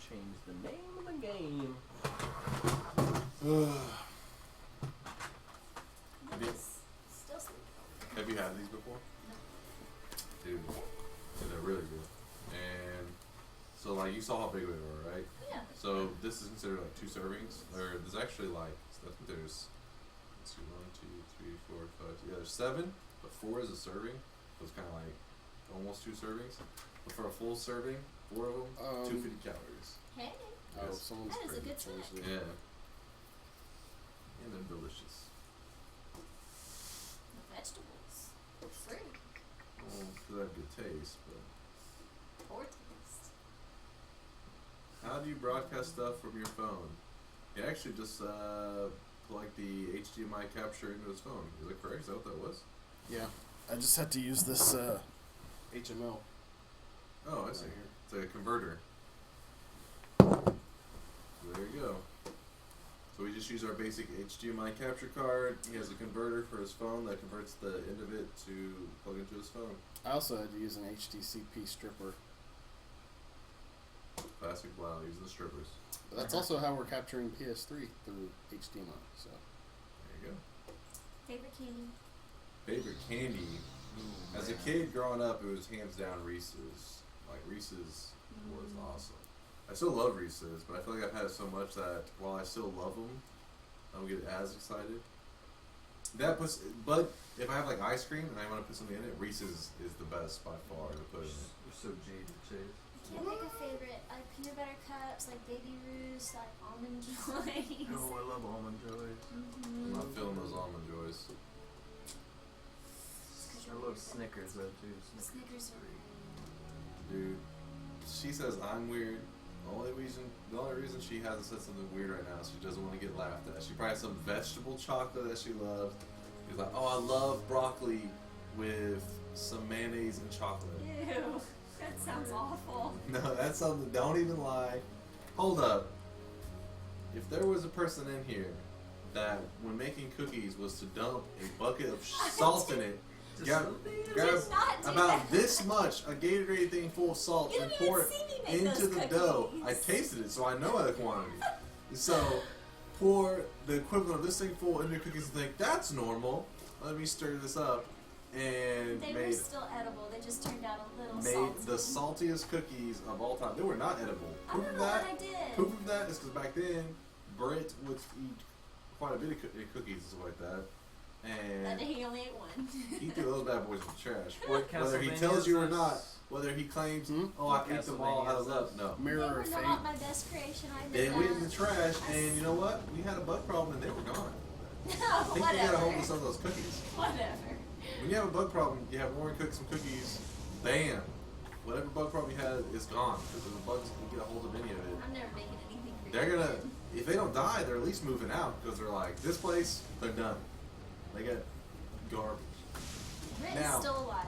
change the name of the game. Still sweet. Have you had these before? No. Dude, they're really good. And so, like, you saw how big they were, right? Yeah. So this is considered like 2 servings, or there's actually like, I think there's, let's see, 1, 2, 3, 4, 5. Yeah, there's 7, but 4 is a serving. So it's kind of like almost 2 servings. But for a full serving, 4 of them, 250 calories. Hey. Oh, Yes. someone's That is a crazy good choice snack. there. Yeah. And they're delicious. The vegetables. Free. Well, they have good taste, but Poor taste. how do you broadcast stuff from your phone? You actually just plug the HDMI capture into his phone. Is that correct? Is that what that was? Yeah. I just had to use this HML. Oh, I see. Right here. It's a converter. There you go. So we just use our basic HDMI capture card. He has a converter for his phone that converts the end of it to plug into his phone. I also had to use an HDCP stripper. Classic Blau using the strippers. But that's also how we're capturing PS3 through HDMI. So There you go. Favorite candy? Favorite candy. As a kid growing up, it was hands down Reese's. Like Reese's was awesome. I still love Reese's, but I feel like I've had it so much that while I still love them, I don't get as excited. But if I have like ice cream and I want to put something in it, Reese's is the best by far to put in it. You're so jaded, Chase. I can't pick a favorite. Like peanut butter cups, like Baby Ruths, like Almond Joys. Oh, I love Almond Joys. I'm not feeling those Almond Joys. I love Snickers though too. Snickers are Dude, she says I'm weird. The only reason she hasn't said something weird right now is she doesn't want to get laughed at. She probably has some vegetable chocolate that she loves. She's like, oh, I love broccoli with some mayonnaise and chocolate. Ew, that sounds awful. No, that's something. Don't even lie. Hold up. If there was a person in here that, when making cookies, was to dump a bucket of salt in it, grab not do about that. this much a Gatorade thing full of salt You and didn't pour even it see me make into those the dough. cookies. I tasted it, so I know the quantity. So pour the equivalent of this thing full into your cookies and think that's normal. Let me stir this up, and They were still edible. They just turned out a little made salty. the saltiest cookies of all time. They were not edible. I Proof don't of know that. what I did. Proof of that is because back then, Britt would eat quite a bit of cookies and stuff like that, That and day he only ate one. he threw those bad boys in the trash. What Whether he Castlevania tells you or is not, this? whether he claims, oh, What I ate them all out of Castlevania love, is no. They Mirror were of Fate. not my best creation. I They admit went in the that. trash, and you know what? We had a bug problem, and they were gone. No, I think we got a whatever. hold of some of those cookies. Whatever. When you have a bug problem, you have Warren cook some cookies, bam. Whatever bug problem you had is gone, because the bugs can get a hold of any of it. I'm never making anything for They're you. gonna, if they don't die, they're at least moving out, because they're like, this place, they're done. They get garbage. Britt Now- is still alive.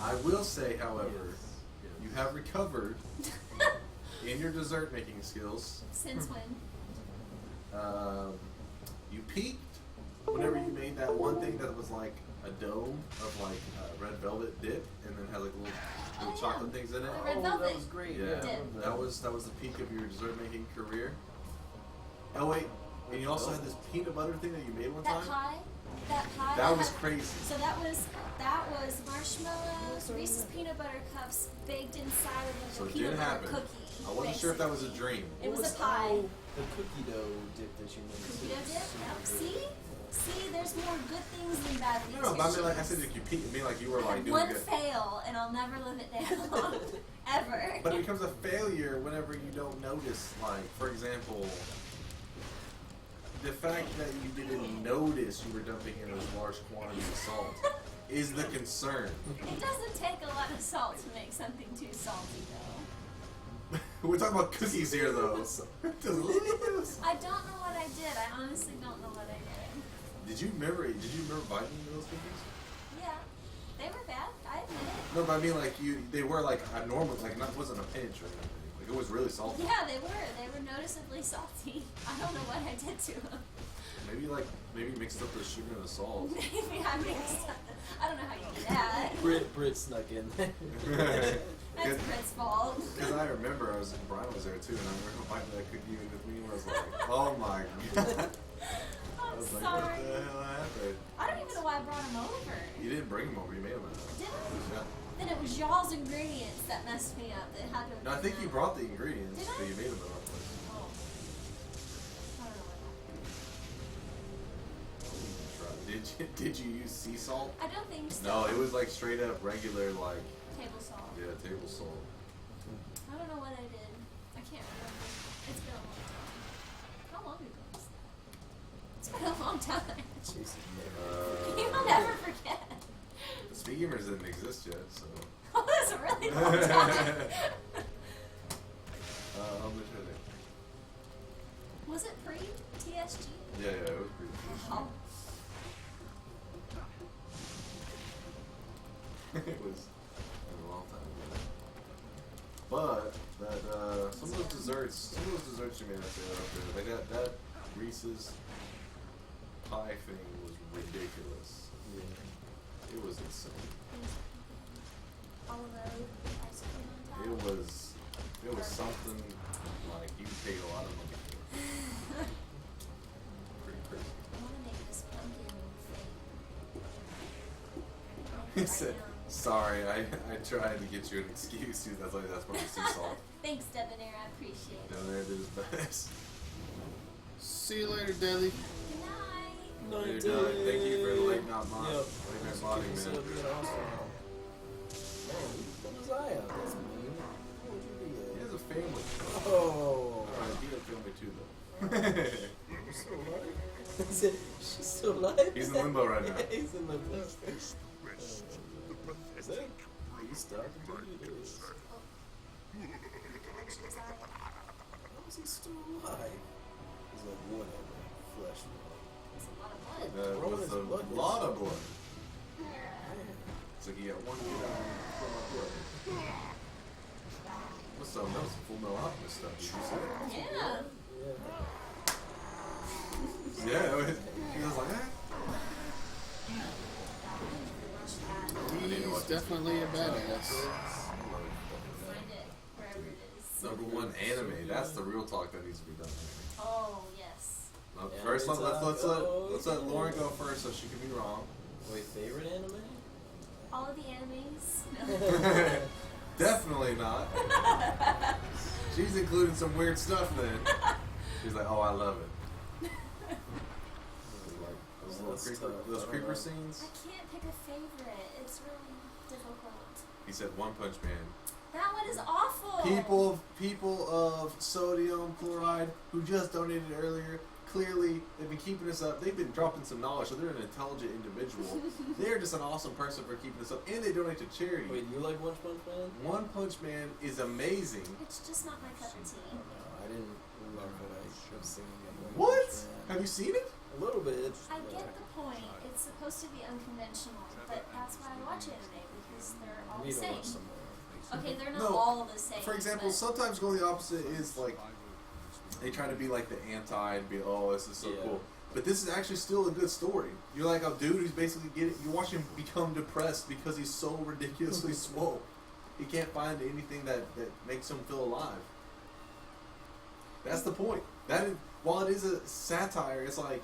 I will say, however, Yes. you have recovered in your dessert making skills. Since when? You peaked whenever you made that one thing that was like a dome of like red velvet dip, and then had like little Oh, yeah. chocolate things in it. The red Oh, velvet. that was great. Yeah, I Dip. remember that was the peak of your dessert making career. Oh wait, and you also had this peanut butter thing that you made one That time. pie. That pie. That was had- crazy. So that was marshmallows, Reese's peanut butter cups baked inside of So a it peanut did butter happen. cookie. I wasn't sure if that was a basically. dream. It was What a pie. oh, the cookie dough dip that you made. Cookie dough dip? No. See, there's more good things than bad things. No, but I mean, like I Christians. said, like you peaked. I mean, like you were I like had doing one good. fail, and I'll never live it down. Ever. But it becomes a failure whenever you don't notice, like, for example, the fact that you didn't notice you were dumping in those large quantities of salt is the concern. It doesn't take a lot of salt to make something too salty, though. We're talking about cookies here, though. I don't know what I did. I honestly don't know what I did. Did you remember biting into those cookies? Yeah, they were bad. I admit it. No, but I mean, like, they were, like, abnormal, like, it wasn't a pinch or anything. Like, it was really salty. Yeah, they were. They were noticeably salty. I don't know what I did to them. Maybe mixed up the sugar and the salt. Maybe I mixed up. I don't know how you do that. Brit snuck in there. That's Brent's fault. Because I remember Brian was there too, and I remember fighting that cookie with me, and I was like, oh my god. I I'm was like, sorry. what the hell happened? I don't even know why I brought him over. You didn't bring him over, you made him out. Did I? Yeah. Then it was y'all's ingredients that messed me up. That had to have No, I been think you that. brought the ingredients, Did I? but you made them at our place. Oh. I don't know what happened. Did you use sea salt? I don't think so. No, it was like straight up regular, like, Table salt. yeah, table salt. I don't know what I did. I can't remember. It's been a long time. How long ago was that? It's been a long time. Jesus, You'll never forget. The speed gamers didn't exist yet, so. Oh, that's a really long time. How much are they? Was it pre-TSG? Yeah, it was pretty Oh. It was a long time ago. But that some of those desserts you made us say up there, like that Reese's pie thing was ridiculous. Yeah. It was insane. All of the ice cream on top. It was something like you paid a lot of money for. Pretty crazy. I want to make this pumpkin thing. He said, sorry, I tried to get you an excuse. Dude, that's probably sea salt. Thanks, Debonair. I appreciate it. Down there did his best. See you later, Deli. Good night. No, Dude, dude. thank you for the late night mod. Yep. Late night modding, man. Man, you put his eye out. That's mean. What would you He do has a family. that? Oh. Alright, he had a family too, though. She's still alive? She's still alive? He's in limbo right now. He's in limbo. Is that he's starting to do this? How is he still alive? He's like, whatever. Flesh wound. That's a lot of blood. Rolling That's his a blood lot of vessels. blood. It's like you got one get out from my blood. What's up? That was some Full Metal Alchemist stuff. Did you see that? Yeah. Yeah. Yeah, he was like, eh. He's definitely a badass. Find it wherever it is. Number one anime. That's the real talk that needs to be done. Oh, yes. Well, Yeah, first, it's let's like, let Lauren go first, so she can be wrong. Wait, favorite anime? All of the animes. Definitely not. She's including some weird stuff then. She's like, oh, I love it. Like those creeper scenes. I can't pick a favorite. It's really difficult. He said One Punch Man. That one is awful. People of sodium chloride who just donated earlier. Clearly, they've been keeping this up. They've been dropping some knowledge, so they're an intelligent individual. They're just an awesome person for keeping this up, and they donate to charity. Wait, you like One Punch Man? One Punch Man is amazing. It's just not my cup of tea. No, I didn't love what I have seen. in What? Punch Man. Have you seen it? A little bit. I get the point. It's supposed to be unconventional, but that's why I watch anime, because they're all We the need to same. watch some more. Okay, they're not No, all the same. For example, but sometimes going the opposite is like they try to be like the anti and be, oh, this is so Yeah. cool. But this is actually still a good story. You're like a dude who's basically you watch him become depressed because he's so ridiculously swole. He can't find anything that makes him feel alive. That's the point. While it is a satire, it's like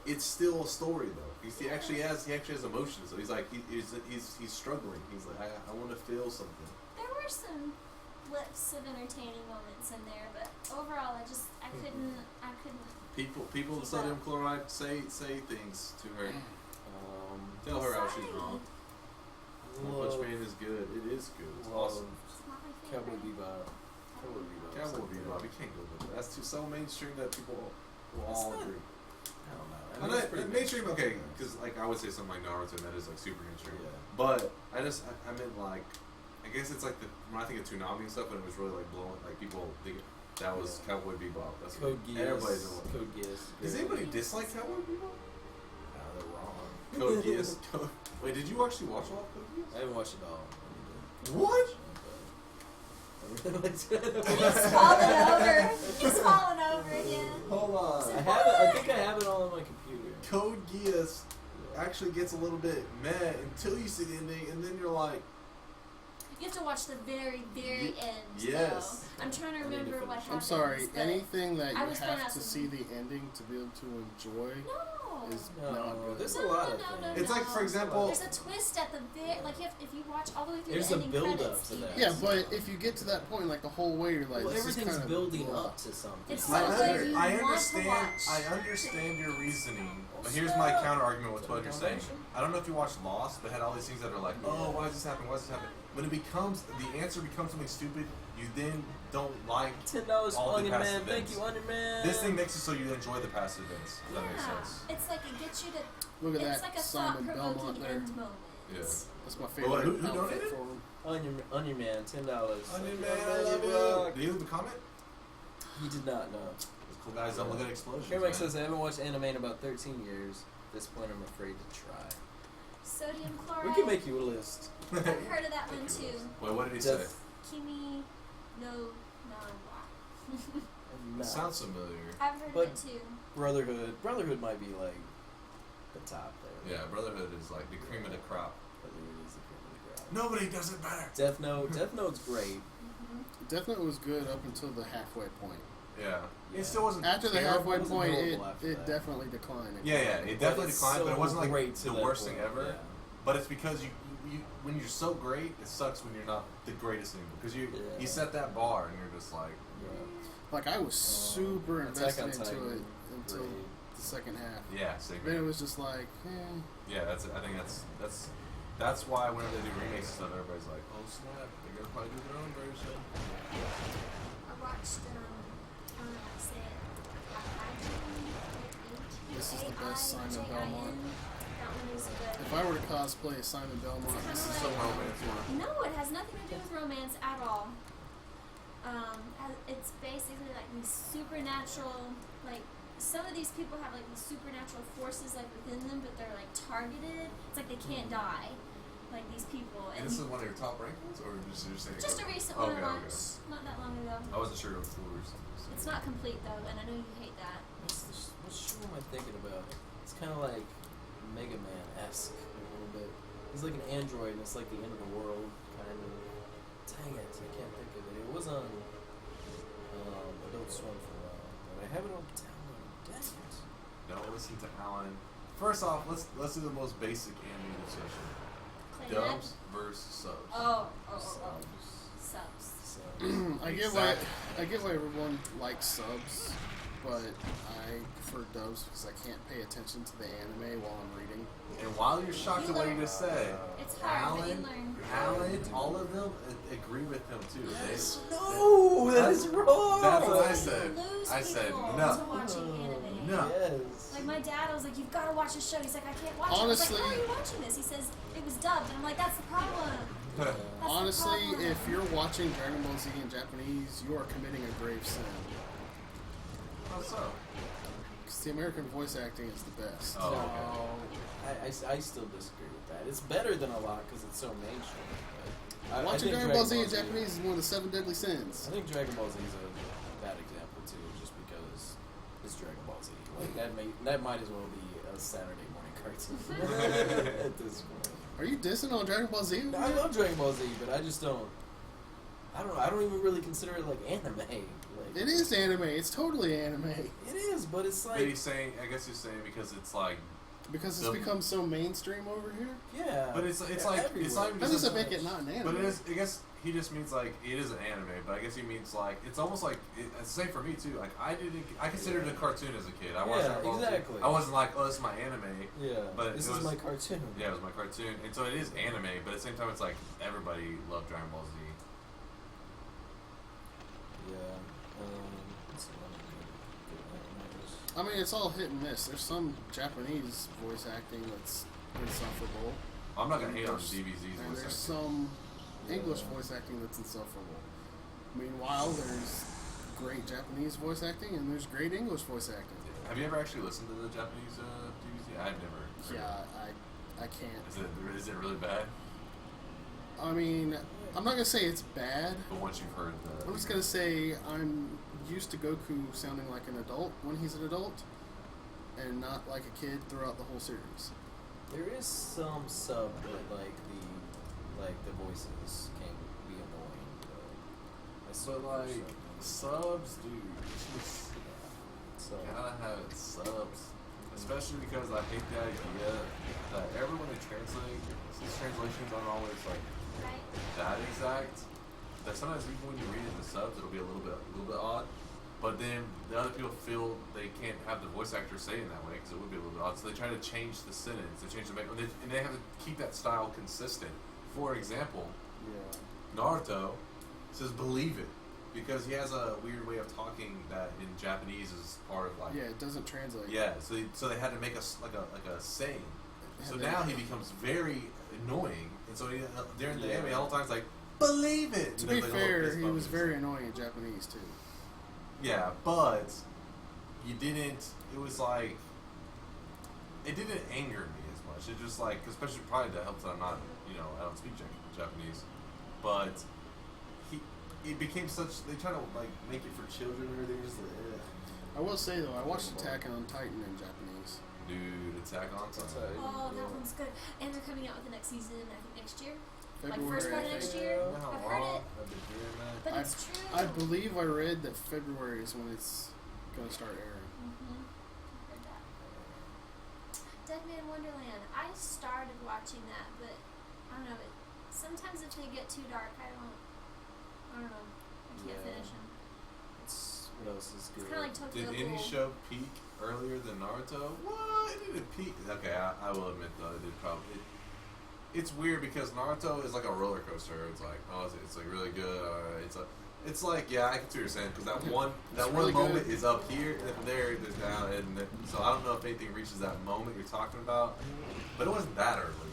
it's still a story though. He actually has emotions. So he's like he's struggling. He's like I want to feel something. there were some blips of entertaining moments in there, but overall, I couldn't. People with sodium chloride say things to her. Tell her how she's wrong. One Punch Man is good. It is good. It's awesome. It's not my Cowboy favorite. Bebop. Cowboy Bebop. You can't go with that. That's too so mainstream that people will It's all not- agree. I don't know. I And mean, it's pretty mainstream, okay, because like I would say something like Naruto, and that is like super mainstream. Yeah. But I meant like, I guess it's like when I think of Toonami and stuff, and it was really like blowing, like people think that was Yeah. Cowboy Bebop. That's Code what Geass. everybody's doing. Code Geass. Does anybody dislike Cowboy Bebop? No, they're wrong. Code Geass. Wait, did you actually watch all of Code Geass? I haven't watched it all. What? He's falling over. He's falling over again. Hold on. I have it. I think I have it all on my computer. Code Geass actually gets a little bit meh until you see the ending, and then you're like, You have to watch the very, very end. Yes. Though. I'm trying to I need to remember what finish it. happens. I'm sorry. but Anything that you I was have to pronouncing- see the ending to be able to enjoy No. is No, not good. there's a lot of no, things. It's like, for example, There's a twist at the very, like if you watch all the way through There's the a ending build-up credits. to that. even. Yeah, but if you get to that point, like the whole way, you're like, Well, this is everything's kind of building blah. up to something. It's I, so good you I want to understand. watch. I understand your reasoning, but here's my counter argument with what you're saying. I don't know if you watched Lost, but it had all these things that are like, oh, why is this happening? Why is this happening? When it becomes the answer becomes something stupid, you then don't like $10 all the Onion past Man. events. Thank you, Onion Man. This thing makes it so you enjoy the past events. If that makes Yeah, sense. it's like it gets you to. Look at It's that like a Simon thought-provoking Belmont there. end moment. Yeah. That's my But favorite what, who outfit donated? for him. Onion Man, $10. Onion Man, I love you. Did you leave a comment? He did not know. Those cool guys don't look at explosions. Kermax man. says I haven't watched anime in about 13 years. At this point, I'm afraid to try. Sodium chloride. We can make you a list. I've heard of that one too. Wait, what did he say? Death. Kimi no Nawa. It sounds familiar. I've heard But- of it too. Brotherhood. Brotherhood might be like the top there. Yeah, Brotherhood is like the cream of the crop. Brotherhood is the cream of the crop. Nobody does it better. Death Note. Death Note's great. Death Note was good up until the halfway point. Yeah. Yeah. It still wasn't After the terrible. halfway wasn't point, horrible after it that. definitely declined. Yeah, it definitely it's declined, but it so wasn't like great to the that worst thing point, ever. yeah. But it's because you when you're so great, it sucks when you're not the greatest anymore. Because you Yeah. set that bar and you're just like, Yeah. Like I was super Attack on invested into Titan, it until great. the second half. yeah, same Then it here. was just like, Yeah, that's. I think that's why whenever they do remakes and stuff, everybody's like, oh snap, they're gonna probably do their own version. I watched I don't know how to say it. This is the best Simon Belmont. That one is good. if I were to cosplay as Simon Belmont, It's This is kinda so like- romance one. No, it has nothing to do with romance at all. It's basically like these supernatural, like some of these people have like these supernatural forces like within them, but they're like targeted. It's like they can't die, like these people. And this is one of your top rankings, or just you're saying? just a recent Okay, one I okay. watched not that long ago. I wasn't sure it was the worst. It's not complete though, and I know you hate that. What show am I thinking about? It's kind of like Mega Man-esque a little bit. He's like an android, and it's like the end of the world, kind of. Dang it, I can't think of it. It was on Adult Swim for a while, but I have it on download. Dang it. Don't listen to Alan. First off, let's do the most basic anime discussion. Clay Dubs versus subs. Oh. Subs. Subs. So, I get why everyone likes subs, but I prefer dubs because I can't pay attention to the anime while I'm reading. And while you're shocked at what you just said, It's hard, but you Alan, learn. all of them agree with him too. yes. They, No, that is wrong. That's what I You said. lose I said people no. to watching anime. No. Yes. Like my dad, I was like, "You've got to watch this show." He's like, "I can't watch Honestly- it." I was like, "How are you watching this?" He says, "It was dubbed," and I'm like, "That's the problem." That's the Honestly, problem. if you're watching Dragon Ball Z in Japanese, you are committing a grave sin. How so? Because the American voice acting is the best. Oh, No, okay. I still disagree with that. It's better than a lot because it's so mainstream. But I Watching think Dragon Ball Z in Japanese is one of the 7 deadly sins. I think Dragon Ball Z is a bad example too, just because it's Dragon Ball Z. Like that might as well be a Saturday morning cartoon at this point. Are you dissing on Dragon Ball Z? No, I love Dragon Ball Z, but I just don't. I don't know. I don't even really consider it like anime. Like, It is anime. It's totally anime. It is, but it's But like he's saying, I guess he's saying because it's like, Because it's The- become so mainstream over here. yeah. but it's like everywhere. it's not even That just doesn't make it not an anime. But it is. I guess he just means like it is an anime. But I guess he means like it's almost like it's the same for me too. Like I considered it a cartoon as a kid. I watched Yeah, Dragon Ball Z. exactly. I wasn't like, oh, this is my anime. Yeah, But this it is was- my cartoon. Yeah, it was my cartoon, and so it is anime. But at the same time, it's like everybody loved Dragon Ball Z. Yeah. What's another good I mean, it's all hit and miss. There's some Japanese voice acting that's insufferable. I'm not gonna hate on There's- DBZ's And voice there's acting. some English Yeah. voice acting that's insufferable. Meanwhile, there's great Japanese voice acting and there's great English voice acting. Have you ever actually listened to the Japanese DBZ? I've never. heard Yeah, I can't. it. Is it really bad? I mean, I'm not gonna say it's bad. But once you've heard the. I'm just gonna say I'm used to Goku sounding like an adult when he's an adult, and not like a kid throughout the whole series. There is some sub, but like the voices came But like subs, dude, just So gotta have it subs. Especially because I hate the idea that everyone they translate, these translations aren't always like Right? that exact. That sometimes even when you read it in the subs, it'll be a little bit odd. But then the other people feel they can't have the voice actor say it that way because it would be a little bit odd. So they try to change the sentence, they change and they have to keep that style consistent. For example, Yeah. Naruto says "believe it" because he has a weird way of talking that in Japanese is part of like Yeah, it doesn't translate. yeah. So they had to make us like a saying. So And now then- he becomes very annoying, and so he, during the Yeah. anime all the time, it's like "believe it." To And be there's, like, little fair, fist he bump was and very stuff. annoying in Japanese too. Yeah, but you didn't. It was like it didn't anger me as much. It just like, especially probably that helps that I'm not, I don't speak Japanese, but it became such. They try to like make it for children and everything. Just like, I will say though, I watched Attack on Titan in Japanese. dude, Attack on Titan. Oh, that one's good. And they're coming out with the next season, I think next year. February, Like first part I of next think. year. You know how I've heard long it. I've been hearing that? But I- it's true. I believe I read that February is when it's gonna start airing. Mm-hmm. Heard that. Dead Man Wonderland. I started watching that, but I don't know. Sometimes if they get too dark, I don't know. I can't Yeah. finish them. what else is It's good? kind of like Tokyo Did Ghoul. any show peak earlier than Naruto? What? It didn't peak. Okay, I will admit though, it did probably. It's weird because Naruto is like a roller coaster. It's like, oh, it's like really good. It's like, yeah, I can see what you're saying because that one really moment good. is up here and from there there's down, and so I don't know if anything reaches that moment you're talking about, but it wasn't that early.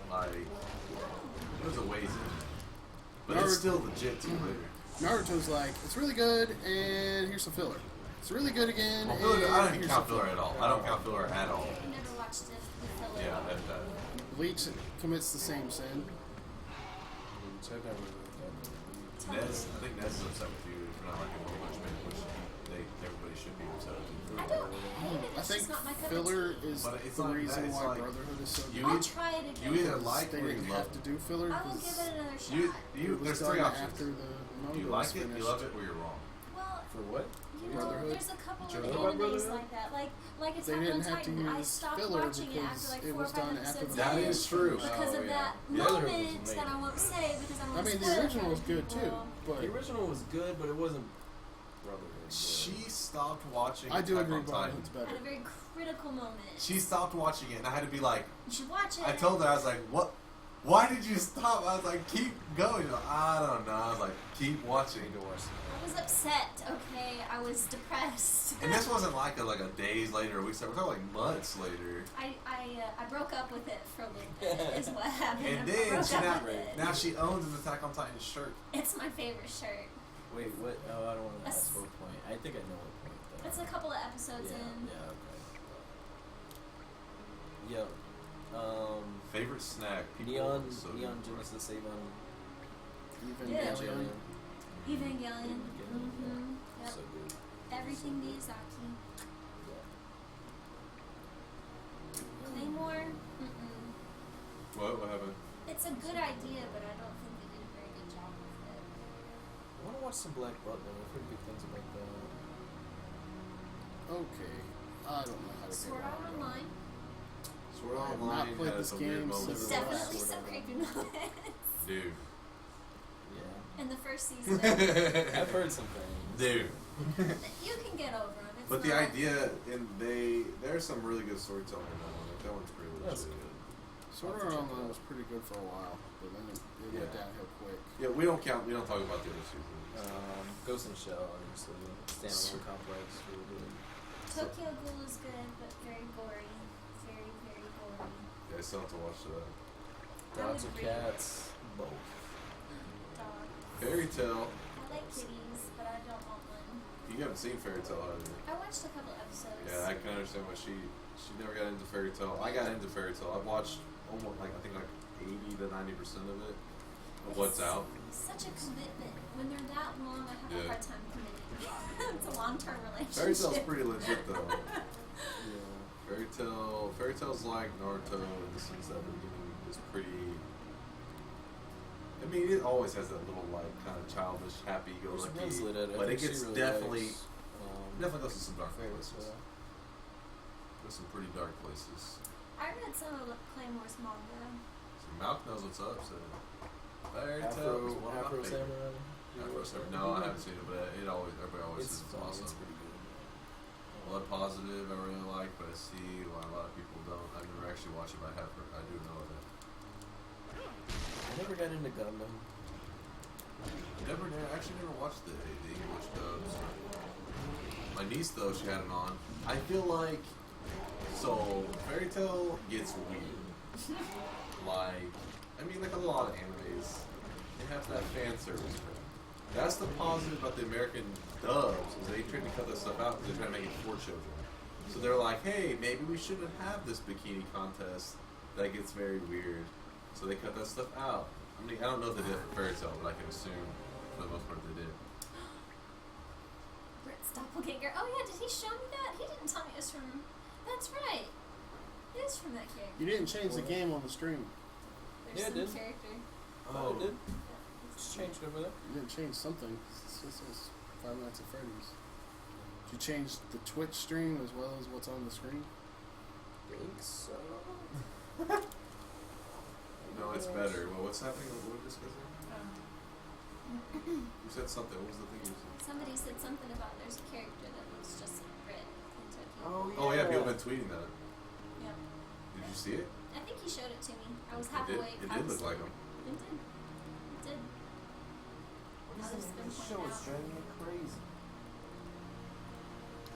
Yeah. Like it was a ways in, but Naruto- it's still legit too later. Naruto's like, it's really good, and here's some filler. It's really good again. Well, and filler, I don't even here's count some filler at all. I don't count filler at all. I've never watched the filler. Yeah, that. Bleach commits the same sin. Which I've never really gotten. Nez, I think Nez is upset with you for not liking One Punch Man, which everybody should be upset with you. I don't hate it. I It's think just not my cup filler of tea. is But it's the not that, reason it's why like- Brotherhood is so you good. I'll eat- try it again. You either like they or you didn't love have to do filler I will because give it another shot. You, it was there's done three options. after the manga You was like it, finished. you love it, or you're wrong. Well, For what? you know, Brotherhood. there's a couple Did you of know about animes Brotherhood? like that. Like They Attack on didn't have to Titan. I use stopped filler watching it because after like it 4 or was 5 done after episodes the That in is true. because Oh, of yeah. that The Brotherhood was moment that I amazing. won't say because I I want to mean, spoil the it original for was good people. too, but The original was good, but it wasn't Brotherhood. good. She stopped watching I do Attack agree on Titan. Brotherhood's better. At a very critical moment. She stopped watching it, and I had to be like, You should watch it. I told her, I was like, what? Why did you stop? I was like, keep going. She's like, I don't know. I was like, keep watching. Need to watch I was upset. Okay, I was depressed. And this wasn't like a days later or weeks later. We're talking like months later. I broke up with it for a little bit. Is what happened. And I then broke she up with it. now she owns an Attack on Titan shirt. It's my favorite shirt. Wait, what? Oh, I don't want to That's- ask what point. I think I know what point. Though. It's a couple of episodes yeah, in. Yeah. Okay. Yo. Favorite snack? People Neon so Neon good. Genesis Avon. Yeah. Evangelion. Evangelion. Mm-hmm. Yep. So good. Everything Miyazaki. Claymore. Mm-mm. What happened? It's a good idea, but I don't think they did a very good job with it. I want to watch some Black Butler. I've heard good things about that. Okay. I don't know how to Sword get Art around Online. Sword I have Online not played has this some weird game moments. since- Definitely Sword some Art creepy moments. Dude. Yeah. In the first season. I've heard some things. Dude. You can get over them. It's But the not- idea, and there's some really good storytelling in that one. Like, that one's pretty That's legit. good. Sword Art Online was pretty good for a while, but then it went Yeah. downhill quick. Yeah, we don't talk about the other seasons. Ghost in the Shell, obviously. Standalone complex. Really good. Tokyo Ghoul is good, but very gory. Very, very gory. Yeah, I still have to watch that. Dogs would or read cats? Both. Dog. Fairy Tale. I like kitties, but I don't want one. You haven't seen Fairy Tale, have you? I watched a couple episodes. Yeah, I can understand why she never got into Fairy Tale. I got into Fairy Tale. I've watched almost I think 80 to 90% of it. Of what's It's out. Such a commitment. When they're that long, I have Yeah. a hard time committing. It's a long-term relationship. Fairy Tale's pretty legit though. Yeah. Fairy Tale's like Naruto in the sense that the beginning is pretty. I mean, it always has that little like kind of childish childish, happy-go-lucky. There's Winslet at it. I But it think she gets really definitely likes, goes to some dark favorites, places. There's some pretty dark places. I read some of Claymore's manga. So Malk knows what's up. So Fairy Tail is one of Afro my favorites. Samurai. Afro Samurai. No, I haven't seen it, but everybody always It's says it's funny, awesome. it's pretty good. Blood Positive, I really like, but I see why a lot of people don't. I've never actually watched it, but I do know that. I never got into Gundam. I actually never watched the English dubs. My niece, though, she had it on. I feel like, so, Fairy Tail gets weird. Like a lot of animes, they have that fan service crap. That's the positive about the American dubs, is they try to cut that stuff out because they're trying to make it for children. So they're like, hey, maybe we shouldn't have this bikini contest that gets very weird. So they cut that stuff out. I mean, I don't know if they did it for Fairy Tail, but I can assume for the most part they did. Britt's doppelganger. Oh yeah, did he show me that? He didn't tell me it was from. That's right. It is from that character. You didn't change the game on the stream. There's Yeah, it some did. character. Oh, it did? Yeah, Just changed over there. You didn't change something. It says Five Nights at Freddy's. Did you change the Twitch stream as well as what's on the screen? Think so. No, it's better. Well, what's happening? What are we discussing? You said something. What was the thing you said? Somebody said something about there's a character that looks just like Brit Kentucky. Oh yeah, people have been tweeting that. Yep. Did you see it? I think he showed it to me. I was It half did. awake. It I did was- look like him. It did. It did. What is Others this? been This pointed show is out. driving me crazy.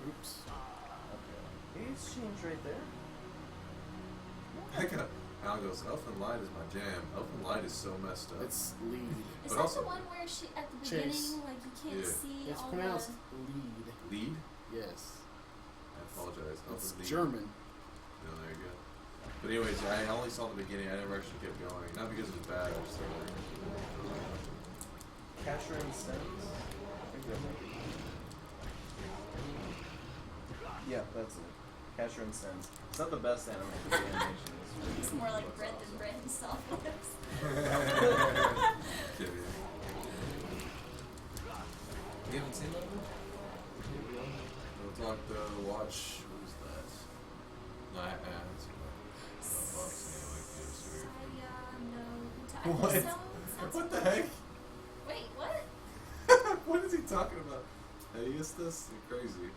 Oops. Okay. It's changed right there. Al goes, Elfin Light is my jam. Elfin Light is so messed up. It's lead. Is But that also- the one where she at the Chase. beginning, like you can't Yeah. see It's all pronounced the? lead. Lead? Yes. I apologize. It's Elfin Lead. German. No, there you go. But anyways, I only saw the beginning. I never actually kept going. Not because it was bad. I just started. Catcher in Sense. I think that's it. Yeah, that's it. Catcher in Sense. It's not the best anime, but the animation is. He's more like Brit than Brit himself was. Kidding. You haven't seen that one? We'll talk watch. What was that? No, I haven't seen that. Sayano What? Sounds What the familiar. heck? Wait, what? What is he talking about? Hey, is this? You're crazy.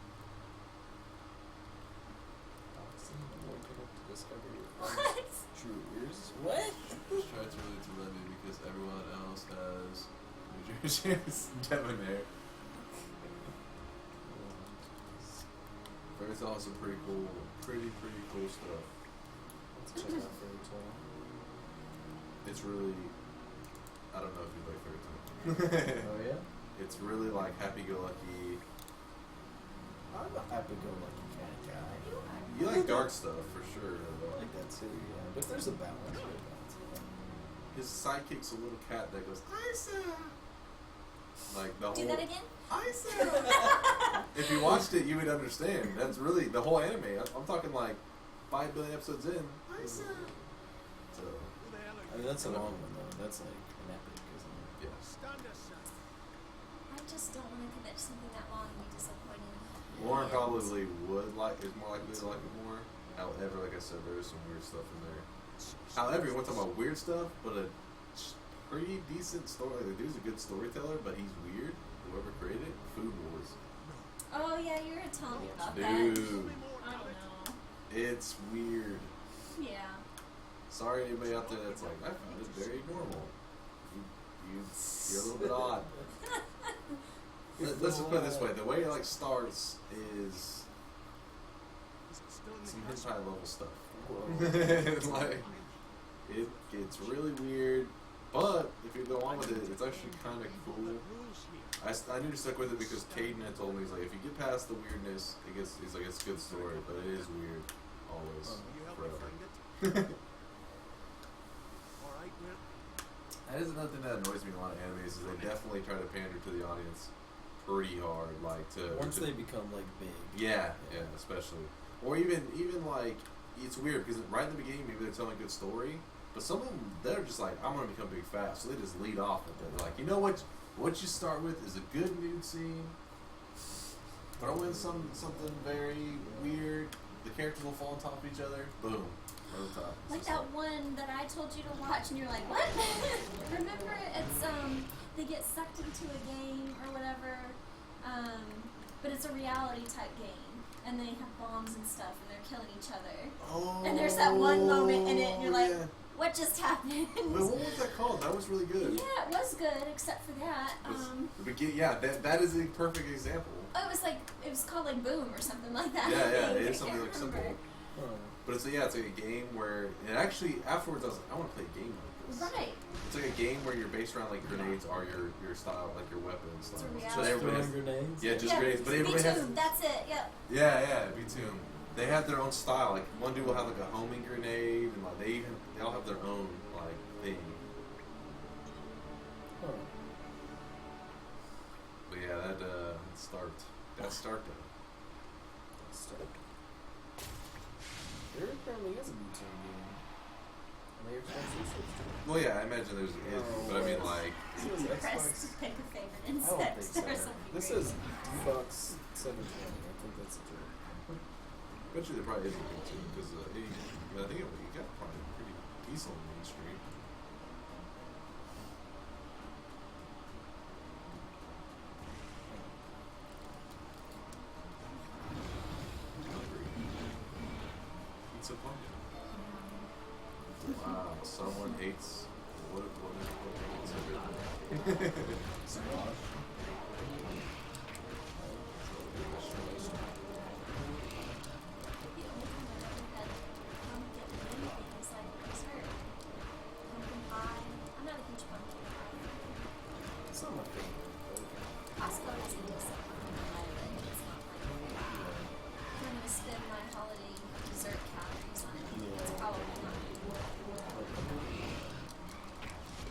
What? True ears? What? Just try to relate to Lenny because everyone else has New Jersey's debonair. Fairy Tail has some pretty cool stuff. Let's check out Fairy Tail. It's really, I don't know if you like Fairy Tail. Oh yeah? It's really like happy-go-lucky. I'm a happy-go-lucky kind of guy. You like dark stuff for sure. I like that too, yeah. But there's a balance, right? His sidekick's a little cat that goes, Isa! Like the whole. Do that again? Isa! If you watched it, you would understand. That's really the whole anime. I'm talking like 5 billion episodes in. Isa! So, I mean, that's a long one though. That's like an epic, isn't it? yeah. I just don't want to commit to something that long and be disappointed. Lauren probably would like, is more likely to like it more. However, like I said, there is some weird stuff in there. However, you want to talk about weird stuff, but a pretty decent story. Like, the dude's a good storyteller, but he's weird. Whoever created it, Food Wars. Oh yeah, you were telling me about that. Dude, I don't know. it's weird. Yeah. Sorry, anybody out there that's like, I found it very normal. You're a little bit odd. Let's just put it this way: the way it like starts is some hentai level stuff. It's like it gets really weird, but if you go on with it, it's actually kind of cool. I knew to stick with it because Caden had told me he's like, if you get past the weirdness, he's like it's a good story, but it is weird always forever. That is another thing that annoys me in a lot of animes is they definitely try to pander to the audience pretty hard, like to Once they become like big. yeah, especially, or even like it's weird because right in the beginning maybe they're telling a good story, but some of them they're just like I'm gonna become big fast, so they just lead off with it. They're like, you know what, What you start with is a good nude scene. Throw in something very weird. The characters will fall on top of each other. Boom. Over the top. Like that one that I told you to watch, and you're like, what? Remember, it's they get sucked into a game or whatever, but it's a reality type game, and they have bombs and stuff, and they're killing each other. Oh. And there's that one moment in it, and you're like, yeah. what just happened? Wait, what was that called? That was really good. Yeah, it was good, except for that. That is a perfect example. Oh, it was called like Boom or something like that. Yeah, yeah, I it is can't something like remember. simple. But it's like a game where, and actually afterwards I was like, I want to play a game like this. Right. It's like a game where you're based around like grenades are your style, like your weapon and stuff. It's a So reality. everybody has, grenades? yeah, just Yeah, grenades, but everybody has. B2, that's it. Yep. Yeah, B2. They have their own style. Like one dude will have like a homing grenade, and like they all have their own like thing. Huh. But yeah, that start. There apparently is a B2 game. Am I expensive? Well, yeah, I imagine there's, but I mean like. Press to pick a favorite I don't insect think so. or something. This is $2, $7.20. I think that's a joke. Bet you there probably is a good too, because I think it got probably pretty decent on Main Street. Pizza pumpkin. Wow, someone hates. What hates everything? The only time I've ever had pumpkin in anything is like dessert. Pumpkin pie. I'm not a huge pumpkin pie. It's not my favorite. Costco has a decent pumpkin pie, but it's not like if I'm gonna spend my holiday dessert calories on anything, it's probably not.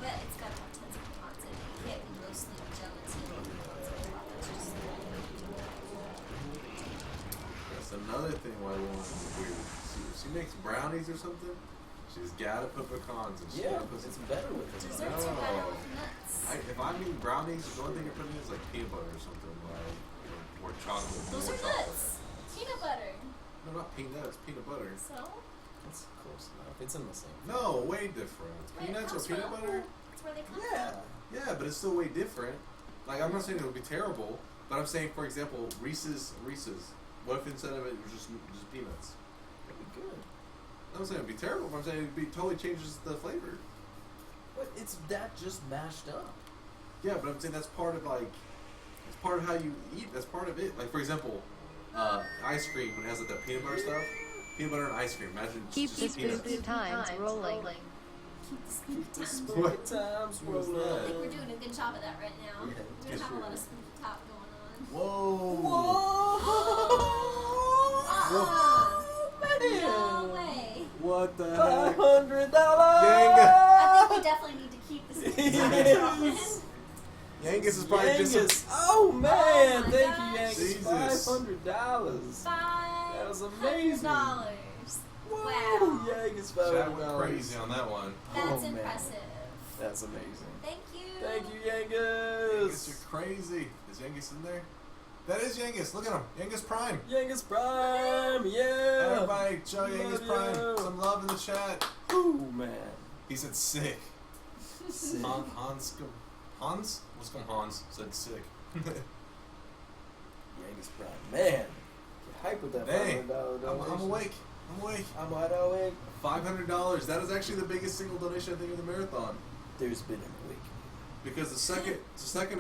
But it's gotta have tons of pecans in it. It can't be mostly gelatin and pecans on top. That's just That's another thing why we want to be weird. She makes brownies or something. She's gotta put pecans and she Yeah, gotta put it's some. better with it. desserts are better with nuts. If I'm eating brownies, the only thing you're putting in is like peanut butter or something, like or chocolate. Those more are chocolate. nuts. Peanut butter. No, not peanuts. Peanut butter. So? It's close enough. It's in the same. No, way different. Where it Peanuts or comes peanut from. butter? That's where they come Yeah. Yeah, but it's still way different. Like I'm not saying it would be terrible, but I'm saying, for example, Reese's. What if instead of it was just peanuts? That'd be good. I'm not saying it'd be terrible, but I'm saying it'd be totally changes the flavor. But it's that just mashed up. Yeah, but I'm saying that's part of like, it's part of how you eat. That's part of it. Like for example, ice cream when it has like that peanut butter stuff, peanut butter and ice cream. Imagine Keep just the peanuts. spooky times rolling. Keep the spooky times. Spooky times What's rolling. that? I think we're doing a good job of that right now. Yeah, We don't have a lot of spooky talk going on. Whoa! No way. What the heck? $500. I think we definitely need to keep the spooky times rolling. Yangus is probably just. Yangus. Oh man, Oh my thank gosh. you, Yangus. Jesus. $500. That was amazing. $500. Woo! Wow. Yangus, Chat $500. went crazy on that one. That's Oh, man. impressive. That's amazing. Thank you. Thank you, Yangus, you're Yangus. crazy. Is Yangus in there? That is Yangus. Look at him. Yangus Prime. Yangus Prime, yeah. Everybody, show Love Yangus Prime you. some love in the chat. Ooh, man. He said sick. Sick. Hans? What's going Hans? Said sick. Yangus Prime, man. Get hype with that Hey, $500 donation. I'm awake. I'm awake. I'm wide awake. $500. That is actually the biggest single donation I think in the marathon. There's been a week. Because the second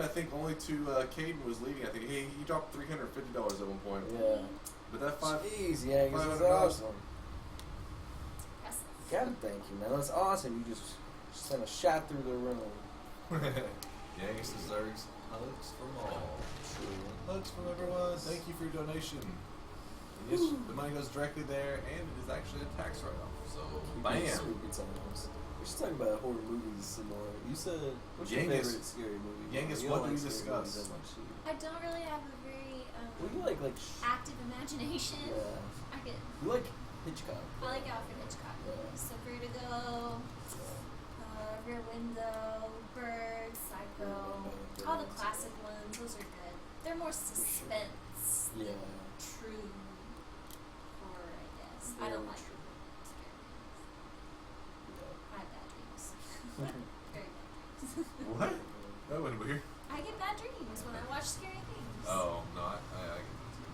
I think only to Caden was leading. I think he dropped $350 at one point. Yeah. But that five. Jeez, Yangus, that's $500. awesome. Impressive. Gotta thank you, man. That's awesome. You just sent a shot through the room. Yangus deserves hugs from all. True. Hugs from everyone. Thank you for your donation. And yes, the money goes directly there, and it is actually a tax write-off. So, bam. Spooky times. We should talk about horror movies some more. You said, what's your Yangus. favorite scary movie? Yangus, You what don't do we like scary movies discuss? that much, do you? I don't really have a very Well, you like active imagination. yeah. I get. You like Hitchcock. I like Alfred Hitchcock Yeah. movies. So Vertigo, Rear Window, Bird, Psycho, all the classic ones. Those are good. They're more suspense Yeah. than true horror, I guess. I don't like scary movies. I have bad dreams. Very bad dreams. What? That went weird. I get bad dreams when I watch scary things. Oh, no, I get that too.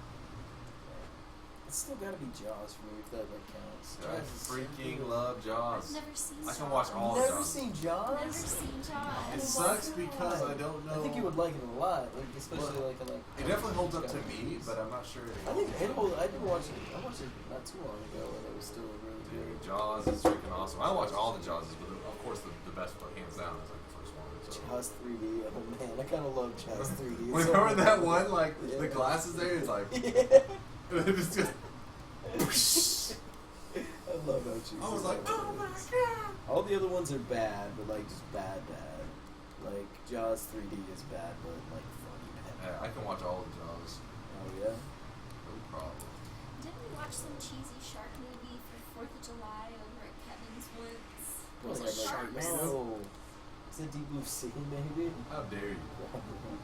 It's still gotta be Jaws for me if that like counts. I Jaws is so freaking good. love Jaws. I've never seen I Jaws. can watch all Never Jaws. seen Jaws? Never seen Jaws. It Oh sucks my because God. I don't know. I think you would like it a lot, like especially Well, like in like. It definitely holds up to Jaws. me, but I'm not sure. I think I did watch it. I watched it not too long ago, and it was still really Dude, good. Jaws is freaking awesome. I watch all the Jawses, but of course the best one, hands down, is like the first one. So. Jaws 3D. Oh man, I kind of love Jaws 3D. It's Remember so that good. one, like Yeah. the glasses there? It's like, Yeah. it's just. I love how cheesy. I was like, that oh my is. god. All the other ones are bad, but like just bad. Like Jaws 3D is bad, but like funny bad. Yeah, I can watch all the Jaws. Oh yeah. No problem. Didn't we watch some cheesy shark movie for 4th of July over at Kevin's once? Was With it sharks? Sharknado? No. Is it Deep Blue Sea maybe? How dare you?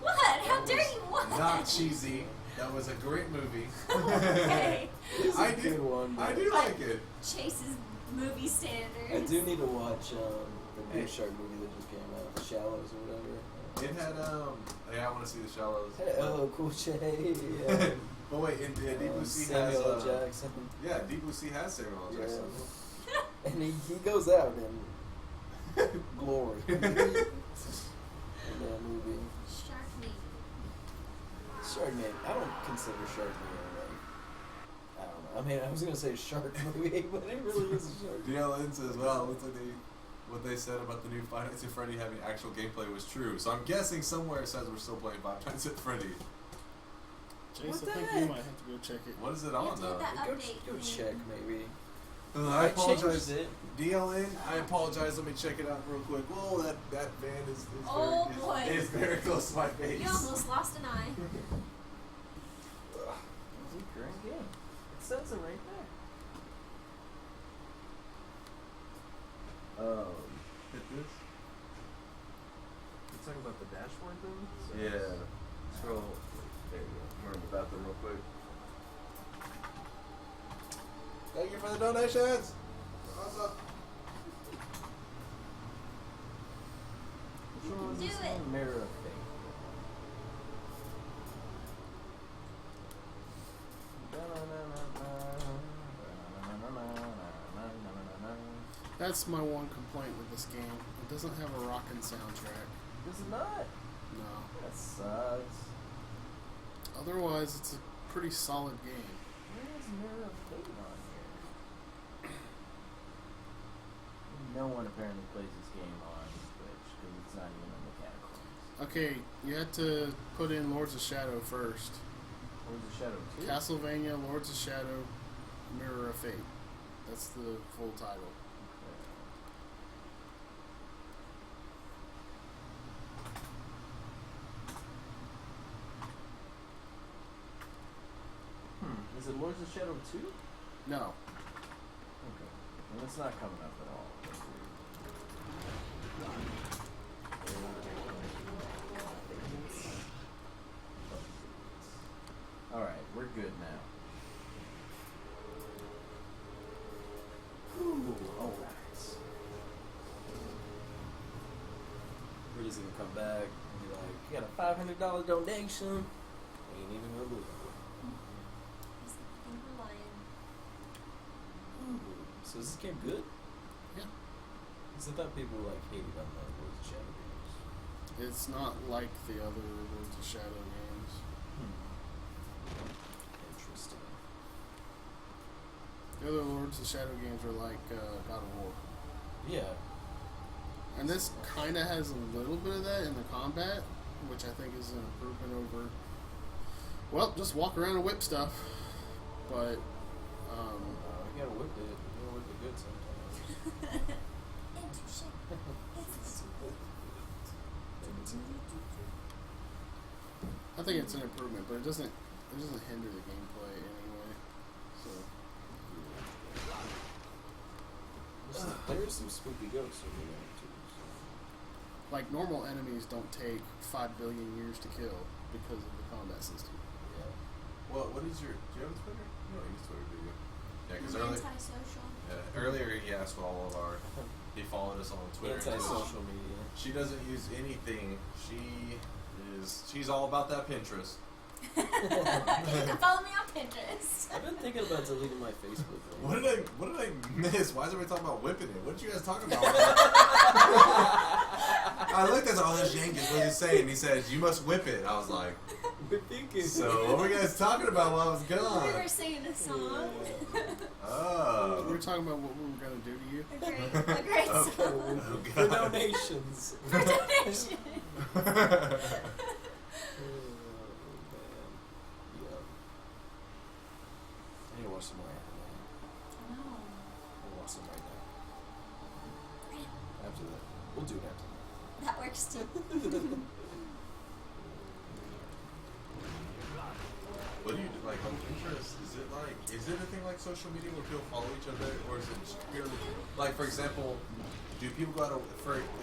What? How dare you? What? Not cheesy. That was a great movie. Okay. It's a I good do- one. I but do like it. Chase's movie standards. I do need to watch the Hey. new shark movie that just came out, The Shallows or whatever. It had yeah, I want to see the Shallows. Oh, cool yeah. But wait, Deep Blue Sea has Samuel L. Jackson. yeah, Deep Blue Sea has Samuel L. Yeah. Jackson. And he goes out in glory in that movie. Sharknado. Sharknado. I don't consider Sharknado like. I don't know. I mean, I was gonna say shark movie, but it really is a shark. DLN says, well, looks like what they said about the new Five Nights at Freddy having actual gameplay was true. So I'm guessing somewhere it says we're still playing Five Nights at Freddy. Chase, What I the think heck? you might have to go check it. What is it Yeah, on do though? that. Go, Update go thing. check maybe. I apologize. changed it. DLN, I apologize. Let me check it out real quick. Whoa, that van is Oh, very, boy. is very close to my face. You almost lost an eye. It's a great game. It says it right there. Hit this. You talking about the dashboard thing? So Yeah. Scroll. There you go. I'm going to the bathroom real quick. Thank you for the donations. Awesome. Which one was Do this it. one? Mirror of Fate. That's my one complaint with this game. It doesn't have a rockin' soundtrack. Does it not? No. That sucks. Otherwise, it's a pretty solid game. Where is Mirror of Fate on here? No one apparently plays this game on Switch because it's not even on the Catacombs. Okay, you had to put in Lords of Shadow first. Lords of Shadow 2? Castlevania, Lords of Shadow, Mirror of Fate. That's the full title. Is it Lords of Shadow 2? No. Okay. Well, it's not coming up at all. That's weird. Alright, we're good now. Alright. We're just gonna come back and be like, you got a $500 donation. Ain't even gonna do it. So is this game good? Yeah. Because I thought people like hated on the Lords of Shadow games. It's not like the other Lords of Shadow games. Interesting. The other Lords of Shadow games are like God of War. Yeah. And this kind of has a little bit of that in the combat, which I think is an improvement over. Well, just walk around and whip stuff. But, You gotta whip it. You gotta whip it good sometimes. I think it's an improvement, but it doesn't hinder the gameplay anyway. So There's some spooky ghosts over there too. So. Like, normal enemies don't take 5 billion years to kill because of the combat system. Yeah. What is your? Do you have a Twitter? You don't use Twitter, do you? Yeah, because Antisocial. earlier he asked all of our. He followed us on Twitter. Anti-social media. She doesn't use anything. She's all about that Pinterest. You can follow me on Pinterest. I've been thinking about deleting my Facebook. What did I miss? Why is everybody talking about whipping it? What did you guys talk about? I looked at all this Jenkins. What is he saying? He says, "You must whip it." I was like, We're thinking. "So what were you guys talking about while I was gone?" We were singing a song. Oh. We were talking about what we were going to do to you. A great Oh, song. oh, For God. donations. For donation. Oh, man. Yeah. I need to watch some more anime. No. I'll watch some right now. After that. We'll do it after that. That works too. What do you do, like on Pinterest? Is it a thing like social media where people follow each other, or is it just purely like, for example, do people go out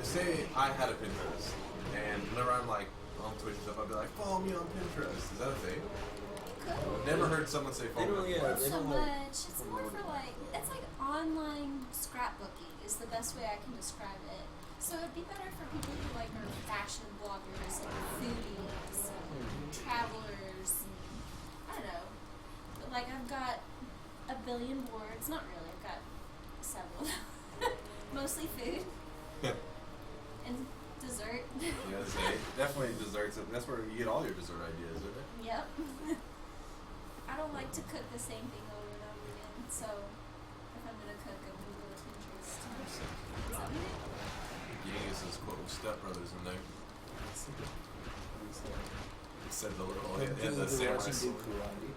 say I had a Pinterest and whenever I'm like on Twitch and stuff, I'd be like, follow me on Pinterest. Is that a thing? I've never heard someone say They follow don't, me. yeah, Not they so don't much. It's more promote for it. like, it's like online scrapbooking is the best way I can describe it. So it'd be better for people who like are fashion bloggers and foodies and travelers and I don't know. But like I've got a billion boards, not really, I've got several. Mostly food and dessert. Yes, definitely desserts. That's where you get all your dessert ideas, isn't it? Yep. I don't like to cook the same thing over and over again, so if I'm gonna cook, I'm gonna go with Pinterest. Is that me? Yangis's quote Step Brothers in there. He said the little Like, he had the do samurai watching sword. do karate.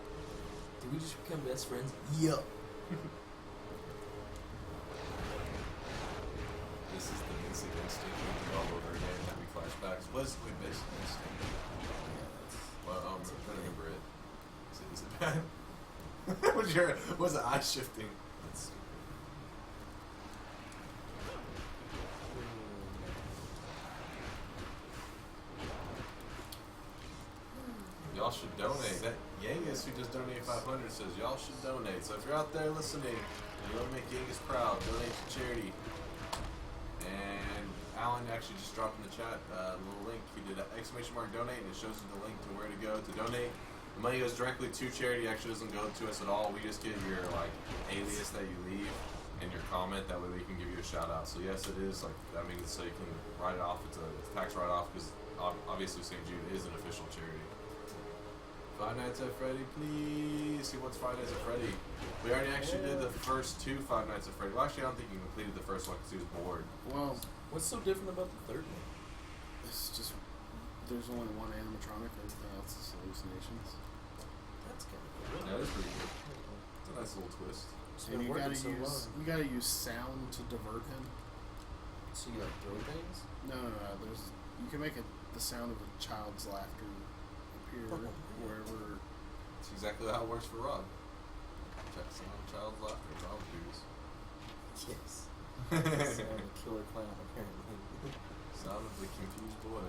Did we just become best friends? Yup. This is the basic instinct all over again. Having flashbacks. What's the basic instinct? Well, I'm trying to remember it. Is it bad? Was it eye shifting? That's stupid. Y'all should donate. That Yangus who just donated 500 says y'all should donate. So if you're out there listening and you want to make Yangus proud, donate to charity. And Alan actually just dropped in the chat a little link. He did an exclamation mark donate, and it shows you the link to where to go to donate. The money goes directly to charity. Actually doesn't go to us at all. We just get your like alias that you leave and your comment. That way we can give you a shout out. So yes, it is like that means so you can write it off. It's a tax write off because obviously St. Jude is an official charity. Five Nights at Freddy, please. Who wants Five Nights at Freddy? We already actually did the first two Five Nights at Freddy. Well, actually, I don't think you completed the first one because he was bored. Well, What's so different about the third one? it's just there's only one animatronic. Everything else is hallucinations. That's kind of cool. Yeah, that's pretty good. It's a nice little twist. It's And been you working gotta so use long. sound to divert him. So you like throw things? No. There's you can make the sound of a child's laughter appear Oh, yeah. wherever. It's exactly how it works for Rob. Check some child's laughter. Rob dudes. Yes. So I'm a killer clown, apparently. Sound of the confused boy.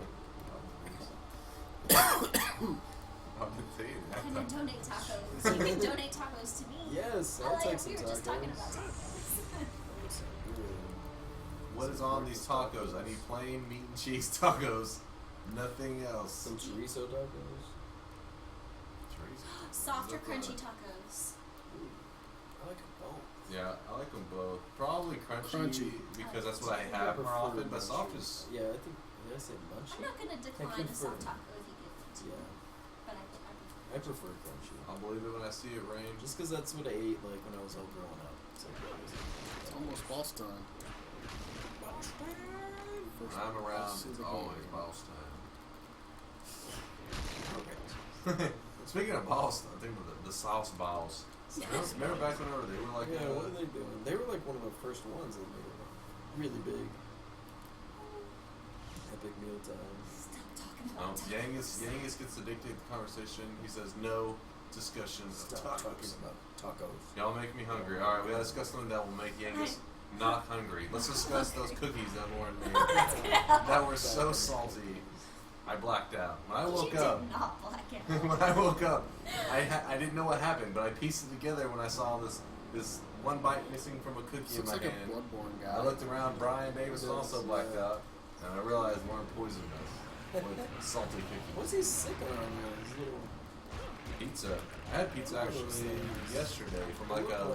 I've been saying that. And then donate tacos. You can donate tacos to me. Yes, I I'll like take it. some We were tacos. just talking about tacos. What is on these tacos? I need plain meat and cheese tacos. Nothing else. Some chorizo tacos. Soft or Look crunchy like- tacos. Ooh, I like them both. Yeah, I like them both. Probably crunchy, Crunchy. because that's what I have more prefer often. But munchy. soft is Yeah, I think. Did I say munchy? I'm not gonna decline Thank you a soft for- taco if you give it to me, Yeah, but I prefer. I prefer crunchy. I'll believe it when I see it rain. Just because that's what I ate like when I was all growing up. It's like, It's almost boss time. When I'm around, boss is it's a always game. boss time. okay. Speaking of balls, I think of the sauce balls. Remember back whenever they were like, Yeah, what are they doing? They were like one of the first ones that made it really big. Epic meal time. Stop talking about tacos. Yangus gets addicted to the conversation. He says no discussion of Stop talking tacos. about tacos. Y'all make me hungry. Alright, we gotta discuss something that will make Yangus not hungry. Let's discuss those cookies that Lauren made that were so salty. I blacked out. When I woke up, Did not black out. when I woke up, I didn't know what happened, but I pieced it together when I saw this one bite missing from a cookie in Looks my like a hand. Bloodborne I guy. looked around. Brian Davis was also blacked out, and I realized Lauren poisoned us with salty cookies. What's he sick on? His little Pizza. I had pizza actually yesterday from like a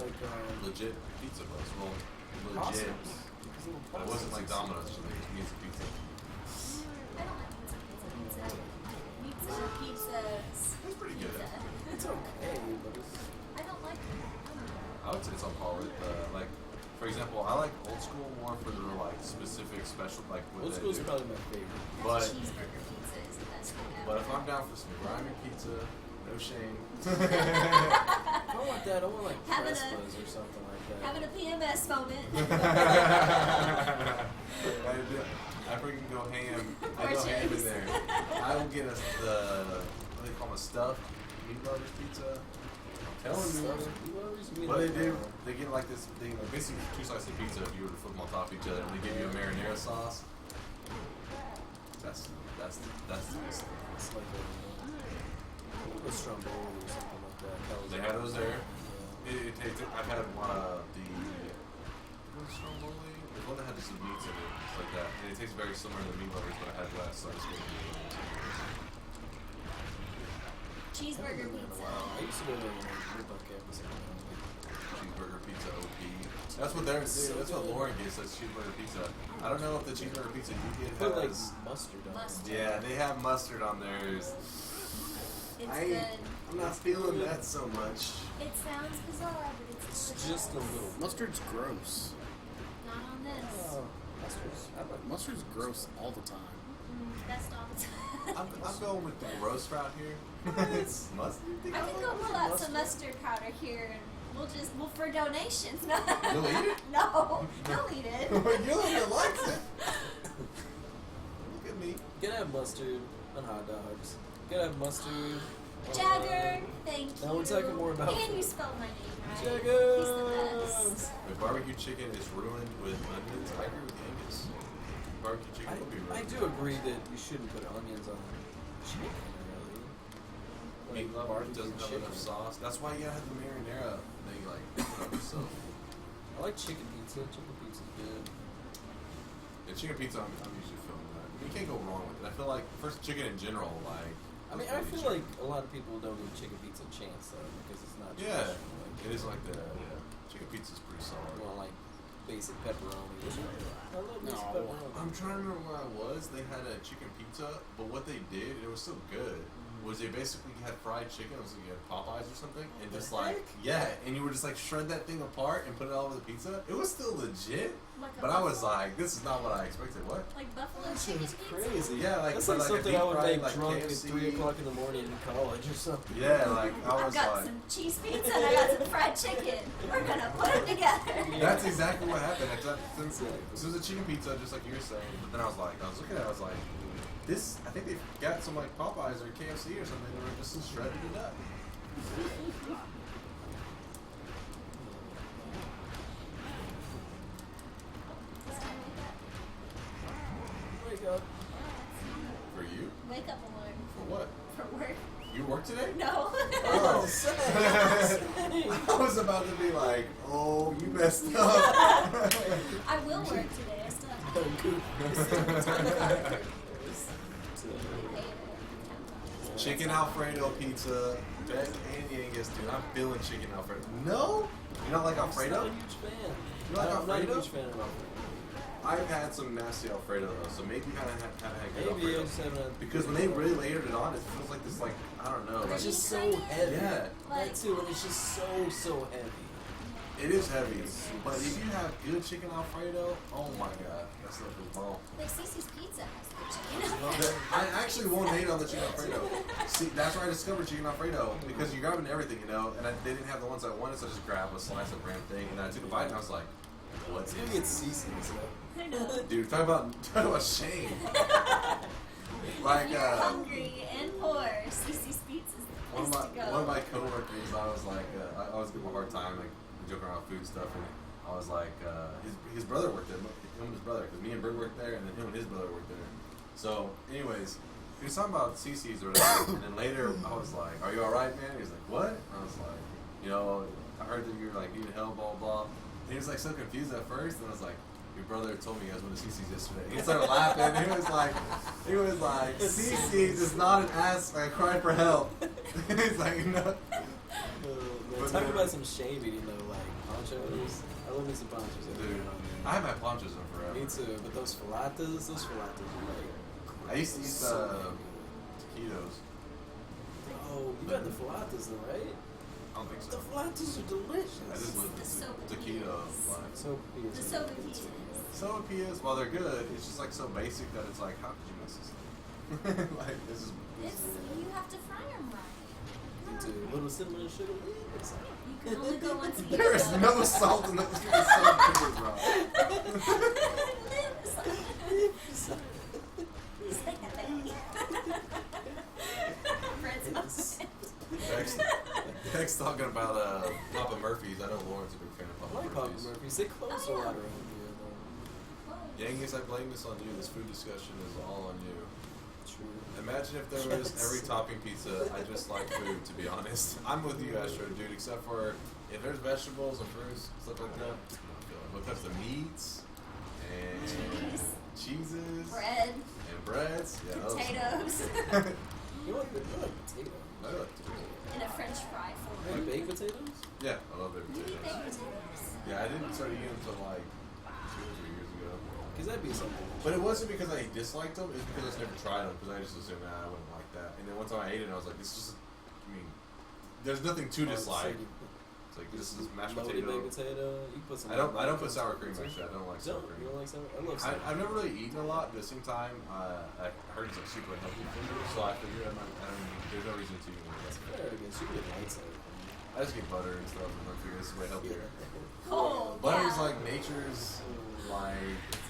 legit pizza place. Well, legit. His little But it wasn't like Domino's. It was pizza pizza. I don't like pizzas. It's pretty good. It's okay, but it's... I don't like it. I would say it's on par with like, for example, I like old school more for their like specific special like what Old they school's do. probably my favorite. But Cheeseburger pizza is the best thing ever. but if I'm down for some grimy pizza, no shame. I don't want that. I want like Having a- Crespas or something like that. Having a PMS moment. I freaking go ham. I go ham in there. I will get us the what do they call them, a stuffed meat lovers pizza. I'm telling you. What they do, they get like this thing, like basically two slices of pizza if you were to flip them on top of each other, and they give you a marinara sauce. That's the best. It's like a stromboli or something like that. They have those there. Yeah. It tastes. I've had what's stromboli? There's one that had some meats in it, just like that, and it tastes very similar to the meat lovers that I had last. So I just Cheeseburger pizza. Wow, I used to go there when I lived on campus. cheeseburger pizza OP. That's what they're. That's what Lauren gets. That's cheeseburger pizza. I don't know if the cheeseburger pizza you get Put like has. mustard on it. Mustard. Yeah, they have mustard on theirs. It's I- good. I'm not feeling that so much. It sounds bizarre, but it's It's delicious. just a little. Mustard's gross. Not on this. Oh, mustard's. I like Mustard's gross all the time. Best all the time. I'm going with the roast route here. It's mustard. I can go pull out some mustard powder here and we'll for donations. No. You'll eat it? No, you'll eat it. You'll likes it. Look at me. You gotta have mustard on hot dogs. You gotta have mustard. on- Jagger, thank you. Now we're talking more about And food. you spelled my name right. Jagger. He's the best. The barbecue chicken is ruined with onions. I agree with Angus. Barbecue chicken will be ruined. I do agree that you shouldn't put onions on chicken, really. Meat Like lover barbecue doesn't have chicken. enough sauce. That's why you gotta have the marinara thing, like, put on yourself. I like chicken pizza. Chicken pizza's good. And chicken pizza, I'm usually feeling that. You can't go wrong with it. I feel like, first, chicken in general, like. I mean, I feel like a lot of people don't give chicken pizza a chance though because it's not. Yeah, traditional, like, it is like the, yeah. Chicken pizza's pretty solid. Well, like basic pepperoni. I love basic No. pepperoni. I'm trying to remember where I was. They had a chicken pizza, but what they did, and it was so good, was they basically had fried chicken. It was like you had Popeyes or something, and The just like, heck? yeah, and you would just like shred that thing apart and put it all over the pizza. It was still legit, Like a but I was buffalo- like, this is not what I expected. What? like buffalo That shit chicken was pizza. crazy. Yeah, like That's but like like a something deep I would fried, make like drunk KFC. at 3 o'clock in the morning in college or something. Yeah, like I I've was got like, some cheese pizza and I got some fried chicken. We're gonna put them together. that's exactly what happened. This was a chicken pizza, just like you were saying. But then I was looking at it, I was like, this. I think they got some like Popeyes or KFC or something, and just shredded it up. Wake up. For you? Wake up alert For what? for work. You work today? No. Oh. I was about to be like, oh, you messed up. I will work today. I still have to Chicken Alfredo pizza. Best and Angus, dude. I'm feeling chicken Alfredo. No? You don't like I'm not Alfredo? a huge fan. You like I'm not a Alfredo? huge fan of Alfredo. I've had some nasty Alfredo though, so maybe you kind of had good Maybe I Alfredo. just haven't. Because when they really layered it on, it feels like this, like, I don't know. Like, It's just so Kinda. heavy. yeah, Like, That too, and it's just so heavy. it is heavy. But if you have good chicken Alfredo, oh my god, that stuff is bomb. like Cece's Pizza has good chicken. I actually won't hate on the chicken Alfredo. See, that's where I discovered chicken Alfredo because you're grabbing everything, you know, and they didn't have the ones I wanted, so I just grabbed a slice of random thing, and I took a bite, and I was like, what's Maybe this? it's Cece's though. I know. Dude, talk about shame. Like, If you're hungry and poor, Cece's Pizza is the one place to go. of my coworkers, I was like, I was giving him a hard time, like joking around with food stuff, and I was like, his brother worked there. Him and his brother, because me and Bert worked there, and then him and his brother worked there. So, anyways, he was talking about CC's or whatever, and then later I was like, "Are you all right, man?" He was like, "What?" And I was like, "You know, I heard that you were like needing help, blah blah." And he was like so confused at first, and I was like, "Your brother told me you guys went to CC's yesterday." He started laughing. He was like, "CC's is not an ass cry for help." He's like, "No." But Talk about some shame eating though, like ponchos. I love me some ponchos. Dude, I have had ponchos on forever. Me too, but those falatas are like. I used to eat taquitos. Oh, you got the falatas though, right? I don't think The so. falatas are delicious. I just love the taquito line. So The soba pizza. Soapillas, while they're good, it's just like so basic that it's like, how could you miss this? Like, this is. You have to fry them right. into little cinnamon sugar. You can only go once a year. There is though. no salt in those salt peppers, bro. Stick that baby. Fred's mom. Tex talking about Papa Murphy's. I know Lauren's a big fan of I like Papa Papa Murphy's. Murphy's. They close a lot around here. Yankees, I blame this on you. This food discussion is all on you. True. Imagine if there was every topping pizza. I just like food, to be honest. I'm with you, Astro, dude. Except for if there's vegetables and fruits, stuff like that. When it comes to meats and cheeses Bread. and breads, yeah, those- Potatoes. You like potato? I like potatoes. And a French fry for You like baked potatoes? Yeah, I love baked You eat baked potatoes. potatoes? Yeah, I didn't start eating them until like 2 or 3 years ago. Because that'd be something. But it wasn't because I disliked them, it's because I just never tried them, because I just assumed, I wouldn't like that. And then one time I ate it, and I was like, this is just, I mean, there's nothing to dislike. It's like, this is mashed Loaded potato. baked potato. You put some. I don't put sour cream, actually. I don't like sour You cream. don't like sour? I love sour. I've never really eaten a lot, but at the same time, I heard it's like super healthy for you, so I figured there's no reason to eat it. That's fair. I guess you get light sour cream. I just get butter and stuff, and I figure this is way healthier. Oh, Butter's yeah. like nature's, like,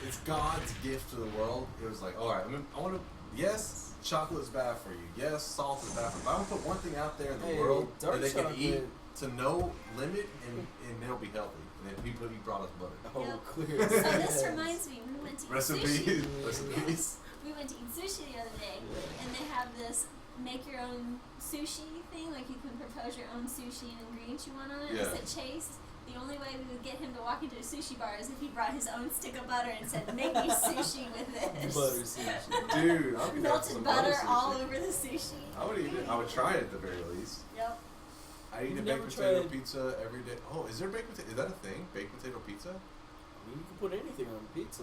it's God's gift to the world. It was like, alright, I want to, yes, chocolate's bad for you. Yes, salt is bad for you. But I want to put one thing out there in the Hey, world dark that they can eat chocolate. to no limit, and they'll be healthy. And then he brought us butter. Oh, Yep. clear. So this reminds me, we went to eat Recipes. sushi. Recipes. We went to eat sushi the other day, and they have this make your own sushi thing. Like you can propose your own sushi and ingredients you want on it. Yeah. I said, Chase, the only way we would get him to walk into a sushi bar is if he brought his own stick of butter and said, "Make me sushi with this." Butter sushi. Dude, I'll be down for some Melted butter sushi. all over the sushi. I would eat it. I would try it at the very least. Yep. I eat a You've baked never potato tried- pizza every day. Oh, is there baked potato? Is that a thing? Baked potato pizza? I mean, you can put anything on pizza.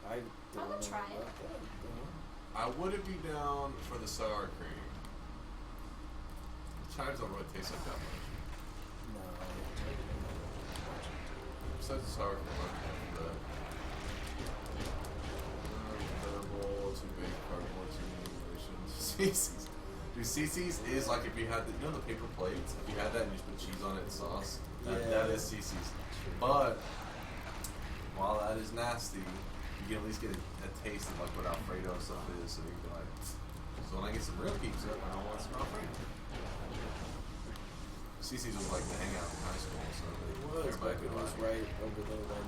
I would try it. I wouldn't be down for the sour cream. The chives don't really taste like that much. No. Besides the sour cream, I'm the double, too big, cardboard, too many relations. CC's. Dude, CC's is like if you had the, the paper plates, if you had that and you just put cheese on it and sauce, that is CC's. But, while that is nasty, you can at least get a taste of like what Alfredo stuff is, so you can be like, so when I get some real pizza, I don't want some Alfredo. CC's was like the hangout in high school, so everybody could was like, right over there by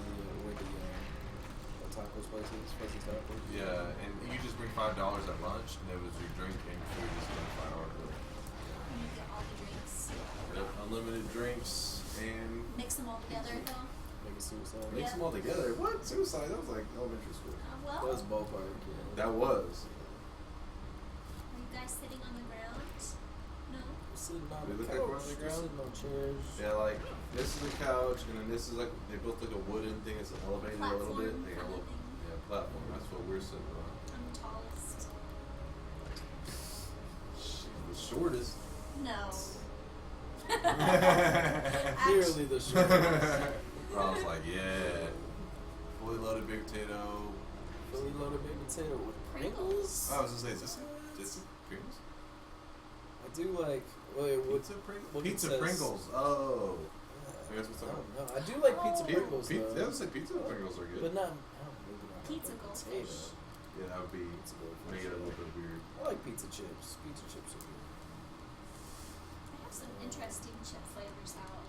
where the tacos places, Fuzzy Tacos. yeah, and you just bring $5 at lunch, and it was your drink and your food is like $5 bill. You get all the drinks. Yep, unlimited drinks and Mix them all together, though. Maybe suicide. mix them all together. What? Suicide? That was like elementary school. Well, That was ballpark. Yeah. That was. are you guys sitting on the ground? No. We're sitting on We the look like couch. we're on the We're ground? sitting on chairs. Yeah, like this is a couch, and then this is like they built like a wooden thing. It's elevated a little bit. Platform They kind of look, thing. yeah, platform. That's what we're sitting on. I'm the tallest. She's the shortest. No. Clearly the short. I was like, yeah, fully loaded big potato. Fully loaded baked potato with Pringles. I was gonna say, is this Pringles? I do like. Wait, what? Pizza Pringles. what Pizza says- Pringles. Oh. I guess what's I up? don't know. I do like pizza Oh. Pringles Pizza. though. Yeah, I was say pizza Pringles are good. But not. I don't maybe not. Pizza like goldfish. potato. Yeah, that would be Pizza goldfish. make it a little bit weird. I like pizza chips. Pizza chips are good. I have some interesting chip flavors out.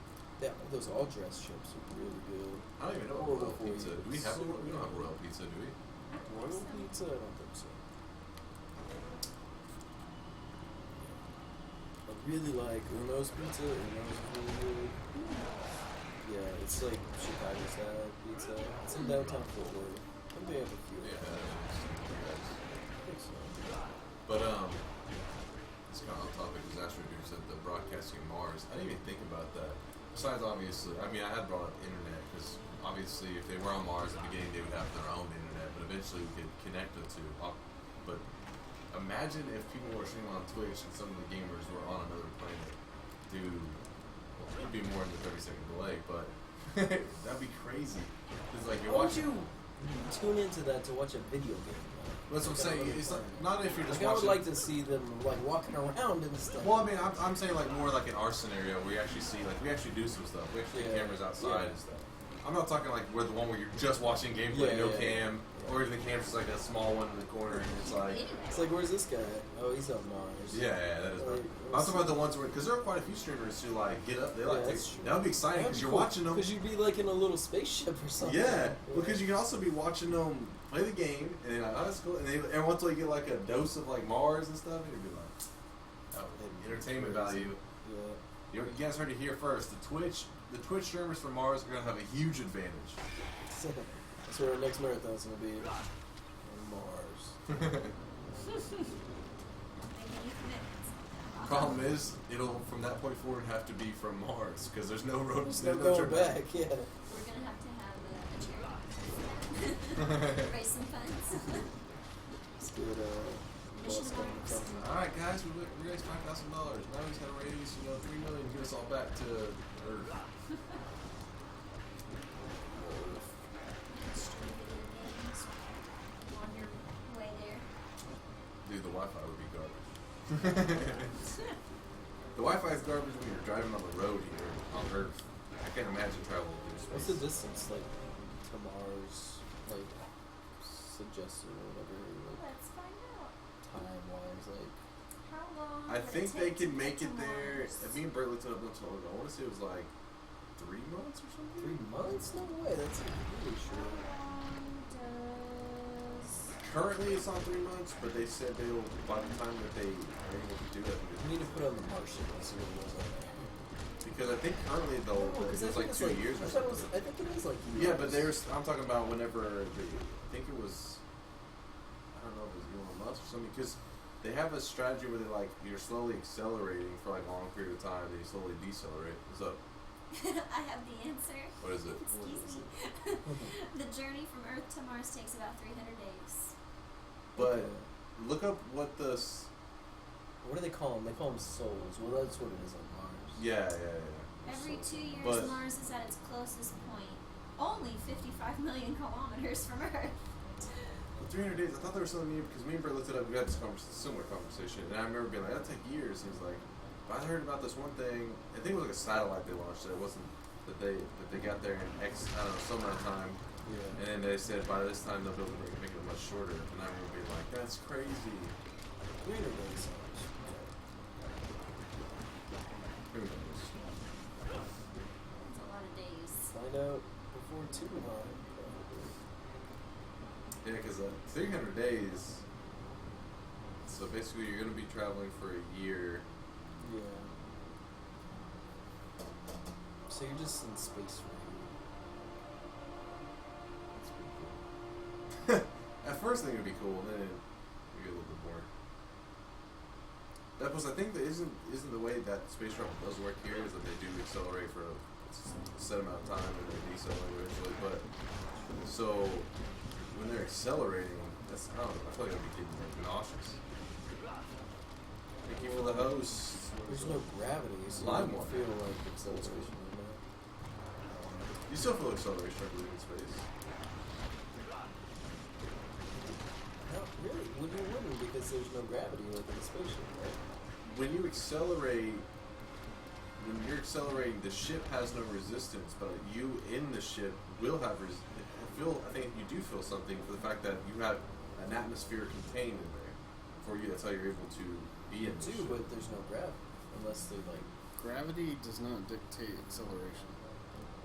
Those all dress chips are really good. I don't even know Horrible Royal for Pizza. you. Do we have we don't have Royal Pizza, do we? Royal pizza? I don't think so. I really like Uno's pizza. Uno's really good. Yeah, it's like Chicago style pizza. It's in downtown Fort Worth. I think they have a few. Yeah. I think so. But it's kind of on topic. Disaster Dude said the broadcasting Mars. I didn't even think about that. Besides, obviously, I mean, I had brought up internet because obviously, if they were on Mars at the beginning, they would have their own internet. But eventually, we could connect the two. But imagine if people were streaming on Twitch and some of the gamers were on another planet. Dude, well, it'd be more than a 30-second delay, but that'd be crazy. It's like you're Why would watching. you tune into that to watch a video game? That's what I'm saying. It's not if you're just Like, I would watching. like to see them like walking around and stuff. Well, I mean, I'm saying like more like in our scenario where you actually see, like, we actually do some stuff. We actually have cameras outside and stuff. I'm not talking like where the one where you're just watching gameplay, no cam, or even the cam's just like a small one in the corner, and it's like. It's like, where's this guy? Oh, he's on Mars. Yeah, that is. Like, I'm talking about the ones where, because there are quite a few streamers who like get up, they like that's take, true. that would be exciting because you're watching them. Because you'd be like in a little spaceship or something. Yeah, because you can also be watching them play the game, and then like, oh, that's cool. And then every once in a while you get like a dose of like Mars and stuff, and you'd be like, oh, entertainment value. Yeah. You guys heard it here first. The Twitch streamers from Mars are gonna have a huge advantage. That's where our next marathon's gonna be. On Mars. Problem is, it'll from that point forward have to be from Mars because there's no road. There's There's no no going trip back. Yeah. We're gonna have to have a charity. Raise some funds. Let's do it. Mission Bus coming Mars. from- All right, guys, we raised $5,000. Now we just gotta raise, $3 million to get us all back to Earth. On your way there. Dude, the Wi-Fi would be garbage. The Wi-Fi is garbage when you're driving on the road here on Earth. I can't imagine traveling through space. What's the distance like to Mars? Like suggested or whatever. Like Let's find out. time wise, like. How long? I would think it they take can to make get it to there. Mars? Me and Bert looked it up not so long ago. I want to say it was like 3 months or something. 3 months? No way. That's really How short. long does? Currently, it's on 3 months, but they said they'll by the time that they are able to do that. We need to put on the Martian and see what it was on there. Because I think currently though No, 'cause I it's think like it's 2 years I or thought it something. was. I think it is like years. Yeah, but I'm talking about whenever I think it was, I don't know if it was Elon Musk or something, because they have a strategy where you're slowly accelerating for like a long period of time, then you slowly decelerate. What's up? I have the answer. What is it? Excuse me. The journey from Earth to Mars takes about 300 days. But look up what the What do they call them? They call them souls. Well, that's what it is on Mars. yeah. Every 2 years, But- Mars is at its closest point. Only 55 million kilometers from Earth. But 300 days. I thought there was something new because me and Bert looked it up. We had this similar conversation, and I remember being like, "That'll take years." He's like, "But I heard about this one thing. I think it was like a satellite they launched. It wasn't that they got there in X, I don't know, some amount of time." Yeah. And then they said by this time they'll be able to make it much shorter. And I remember being like, that's crazy. 300 days sounds. Who knows? That's a lot of days. Find out before too long. Probably. Yeah, because 300 days. So basically, you're going to be traveling for a year. Yeah. So you're just in space for a year. That's pretty cool. At first, I think it'd be cool, and then you get a little bit more. That was, I think, that isn't the way that space travel does work here. Is that they do accelerate for a set amount of time and they decelerate eventually. But so when they're accelerating, that's I don't know. I feel like I'd be getting like nauseous. Thank you for the host. There's no gravity, so Lime you don't water. feel like acceleration in that. You still feel acceleration, I believe, in space. Not really. Well, you wouldn't because there's no gravity like in a spaceship, right? When you're accelerating, the ship has no resistance, but you in the ship will have I think you do feel something for the fact that you have an atmosphere contained in there. For you, that's how you're able to be in the You do, ship. but there's no gravity unless they like Gravity does not dictate acceleration.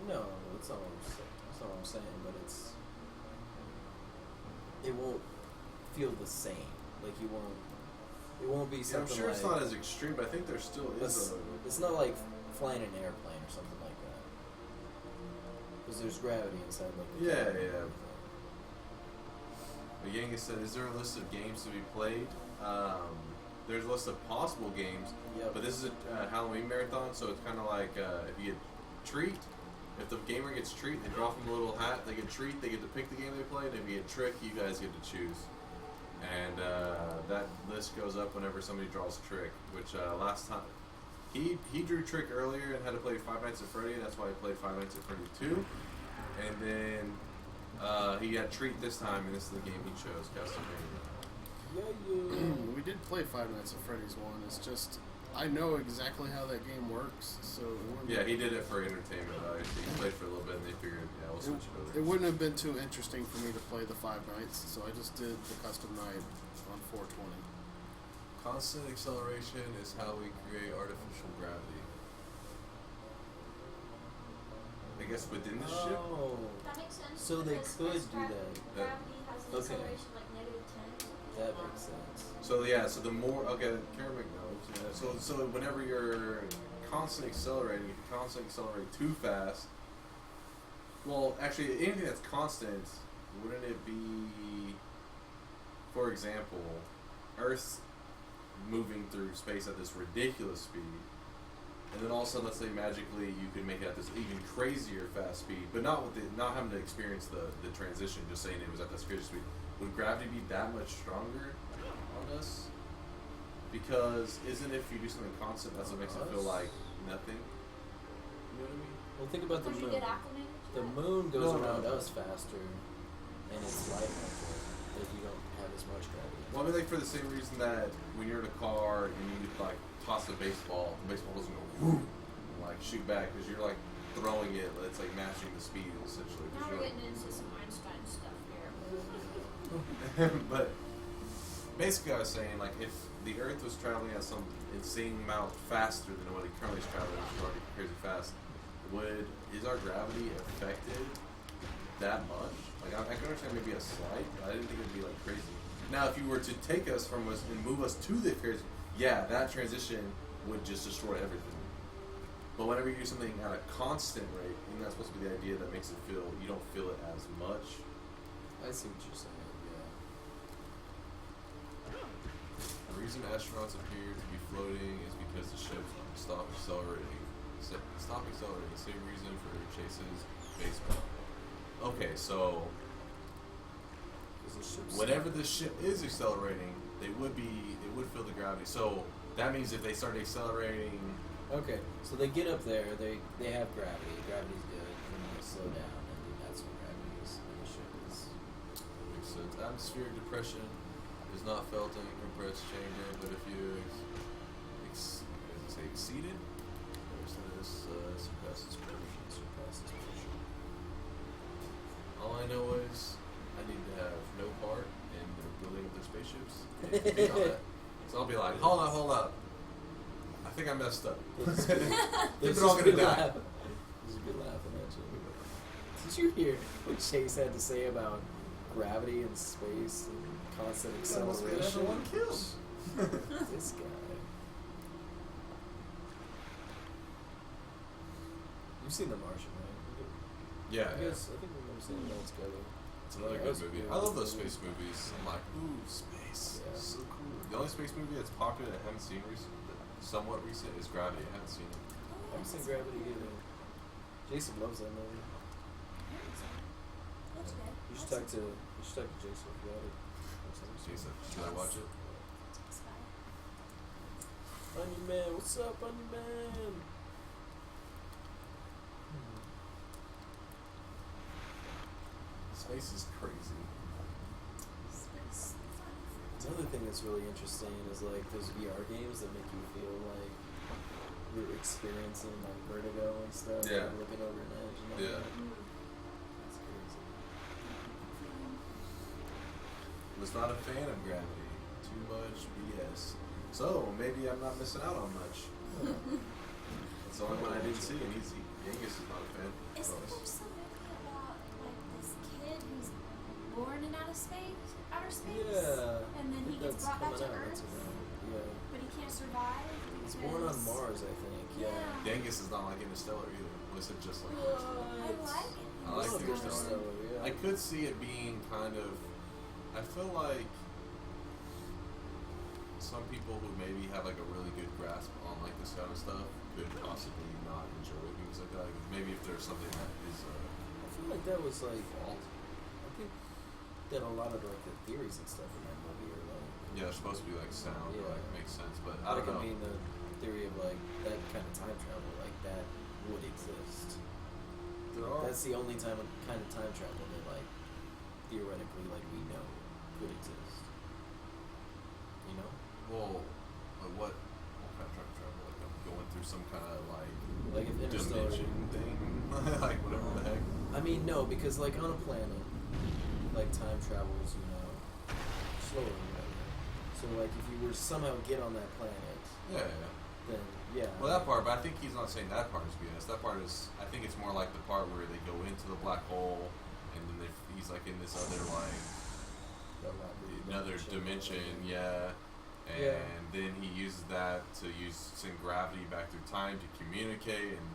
No, that's not what I'm saying. That's not what I'm saying. But it won't feel the same. Like you won't. It won't be Yeah, I'm something sure like. it's not as extreme, but I think there still is It's not like flying an airplane or something like that. Because there's gravity inside, like. The Yeah, cabin and yeah. everything. But Yenga said, is there a list of games to be played? There's a list of possible games, Yep. but this is a Halloween marathon, so it's kind of like if you get treat, if the gamer gets treat, they draw from a little hat, they get treat, they get to pick the game they play, and if you get trick, you guys get to choose. And that list goes up whenever somebody draws trick, which last time, he drew trick earlier and had to play Five Nights at Freddy, and that's why he played Five Nights at Freddy 2. And then he got treat this time, and this is the game he chose, Castlevania. We did play Five Nights at Freddy's 1. It's just, I know exactly how that game works, so it wouldn't Yeah, he did it for entertainment. He played for a little bit, and they figured, yeah, we'll switch it over. It wouldn't have been too interesting for me to play the Five Nights, so I just did the custom night on 420. Constant acceleration is how we create artificial gravity. I guess within the ship. Oh. That makes sense. So they because could Earth's do that. Gravity has an Okay. acceleration like -10. That makes sense. So yeah, so the more Karen McNose. Yeah. So whenever you're constantly accelerating, if you constantly accelerate too fast. Well, actually, anything that's constant, wouldn't it be? For example, Earth's moving through space at this ridiculous speed, and then all of a sudden, let's say magically you could make it at this even crazier fast speed, but not having to experience the transition. Just saying it was at this crazy speed. Would gravity be that much stronger on us? Because isn't if you do something constant, that's what makes it feel like nothing? You know what I mean? Well, think about the Because you moon. get acclimated to The it. moon goes No, around no. us faster, and it's lighter if you don't have as much gravity. Well, I mean, like for the same reason that when you're in a car and you like toss a baseball, the baseball doesn't go whoo, and, like shoot back because you're like throwing it. It's like matching the speed essentially. 'Cause Now you're we're like- getting into some Einstein stuff here. but basically, I was saying like if the Earth was traveling at some insane amount faster than what it currently is traveling, which is already crazy fast, is our gravity affected that much? Like I can understand maybe a slight, but I didn't think it'd be like crazy. Now, if you were to take us from us and move us to the crazy, yeah, that transition would just destroy everything. But whenever you do something at a constant rate, and that's supposed to be the idea that makes it feel, you don't feel it as much. I see what you're saying. The reason astronauts appear to be floating is because the ship stopped accelerating. Stop accelerating. Same reason for chases baseball. Okay, so whenever the ship is accelerating, it would feel the gravity. So that means if they start accelerating, Okay, so they get up there. They have gravity. Gravity's good, and then they slow down, and then that's what gravity is. And the ship is. makes sense. Atmospheric depression is not felt in a compressed chamber, but if you exceed it, surpasses pressure. All I know is I need to have no part in the building of the spaceships. And be on it. So I'll be like, hold up. I think I messed up. They're all gonna die. Just be laughing at you. Did you hear what Chase had to say about gravity and space and constant acceleration? Everyone kills. This guy. You've seen The Martian, right? Yeah, yeah. Yes, I think we've never seen it all together. It's another Yeah, good that's movie. cool. I love those space movies. I'm like, ooh, space. Yeah. So cool. The only space movie that's popular that I haven't seen somewhat recent is Gravity. I haven't seen it. I haven't seen Gravity either. Jason loves that movie. That's good. You should talk to Jason about it. Jason, should I watch it? Onion Man, what's up, Onion Man? Space is crazy. Space. Another thing that's really interesting is like those VR games that make you feel like you're experiencing like vertigo and stuff. Yeah. Like looking over an edge. And all Yeah. that. That's crazy. Was not a fan of Gravity. Too much BS. So maybe I'm not missing out on much. the only one I didn't see, and Yangus is not a fan. Isn't there some movie about like this kid who's born in outer space? Yeah. And then he I think gets that's brought back to coming out, Earth, that's around. Yeah. but he can't survive. He's born on because- Mars, I think. Yeah. Yangus is not like Interstellar either. Was it just like I Interstellar? like it. I like It's Interstellar. good. Yeah. I could see it being kind of. I feel like some people who maybe have like a really good grasp on like this kind of stuff could possibly not enjoy things like that. Like, maybe if there's something that is I feel like that was like I think that a lot of like the theories and stuff in that movie are like they're supposed to be like sound or Yeah. like make sense, but I like don't know. I mean the theory of like that kind of time travel like that would exist. There are. That's the only kind of time travel that like theoretically like we know could exist. You know? Well, what kind of time travel? Like I'm going through some kind of Like if Interstellar dimension thing, like whatever the heck. I mean no, because like on a planet, like time travels, you know, slower or whatever. So like if you were to somehow get on that planet, Yeah. then yeah. Well, that part, but I think he's not saying that part is BS. That part is, I think it's more like the part where they go into the black hole, and then he's like in this other like another dimension, yeah. And Yeah. then he uses that to send gravity back through time to communicate, and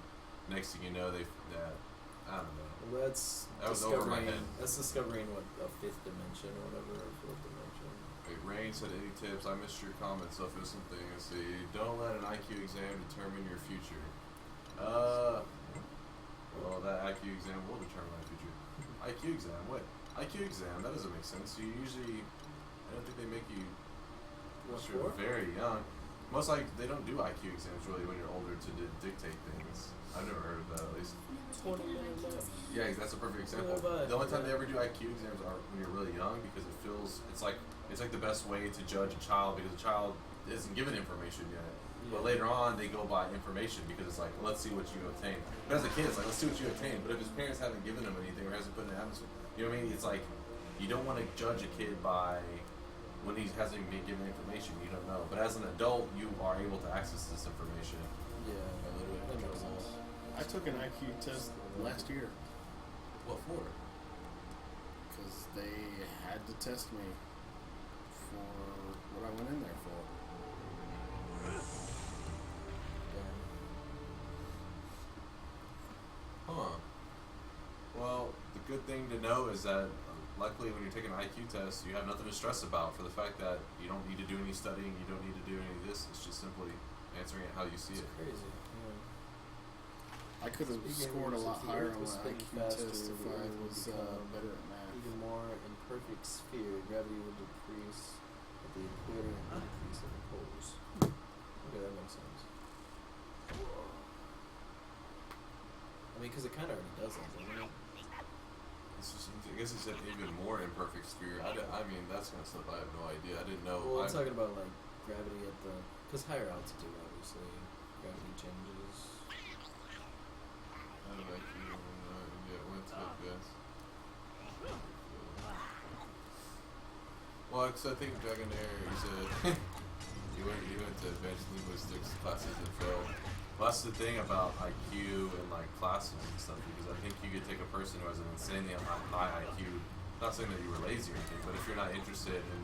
next thing you know, I don't know. Well, that's That was over my discovering. head. That's discovering what a fifth dimension or whatever, or fourth dimension. Wait, Rain said any tips? I missed your comments. So if it's something, let's see. Don't let an IQ exam determine your future. Well, that IQ exam will determine my future. IQ exam? What? IQ exam? That doesn't make sense. You usually, I don't think they make you. What Unless you're for? very young. Most like they don't do IQ exams really when you're older to dictate things. I've never heard of that at least. Never taken an IQ exam. Yeah, that's a perfect example. Yeah, but- The only time they ever do IQ exams are when you're really young because it's like the best way to judge a child because a child isn't given information yet. But Yeah. later on they go by information because it's like let's see what you obtain. But as a kid it's like let's see what you obtain. But if his parents haven't given him anything or hasn't put in the atmosphere, you know what I mean? It's like you don't want to judge a kid by when he hasn't been given information you don't know. But as an adult you are able to access this information. Yeah, literally that makes control sense. I took an IQ test last year What for? because they had to test me for what I went in there for. Huh. Well, the good thing to know is that luckily when you're taking an IQ test, you have nothing to stress about for the fact that you don't need to do any studying, you don't need to do any of this. It's just simply answering it how you see It's it. crazy. Yeah. I could have Speaking scored a of lot if the higher Earth on was my spinning IQ faster, test if the I Earth would was become better at math. Even more imperfect sphere, gravity would decrease at the equator and increase at the poles. Okay, that makes sense. I mean, because it kind of already does that, doesn't it? It's just, I guess he said even more imperfect sphere. I mean, that's kind of stuff I have no idea. I didn't know. Well, I'm talking about like gravity at the, because higher altitude, obviously, gravity changes. I don't know. Yeah, what's up, guys? Well, because I think Dragonair, he said he went to advanced linguistics classes and failed. Well, that's the thing about IQ and like classes and stuff because I think you could take a person who has an insanely high IQ. Not saying that you were lazy or anything, but if you're not interested in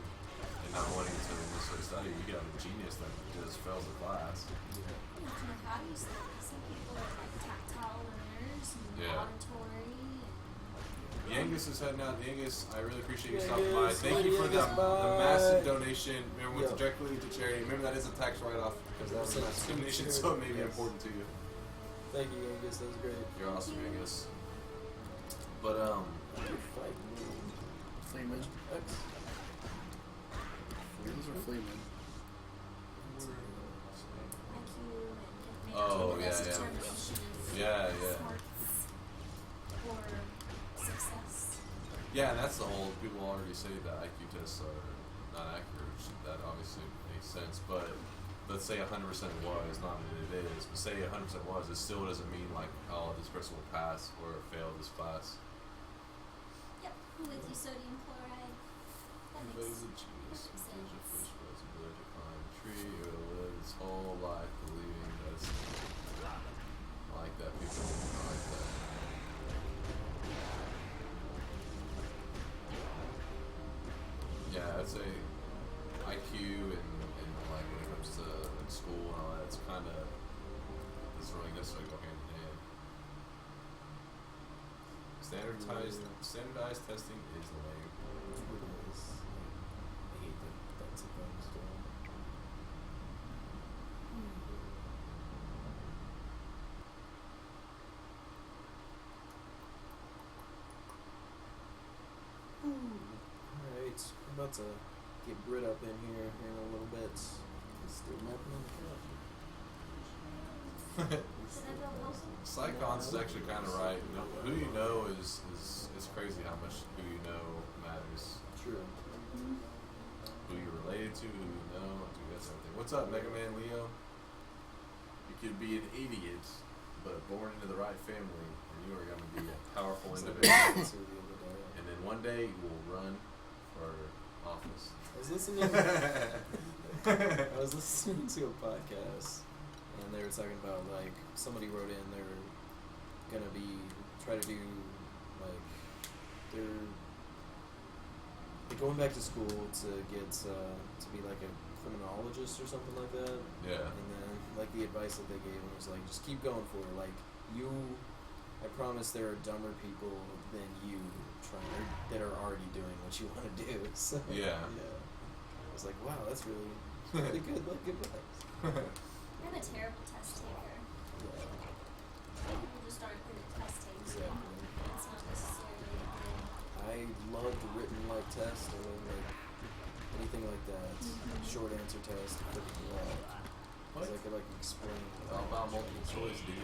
not wanting to necessarily study, you could have a genius that just fails the class. You know how you study. Some people are like tactile learners and Yeah. auditory. Yangus is heading out. Yangus, I really appreciate you stopping by. Yangus, Thank you for the Yangus, bye. massive donation. Remember, went Yeah. directly to charity. Remember, that is a tax write-off because that was a massive donation, so it may be Yes. important to you. Thank you, Angus. That was great. You're awesome, Yangus. But You're fighting. Fleeman. X. Those are Fleeman. IQ and Oh, advanced yeah. determination of Yeah. smarts or success. Yeah, and that's the whole. People already say that IQ tests are not accurate. Which that obviously makes sense, but let's say 100% was, not that it is, but say 100% was, it still doesn't mean like, oh, this person will pass or fail this class. Yep, with you sodium chloride. That Everybody's makes a genius. perfect There's a sense. fish was a village, a climb a tree, or live his whole life believing that it's really necessarily go hand in hand. Standardized testing is lame. It is. I hate that that's a thing still. Alright, I'm about to get Britt up in here in a little bit. He's still mapping on the couch. Did I go home? Psychon's is actually kind of right. You know, who you know is crazy how much who you know matters. True. Who you're related to, who you know, dude, that's everything. What's up, Mega Man Leo? You could be an idiot, but born into the right family, and you are going to be a powerful individual. And then one day you will run for office. I was listening to a podcast, and they were talking about, like, somebody wrote in they were gonna try to do, like, they're going back to school to get to be like a criminologist or something like that. Yeah. And then, like, the advice that they gave him was like, just keep going for it. Like, I promise there are dumber people than you that are already doing what you want to do. So Yeah. I was like, wow, that's really good. Like, good advice. I'm a terrible test taker. Yeah. People just aren't good at test taking. Exactly. It's not necessarily good. I loved written like tests or like anything like that. Short answer test. Because I could like explain. All about multiple choice, dude.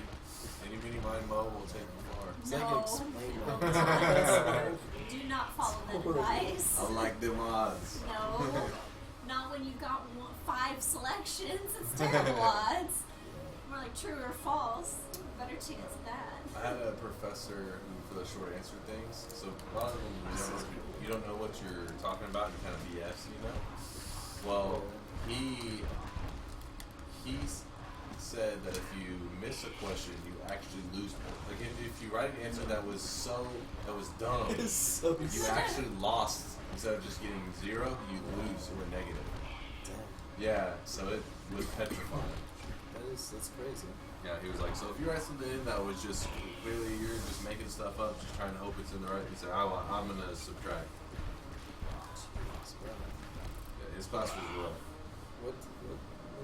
Any, mini, mine, mo will take you far. It's like No. explain No. that. Do not follow that Horrible. advice. Unlike them odds. No. Not when you've got 5 selections. It's terrible odds. More like true or false. Better chance of that. I had a professor who, for the short answer things, so a lot of them you don't know what you're talking about, you kind of BS, you know? Well, he said that if you miss a question, you actually lose points. Like if you write an answer that was dumb, It's so you actually lost. Instead of just getting 0, you lose or negative. Damn. Yeah, so it was petrifying. That's crazy. Yeah, he was like, so if you write something in that was just clearly you're just making stuff up, just trying to hope it's in the right, he said, I'm gonna subtract. Jeez, wow. Yeah, his class was rough. What was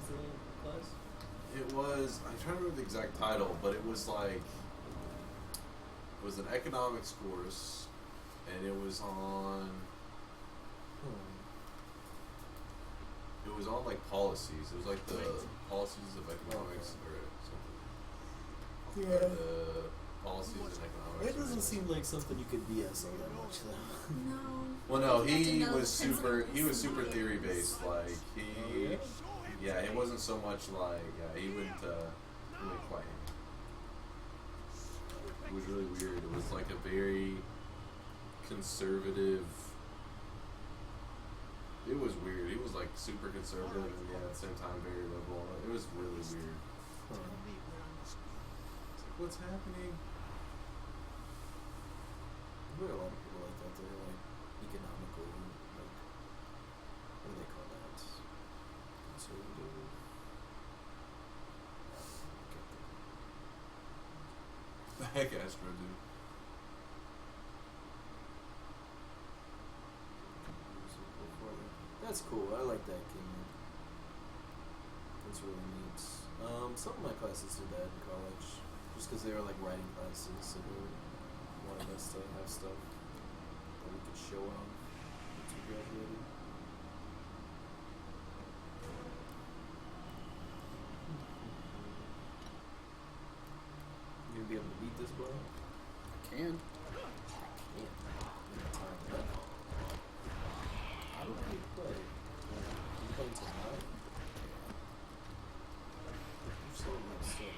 the class? It was, I'm trying to remember the exact title, but it was like, it was an economics course, and it was on, it was on like policies. It was like the policies of economics or something. Yeah. The policies in economics. That doesn't seem like something you could BS on that much, though. No. Well, no, You have to he know was the principles. super theory based. Like he, yeah, it wasn't so much like he wouldn't quite. It was really weird. It was like a very conservative. It was weird. He was like super conservative and at the same time very liberal. It was really weird. Huh. It's like, what's happening? There are a lot of people like that. They're like economical, like what do they call that? Conservative. The heck, Astro, dude. That's cool. I like that game. That's really neat. Some of my classes did that in college, just because they were like writing classes, so they wanted us to have stuff that we could show off once we graduated. You gonna be able to beat this, bro? Can. I don't know how you play. You play tonight? You're so messed up.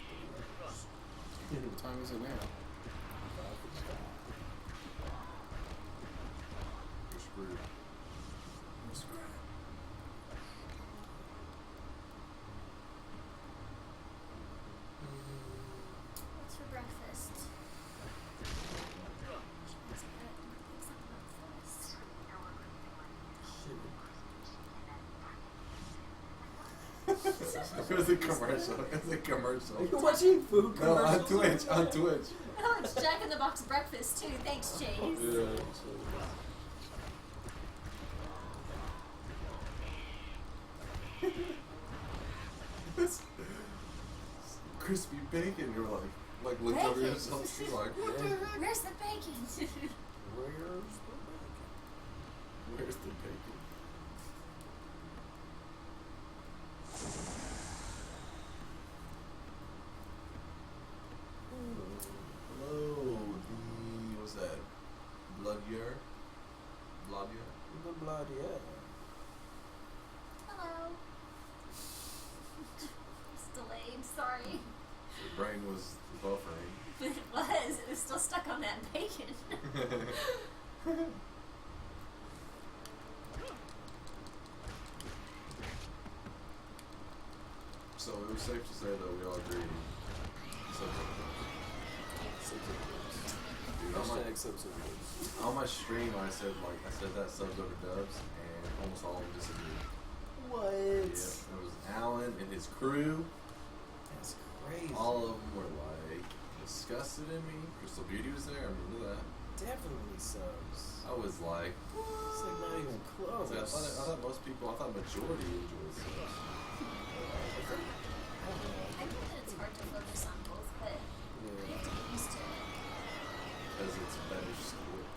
What time is it now? You're screwed. What's for breakfast? Shit. It was a commercial. It was a commercial. Are you watching food No, on commercials? Twitch. On Twitch. Oh, it's Jack in the Box breakfast too. Thanks, Chase. Yeah. It's crispy bacon. You're like looked over Bacon. yourself. You're like, what the heck? Where's the bacon? Where's the bacon? Hello, what's that? Blaumagier? Blaumagier? The blood, yeah. Hello. It's delayed. Sorry. Your brain was buffering. But it was. It was still stuck on that bacon. So it was safe to say that we all agree. Dude, on my stream, I said that subs over dubs, and almost all of them disagreed. What? Yeah, it was Alan and his crew. That's crazy. All of them were like disgusted in me. Crystal Beauty was there. I remember that. Definitely subs. I was like, It's like not even close. I thought most people, I thought majority enjoyed subs. I know that it's hard to focus on both, but you have to get used to it. Because it's better sport.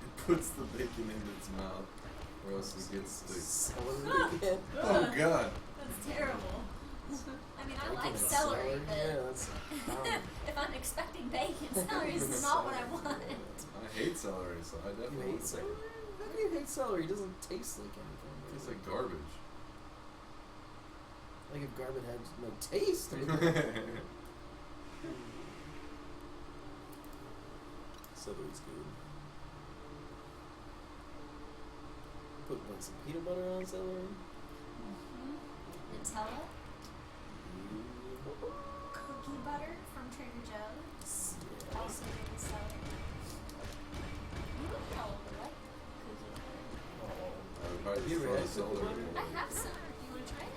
It puts the bacon in its mouth, or else it gets the. Celery again? Oh God! That's terrible. I mean, I Bacon like and celery, but Yeah, that's if I'm expecting bacon, celery is not what I want. I hate celery, so I You definitely. hate celery? How do you hate celery? It doesn't taste like anything. It tastes like garbage. Like if garbage had no taste. Celery's good. Put like some peanut butter on celery. Nutella, cookie butter from Trader Joe's. Yeah. Also very celery. You would probably like cookie butter. I would probably You just ever throw had celery. cookie I have some. You want to try it?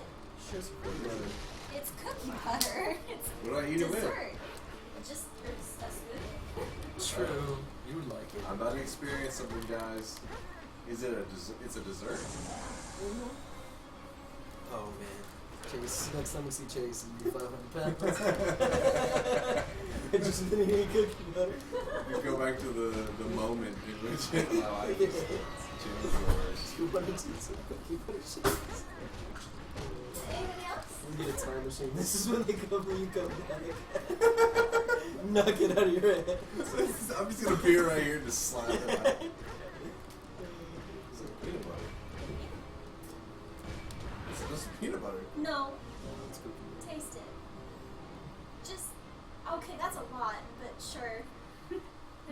Just cookie butter. It's cookie butter. It's What do I eat it with? dessert. It just it's that's good. True. You would like it. I'm about to experience something, guys. Is it a dessert? It's a dessert. Oh man. Chase, next time we see Chase, he'll be 500 pounds. Just been eating cookie butter. You go back to the moment in which my life is changed yours. 200 teaspoons of cookie butter shakes. Anybody else? We get a time machine. This is when they come when you come back. Knock it out of your head. I'm just gonna be right here and just slap it out. It's like peanut butter. It's just peanut butter. No. It's cookie butter. Taste it. Just okay. That's a lot, but sure. I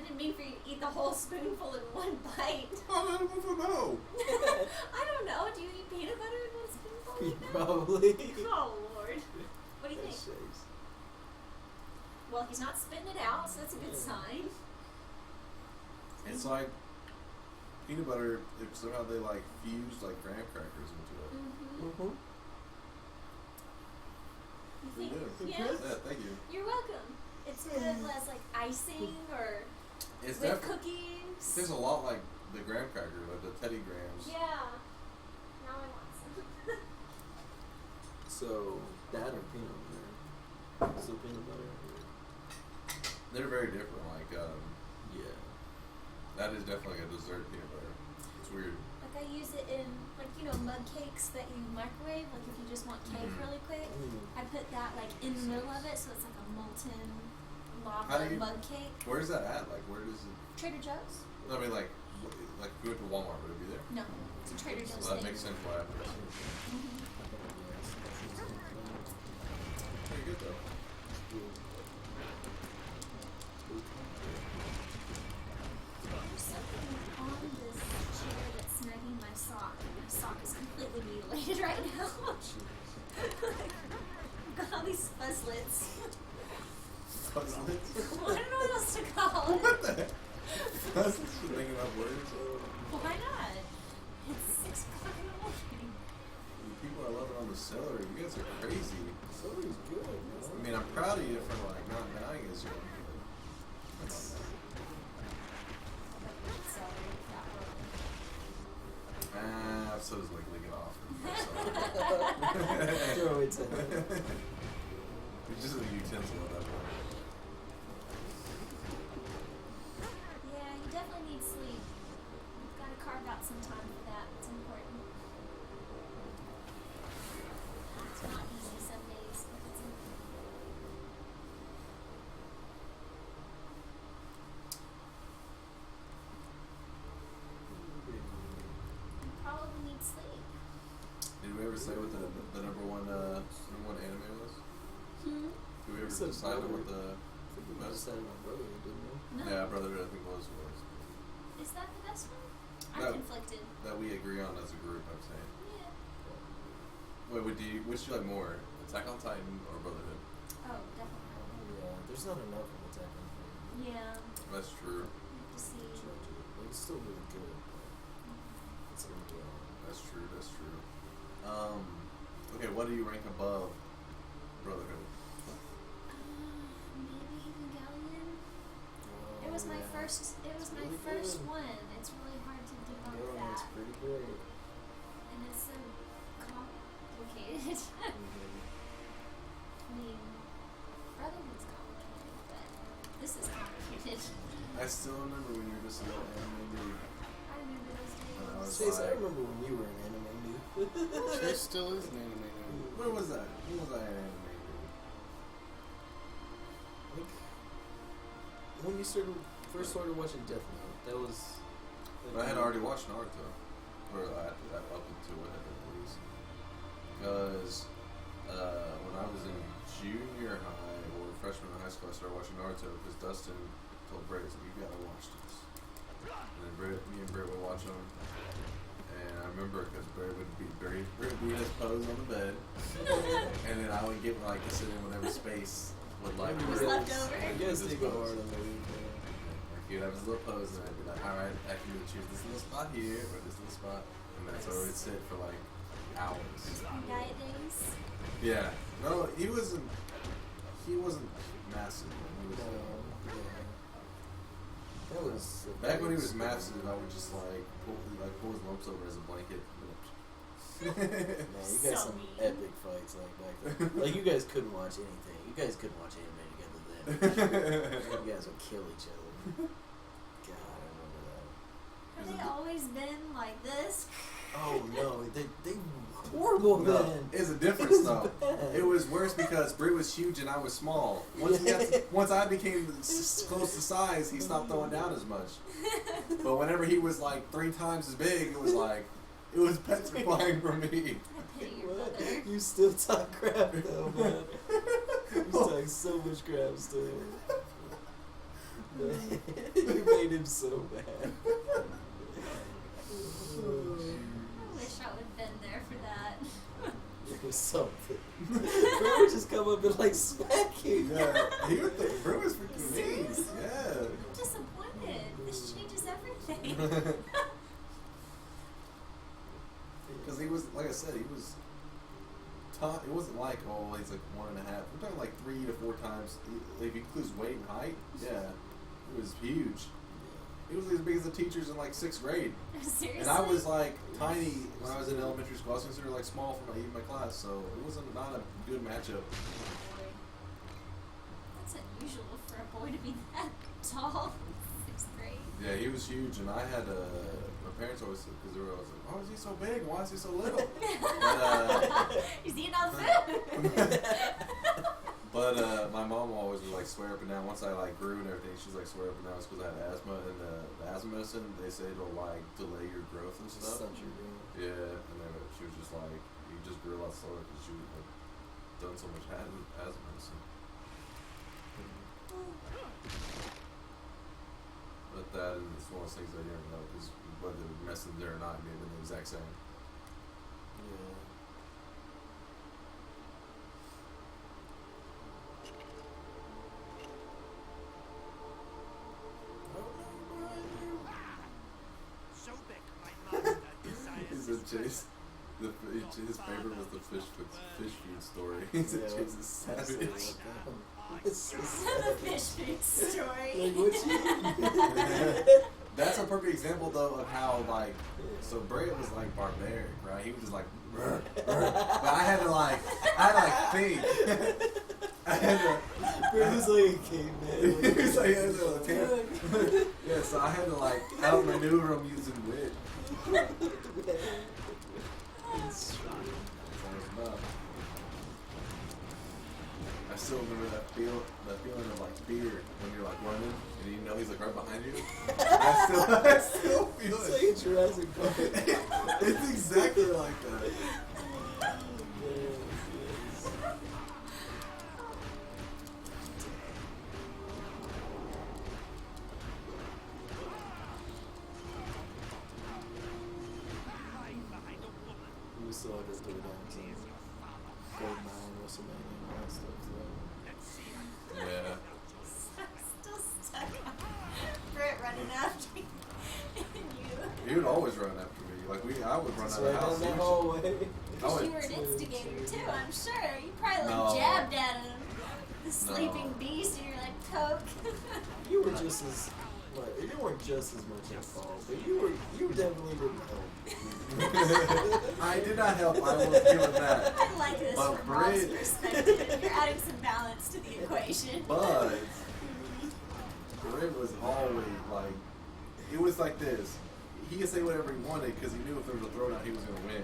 didn't mean for you to eat the whole spoonful in one bite. Oh, I don't know. I don't know. Do you eat peanut butter in one spoonful? Like that? Probably. Oh Lord. What do you think? Shakes. Well, he's not spitting it out, so that's a good sign. It's like peanut butter. If somehow they like fused like graham crackers into it. Mm-hmm. You They think? do. Yeah. Yeah, thank you. You're welcome. It's good as like icing or It's with definitely. cookies. There's a lot like the graham cracker, like the Teddy Grahams. Yeah. Now I want some. So, that or peanut butter? Still peanut butter? They're very different. Like Yeah. that is definitely a dessert peanut butter. It's weird. Like I use it in like mud cakes that you microwave. Like if you just want cake Mhm. really quick, I put that like in the middle of it, so it's like a molten How lava do you- mud cake. Where's that at? Like, where does it? Trader Joe's? No, I mean, like if you went to Walmart, would it be there? No, it's a Trader Joe's So that thing. makes sense why I put it. Mhm. Pretty good though. There's something on this chair that's snagging my sock, and my sock is completely mutilated right now. I've got all these fuzzlets. Puzzlets? Well, I don't know what else to call it. What the heck? Puzzlets? You're thinking about words? Why not? It's 6 o'clock in the the celery. You guys are crazy. Celery's good, man. I mean, I'm proud of you for like not dying as young. Come on Celery, that one. now. So does like lick it off. Throw it to It's just a utensil at that point. Yeah, you definitely need sleep. You've got to carve out some time for that. It's important. It's not easy some days, but it's important. You probably need sleep. Did we ever say what the number one anime was? Hmm? Did we ever Said decide on what Brotherhood. the I think we best? decided on Brotherhood, didn't we? No. Yeah, Brotherhood I think was Is that the best one? No. I'm conflicted. that we agree on as a group. I'm saying. Yeah. Wait, which do you like more? Attack on Titan or Brotherhood? Oh, definitely. Yeah, there's not enough of Attack on Titan. Yeah. That's true. You have to see. Like, it's still really good. It's really good. That's true. That's true. Okay, what do you rank above Brotherhood? Maybe Evangelion. Oh, It was my yeah. first. It was It's my really first good. one. It's really hard to debunk Evangelion is that, pretty great. and it's so complicated. I mean, Brotherhood's complicated, but this is complicated. I still remember when you were just a little anime dude. I remember those When I days. was Chase, I five. remember when you were an anime dude. Chase still is an anime now. Where was that? When was I an anime dude? Like, when you first started watching Death Note, that was. I had already watched Naruto, or up until it had been released. Because when I was in junior high or freshman in high school, I started watching Naruto because Dustin told Brett, "You gotta watch this." And then me and Brett would watch them. And I remember because Brett would be in his pose on the bed, and then I would get like to sit in whatever space would like. You Was guys- left over? You guys This take a pose. hard on the week, man. He'd have his little pose, and I'd be like, "Alright, I can either choose this little spot here or this little spot," and that's where we'd sit for like hours. Diet days. Yeah. No, he wasn't massive. He was, That was back when he was massive, I would just like pull his lumps over as a blanket. Man, you guys So some mean. epic fights like back then. Like you guys couldn't watch anything. You guys couldn't watch anime together then. You guys would kill each other. God, I remember that. Have they always been like this? Oh no, they were horrible No, then. it's a difference It was though. bad. It was worse because Brie was huge and I was small. Once I became close to size, he stopped throwing down as much. But whenever he was like 3 times as big, it was like it was petrifying for me. I pity your What? brother. You still talk crap though, man. You talk so much crap still. You made him so bad. I wish I would have been there for that. It was something. Bro would just come up and like smack you. Yeah, Brie was freaking mean. Seriously? Yeah. I'm disappointed. This changes everything. Because he was, like I said, he was tough. It wasn't like, oh, he's like 1.5. We're talking like 3 to 4 times. If he includes weight and height, yeah, it was huge. He was as big as the teachers in like 6th grade. Seriously? And I was like tiny when I was in elementary school. I was considered like small for even my class, so it wasn't not a good matchup. That's unusual for a boy to be that tall. 6th grade. Yeah, he was huge, and I had my parents always said, because they were always like, "Oh, is he so big? Why is he so little?" He's eating all the food. But my mom always would like swear up and down. Once I like grew and everything, she's like swear up and down. It's because I had asthma, and the asthma medicine they say it'll like delay your growth and stuff. Stunt your growth. Yeah, and then she was just like, you just grew a lot slower because she had done so much asthma medicine. But that and it's one of those things that you never know because whether they're messing there or not, it may have been the exact same. Yeah. So big, my master desires Is his it Chase? presence. His favorite was the fish food story. He's a Yeah, Jesus that's savage. It's just The fish food story. like what you That's a perfect example though of how like so Brett was like barbaric, right? He was just like "Brr, brr." But I had to think. I had to It was like a caveman. He was like, yeah, so I had to like outmaneuver him using wit. It's true. I still remember that feeling of like fear when you're like running and you know he's like right behind you. I still feel It's it. like a Jurassic Park. It's exactly like that. We still have to go down to Goldmine, WrestleMania, and all that stuff. So. Yeah. I'm still stuck on Britt running after you. He would always run after me. Like I would run It's out of right the house. down the hallway. Because would- you were an instigator too, I'm sure. You probably like No. jabbed at him. The sleeping beast, and you're like, poke. You were just as like you weren't just as much at fault, but you definitely didn't help. I did not help. I will give it that. I like this But from Rob's Britt- perspective. You're adding some balance to the equation. But Britt was always like, it was like this. He could say whatever he wanted because he knew if there was a throwdown, he was going to win.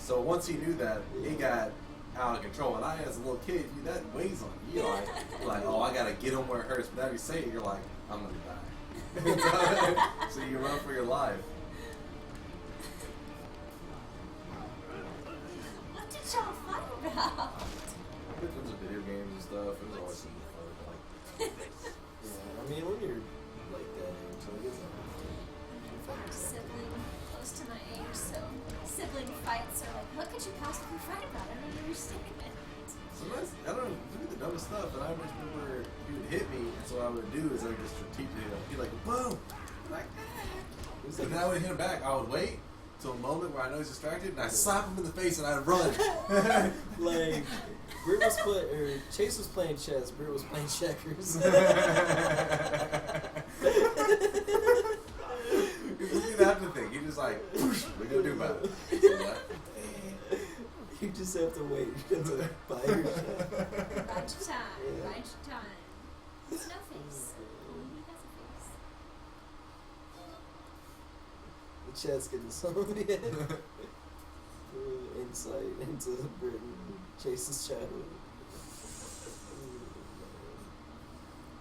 So once he knew that, it got out of control. And I, as a little kid, that weighs on you. You're like, oh, I got to get him where it hurts. But now you say it, you're like, I'm going to die. So you run for your life. What did y'all fight about? It was a video games and stuff. It was always something fun. Like, Yeah, I mean when you're like that age, like it's not Sibling close to my age, so sibling fights are like, what could you possibly fight about? I don't understand it. sometimes, I don't know, do the dumbest stuff, and I just remember he would hit me, and so what I would do is I would just strategically, he'd like, boom! Like, It's so like then I would hit him back. I would wait till a moment where I know he's distracted, and I'd slap him in the face, and I'd run. like Britt was Chase was playing chess, Britt was playing checkers. He didn't have to think. He just like, what you gonna do about it? So like, You just have to wait. You have to buy your shot. Bide your time. Yeah. Bide your time. There's no face. Only he has a face. The chat's getting some of the insight into Britain Chase's childhood.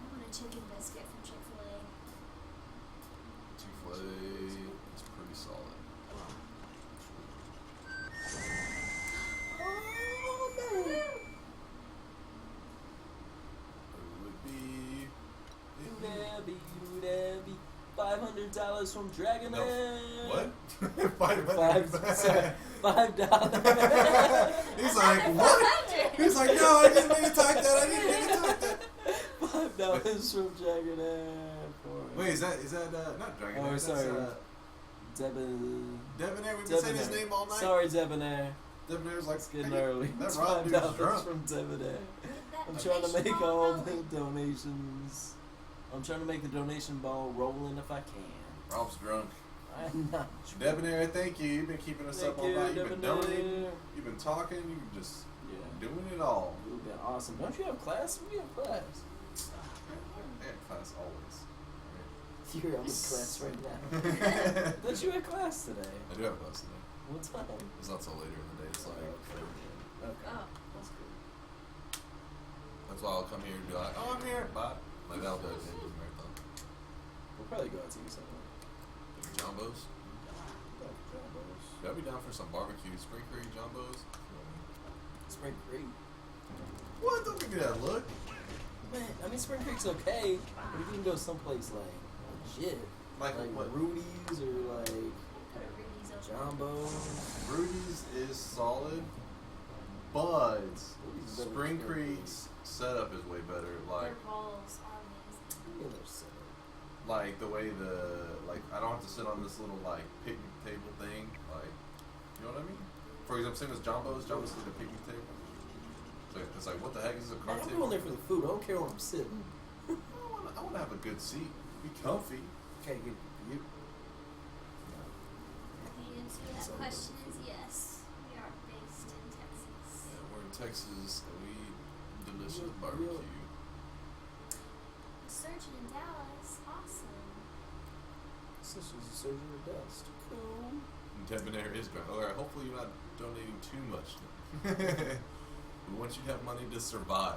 I want a chicken biscuit from Chick-fil-A. Chick-fil-A is pretty solid. It would be. $500 from Dragon No. Man. What? $5. He's like, what? He's like, no, I didn't mean to type that. I didn't mean to type that. $5 from Dragon Man. Wait, is that not Dragon? Oh, That's, sorry. Debonair. Debonair. We've been saying his name all night. Sorry, Debonair. Debonair's like, It's getting hey, early. That It's Rob dude's $5 drunk. from Debonair. That I'm trying to donation make ball all rolling. the donations. I'm trying to make the donation ball rolling if I can. Rob's drunk. I'm not. Debonair, thank you. You've been keeping us up all Thank you, night. You've been Debonair. donating. You've been talking. You've been just Yeah. doing it all. You've been awesome. Don't you have class? We have class. I have class always. You're on class right now. Don't you have class today? I do have class today. What time? It's not till later in the day. It's like, Okay. Oh. That's good. that's why I'll come here and be like, oh, I'm here. Bye. Like, that'll do it. It's a marathon. We'll probably go out to eat something. Jambos. Yeah, I'll be down for some barbecue. Spring Creek Jambos. Spring Creek. What? Don't give me that look. Man, I mean Spring Creek's okay, but if you can go someplace like legit, Like what? Rudy's or like Put a Rudy's over. Jumbo. Rudy's is solid, but Rudy's better Spring than Creek's setup is way better. Like, Their bowls are amazing. Yeah, they're set. like the way I don't have to sit on this little like picnic table thing. Like, you know what I mean? For example, same as Jumbo's. Jumbo's like a picnic table. It's like, what the heck is a Man, card I'm table? going there for the food. I don't care where I'm sitting. I want to have a good seat. Be comfy. Okay, good. You. The answer to that So- question is yes. We are based in Texas. Yeah, we're in Texas and we eat delicious Yeah. barbecue. A surgeon in Dallas. Awesome. This is a surgeon of dust. Cool. Debonair is great. Alright, hopefully you're not donating too much. We want you to have money to survive.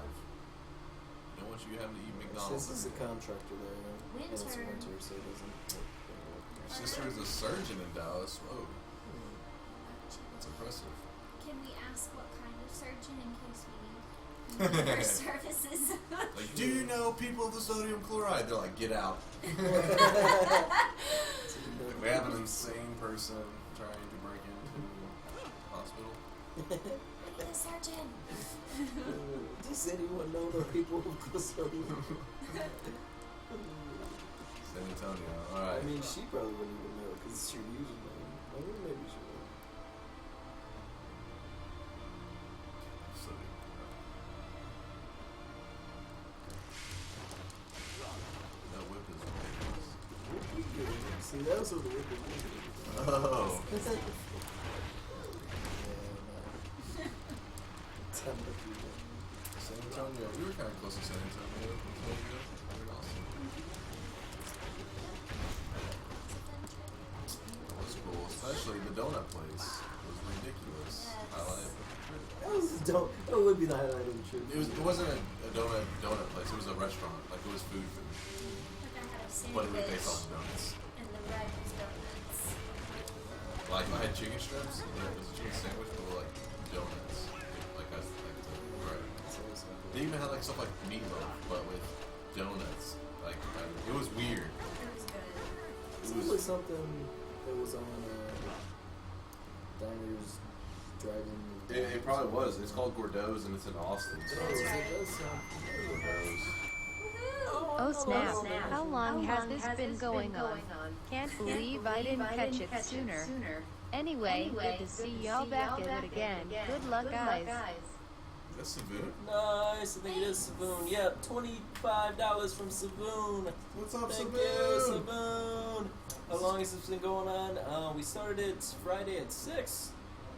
We don't want you having to eat McDonald's. This is a contractor there. And it's Winter. winter, so it doesn't. Your sister is a surgeon in Dallas. Whoa, that's impressive. Can we ask what kind of surgeon in case we need her services? Like, do you know people with the sodium chloride? They're like, get out. We have an insane person trying to break into the hospital. We need a surgeon. Does anyone know the people with Castlevania? San Antonio. Alright. I mean, she probably wouldn't even know because it's your username. I mean, maybe she would. Sodium chloride. That whip is ridiculous. See, that was what the whip was. Oh. San Antonio. We were kind of close to San Antonio. Very awesome. It was cool, especially the donut place. It was ridiculous. Yes. That would be the highlight of the trip. It wasn't a donut place. It was a restaurant. Like it was food, Like I had a sandwich. but it was based on donuts. And the red was donuts. Like I had chicken strips. And it was a chicken sandwich, but with like donuts. Like I like the bread. They even had like stuff like meatloaf, but with donuts. Like it was weird. It was good. It was like something that was on Diners, Driving. It probably was. It's called Gordeau's and it's in Austin. So That's right. It does sound Gordeau's. Woohoo! Oh snap. How long has this been going on? Can't believe I didn't catch it sooner. Anyway, good to see y'all back at it again. Good luck, guys. That's Savoon. nice. I think it is Savoon. Yep, $25 from Savoon. What's up, Thank Savoon? you, Savoon. How long has this been going on? We started it Friday at 6.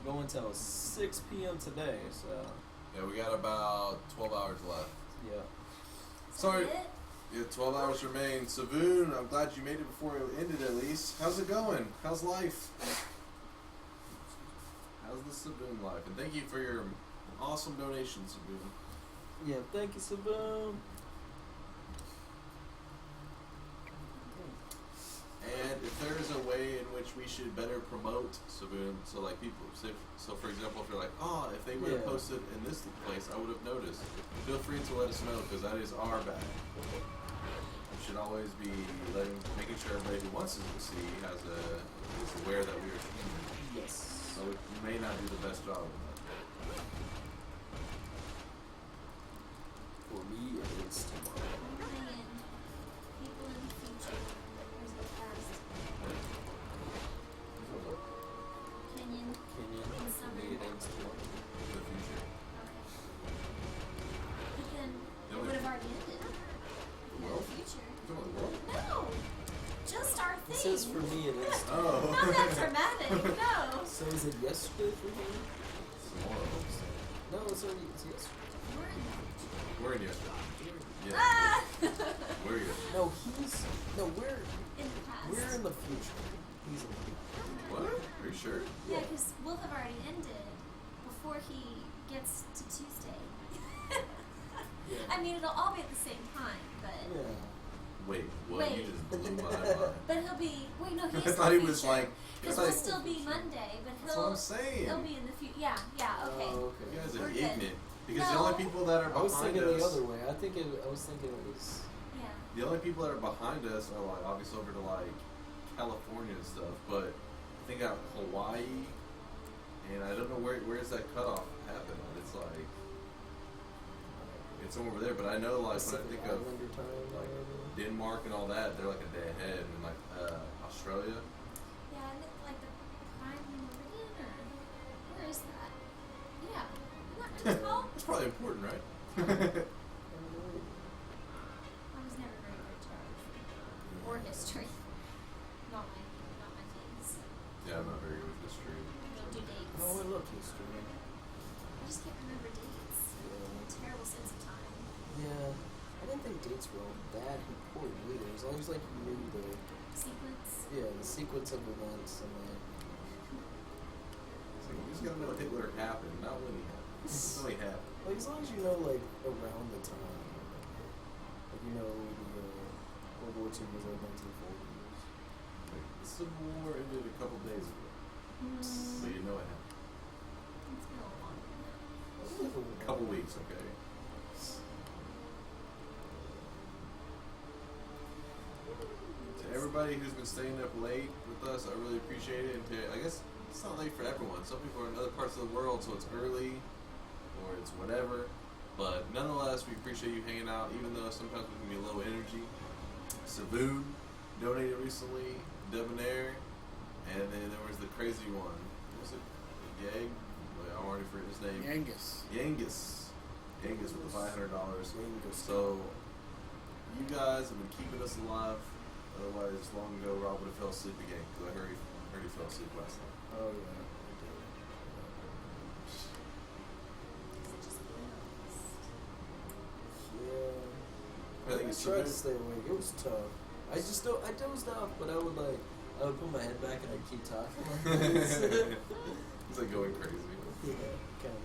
Going till 6 p.m. today. So Yeah, we got about 12 hours left. yeah. Sorry. Is that it? Yeah, 12 hours remain. Savoon, I'm glad you made it before it ended at least. How's it going? How's life? How's the Savoon life? And thank you for your awesome donation, Savoon. Yeah. Thank you, Savoon. And if there is a way in which we should better promote Savoon, so like people, so for example, if you're like, oh, if they would have Yeah. posted in this place, I would have noticed. Feel free to let us know because that is our bad. We should always be making sure everybody who wants us to see is aware that we are streaming. Yes. So we may not do the best job of that. For me, it is tomorrow. Man, people in the future. Where's the past? Kenyon. Kenyon. In For summer. me, it ends tomorrow. The future. But then it only- would have already ended. In world? the future. You talking about the world? No! Just our It thing. says for me, it is. Oh. Not that dramatic, no. So is it yesterday for him? Tomorrow. No, it's yesterday. We're in the future. We're in yesterday. Yeah. Ah! We're yesterday. No, we're In the past. we're in the future. He's in the future. What? Are you sure? Yeah, because we'll have already ended before he gets to Tuesday. Yeah. I mean, it'll all be at the same time, but Yeah. Wait, what? You Wait. just blew my mind. but he'll be. Wait, no, I he's thought the he was future. like. Because it's we'll like still be Monday, but that's what he'll I'm saying. he'll be in the future. Yeah, okay. Oh, You okay. guys We're are good. ignorant. Because the No. only people that are I was behind thinking us, the other way. I was thinking it was. Yeah. the only people that are behind us are like obviously over to like California and stuff. But I think out Hawaii, and I don't know where's that cutoff happen. It's like it's over there. But I know like when I Pacific think of Islander time. or like whatever. Denmark and all that, they're like a day ahead, and like Australia. Yeah, and it's like the prime meridian, or where is probably important, right? I was never very good at geography or history. Not my things. Yeah, I'm not very good with history. I don't do dates. Oh, I love history. I just can't remember dates. Terrible sense of time. Yeah, I didn't think dates were all that important either. As long as like you knew the Sequence. sequence of events and like So you just gotta know what Hitler happened, not when he happened. It's when he happened. as long as you know like around the time, like you know the World War II was like 1940s. Like, the Civil War ended a couple days ago, but you know it happened. It's been a long time. A couple weeks, okay. To everybody who's been staying up late with us, I really appreciate it. And to, I guess it's not late for everyone. Some people are in other parts of the world, so it's early or it's whatever. But nonetheless, we appreciate you hanging out, even though sometimes we can be low energy. Savoon donated recently, Debonair, and then there was the crazy one. What was it? Yang? Wait, I already forget his name. Angus. Yangus with the $500. So, you guys have been keeping us alive. Otherwise, long ago, Rob would have fell asleep again, because I heard he fell asleep last night. Oh yeah. Yeah. I think I it's tried to Savoon. stay awake. It was tough. I dozed off, but I would put my head back and I'd keep talking like this. He's like going crazy. Yeah, kind of.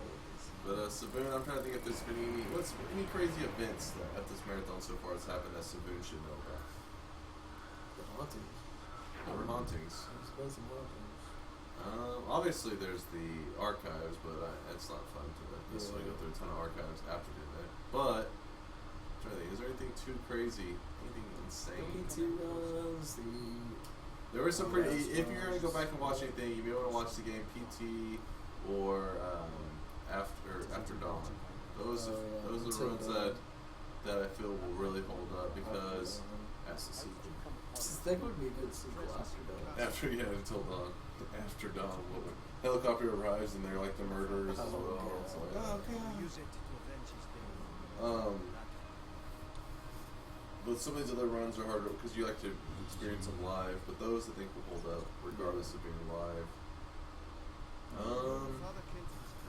But Savoon, I'm trying to think if there's been any crazy events that at this marathon so far that's happened that Savoon should know about. The hauntings. There were hauntings. There's been some hauntings. Obviously there's the archives, but it's not fun to necessarily go through a ton of archives after doing that. But I'm trying to think, is there anything too crazy? Anything insane? There were some pretty. If you're gonna go back and watch anything, you may want to watch the game PT or After Dawn. Those are the runs that I feel will really hold up because that's the sequel. That would be a good sequel after Dawn. Until Dawn. After Dawn, helicopter arrives and they're like the murderers as well. It's like, oh god. But some of these other runs are harder because you like to experience them live. But those I think will hold up regardless of being live.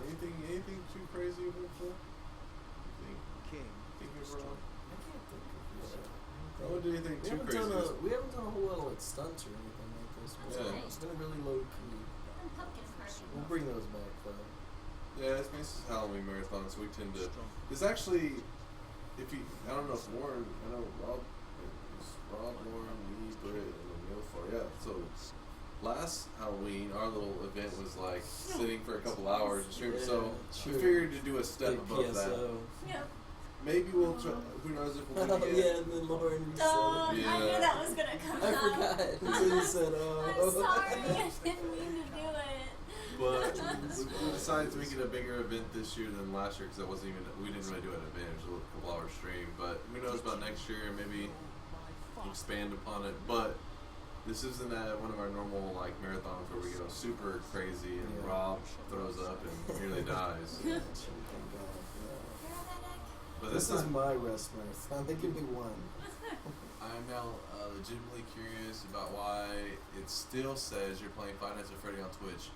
Anything too crazy eventful? Think of wrong? I can't think of it. I wouldn't do anything too crazy. We haven't done a whole lot of like stunts or anything like this. Yeah. It's been really low key. And pumpkin party. We'll bring those back though. Yeah, it's basically Halloween marathon, so we tend to. It's actually, I don't know if Lauren, I know Rob, Lauren, me, Britt, and Emil for So last Halloween, our little event was like sitting for a couple hours and streaming. So we figured to do a step Big above that. Yep. Maybe we'll try. Who knows if we'll do it again. Yeah, and then Lauren reset Oh, it. Yeah. I knew that was gonna come I up. forgot. Until you said, I'm sorry, I didn't mean to do it. But we decided to make it a bigger event this year than last year because we didn't really do an event. It was a couple hour stream. But who knows about next year and maybe expand upon it. But this isn't one of our normal like marathons where we go super crazy and Rob throws up and nearly dies. But This is my rest marathon. They give me one. I'm now legitimately curious about why it still says you're playing Five Nights at Freddy on Twitch.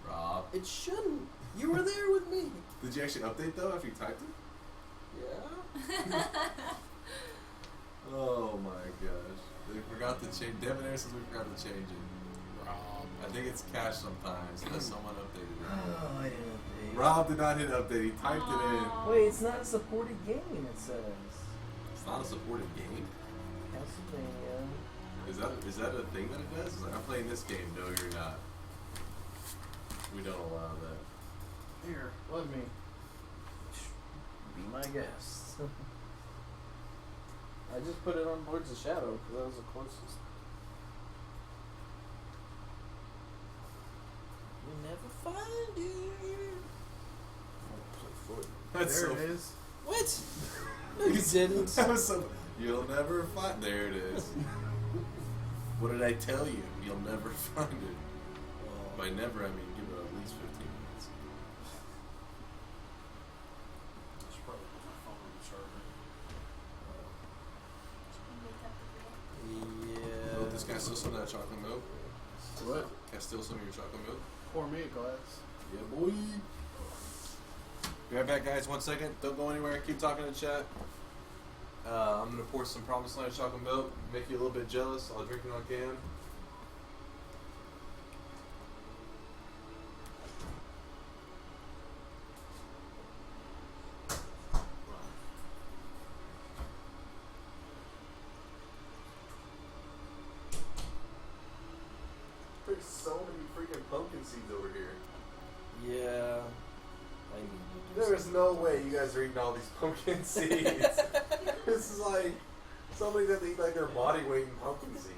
Rob. It shouldn't. You were there with me. Did you actually update though after you typed it? Yeah. Oh my gosh. They forgot to change. Debonair says we forgot to change it. Rob. I think it's cached sometimes unless someone updated it. Oh, yeah. Rob did not hit update. He typed it in. Wait, it's not a supported game, it says. It's not a supported game. Castlevania. Is that a thing that it does? It's like, I'm playing this game. No, you're not. We don't allow that. Here, let me. Be my guest. I just put it on Boards of Shadow because that was the closest. You never find it. I'll play That's There so. it is. What? No, you didn't. That was so. You'll never find. There it is. What did I tell you? You'll never find it. By never, I mean give it at least 15 minutes. I steal some of that chocolate milk? What? Can I steal some of your chocolate milk? Pour me a glass. Yeah, boy. Be right back, guys. 1 second. Don't go anywhere. Keep talking in chat. I'm gonna pour some Promised Land chocolate milk. Make you a little bit jealous. I'll drink it on cam. There's so many freaking pumpkin seeds over here. Yeah. I need to do There is no way you guys are eating all these pumpkin seeds. This is like somebody that eat like their body weight in pumpkin seeds.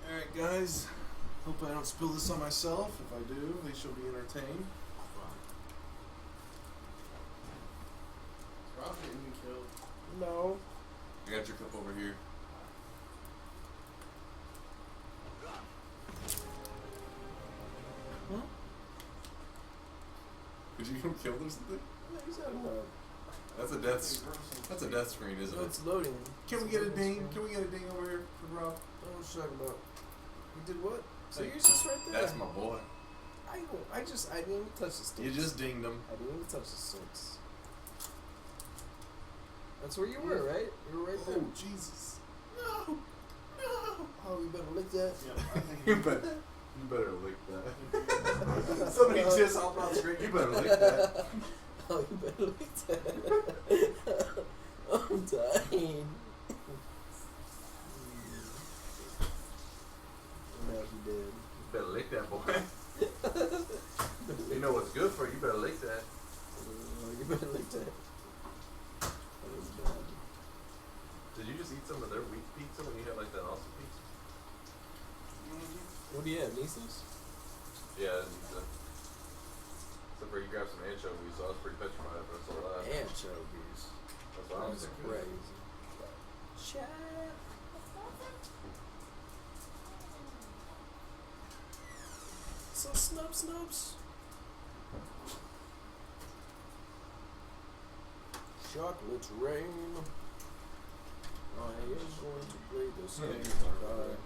Alright guys, hope I don't spill this on myself. If I do, at least you'll be entertained. Rob getting me killed. No. I got your cup over here. Huh? Did you even kill this thing? He's out of That's a death screen, isn't No, it? it's loading. Can we get a ding? Can we get a ding over here for Rob? What was you talking about? You did what? So Hey, yours just right there. That's my boy. I didn't even touch the sticks. You just dinged him. I didn't even touch the sticks. That's where you were, right? You were right there. Oh Jesus! No! No! Oh, you better lick that. Yeah, I think You better lick that. Somebody just hopped on the screen. You better lick that. Oh, you better lick that. I'm dying. No, he did. You better lick that, boy. You know what's good for you. You better lick that. You better lick that. That was bad. Did you just eat some of their wheat pizza when you had like that awesome pizza? What do you have, Nieces? Yeah, pizza. Except for you grabbed some anchovies, so I was pretty petrified, but it's all that. Anchovies. That's what I was That's thinking. crazy. Chat. So snubs. Chocolate rain. I am going to play this Yeah, game. you can talk about it.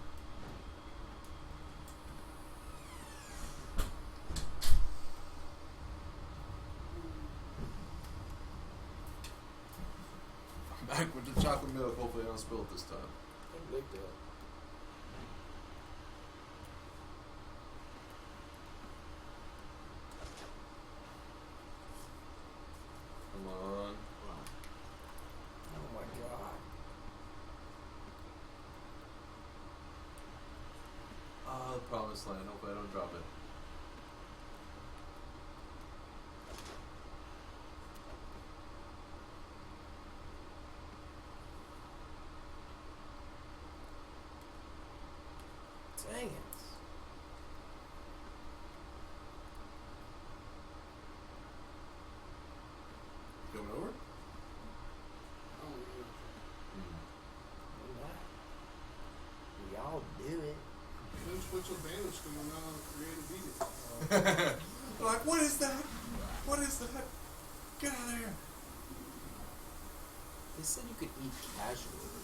I'm back with the chocolate milk. Hopefully I don't spill it this time. I like that. Come on. Oh my god. Ah, the promised land. Hopefully I don't drop it. Dang it. Coming over? Oh, We all do it. Then switch your bandage to when creative beat it. They're like, what is that? What is that? Get out of here. They said you could eat casually.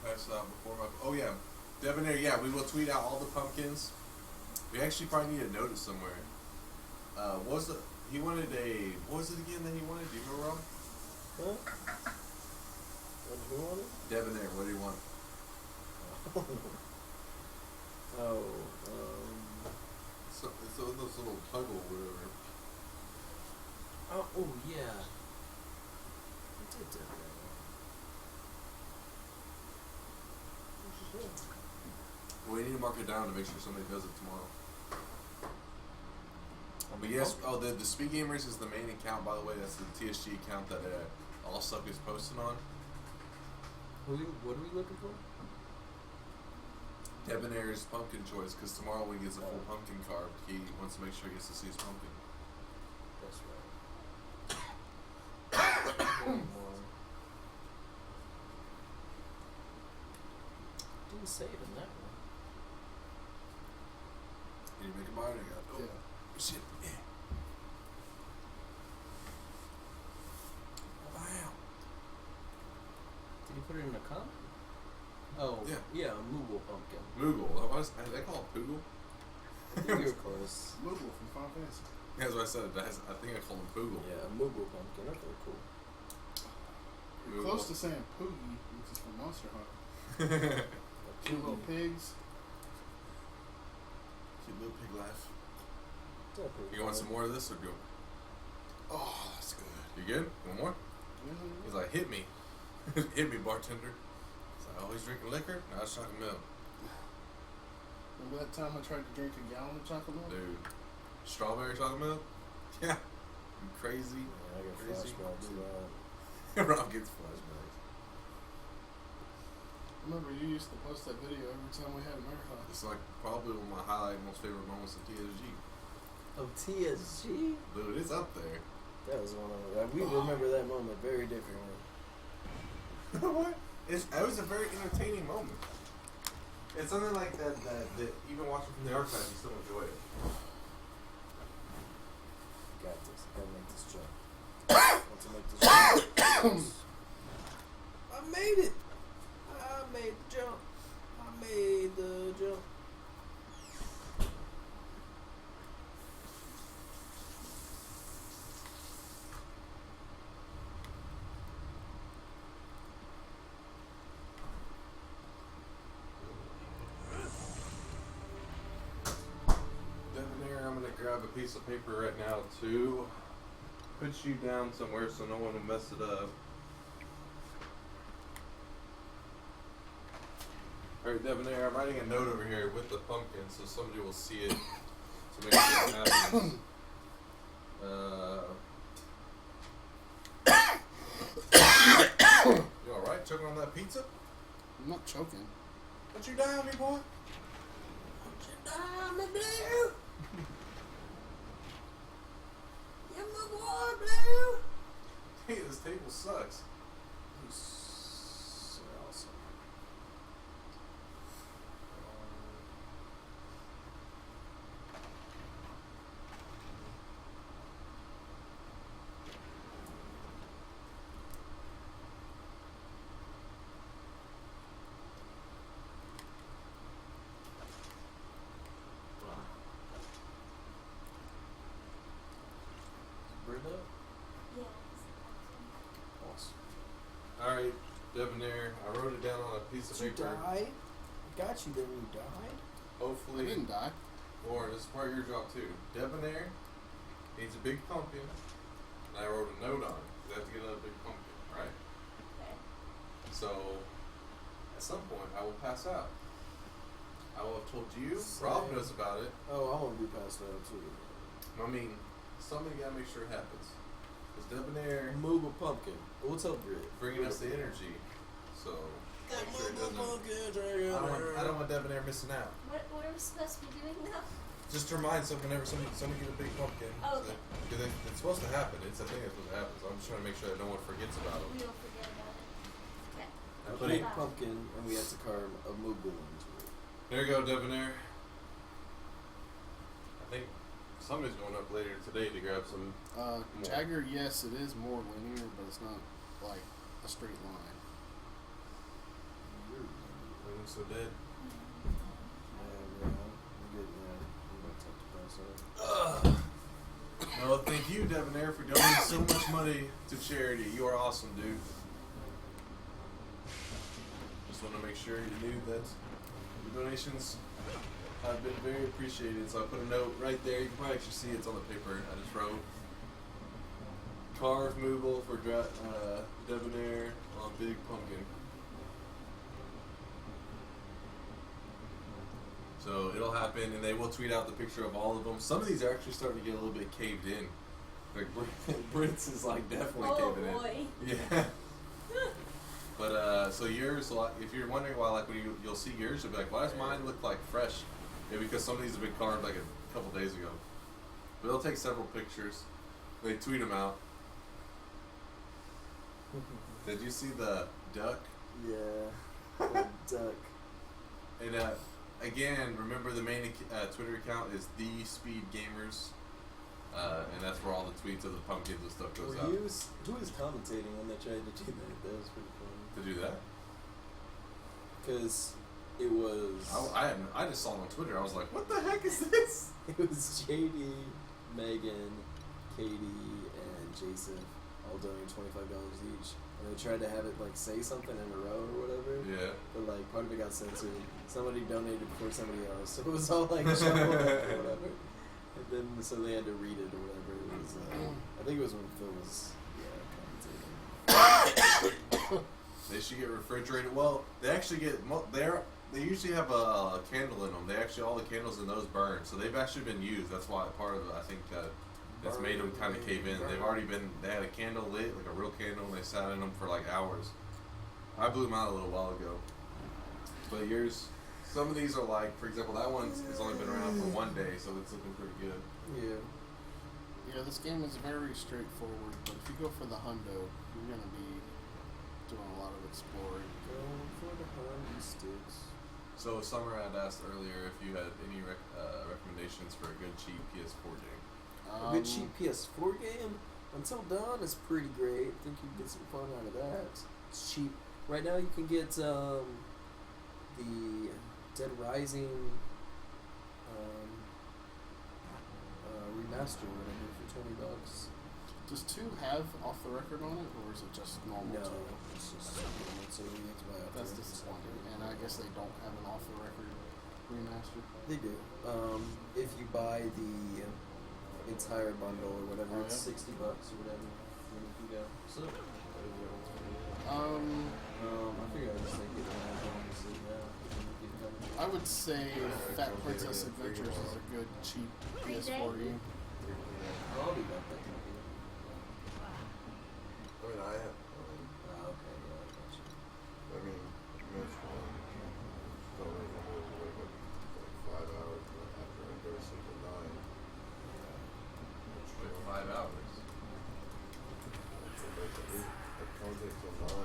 That's before my. Oh yeah, Debonair. Yeah, we will tweet out all the pumpkins. We actually probably need a notice somewhere. What was the? He wanted a. What was it again that he wanted? Do you remember, Rob? Huh? What who wanted? Debonair. What did he want? Oh, So those little puggle or whatever. oh, yeah. I did that. Well, we need to mark it down to make sure somebody does it tomorrow. But yes, the Speed Gamers is the main account, by the way. That's the TSG account that All Suck is posting on. What are we looking for? Debonair's pumpkin choice, because tomorrow when he gets a full pumpkin carved, he wants to make sure he gets to see his pumpkin. That's right. One more. Didn't say it in that one. Can you make a bite? Oh, Yeah. shit. Yeah. Wow. Did he put it in a cup? Oh, Yeah. a Moogle pumpkin. Moogle. They call it Poogle? I think you're close. Moogle from Final Fantasy. Yeah, that's what I said. I think I called him Poogle. Yeah, a Moogle pumpkin. They're pretty cool. You're close to saying Poogie, which is from Monster Hunter. Two little pigs. Cute little pig life. They're pretty You want cool. some more of this or go? Oh, that's good. You good? One more? He's like, hit me. Hit me, bartender. He's like, oh, he's drinking liquor? No, it's chocolate milk. Remember that time I tried to drink a gallon of chocolate milk? Dude. Strawberry chocolate milk? Yeah. You crazy. Yeah, I got Crazy. flashbacks to that. Rob gets flashbacks. Remember, you used to post that video every time we had a marathon. It's like probably one of my highlight, most favorite moments of TSG. Oh, TSG? Dude, it's up there. That was one of the... We remember that moment very differently. What? It was a very entertaining moment. It's something like that even watching from the archives, you still enjoy it. Got this. Gotta make this jump. Want to make this jump? I made it! I made the jump. I made the jump. Debonair, I'm gonna grab a piece of paper right now to put you down somewhere so no one will mess it up. Alright, Debonair, I'm writing a note over here with the pumpkin so somebody will see it to make sure it happens. You alright? Choking on that pizza? I'm not choking. Don't you die on me, boy? Don't you die, my blue! You're my boy, blue! Hey, this table sucks. He's so awesome. Brewed up? Yeah. Awesome. Alright, Debonair, I wrote it down on a piece of Did you paper. die? Got you then you died? I Hopefully, didn't die. Lauren, this is part of your job too. Debonair needs a big pumpkin, and I wrote a note on it. You have to get another big pumpkin, right? Okay. So, at some point, I will pass out. I will have told you. Same. Rob knows about it. Oh, I want to be passed out too. I mean, somebody gotta make sure it happens. Because Debonair Move a pumpkin. What's up, Grid? bringing us the energy, so That make sure it move a doesn't. pumpkin, I don't want Debonair missing out. What are we supposed to be doing now? Just to remind whenever somebody get a big pumpkin. Oh, okay. Because it's supposed to happen. It's a thing that's supposed to happen. So I'm just trying to make sure that no one forgets about it. We don't forget about it. Okay. I A put big it. pumpkin, and we had to carve a Moogle into it. There you go, Debonair. I think somebody's going up later today to grab some. Jagger, yes, it is more linear, but it's not like a straight line. I'm so dead. I'm getting there. I'm about to take the price off. Well, thank you, Debonair, for donating so much money to charity. You are awesome, dude. Just want to make sure you knew that your donations have been very appreciated. So I put a note right there. You can probably actually see it's on the paper. I just wrote carve Moogle for Debonair on Big Pumpkin. So it'll happen, and they will tweet out the picture of all of them. Some of these are actually starting to get a little bit caved in. Like Brits is like definitely Oh caving boy. in. Yeah. But So yours, like, if you're wondering why, like when you'll see yours, you'll be like, why does mine look like fresh? Yeah, because some of these have been carved like a couple days ago. But they'll take several pictures. They tweet them out. Did you see the duck? Yeah. The duck. And again, remember the main Twitter account is The Speed Gamers, and that's where all the tweets of the pumpkins and stuff goes out. Who was commentating when they tried to do that? That was pretty funny. To do that? Because it was... I just saw it on Twitter. I was like, what the heck is this? It was JD, Megan, Katie, and Jason all donating $25 each. And they tried to have it like say something in a row or whatever. Yeah. But like part of it got censored. Somebody donated before somebody else. So it was all like jumbled up or whatever. And then so they had to read it or whatever. It was I think it was when Phil was commentating. They should get refrigerated. Well, they actually get they usually have a candle in them. They actually all the candles in those burn, so they've actually been used. That's why part of it, I think that's made them kind of cave in. They've already been. They had a candle lit, like a real candle, and they sat in them for like hours. I blew them out a little while ago. But yours, some of these are like, for example, that one has only been around for 1 day, so it's looking pretty good. Yeah. Yeah, this game is very straightforward, but if you go for the hundo, you're going to be doing a lot of exploring. Going for the honey sticks. So Summer had asked earlier if you had any recommendations for a good cheap PS4 game. A good cheap PS4 game? Until Dawn is pretty great. I think you can get some fun out of that. It's cheap. Right now you can get the Dead Rising remaster or whatever for $20. Does 2 have off the record on it, or is it just normal? No, 2? it's just normal, so you have to buy off That's the record. disappointing. And I guess they don't have an off the record remaster. They do. If you buy the entire bundle or whatever, Oh, it's yeah? $60 or whatever. And if you go, so I figure I just think it honestly now. I would say Fat Princess Adventures is a good cheap PS4 game. I'll be back that time. I mean, I have. Okay, yeah, I got you. I mean, most don't really know to wake up like 5 hours after I go to sleep at 9. Like 5 hours. So basically, I can't take till 9.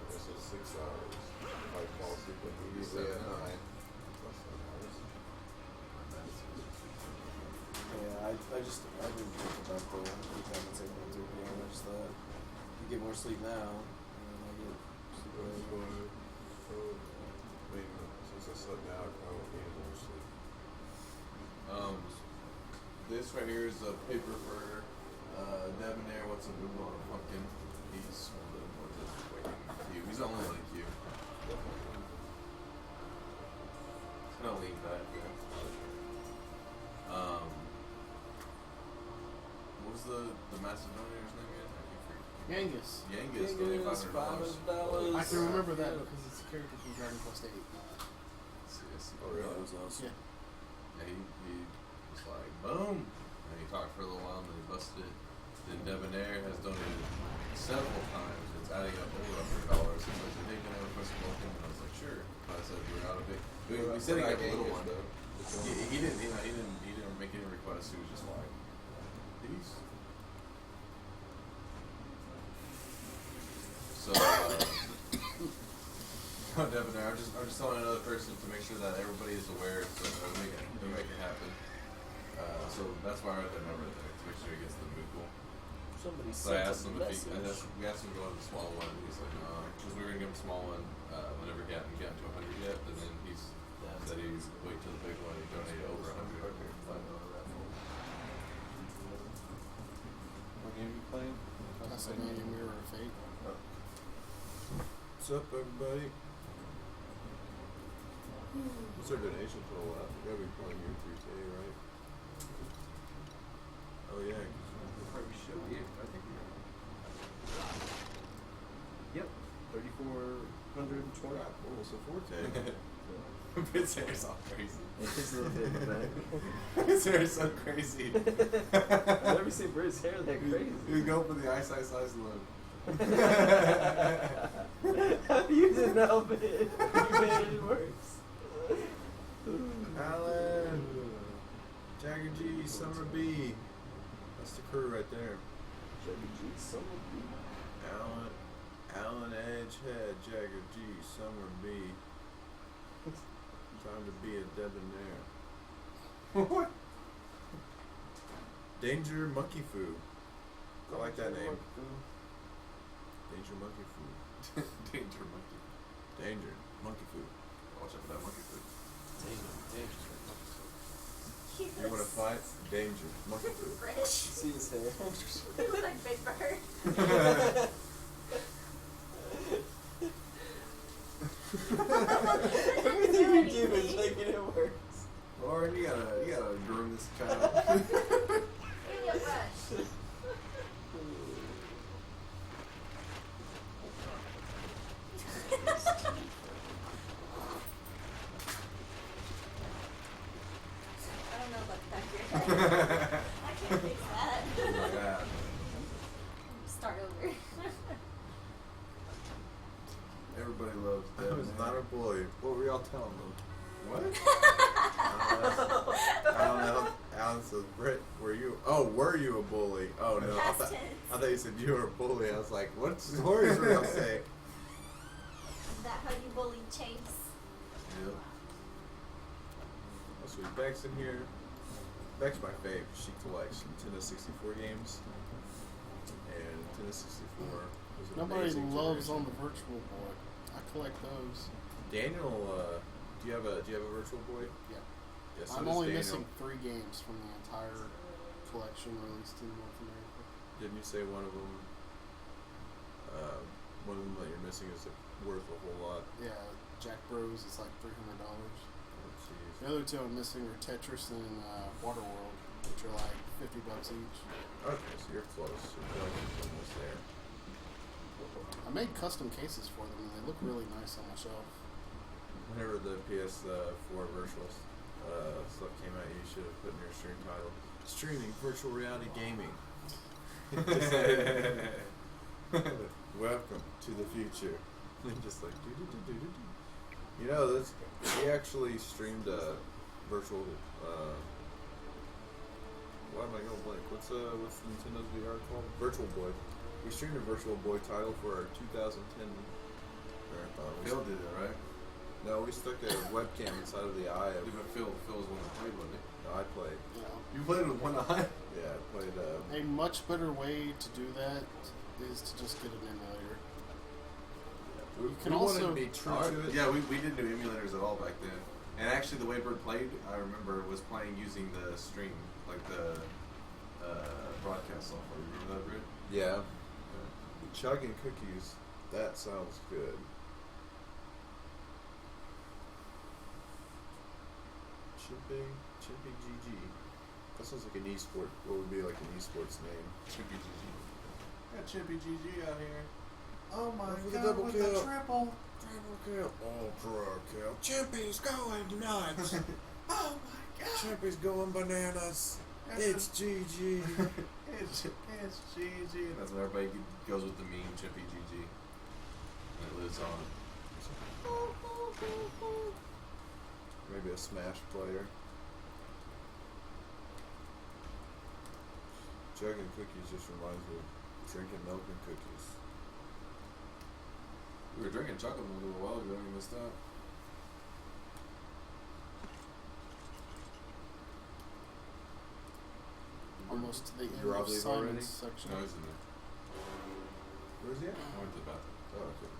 This is 6 hours. If I fall asleep immediately at 9, that's 7 hours. Yeah, I didn't think about the time it's taking to be I just thought you get more sleep now, and then I get sleep That's later. why, I mean, since I slept now, I probably won't need more sleep. This right here is a paper for Debonair. What's a Google on a pumpkin? He's waiting. He's only like you. He's gonna lean back here. What was the Macedonian's name again? Yangus. Yangus, $500. $500. I can remember that because it's a character from Dragon Quest VIII. Oh, really? That was awesome. Yeah. Yeah, he was like, boom! And he talked for a little while and then he busted it. Then Debonair has donated several times. It's adding up over $100. He's like, hey, can I request a welcome? And I was like, sure. But I said, we're out of it. We said he got a little one. He didn't make any requests. He was just like, peace. So, Debonair, I'm just telling another person to make sure that everybody is aware, so they'll make it happen. So that's why I wrote that number there to make sure he gets the Moogle. Somebody So I sent asked a him message. we asked him to go to the small one, and he's like, because we were gonna give him a small one whenever he hadn't gotten to 100 yet, and then he said he'd wait till the big one. He donated over 100. What game you playing? Castlevania Mirror of Fate. What's up, everybody? What's our donation total at? We gotta be playing your 3K, right? Oh yeah, 'cause We'll probably show you. I think we are. Yep. 3,420. almost a 4K. His hair's all crazy. It's a little bit in the back. His hair is so crazy. I've never seen Britt's hair that crazy. You go for the ice look. couldn't help it. You made it worse. Alan, Jagger G, Summer B. That's the crew right there. Alan Edgehead, Jagger G, Summer B. Time to be a debonair. What? Danger Monkey Foo. I like that name. Danger Monkey Foo. Danger monkey. Danger Monkey Foo. Watch out for that monkey food. You want to fight? Danger Monkey Foo. Rich. See his hair. They look like Big Bird. Everything you do is making it worse. Lauren, you gotta groom this child. Give me a brush. I don't know about the back of your head. I can't fix that. Oh my god. Start over. Everybody loves that. I was not a bully. What were y'all telling them? What? Alan says, Britt, were you a bully? Oh no. I Past tense. thought you said you were a bully. I was like, what stories were y'all saying? Is that how you bullied Chase? Yep. Oh, sweet. Beck's in here. Beck's my fave. She collects Nintendo 64 games. And Nintendo 64 was an Nobody amazing loves generation. on the Virtual Boy. I collect those. Daniel, do you have a Virtual Boy? Yeah. Yeah, so I'm does only Daniel. missing 3 games from the entire collection released in North America. Didn't you say one of them that you're missing is worth a whole lot? Yeah, Jack Bros is like $300. Oh, jeez. The other 2 I'm missing are Tetris and Waterworld, which are like $50 each. Okay, so you're close. Your collection's almost there. I made custom cases for them, and they look really nice on my shelf. Whenever the PS4 virtual stuff came out, you should have put in your stream title, Streaming Virtual Reality Gaming. Welcome to the future. Just like, do. You know, we actually streamed a virtual, why am I going blank? What's Nintendo's VR called? Virtual Boy. We streamed a Virtual Boy title for our 2010 marathon. Phil did it, right? No, we stuck a webcam inside of the eye of. Yeah, but Phil was one that played, wasn't he? No, I played. You know, You played with one eye? Yeah, I played. a much better way to do that is to just get an emulator. We, You can we wanted also- to be true to it. Yeah, we didn't do emulators at all back then. And actually, the way Bird played, I remember, was playing using the stream, like the broadcast software. You remember that, Bird? Yeah. Chugging cookies. That sounds good. Chimpy GG. That sounds like an esport. What would be like an esports name? Chimpy GG. Got Chimpy GG out here. Oh my Over the god, double with kill. the triple! Double kill. Ultra kill. Chimpy's going nuts. Oh my god! Chimpy's going bananas. It's GG. It's GG. That's where everybody goes with the meme, Chimpy GG. And it lives on. Maybe a Smash player. Chugging cookies just reminds me of drinking milk and cookies. We were drinking chocolate a little while ago and you missed out. Almost to the end Rob of leave already? Simon's section. No, he's in there. Where's he at? I went to the bathroom. Oh, okay.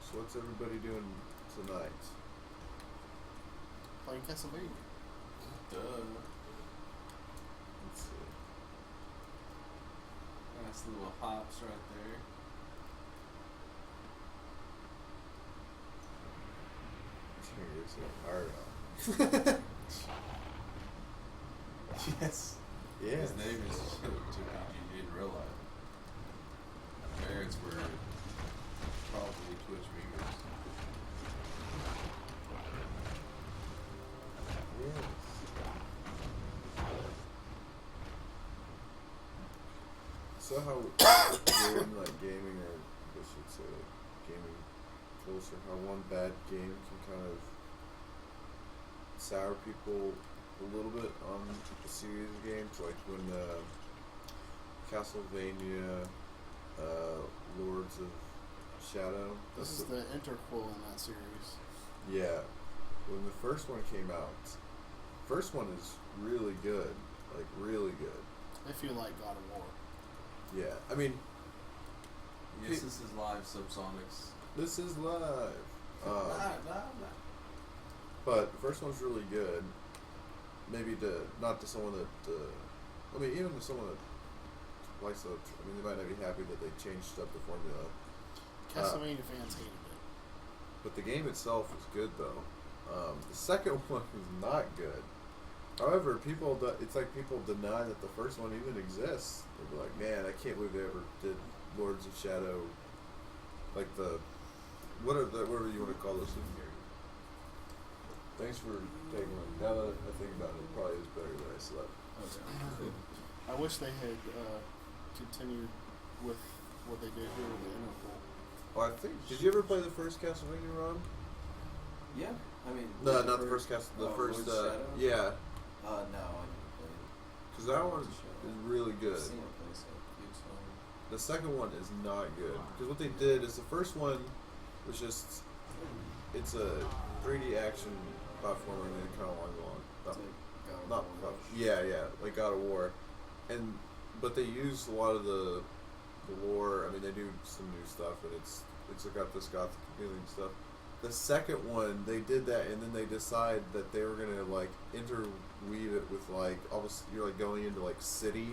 So what's everybody doing tonight? Playing Castlevania. Duh. Let's see. Nice little hops right there. It's a hard on. Yes. Yeah. His name is Chimpy GG in real life. My parents were probably Twitch memers. Yes. So how you're in like gaming, or I should say like gaming closer. How one bad game can kind of sour people a little bit on a series of games, like when Castlevania, Lords of Shadow. This is the interquel in that series. Yeah, when the first one came out, first one is really good, like really good. I feel like God of War. Yeah, I mean, Yes, this is live Subsonics. this is live. Live. But the first one's really good. Maybe not to someone that, I mean, even to someone that likes the, I mean, they might not be happy that they changed up the formula. Castlevania fans hated it. But the game itself is good, though. The second one is not good. However, it's like people deny that the first one even exists. They'll be like, man, I can't believe they ever did Lords of Shadow. Like whatever you want to call this in here. Thanks for taking one. Now that I think about it, it probably is better than I slept. I wish they had continued with what they did here with the interquel. Well, I think. Did you ever play the first Castlevania, Ron? Yeah, I mean. No, not the first Castle. The first. Lord's Shadow? Yeah, No, I never played it. because that one is really good. I've seen it play so huge song. The second one is not good because what they did is the first one was just it's a 3D action platformer and then kind of along. It's like God of Not War. yeah, like God of War, but they use a lot of the lore. I mean, they do some new stuff, and it's got this gothic feeling stuff. The second one, they did that, and then they decide that they were gonna like interweave it with like almost you're like going into like city,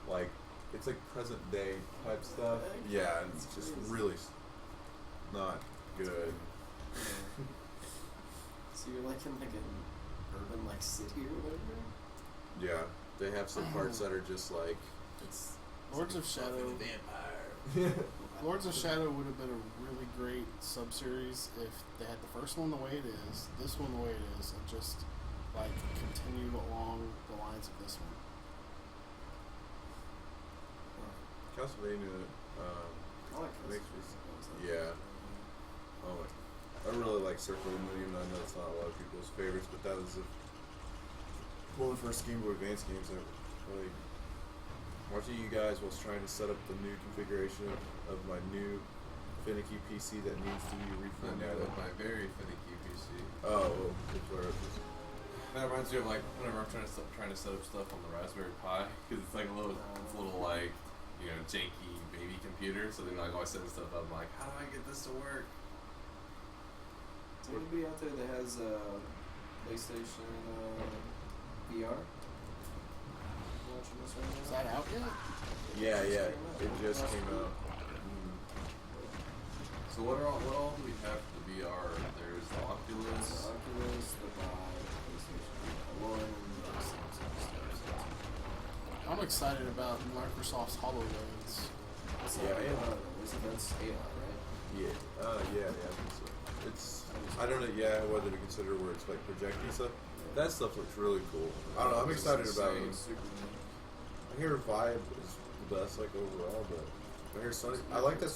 like it's like present day type stuff. Yeah, and it's just really not good. So you're like in like an urban like city or whatever? Yeah, they have some parts that are just like It's Lords of Shadow. vampire. Lords of Shadow would have been a really great sub-series if they had the first one the way it is, this one the way it is, and just like continue along the lines of this one. Castlevania. I like Makes me Castlevania. yeah. Oh, I really like Circle of the Moon, even though I know it's not a lot of people's favorites, but that was one of the first Game Boy Advance games I really watching you guys while trying to set up the new configuration of my new finicky PC that needs to be I know reformatted. with my very finicky PC. Oh, it's where it's That reminds me of like whenever I'm trying to set up stuff on the Raspberry Pi because it's like a little like janky baby computer. So then like always setting stuff up. I'm like, how do I get this to work? Is there anybody out there that has PlayStation VR? Watching this right now? Is that out yet? yeah, it just came out. So what all do we have for the VR? There's the Oculus. The Oculus, the Vive, PlayStation 1, I'm excited about Microsoft's HoloLens. Yeah, that's AI, right? Yeah, I think so. I don't know, whether to consider where it's like projecting stuff. That stuff looks really cool. I don't know, I'm excited about it. I hear Vibe is the best, like overall, but I hear Sony. I like that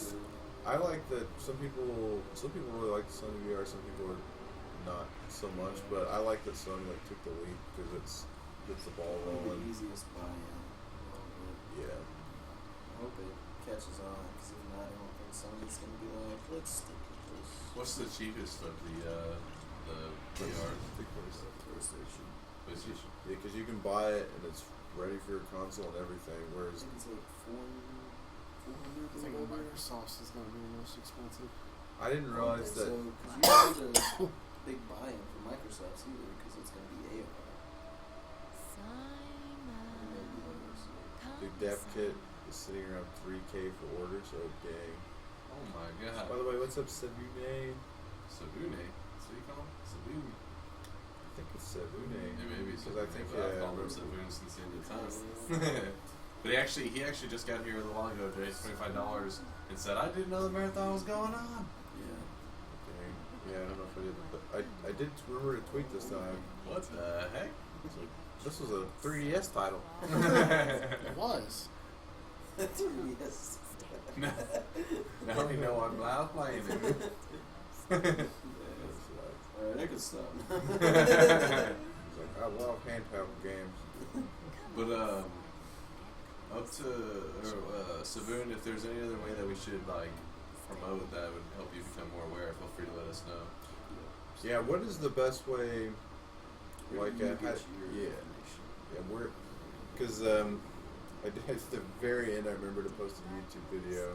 some people really like the Sony VR, some people are not so much. But I like that Sony like took the lead because gets the ball The rolling. easiest buy-in. Yeah. I hope it catches on, because if not, I don't think Sony's gonna be like, let's stick with this. What's the cheapest of the VR? PlayStation. PlayStation. Yeah, because you can buy it and it's ready for your console and everything. I Whereas think it's like 400 I think Microsoft's is going to be the most expensive. I didn't realize that. So, because you don't need a big buy-in for Microsoft's either, because it's gonna be AR. The dev kit is sitting around $3K for order, so dang. Oh my god. By the way, what's up, Sabune? Sabune. That's what you call him? Sabune. I think it's Sabune. Yeah, maybe Because I think I've called him Sabune since the end of time. But he actually just got here a little while ago, Jay, $25, and said, I didn't know the marathon was going on. Yeah. Dang. Yeah, I don't know if I did, but I did remember to tweet this time. What the heck? So this was a 3DS title. It was. Yes. Now we know I'm Blau playing it. Alright, I could stop. He's like, I love handheld games. But up to Savoon, if there's any other way that we should like promote that would help you become more aware, feel free to let us know. Yeah, what is the best way? Where Like, do you how- get your yeah. information? Yeah, we're because I did at the very end. I remember to post a YouTube video,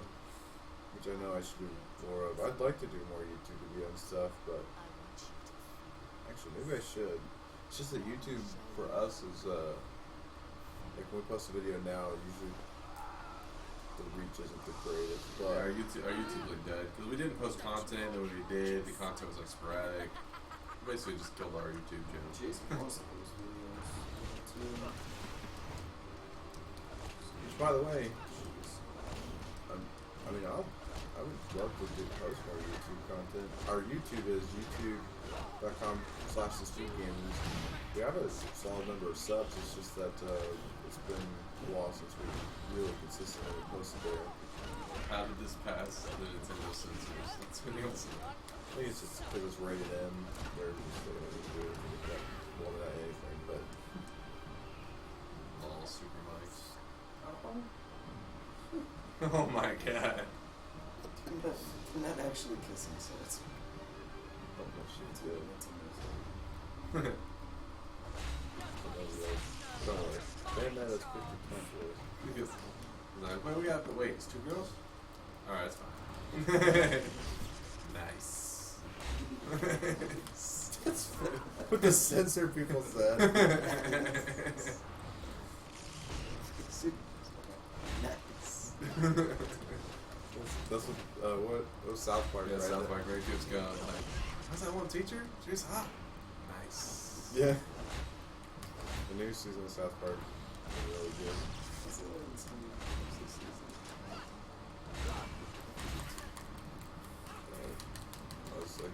which I know I should do more of. I'd like to do more YouTube video and stuff, but actually maybe I should. It's just that YouTube for us is like when we post a video now, usually the reach isn't the greatest. Yeah, But our YouTube like dead because we didn't post content, and when we did, the content was like sporadic. We basically just killed our YouTube channel. Jason also posts videos too. which, by the way, I mean, I would love to post more YouTube content. Our YouTube is youtube.com/thestreetgamers. We have a solid number of subs. It's just that it's been a while since we really consistently posted there. How did this pass the Nintendo censors? That's really awesome. I think it's just because it's rated M. They're just they don't do that more than anything, but All super mics. Oh my god. They're not actually kissing, so it's oh no shit, it's good. it's Don't worry. Man, that's 50 times worse. Because like, wait, we got wait, it's 2 girls? Alright, it's fine. Nice. That's what the censor people said. nice. That's what was South Park, Yeah, right? South Park great kids go like, how's that one teacher? She was hot. Nice. Yeah. The new season of South Park is really good. I was like,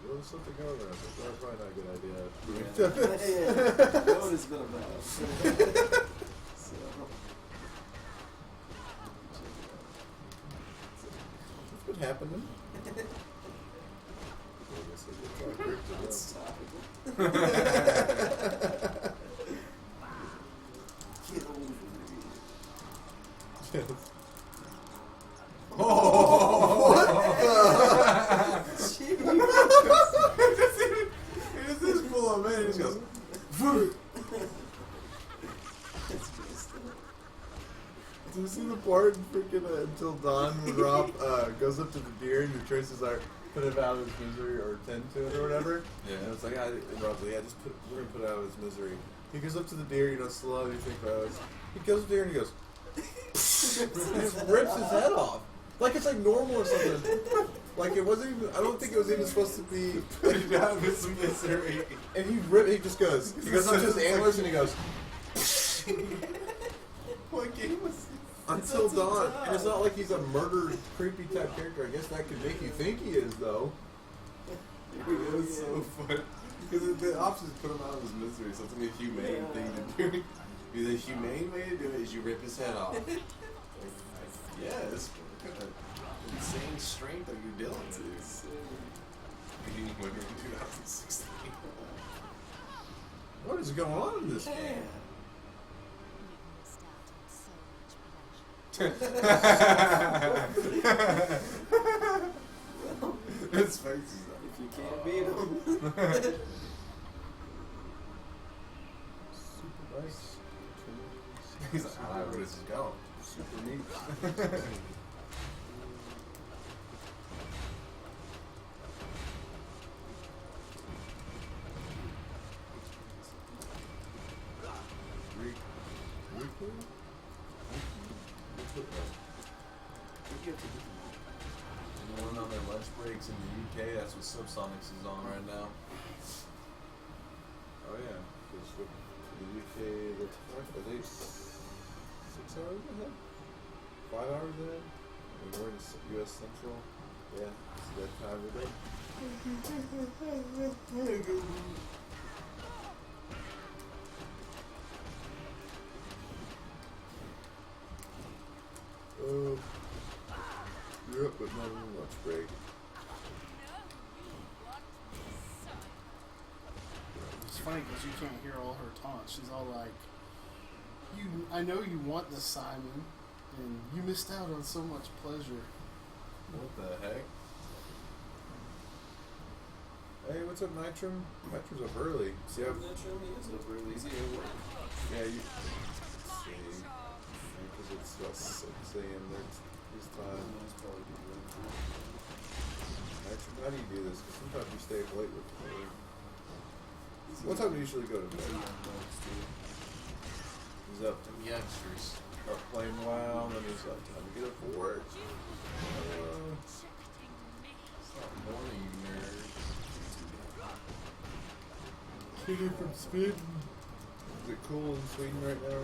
there was something over there. I was like, that's probably not a good idea. Yeah. That one has been about. So. That's what happened. I guess I get talk quick to It's them. topical. Get over Oh! It just full of man. It just goes. Do you see the part in freaking Until Dawn when Rob goes up to the deer and he traces our put it out of his misery or tend to it or whatever? Yeah. And it's like, and Rob's like, yeah, we're gonna put it out of his misery. He goes up to the deer, slowly, you think, he goes up there and he goes, he just rips his head off. Like it's like normal or something. Like it wasn't even, I don't think it was even supposed to be. Put it out of his misery. And he just goes up to his antlers and he goes, What game was this? Until Dawn. And it's not like he's a murder, creepy type character. I guess that could make you think he is, though. It was so fun. Because the option is put him out of his misery, so it's gonna be a humane thing to do. The humane way to do it is you rip his head off. Yes. What kind of insane strength are you dealing with? Beating women in 2016. What is going on in this game? His face is If you can't beat him. Super nice. He's like, I don't know where this is going. Super neat. Anyone on their lunch breaks in the UK, that's what Subsonics is on right now. Oh yeah, because the UK, are they 6 hours ahead? 5 hours ahead? And we're in U.S. Central. Yeah, it's that time of day. You're up, but not on a lunch break. funny because you can't hear all her taunts. She's all like, I know you want this, Simon, and you missed out on so much pleasure. What the heck? Hey, what's up, Nitrum? Nitrum's up early. See how? Nitrum, he is up early. He's here at work. Yeah, you. See, because it's about 6 a.m. His time. He's probably good work. Nitrum, how do you do this? Because sometimes you stay up late with me. What time do you usually go to bed? He's up Them youngsters. up playing WoW, and he's like, time to get up for work. It's not morning, you nerd. Kitty from Sweden. Is it cool in Sweden right now?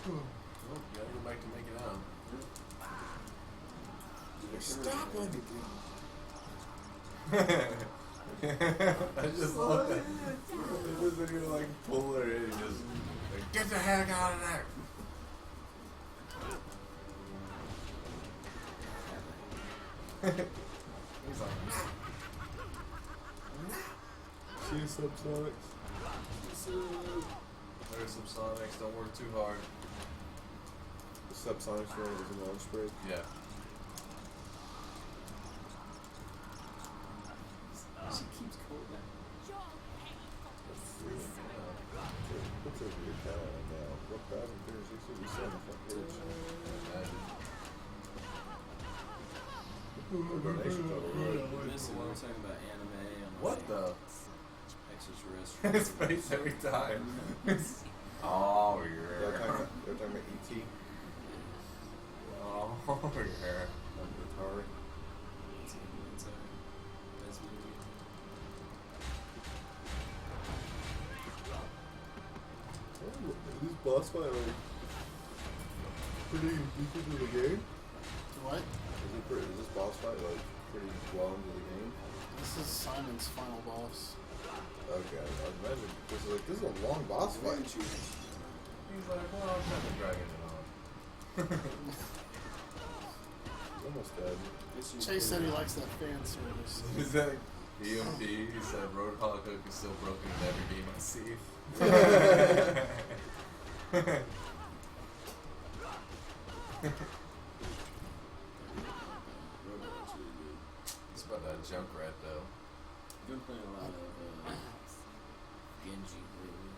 Oh, you gotta go back to make it out. Stop I just love that. Just when you're like pull her in, just like, get the heck out of there. He's like, See you, Subsonics. there's some Sonics, don't work too hard. The Subsonics one was in lunch break. Yeah. She keeps cold now. What's over your calendar now? What 1,037 on the front page? Donations all over. Listen, we're talking about anime and What like, the? extraterrestrial. His face every time. Oh, They're yeah. talking about E.T. Oh, yeah. Atari. It's a best movie. Is this boss fight like pretty deep into the game? What? Is this boss fight like pretty well into the game? This is Simon's final boss. Okay, I imagine this is a long boss fight. He's like, well, I'm kind of dragging it on. He's almost dead. Chase said he likes that fan service. Is that EMP? He said Roadhog Hook is still broken in every game I see. Robot's really good. It's about that Junkrat though. I've been playing a lot of Genji lately.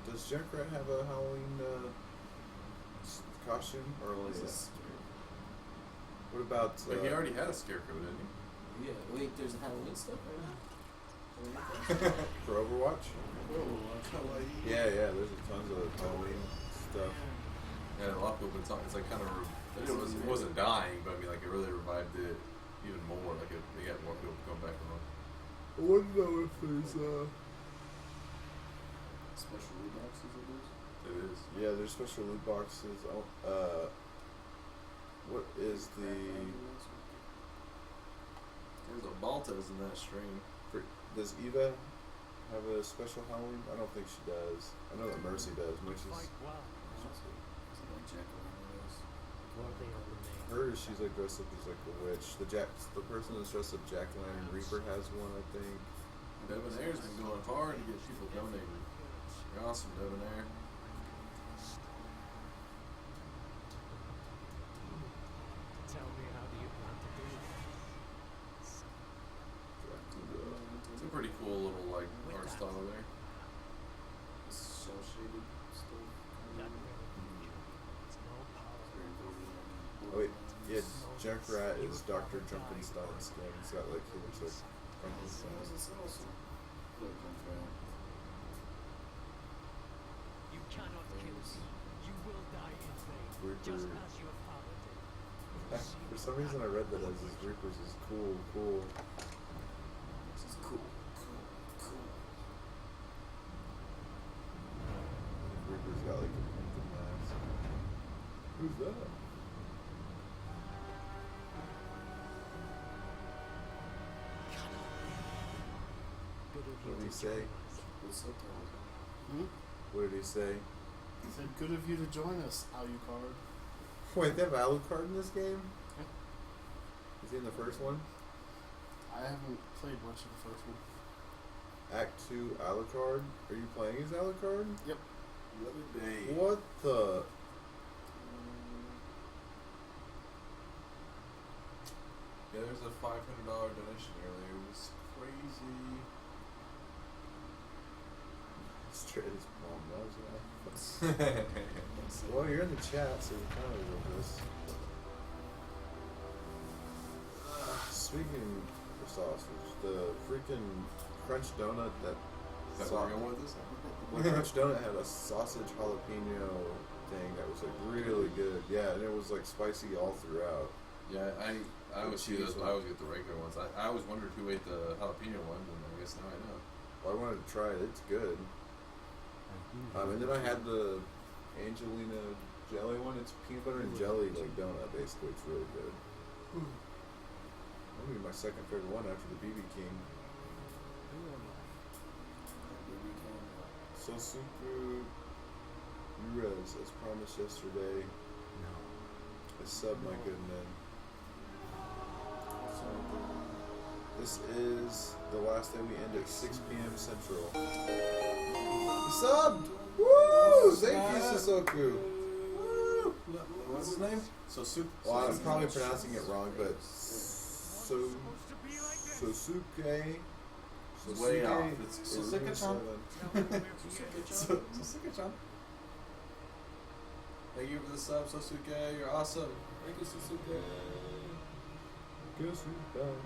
Does Junkrat have a Halloween costume or like? What about? But he already had a scarecrow, didn't he? Yeah, wait, there's Halloween stuff right now? For Overwatch? Oh, Yeah, there's tons of Halloween stuff. Yeah, a lot of people. It's like kind of. It wasn't dying, but I mean, like it really revived it even more. Like they got more people going back on. I want to know if there's special loot boxes of those? It is. yeah, there's special loot boxes. What is the There's a Baltas in that stream. does Eva have a special Halloween? I don't think she does. I know that Mercy does, which is hers. She's like dressed up as like a witch. The person that's dressed up Jack Lantern Reaper has one, I think. Debonair's been going hard to get people donating. You're awesome, Debonair. It's a pretty cool little like art style there. Cell shaded stuff. Oh wait, yeah, Junkrat is Dr. Junkenstein's skin. He's got like he looks like Frankenstein. It's awesome. Look, Junkrat. You cannot kill me. You will die in vain, Reaper. just as your father did. For some reason, I read that as his Reapers is cool. This is cool. Reaper's got like a pumpkin mask. Who's that? What did he say? What's up, Thomas? What did he say? He said, good of you to join us, Alucard. Wait, they have Alucard in this game? Is he in the first one? I I haven't played much of the first one. Act 2 Alucard. Are you playing as Alucard? Yep. The other day. What the? Yeah, there's a $500 donation earlier. It was crazy. Straight as mom knows that. Well, you're in the chat, so you kind of know this. Speaking of sausage, the freaking Crunch Donut that Is that what we're going with this? Well, Crunch Donut had a sausage jalapeno thing that was like really good. Yeah, and it was like spicy all throughout. Yeah, I always see those, but I always get the regular ones. I always wondered who ate the jalapeno one, and I guess now I know. Well, I wanted to try it. It's good. And then I had the Angelina jelly one. It's peanut butter and jelly like donut, basically. It's really good. That'll be my second favorite one after the BB King. Sosuku Ures, as promised yesterday. No. A sub, my good men. This is the last day we end at 6 p.m. Central. He subbed! Woo! Thank you, Sosoku! Woo! What's his name? Sosuke. Well, I'm probably pronouncing it wrong, but Sosuke. Way off. It's Sosuke-chan. Sosuke-chan. Sosuke-chan. Thank you for the sub, Sosuke. You're awesome. Thank you, Suzuki. Guess who's back?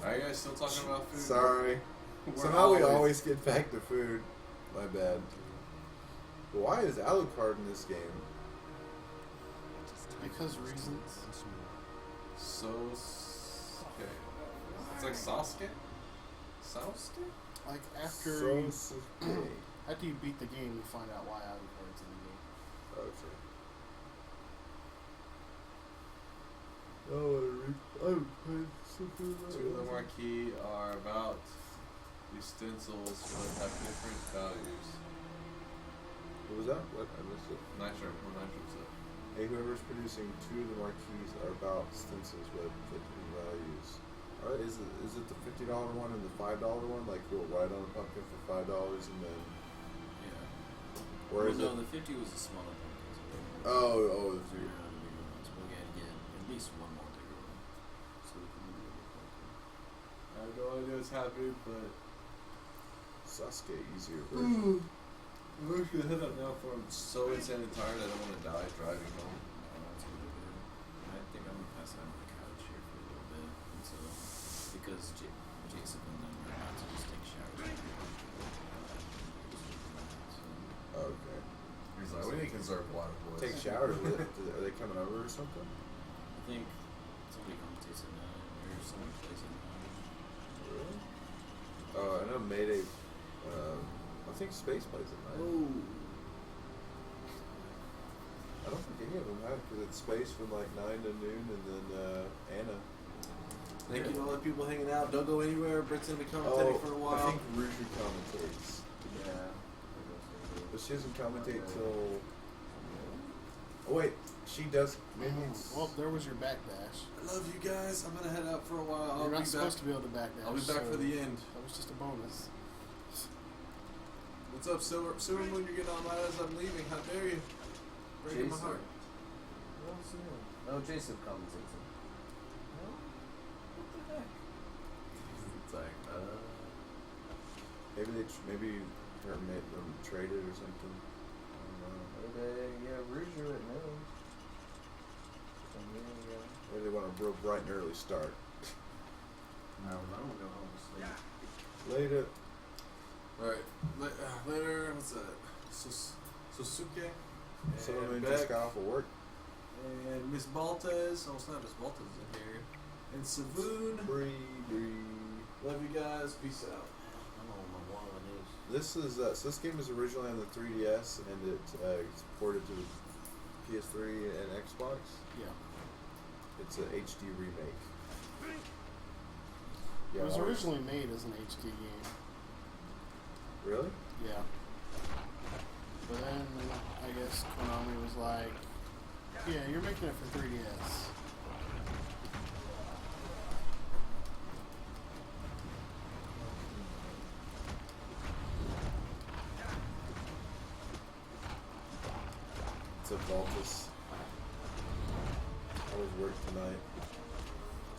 Are you guys still talking about food? Sorry. We're Somehow we always get back to food. My bad. But why is Alucard in this game? Because reasons. Okay. It's like Sasuke? Sasuke? Like after Sosuke. after you beat the game, you find out why Alucard's in the game. Okay. Oh, Two of the marquee are about utensils but have different values. What was that? What? I missed it. Nitro, what Nitro said. Hey, whoever's producing two of the marquees are about stencils with different values. Alright, is it the $50 one and the $5 one? Like, you'll write on a pumpkin for $5 and then. Yeah. Or is no, it? the 50 was a smaller pumpkin. Oh, the So three. we're on the bigger ones. We'll get at least one more bigger one. So we can move the pumpkin. I have no idea what's happening, but Sasuke, easier version. I'm actually gonna head up now for I'm so insanely tired I don't want to die driving home. That's really good. I think I'm gonna pass out on the couch here for a little bit until because Jason and them are about to just take showers. Okay. He's like, we need to conserve water, boys. Take showers. Are they coming over or something? I think somebody commentates at 9 or someone plays at 9. Really? Oh, I know Mayday. I think Space plays at 9. Oh. I don't think any of them have because it's Space from like 9 to noon and then Anna. Thank you to all the people hanging out. Don't go anywhere. Britt's gonna be commentating for a while. I think Ruju commentates. Yeah. But she doesn't commentate till. Oh, wait. She does. Maybe it's. Well, there was your backdash. I love you guys. I'm gonna head out for a while. I'll You're be not back. supposed to be able to backdash. I'll be back so for the end. That was just a bonus. What's up, Silver Moon? You're getting on my ass. I'm leaving. How dare you? Breaking my Jason. heart. No, Jason commentates it. It's like, Maybe her made them traded or something. I don't know. Yeah, Rouge at noon. Maybe they want a real bright and early start. I don't know. Go home to sleep. Later. Alright. Later, what's that? Sosuke. Someone And just Beck. got off of work. And Miss Baltes. Oh, it's not Miss Baltes in here. And Savoon. Love you guys. Peace out. I don't know what my wallet is. This is so this game was originally on the 3DS and it's ported to PS3 and Xbox. Yeah. It's a HD remake. It was ours- originally made as an HD game. Really? Yeah. But then I guess Konami was like, yeah, you're making it for 3DS. to Baltus. How was work tonight?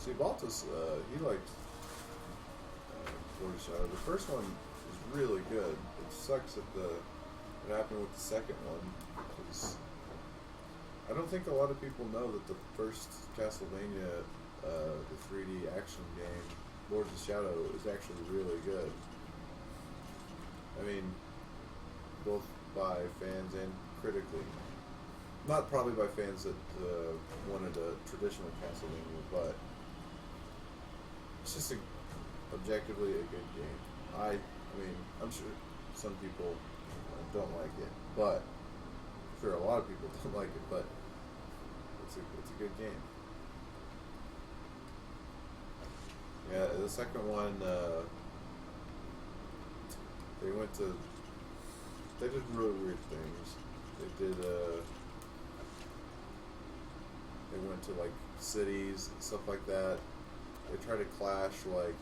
See, Baltus, he liked Lord of Shadow. The first one was really good. It sucks that what happened with the second one. Because I don't think a lot of people know that the first Castlevania, the 3D action game, Lords of Shadow, is actually really good. I mean, both by fans and critically. Not probably by fans that wanted a traditional Castlevania, but it's just objectively a good game. I mean, I'm sure some people don't like it, but I'm sure a lot of people don't like it, but it's a good game. Yeah, the second one, they did really weird things. They went to like cities and stuff like that. They tried to clash like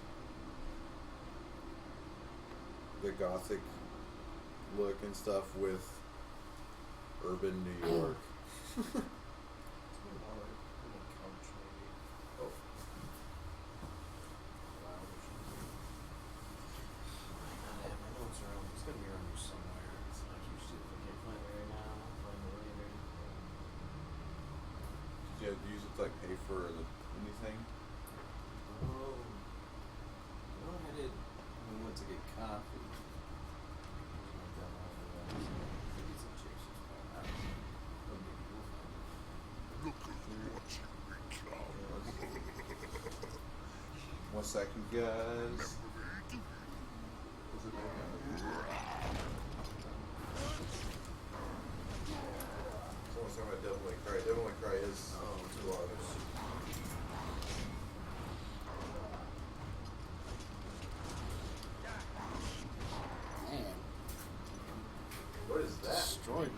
the gothic look and stuff with urban New York. Did you use it to like pay for anything? No, I did. We went to get coffee. One second, guys. Someone's talking about Devil May Cry. Devil May Cry is too long. Man, What is that? destroyed me.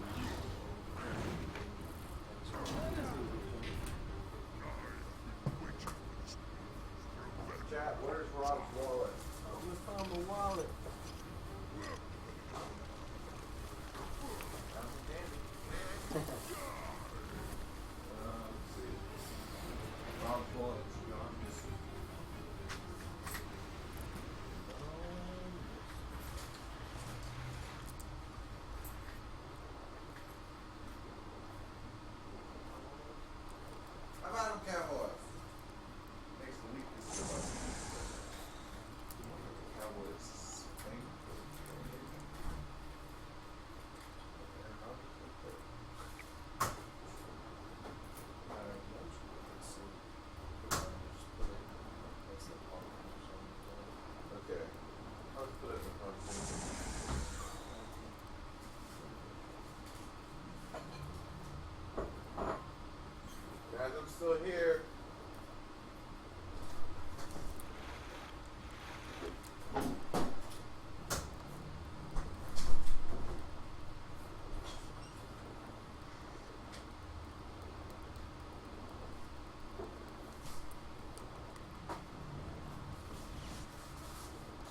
Chat, where's Rob's wallet? We found the wallet. Let's see. Rob's wallet is gone missing. How about him, Cowboys? Makes the weakness of us. Cowboys thing. Okay. I'll just put it in the conversation. Guys, I'm still here.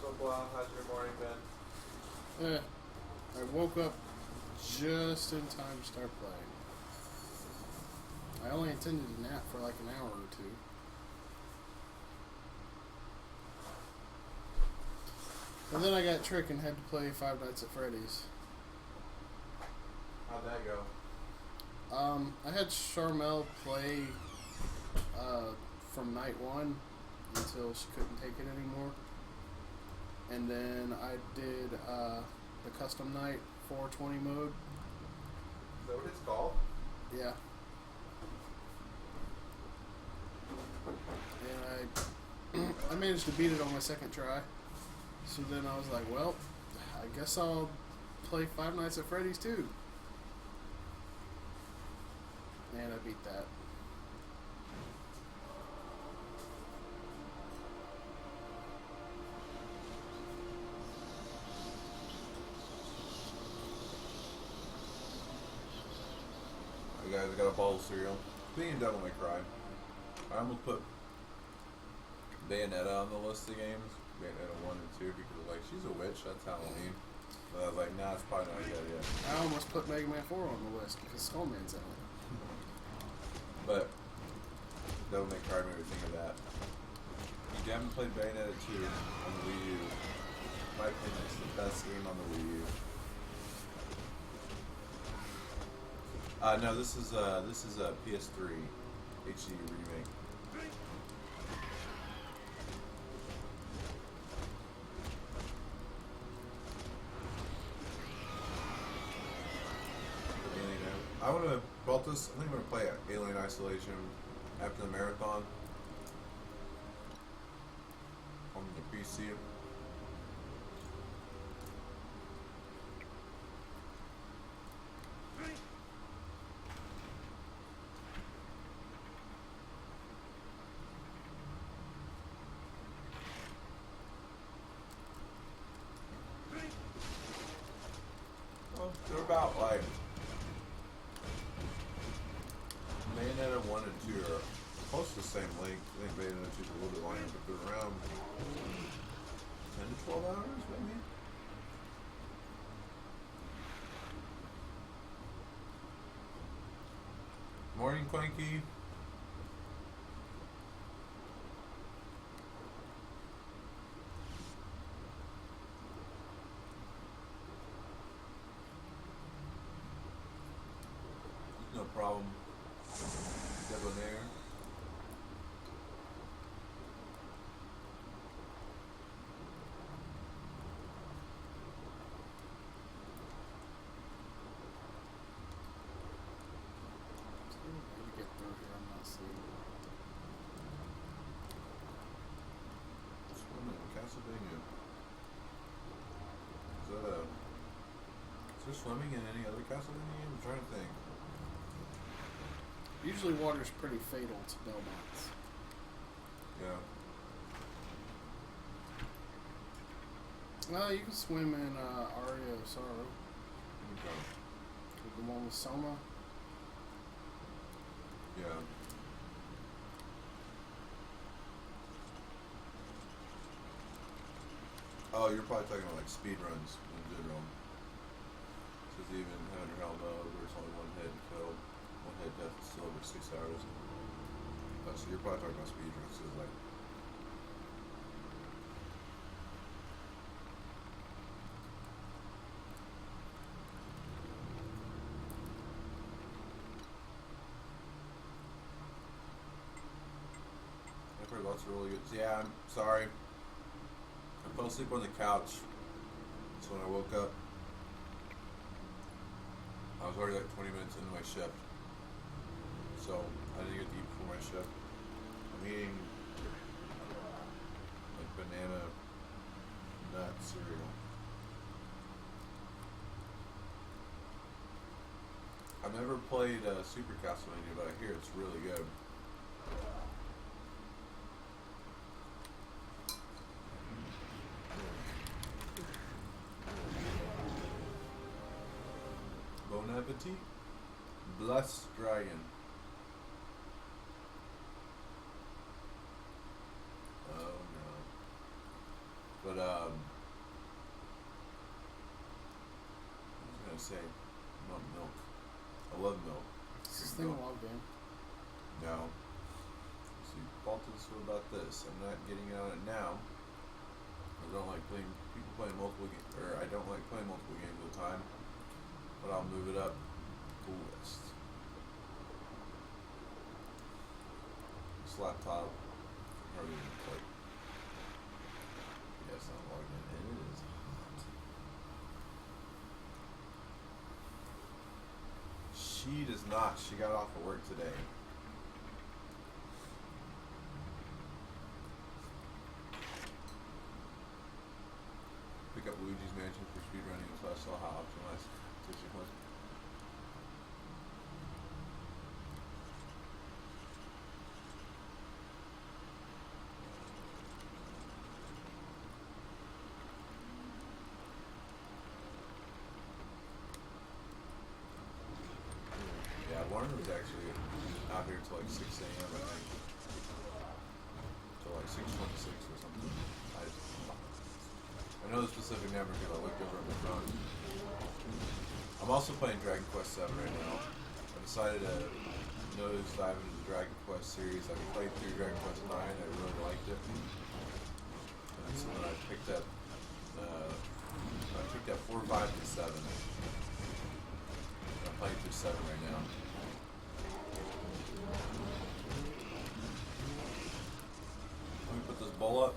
So, Blau, how's your morning been? I woke up just in time to start playing. I only intended to nap for like an hour or two. And then I got tricked and had to play Five Nights at Freddy's. How'd that go? I had Charmel play from night one until she couldn't take it anymore. And then I did the custom night 420 mode. Is that what it's called? Yeah. And I managed to beat it on my second try. So then I was like, well, I guess I'll play Five Nights at Freddy's too. And I beat that. Hey guys, I got a bowl of cereal. Being Devil May Cry. I'm gonna put Bayonetta on the list of games. Bayonetta 1 and 2 because like she's a witch, that's Halloween. But I was like, nah, it's probably not a good idea. I almost put Mega Man 4 on the list because Skullman's in it. But that'll make Card maybe think of that. If you haven't played Bayonetta 2 on the Wii U, in my opinion, it's the best game on the Wii U. No, this is a PS3 HD remake. I want to bought this. I think I'm gonna play Alien Isolation after the marathon on the PC. Well, they're about like Bayonetta 1 and 2 are close to the same length. I think Bayonetta 2 is a little bit longer, but they're around 10 to 12 hours, maybe? Morning, Clanky. No problem. Debonair. Get through here, I'm not seeing Swimming in Castlevania. Is there swimming in any other Castlevania game? I'm trying to think. Usually water's pretty fatal to Belmonts. Yeah. Well, you can swim in Aria of Sorrow. Okay. The one with Soma. Yeah. Oh, you're probably talking about like speed runs in general. Says even 100 hell mode where it's only one hit and kill. One hit death is still over 6 hours. Oh, so you're probably talking about speed runs. So it's like I've heard lots of really good. Yeah, I'm sorry. I fell asleep on the couch. So when I woke up, I was already like 20 minutes into my shift. So I didn't get to eat before my shift. I'm eating like banana nut cereal. I've never played Super Castlevania, but I hear it's really good. Bon appetit. Blessed Dragon. Oh no. But I was gonna say, not milk. I love milk. Is this thing a log game? No. See, Baltus, what about this? I'm not getting on it now. I don't like playing people playing multiple games, or I don't like playing multiple games at a time. But I'll move it up the list. This laptop hardly even play. Yeah, it's not logged in, and it is hot. She does not. She got off of work today. Pick up Luigi's Mansion for speedrunning, so I saw how optimized it was. Yeah, Warren was actually out here till like 6 a.m. I think. Till like 6:26 or something. I I know the specific number because I looked over at my phone. I'm also playing Dragon Quest 7 right now. I decided to nose dive into the Dragon Quest series. I played through Dragon Quest 9. I really liked it. And so then I picked up 4, 5, and 7. I'm playing through 7 right now. Let me put this bowl up.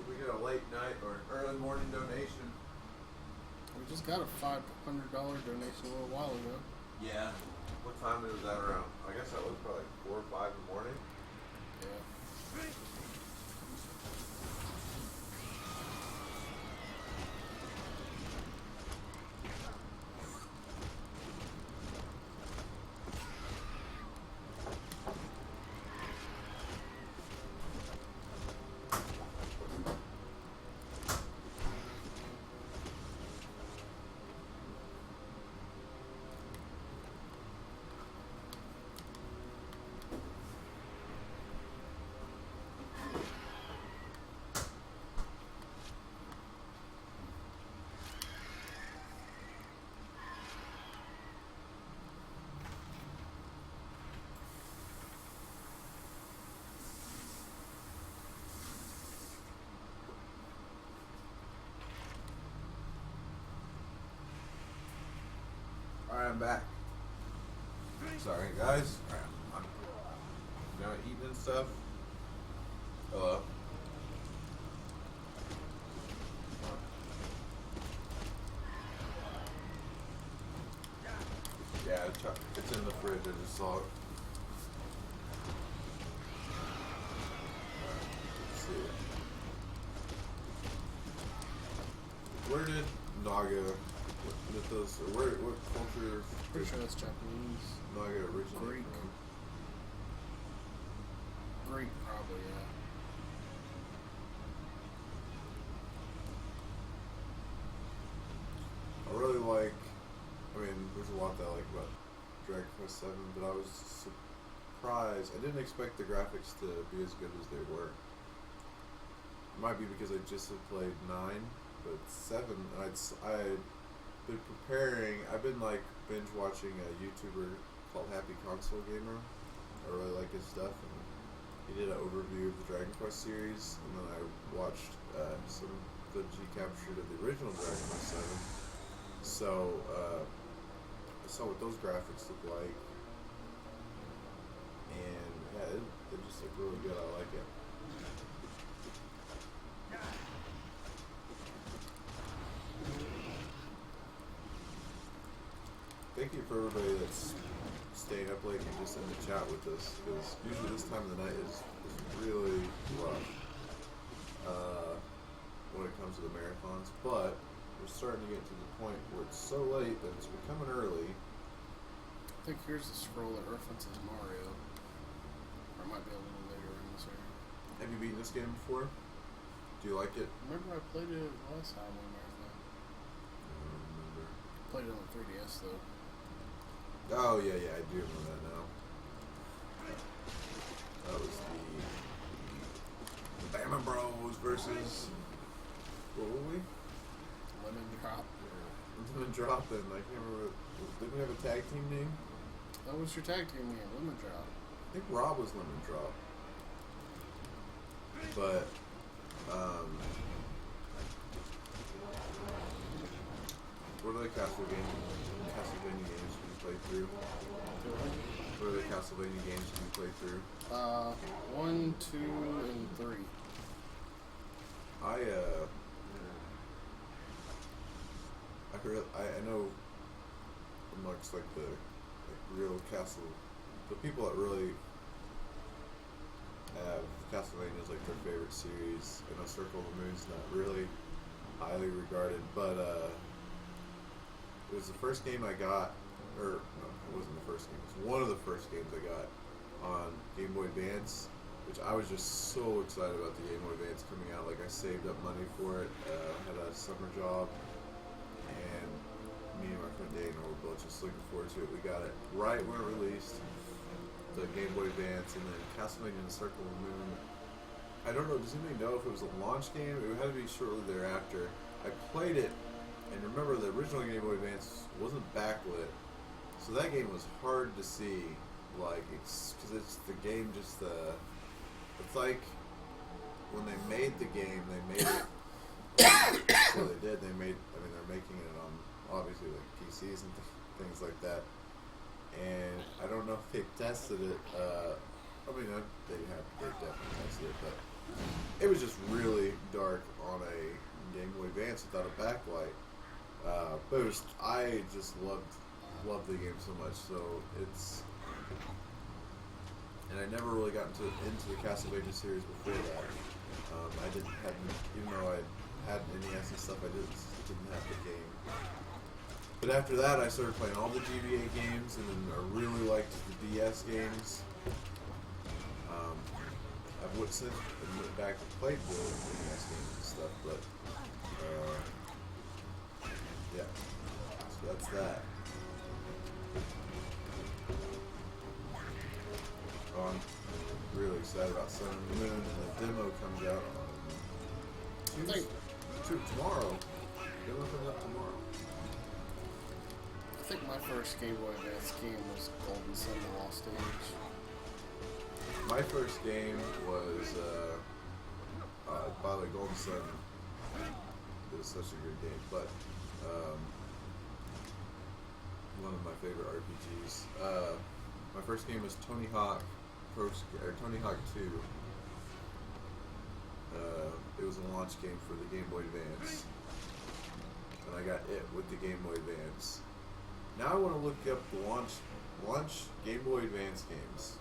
We get a late night or an early morning donation. We just got a $500 donation a little while ago. Yeah. What time was that around? I guess that was probably 4 or 5 in the morning. Yeah. Alright, I'm back. Sorry, guys. Alright, I'm now eating and stuff. Hello. Yeah, it's in the fridge. I just saw it. Let's see. Where did Naga? What culture? Pretty sure that's Japanese. Naga originally Greek. from? Greek, probably, yeah. I really like. I mean, there's a lot that I like about Dragon Quest 7, but I was surprised. I didn't expect the graphics to be as good as they were. It might be because I just had played 9, but 7, I'd been preparing. I've been like binge watching a YouTuber called Happy Console Gamer. I really like his stuff, and he did an overview of the Dragon Quest series, and then I watched some footage he captured of the original Dragon Quest 7. So I saw what those graphics look like, and yeah, it just looked really good. I like it. Thank you for everybody that's staying up late and just in the chat with us, because usually this time of the night is really rough when it comes to the marathons, but we're starting to get to the point where it's so late that it's becoming early. I think here's the scroll that references Mario. Or it might be a little later in this area. Have you beaten this game before? Do you like it? Remember I played it last time on Marathon. I don't remember. Played it on 3DS though. Oh yeah, I do remember that now. That was the Bama Bros versus what were we? Lemon Drop. Lemon Drop, and I can't remember. Didn't we have a tag team name? That was your tag team name, Lemon Drop. I think Rob was Lemon Drop. But what are the Castlevania games we played through? What are the Castlevania games you play through? 1, 2, and 3. I know amongst like the real the people that really have Castlevania as like their favorite series. I know Circle of the Moon's not really highly regarded, but it was the first game I got, or no, it wasn't the first game. It was one of the first games I got on Game Boy Advance, which I was just so excited about the Game Boy Advance coming out. Like I saved up money for it, had a summer job, and me and my friend Dana were both just looking forward to it. We got it right when it released, the Game Boy Advance, and then Castlevania and the Circle of the Moon. I don't know, does anybody know if it was a launch game? It had to be shortly thereafter. I played it, and remember the original Game Boy Advance wasn't backlit, so that game was hard to see. Like, because it's the game just, it's like, when they made the game, they made it, well they did, they're making it on, obviously, like, PCs and things like that, and I don't know if they tested it, they definitely tested it, but it was just really dark on a Game Boy Advance without a backlight, but I just loved the game so much, so it's, and I never really got into the Castlevania series before that. Even though I had NES and stuff, I didn't have the game. But after that, I started playing all the GBA games, and then I really liked the DS games. I've went back and played the NES games and stuff, but yeah, so that's that. I'm really excited about Sun and the Moon, and the demo comes out on tomorrow. The demo comes out tomorrow. I think my first Game Boy Advance game was Golden Sun: The Lost Age. My first game was, by the way, Golden Sun is such a good game, but one of my favorite RPGs. My first game was Tony Hawk 2. It was a launch game for the Game Boy Advance, and I got it with the Game Boy Advance. Now I want to look up the launch Game Boy Advance games.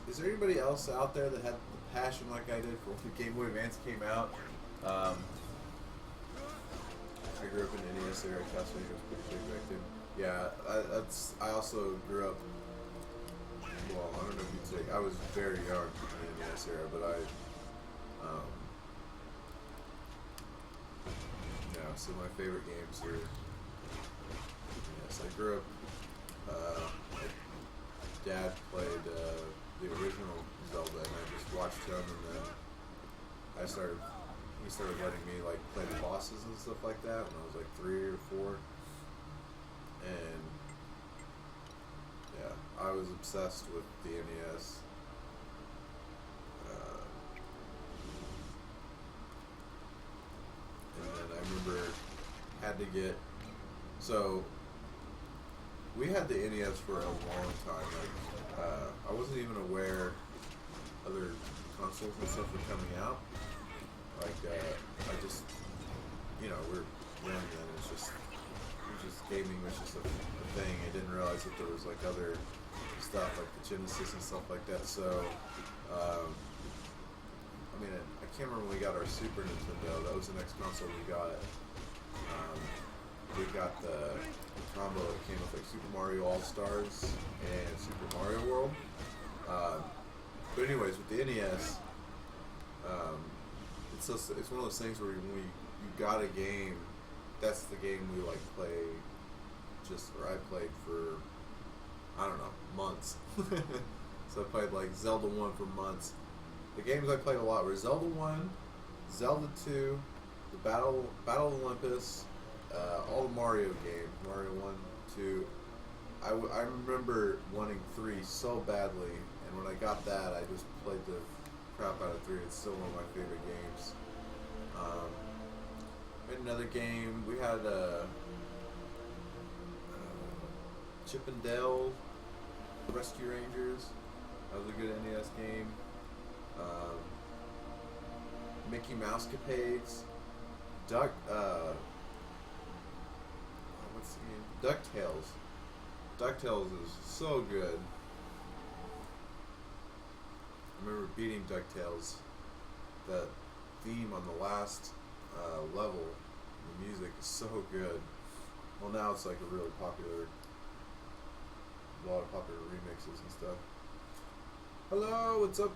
Is there anybody else out there that had the passion like I did for when the Game Boy Advance came out? I grew up in the NES era. Castlevania was pretty big back then. Yeah, I also grew up. Well, I don't know if you'd say I was very young in the NES era, but so my favorite games are. Yes, I grew up. My dad played the original Zelda, and I just watched him, and then he started letting me like play the bosses and stuff like that when I was like 3 or 4, and yeah, I was obsessed with the NES. And then I remember so we had the NES for a long time. Like, I wasn't even aware other consoles and stuff were coming out. Like, I just, we're young then. Gaming was just a thing. I didn't realize that there was like other stuff like the Genesis and stuff like that. So, I can't remember when we got our Super Nintendo. That was the next console we got. We got the combo that came with like Super Mario All-Stars and Super Mario World. But anyways, with the NES, it's one of those things where when you got a game, that's the game we like play. I played for, I don't know, months. So I played like Zelda 1 for months. The games I played a lot were Zelda 1, Zelda 2, the Battle of Olympus, all the Mario games, Mario 1, 2. I remember wanting 3 so badly, and when I got that, I just played the crap out of 3. It's still one of my favorite games. We had another game. We had Chip and Dale. Rescue Rangers. That was a good NES game. Mickey Mouse Capades. What's the game? DuckTales. DuckTales is so good. I remember beating DuckTales. That theme on the last level, the music is so good. Well, now it's like a really popular, a lot of popular remixes and stuff. Hello, what's up?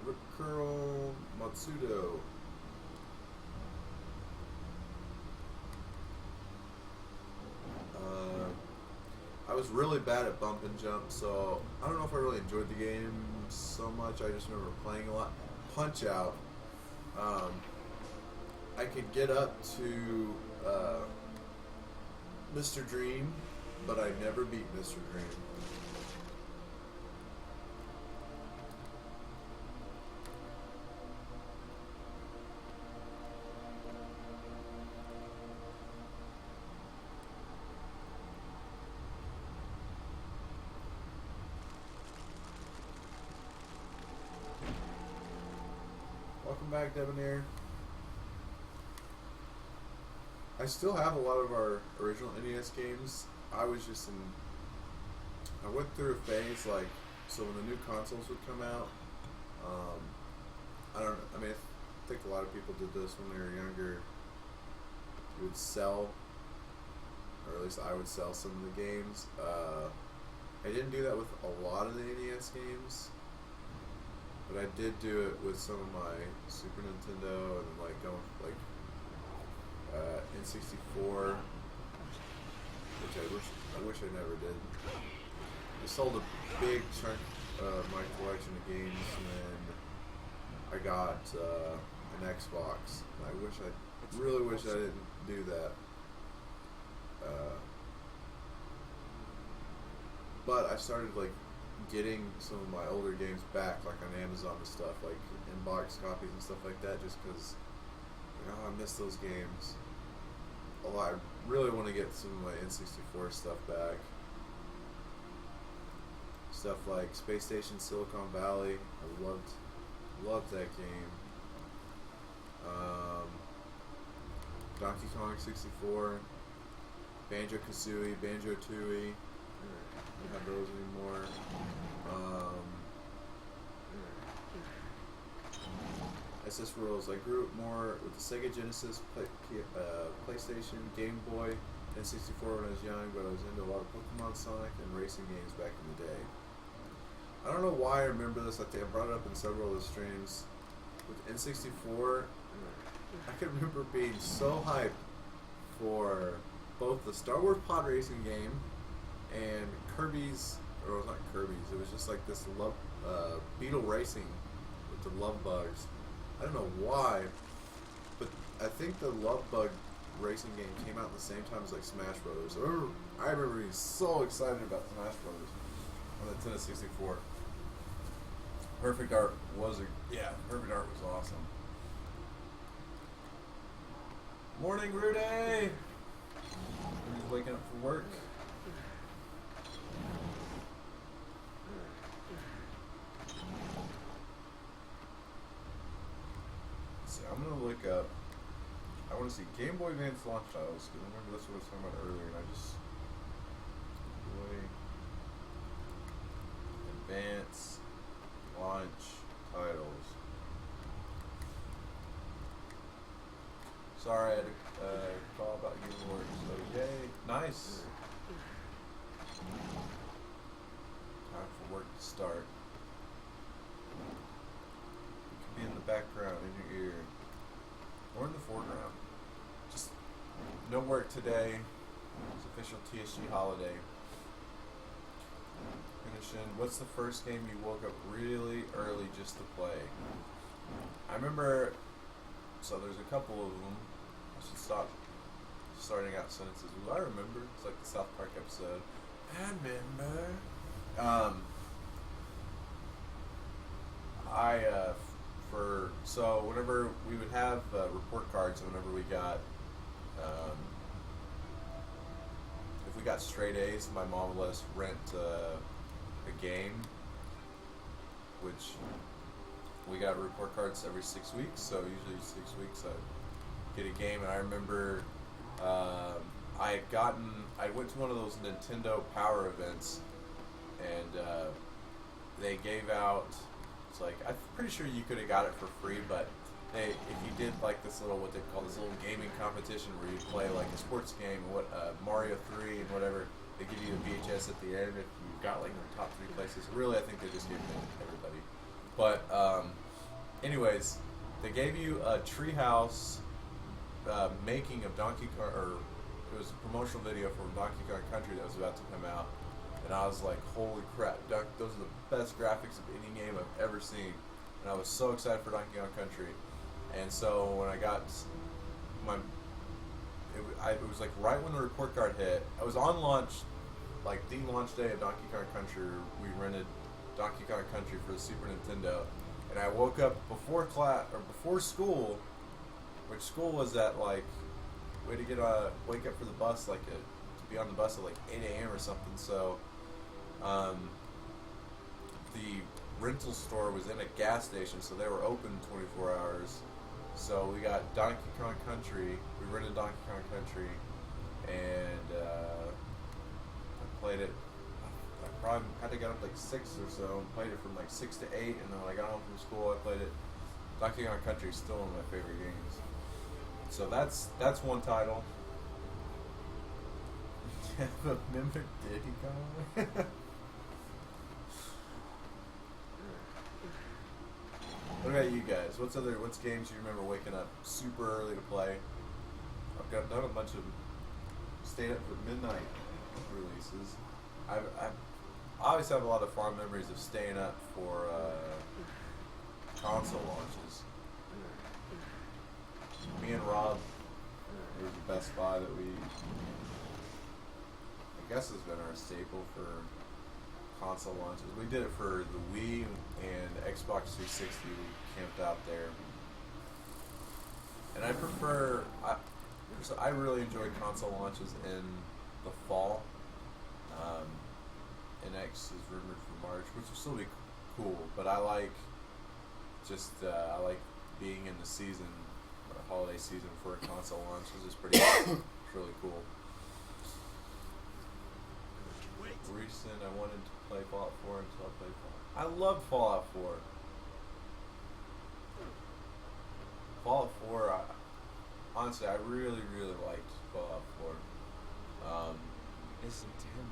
Rip Curl Matsudo. I was really bad at bump and jump, so I don't know if I really enjoyed the game so much. I just remember playing a lot. Punch Out. I could get up to Mr. Dream, but I never beat Mr. Dream. Welcome back, Debonair. I still have a lot of our original NES games. I went through a phase, like, so when the new consoles would come out, I think a lot of people did this when they were younger. You would sell, or at least I would sell some of the games. I didn't do that with a lot of the NES games, but I did do it with some of my Super Nintendo and like going like N64, which I wish I never did. I sold a big chunk of my collection of games, and then I got an Xbox. I really wish I didn't do that. But I started like getting some of my older games back, like on Amazon and stuff, like in box copies and stuff like that, just because I miss those games a lot. I really want to get some of my N64 stuff back. Stuff like Space Station Silicon Valley. I loved that game. Donkey Kong 64, Banjo-Kazooie, Banjo-Tooie. I don't have those anymore. SS Rules. I grew up more with the Sega Genesis, PlayStation, Game Boy, N64 when I was young, but I was into a lot of Pokemon, Sonic, and racing games back in the day. I don't know why I remember this. I think I brought it up in several of the streams. With N64, I can remember being so hyped for both the Star Wars Pod Racing game and Kirby's, or it was not Kirby's, it was just like this Beetle Racing with the Love Bugs. I don't know why, but I think the Love Bug racing game came out at the same time as like Smash Brothers. I remember being so excited about Smash Brothers on the Nintendo 64. Perfect Art was awesome. Morning, Rudy! Rudy's waking up for work. Let's see, I'm gonna look up. I want to see Game Boy Advance launch titles, because I remember that's what I was talking about earlier, and I just. Boy Advance launch titles. Sorry, I had a call about Game Boy, so yay. Nice! Time for work to start. It could be in the background, in your ear, or in the foreground. Just no work today. It's official TSG holiday. Finishing. What's the first game you woke up really early just to play? I remember. So there's a couple of them. I should stop starting out sentences. Well, I remember. It's like the South Park episode. I remember. So whenever we would have report cards, whenever we got, if we we got straight A's, my mom would let us rent a game, which we got report cards every 6 weeks. So usually 6 weeks I'd get a game, and I remember I went to one of those Nintendo Power events, and they gave out. It's like I'm pretty sure you could have got it for free, but if you did like this little what they call this little gaming competition where you play like a sports game, Mario 3 and whatever, they give you a VHS at the end if you got like the top 3 places. Really, I think they just gave it to everybody. But anyways, they gave you a Treehouse making of Donkey Kong, or it was a promotional video from Donkey Kong Country that was about to come out, and I was like, holy crap, those are the best graphics of any game I've ever seen, and I was so excited for Donkey Kong Country. And so when I got it was like right when the report card hit. I was on launch, like the launch day of Donkey Kong Country. We rented Donkey Kong Country for the Super Nintendo, and I woke up before class or before school, which school was at like we had to wake up for the bus to be on the bus at like 8 a.m. or something. So the rental store was in a gas station, so they were open 24 hours. So we got Donkey Kong Country. We rented Donkey Kong Country, and I played it. I probably had to get up like 6 or so, and played it from like 6 to 8, and then when I got home from school, I played it. Donkey Kong Country is still one of my favorite games. So that's one title. Remember Diddy Kong? What about you guys? What's games you remember waking up super early to play? I've done a bunch of stayed up for midnight releases. I always have a lot of fond memories of staying up for console launches. Me and Rob, it was the Best Buy that we, I guess, has been our staple for console launches. We did it for the Wii and Xbox 360. We camped out there, and I really enjoy console launches in the fall. NX is rumored for March, which will still be cool. But I like being in the season, holiday season for a console launch. It's pretty, it's really cool. Recent, I wanted to play Fallout 4 until I played Fallout. I loved Fallout 4. Fallout 4, honestly, I really, really liked Fallout 4. Listen to him.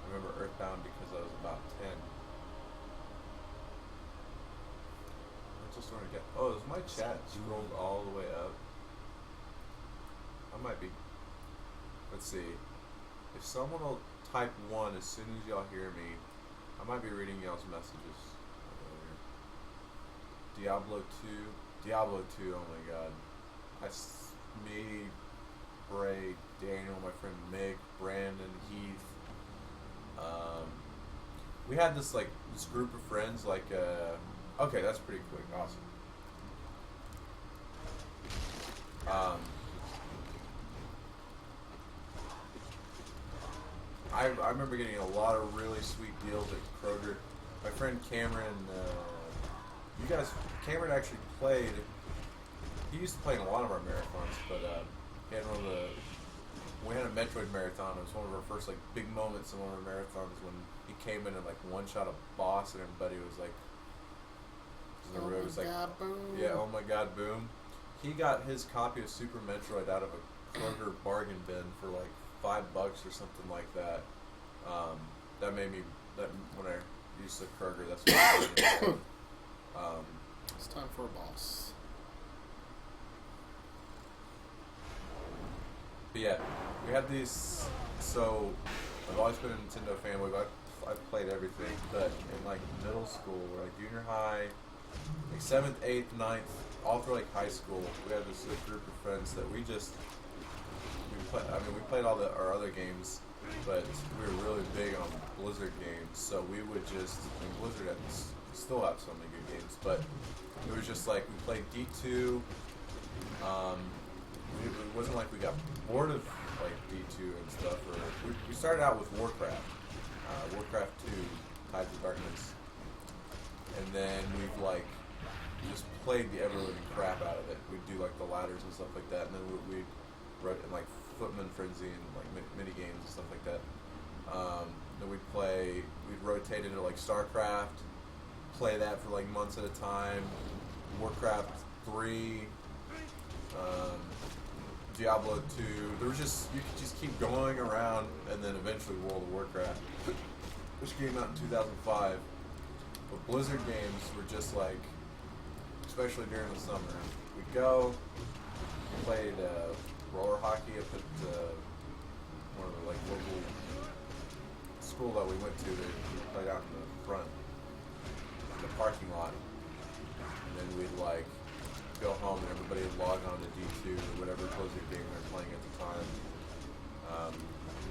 I remember Earthbound because I was about 10. I just want to get. Oh, is my chat scrolled all the way up? I might be. Let's see. If someone will type 1 as soon as y'all hear me, I might be reading y'all's messages. Diablo 2. Diablo 2, oh my god. Me, Bray, Daniel, my friend Mick, Brandon, Heath. We had this group of friends, okay, that's pretty quick, awesome. I remember getting a lot of really sweet deals at Kroger. My friend Cameron, Cameron actually played. He used to play in a lot of our marathons, but he had we had a Metroid marathon. It was one of our first big moments in one of our marathons when he came in and one shot a boss, and everybody was boom. Yeah, oh my god, boom. He got his copy of Super Metroid out of a Kroger bargain bin for $5 or something like that. That made me when I used to Kroger, that's what I did. It's time for a boss. But yeah, we had these. So I've always been a Nintendo fanboy. I've played everything, but in middle school or junior high, 7th, 8th, 9th, all through high school, we had this group of friends that we played all our other games, but we were really big on Blizzard games. So we would Blizzard still have so many good games, but it was just we played D2. It wasn't we got bored of like D2 and stuff. Or we started out with Warcraft, Warcraft 2, Tides of Darkness, and then we've like just played the ever living crap out of it. We'd do like the ladders and stuff like that, and then we'd write in like Footman Frenzy and like mini games and stuff like that. Then we'd rotate into like StarCraft, play that for like months at a time. Warcraft 3, Diablo 2. There was just, you could just keep going around, and then eventually World of Warcraft, which came out in 2005. But Blizzard games were just like, especially during the summer, we'd go, we played roller hockey up at one of the like local school that we went to. We played out in the front, in the parking lot. And then we'd like go home and everybody would log on to D2 or whatever Blizzard game they're playing at the time.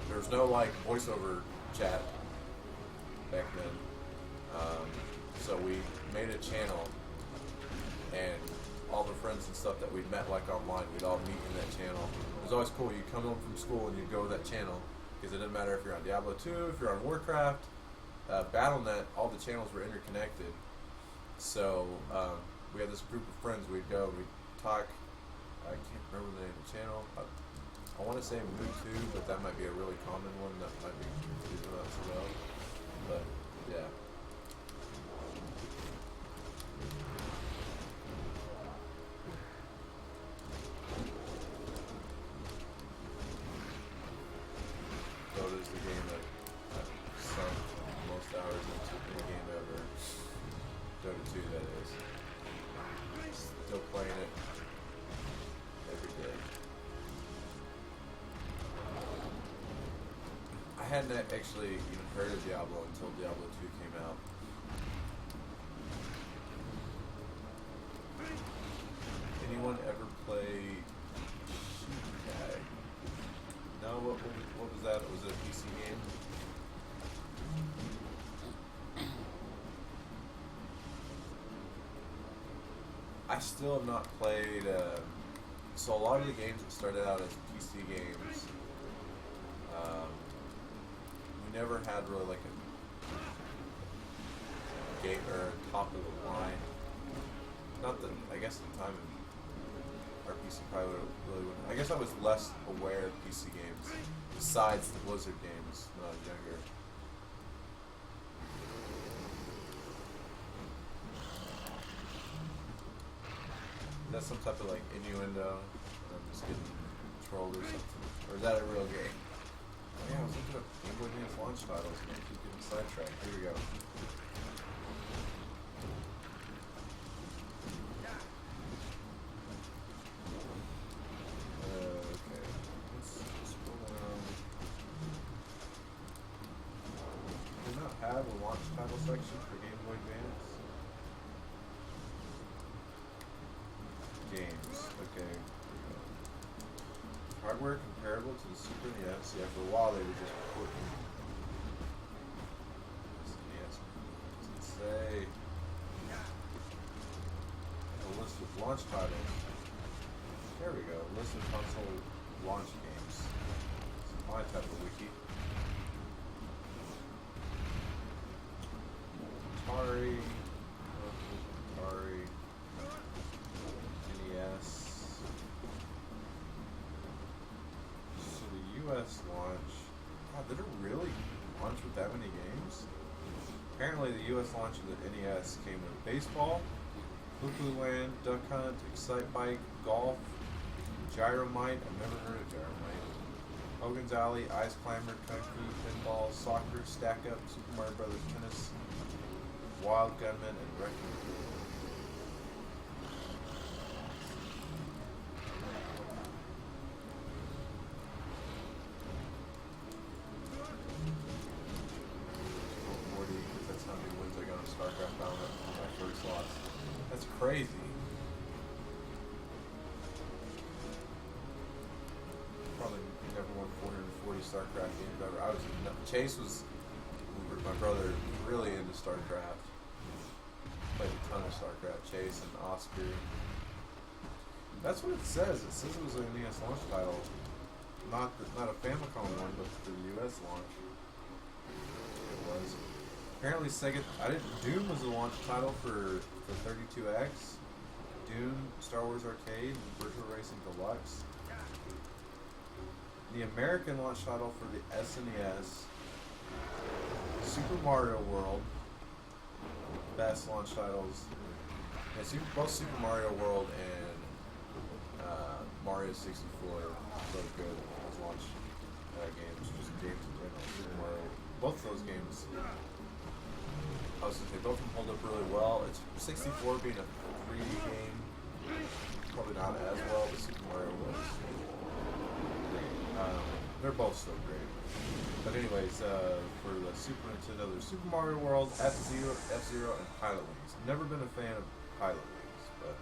There was no like voiceover chat back then. So we made a channel, and all the friends and stuff that we'd met like online, we'd all meet in that channel. It was always cool. You'd come home from school and you'd go to that channel, because it didn't matter if you're on Diablo 2, if you're on Warcraft, Battle.net, all the channels were interconnected. So we had this group of friends. We'd go, we'd talk. I can't remember the name of the channel. I want to say Mewtwo, but that might be a really common one. That might be confusing us as well. But yeah. Dota is the game that I've sunk most hours into any game ever. Dota 2, that is. Still playing it every day. I hadn't actually even heard of Diablo until Diablo 2 came out. Anyone ever play Sheep Tag? No, what was that? Was it a PC game? I still have not played. So a lot of the games that started out as PC games, we never had really like a game or top of the line. Not that I guess at the time our PC probably really wouldn't. I guess I was less aware of PC games besides the Blizzard games when I was younger. Is that some type of like innuendo? I'm just getting trolled or something. Or is that a real game? Oh, yeah, I was looking up Game Boy Advance launch titles and I keep getting sidetracked. Here we go. Okay. Let's scroll down. Do we not have a launch title section for Game Boy Advance? Games. Okay. Hardware comparable to the Super NES. Yeah, for a while they were just porting. SNES. What does it say? A list of launch titles. There we go. List of console launch games. It's my type of wiki. Atari. Atari. NES. So the US launch. God, did it really launch with that many games? Apparently the US launch of the NES came with baseball, Cuckoo Land, Duck Hunt, Excite Bike, Golf, Gyromite. I've never heard of Gyromite. Hogan's Alley, Ice Climber, Kung Fu, Pinball, Soccer, Stack Up, Super Mario Brothers Tennis, Wild Gunman, and Wrecking Crew. That's how many wins I got on StarCraft Battle.net for my first loss. That's crazy. Probably never won 440 StarCraft games ever. Chase was my brother really into StarCraft. Played a ton of StarCraft. Chase and Oscar. That's what it says. It says it was an NES launch title. not a Famicom one, but the US launch. It was. Apparently Sega. Doom was the launch title for 32X. Doom, Star Wars Arcade, Virtual Racing Deluxe. The American launch title for the SNES. Super Mario World. Best launch titles. Yeah, both Super Mario World and Mario 64 both good as launch games. Just games in general. Super Mario. Both of those games, I was gonna say, both of them hold up really well. It's 64 being a 3D game, probably not as well, but Super Mario was great. They're both still great. But anyways, for the Super Nintendo, there's Super Mario World, F-Zero, and Pilot Wings. Never been a fan of Pilot Wings, but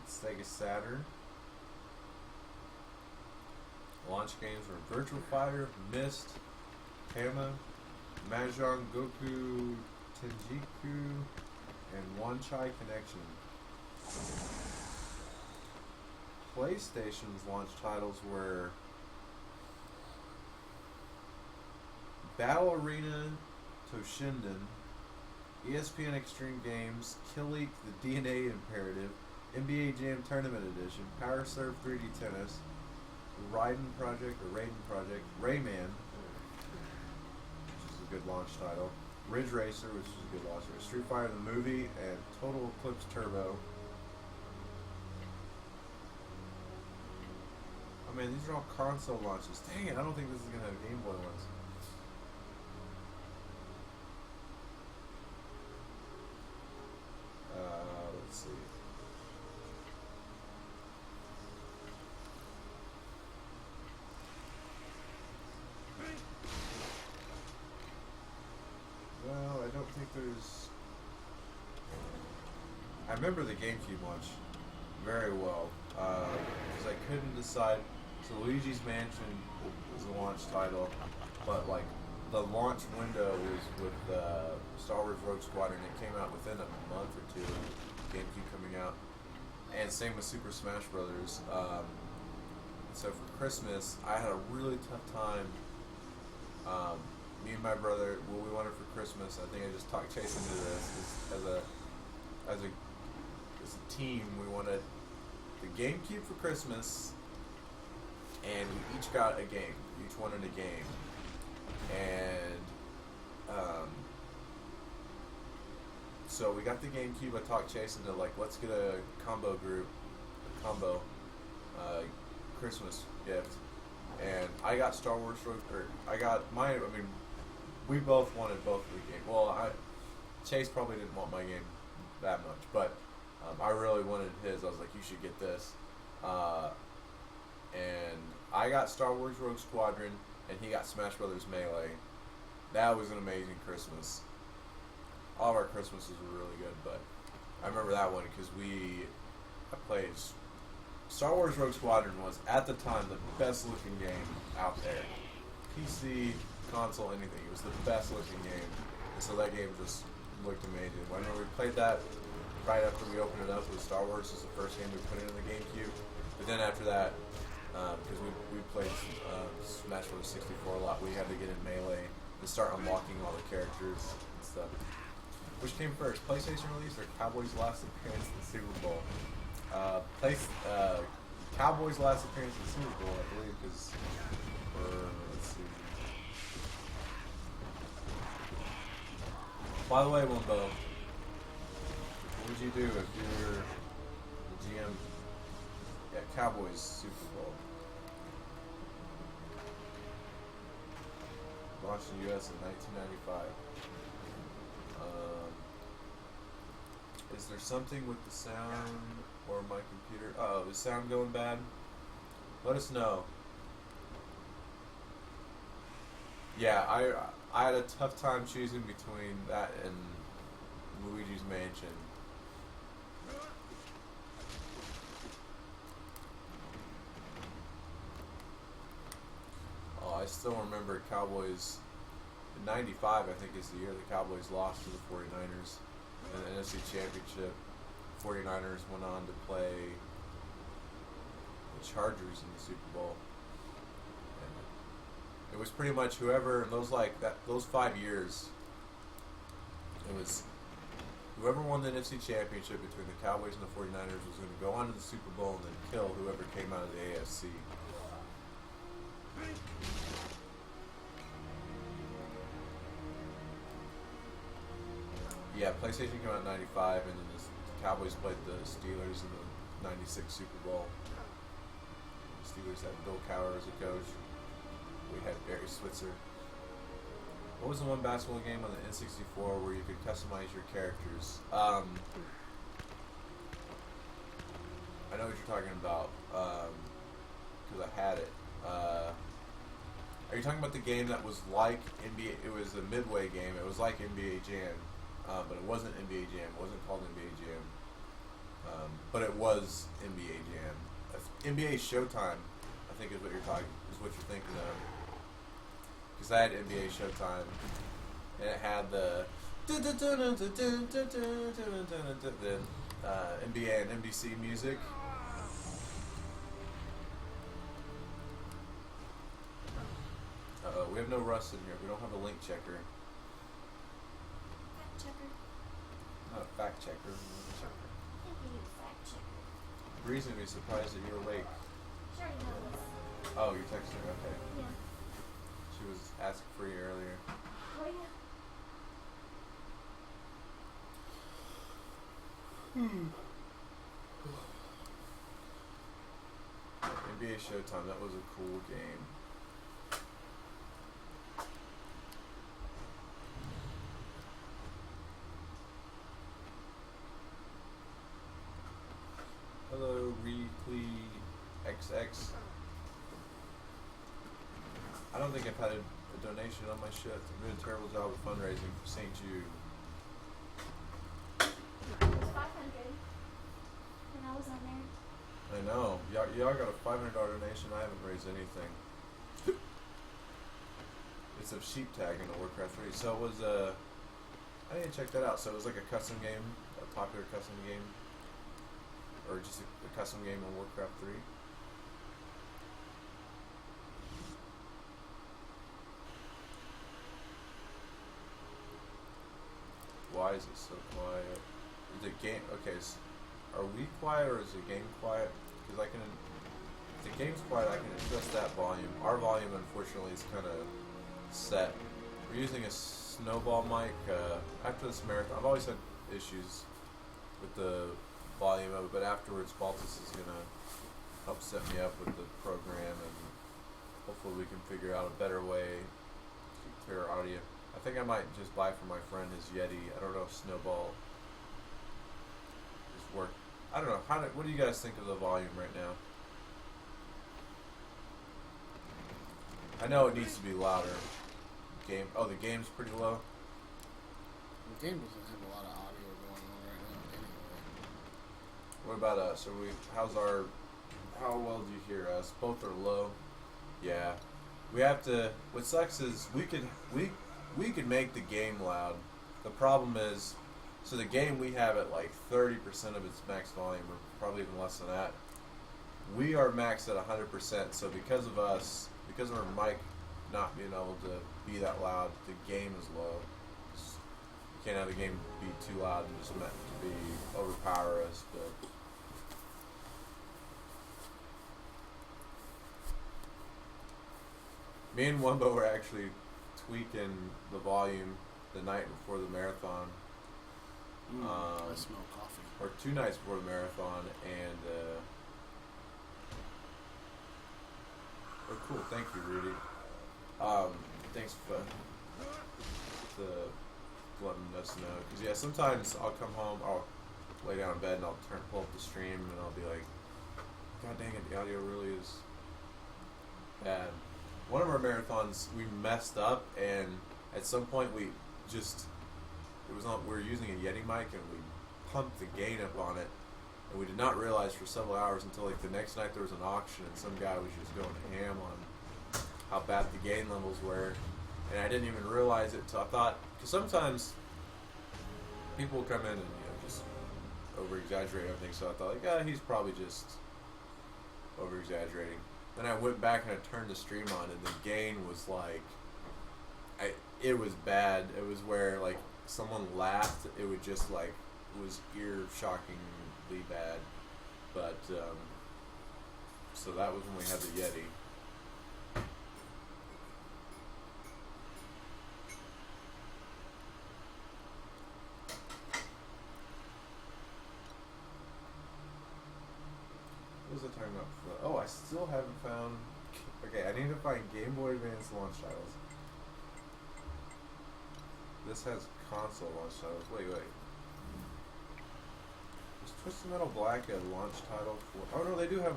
Sega Saturn. Launch games were Virtual Fighter, Myst, Kama, Mahjong, Goku, Tenjiku, and One Chai Connection. PlayStation's launch titles were Battle Arena Toshinden, ESPN Extreme Games, Kill League The DNA Imperative, NBA Jam Tournament Edition, Power Serve 3D Tennis, Raiden Project, Rayman, which is a good launch title, Ridge Racer, which is a good launch title, Street Fighter the Movie, and Total Eclipse Turbo. Oh man, these are all console launches. Dang it, I don't think this is going to have Game Boy ones. Let's see. Well, I don't think there's... I remember the GameCube launch very well, because I couldn't decide. So Luigi's Mansion was the launch title, but like the launch window was with Star Wars Rogue Squadron. It came out within a month or two of GameCube coming out, and same with Super Smash Brothers. So for Christmas, I had a really tough time. Me and my brother, what we wanted for Christmas, I think I just talked Chase into this, as a team, we wanted the GameCube for Christmas, and we each got a game. We each wanted a game. And so we got the GameCube. I talked Chase into like, let's get a combo Christmas gift. And I got Star Wars Rogue, or I got my, I mean, we both wanted both of the games. Well, Chase probably didn't want my game that much, but I really wanted his. I was like, you should get this. And I got Star Wars Rogue Squadron, and he got Smash Brothers Melee. That was an amazing Christmas. All of our Christmases were really good, but I remember that one because I played Star Wars Rogue Squadron was, at the time, the best looking game out there. PC, console, anything. It was the best looking game. And so that game just looked amazing. Whenever we played that, right after we opened it up with Star Wars, was the first game we put in the GameCube. But then after that, because we played Smash Bros. 64 a lot, we had to get in Melee and start unlocking all the characters and stuff. Which came first, PlayStation release or Cowboys' last appearance in the Super Bowl? Cowboys' last appearance in the Super Bowl, I believe, because, let's see. By the way, Wumbo, what would you do if you were the GM? Yeah, Cowboys Super Bowl. Launched in the U.S. in 1995. Is there something with the sound or my computer? Uh-oh, is sound going bad? Let us know. Yeah, I had a tough time choosing between that and Luigi's Mansion. Oh, I still remember Cowboys in '95. I think is the year the Cowboys lost to the 49ers in the NFC Championship. 49ers went on to play the Chargers in the Super Bowl. And it was pretty much whoever those 5 years. It was whoever won the NFC Championship between the Cowboys and the 49ers was going to go on to the Super Bowl and then kill whoever came out of the AFC. Yeah, PlayStation came out in 95, and then the Cowboys played the Steelers in the 96 Super Bowl. The Steelers had Bill Cowher as a coach. We had Barry Switzer. What was the one basketball game on the N64 where you could customize your characters? I know what you're talking about, because I had it. Are you talking about the game that was like NBA? It was a midway game. It was like NBA Jam. But it wasn't NBA Jam. It wasn't called NBA Jam. But it was NBA Jam. NBA Showtime, I think is what you're thinking of. Because I had NBA Showtime, and it had the NBA and NBC music. We have no Russ in here. We don't have a link checker. Checker. Not a fact checker. I think we need a fact checker. Reason to be surprised that you're awake. She already knows. Oh, you're texting her? Okay. Yeah. She was asking for you earlier. Oh, yeah. NBA Showtime, that was a cool game. Hello, Weekly XX. I don't think I've had a donation on my shit. I'm doing a terrible job of fundraising for St. Jude. It was 500 when I was on there. I know. Y'all got a $500 donation. I haven't raised anything. It's a sheep tag in the Warcraft 3. So it was I didn't check that out. So it was like a custom game, a popular custom game. Or just a custom game on Warcraft 3. Why is it so quiet? Is the game okay? So are we quiet or is the game quiet? Because if the game's quiet, I can adjust that volume. Our volume, unfortunately, is kind of set. We're using a snowball mic. After this marathon, I've always had issues with the volume of it, but afterwards Baltus is gonna help set me up with the program, and hopefully we can figure out a better way to clear audio. I think I might just buy for my friend his Yeti. I don't know if Snowball is work. I don't know. What do you guys think of the volume right now? I know it needs to be louder. The game's pretty low. The game doesn't have a lot of audio going on right now anyway. What about us? How well do you hear us? Both are low. Yeah. We have to, what sucks is we could make the game loud. The problem is, so the game we have at like 30% of its max volume, or probably even less than that. We are maxed at 100%, so because of our mic not being able to be that loud, the game is low. You can't have the game be too loud and just meant to be overpower us, but me and Wumbo were actually tweaking the volume the night before the marathon. I smell coffee. Or 2 nights before the marathon, and oh, cool. Thank you, Rudy. Thanks for letting us know. Because yeah, sometimes I'll come home, I'll lay down in bed, and I'll pull up the stream, and I'll be like, God dang it, the audio really is bad. One of our marathons, we messed up, and at some point we were using a Yeti mic, and we pumped the gain up on it, and we did not realize for several hours until like the next night there was an auction, and some guy was just going ham on how bad the gain levels were, and I didn't even realize it till I thought, because sometimes people will come in and just over exaggerate everything, so I thought like, he's probably just over exaggerating. Then I went back and I turned the stream on, and the gain was like, it was bad. It was where like someone laughed, it would just like was ear shockingly bad. But so that was when we had the Yeti. What was I talking about before? Oh, I still haven't found. Okay, I need to find Game Boy Advance launch titles. This has console launch titles. Wait. Is Twisted Metal Black a launch title for? Oh no, they do have.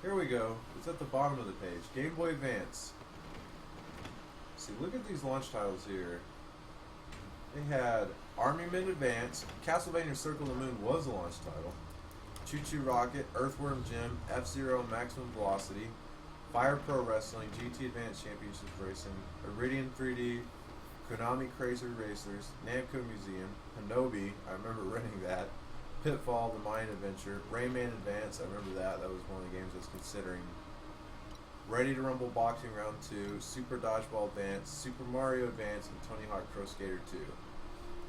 Here we go. It's at the bottom of the page. Game Boy Advance. See, look at these launch titles here. They had Army Men Advance. Castlevania Circle of the Moon was a launch title. Choo Choo Rocket, Earthworm Jim, F-Zero Maximum Velocity, Fire Pro Wrestling, GT Advanced Championship Racing, Iridian 3D, Konami Crazy Racers, Namco Museum, Hinobi, I remember renting that, Pitfall, The Mayan Adventure, Rayman Advance, I remember that, that was one of the games I was considering. Ready to Rumble Boxing Round 2, Super Dodgeball Advance, Super Mario Advance, and Tony Hawk Pro Skater 2.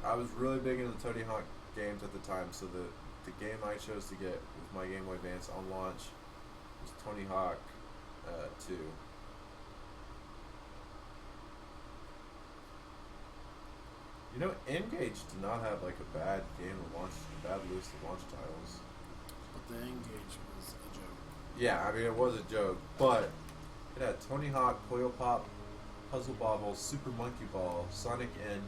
I was really big into the Tony Hawk games at the time, so the game I chose to get with my Game Boy Advance on launch was Tony Hawk 2. You know, N-Gage did not have like a bad game of launch, a bad list of launch titles. But the N-Gage was a joke. Yeah, I mean it was a joke, but it had Tony Hawk, Coil Pop, Puzzle Bobbles, Super Monkey Ball, Sonic N,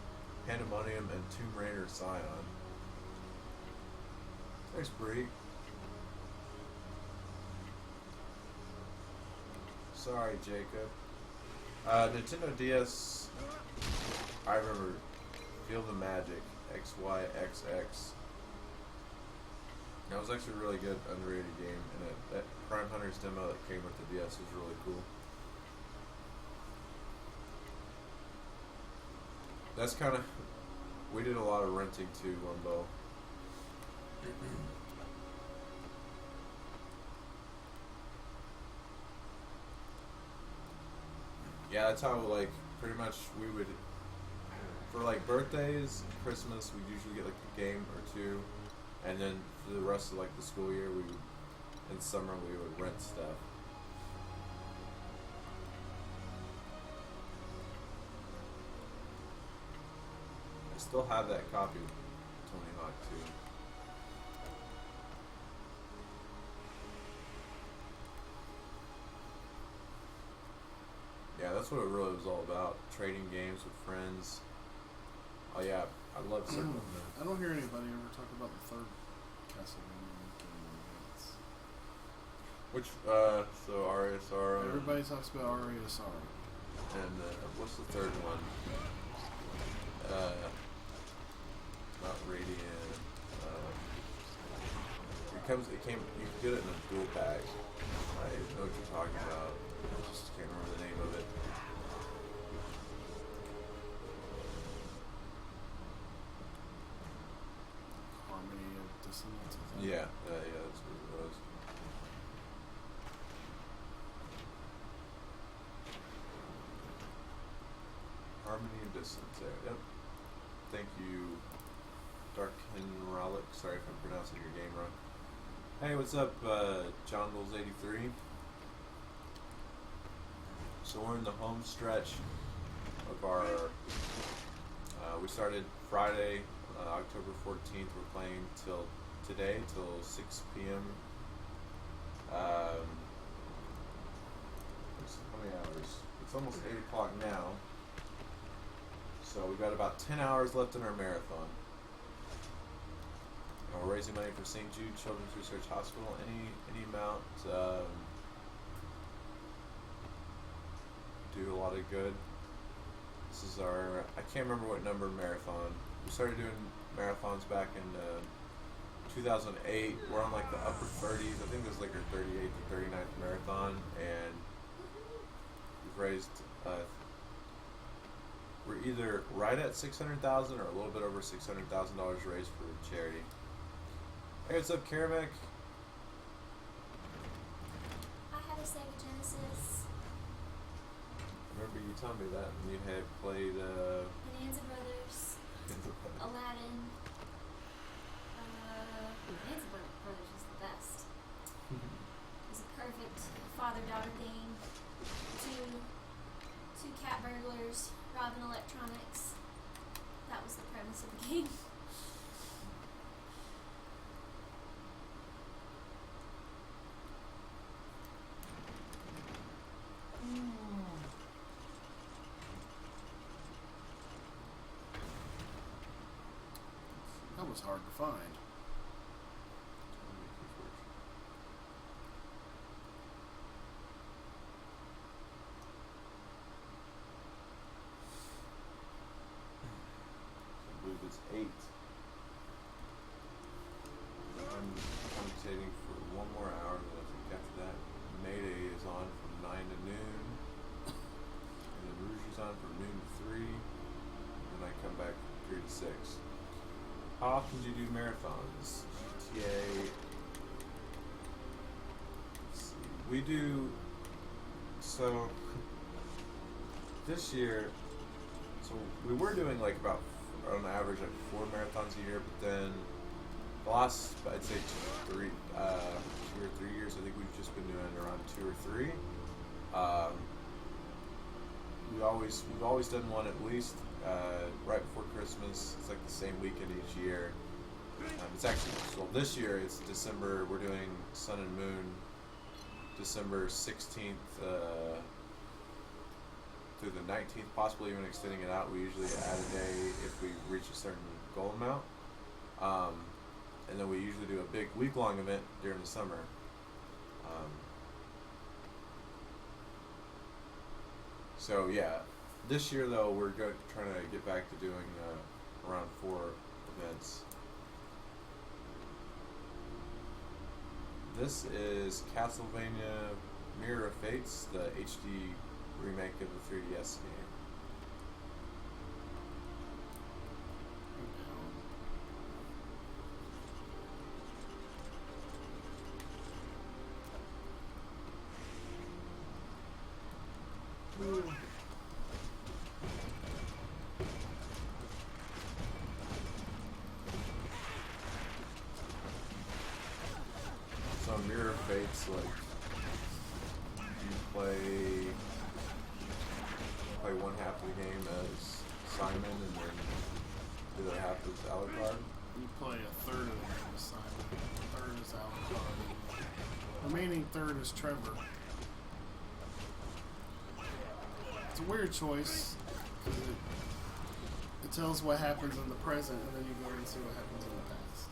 Pandemonium, and Tomb Raider Scion. Thanks, Bree. Sorry, Jacob. Nintendo DS. I remember Feel the Magic XYXX. That was actually a really good, underrated game, and that Prime Hunters demo that came with the DS was really cool. That's kind of. We did a lot of renting too, Lumbo. Yeah, that's how like pretty much we would for like birthdays, Christmas, we'd usually get like a game or two, and then for the rest of like the school year, we would, in summer we would rent stuff. I still have that copy of Tony Hawk 2. Yeah, that's what it really was all about. Trading games with friends. Oh yeah, I love Circle of the Moon. I don't hear anybody ever talk about the third Castlevania Game Boy Advance. Which, so RSR. Everybody talks about RASR. And what's the third one? Not Radiant. It came, you can get it in a dual pack. I know what you're talking about. I just can't remember the name of it. Harmony of Dissonance. Yeah, that's what it was. Harmony of Distance there, yep. Thank you, Dark Henralic. Sorry if I'm pronouncing your game wrong. Hey, what's up, John Bulls 83? So we're in the home stretch of our, we started Friday, October 14th. We're playing till today, till 6 p.m. How many hours? It's almost 8 o'clock now. So we've got about 10 hours left in our marathon. And we're raising money for St. Jude Children's Research Hospital. Any amount, do a lot of good. This is our, I can't remember what number marathon. We started doing marathons back in 2008. We're on like the upper 30s. I think this is like our 38th to 39th marathon, and we've raised, we're either right at $600,000 or a little bit over $600,000 raised for charity. Hey, what's up, Karamek? the Sega Genesis, I remember you telling me that when you had played Bonanza Brothers, Aladdin. Bonanza Brothers is the best. It was a perfect father-daughter thing. Two cat burglars robbing electronics. That was the premise of the game. That was hard to find. I believe it's 8. I'm commentating for one more hour, and I think after that, Mayday is on from 9 to noon, and then Rouge is on from noon to 3, and then I come back from 3 to 6. How often do you do marathons? GTA. Let's see. We do. So this year, so we were doing like about on average like 4 marathons a year, but then the last I'd say 2 or 3 years, I think we've just been doing around 2 or 3. We've always done one at least right before Christmas. It's like the same weekend each year. It's actually, so this year it's December. We're doing Sun and Moon, December 16th through the 19th, possibly even extending it out. We usually add a day if we reach a certain goal amount. And then we usually do a big week-long event during the summer. So yeah, this year though we're trying to get back to doing around 4 events. This is Castlevania Mirror of Fates, the HD remake of the 3DS game. So Mirror of Fates, like you play one half of the game as Simon, and then the other half is Alucard. You play a third of the game as Simon, a third is Alucard. The remaining third is Trevor. It's a weird choice because it tells what happens in the present, and then you go and see what happens in the past.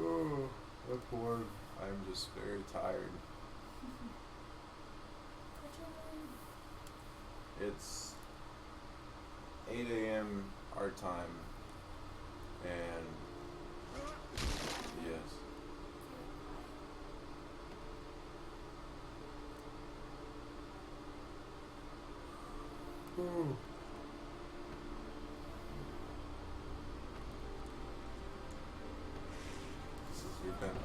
Oh, I'm bored. I'm just very tired. It's 8 a.m. our time, and yes. Ooh.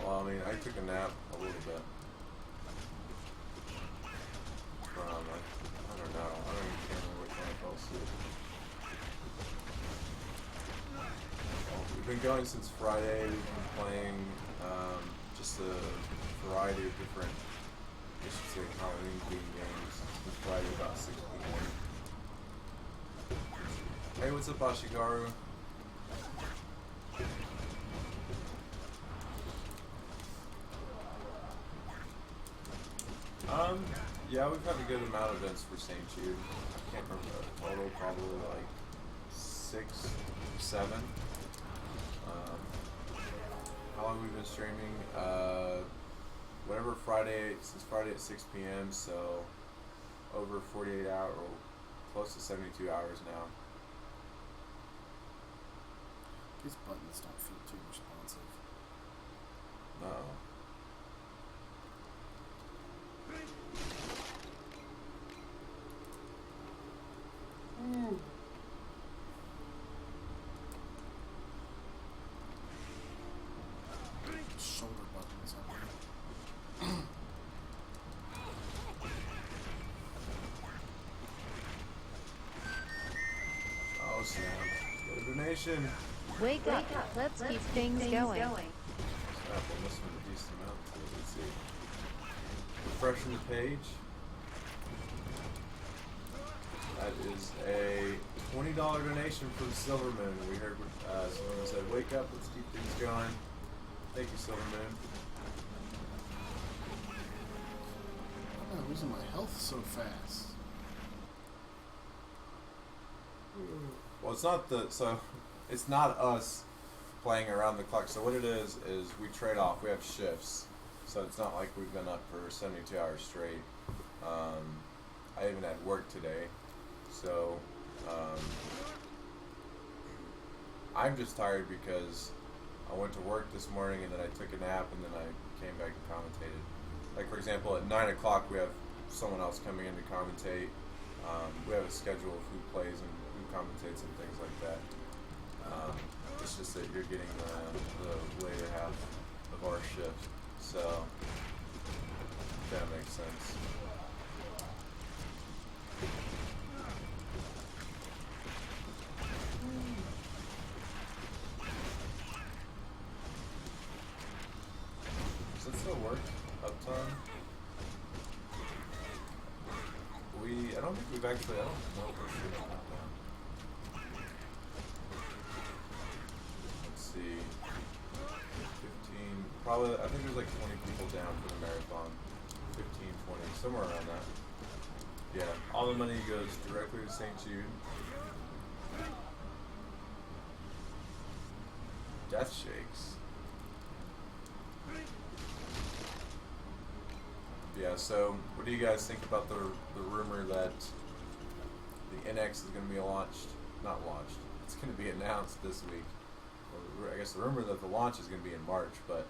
Well, I mean, I took a nap a little bit. I don't know. I don't even remember which one I fell asleep. Well, we've been going since Friday. We've been playing just a variety of different, I should say, Halloween themed games since Friday about 6 p.m. Hey, what's up, Ashigaru? Yeah, we've had a good amount of events for St. Jude. I can't remember the total, probably like 6 or 7. How long we've been streaming? Whatever Friday, since Friday at 6 p.m., so over 48 hours, or close to 72 hours now. These buttons don't feel too responsive. No. Shoulder buttons. donation. Wake up. Let's keep things going. Snap, I'm missing a decent amount. So let's see. Refreshing the page. That is a $20 donation from Silvermoon. We heard someone said, "Wake up, let's keep things going." Thank you, Silvermoon. I'm not losing my health so fast. Well, it's not us playing around the clock. So what it is we trade off. We have shifts, so it's not like we've been up for 72 hours straight. I even had work today, so I'm just tired because I went to work this morning and then I took a nap and then I came back and commentated. Like, for example, at 9 o'clock we have someone else coming in to commentate. We have a schedule of who plays and who commentates and things like that. It's just that you're getting the later half of our shift, so that makes sense. Does it still work? Uptime? I don't think we've actually, I don't know if we're shooting on that now. Let's see. 15, probably, I think there's like 20 people down for the marathon. 15, 20, somewhere around that. Yeah, all the money goes directly to St. Jude. Death Shakes. Yeah, so what do you guys think about the rumor that the NX is going to be not launched, it's going to be announced this week. Or I guess the rumor that the launch is going to be in March, but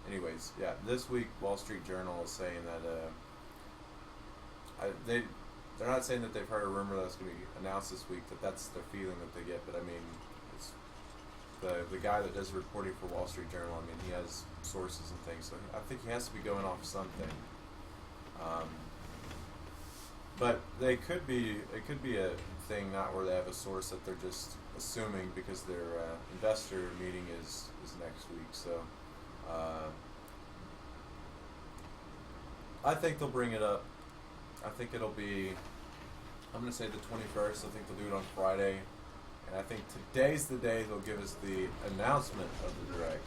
anyways, yeah, this week Wall Street Journal is saying that they're not saying that they've heard a rumor that's going to be announced this week, that's the feeling that they get, but I mean, it's the guy that does reporting for Wall Street Journal, I mean, he has sources and things, so I think he has to be going off something. But it could be a thing, not where they have a source that they're just assuming because their investor meeting is next week, so I think they'll bring it up. I think it'll be, I'm going to say the 21st, I think they'll do it on Friday. And I think today's the day they'll give us the announcement of the Direct.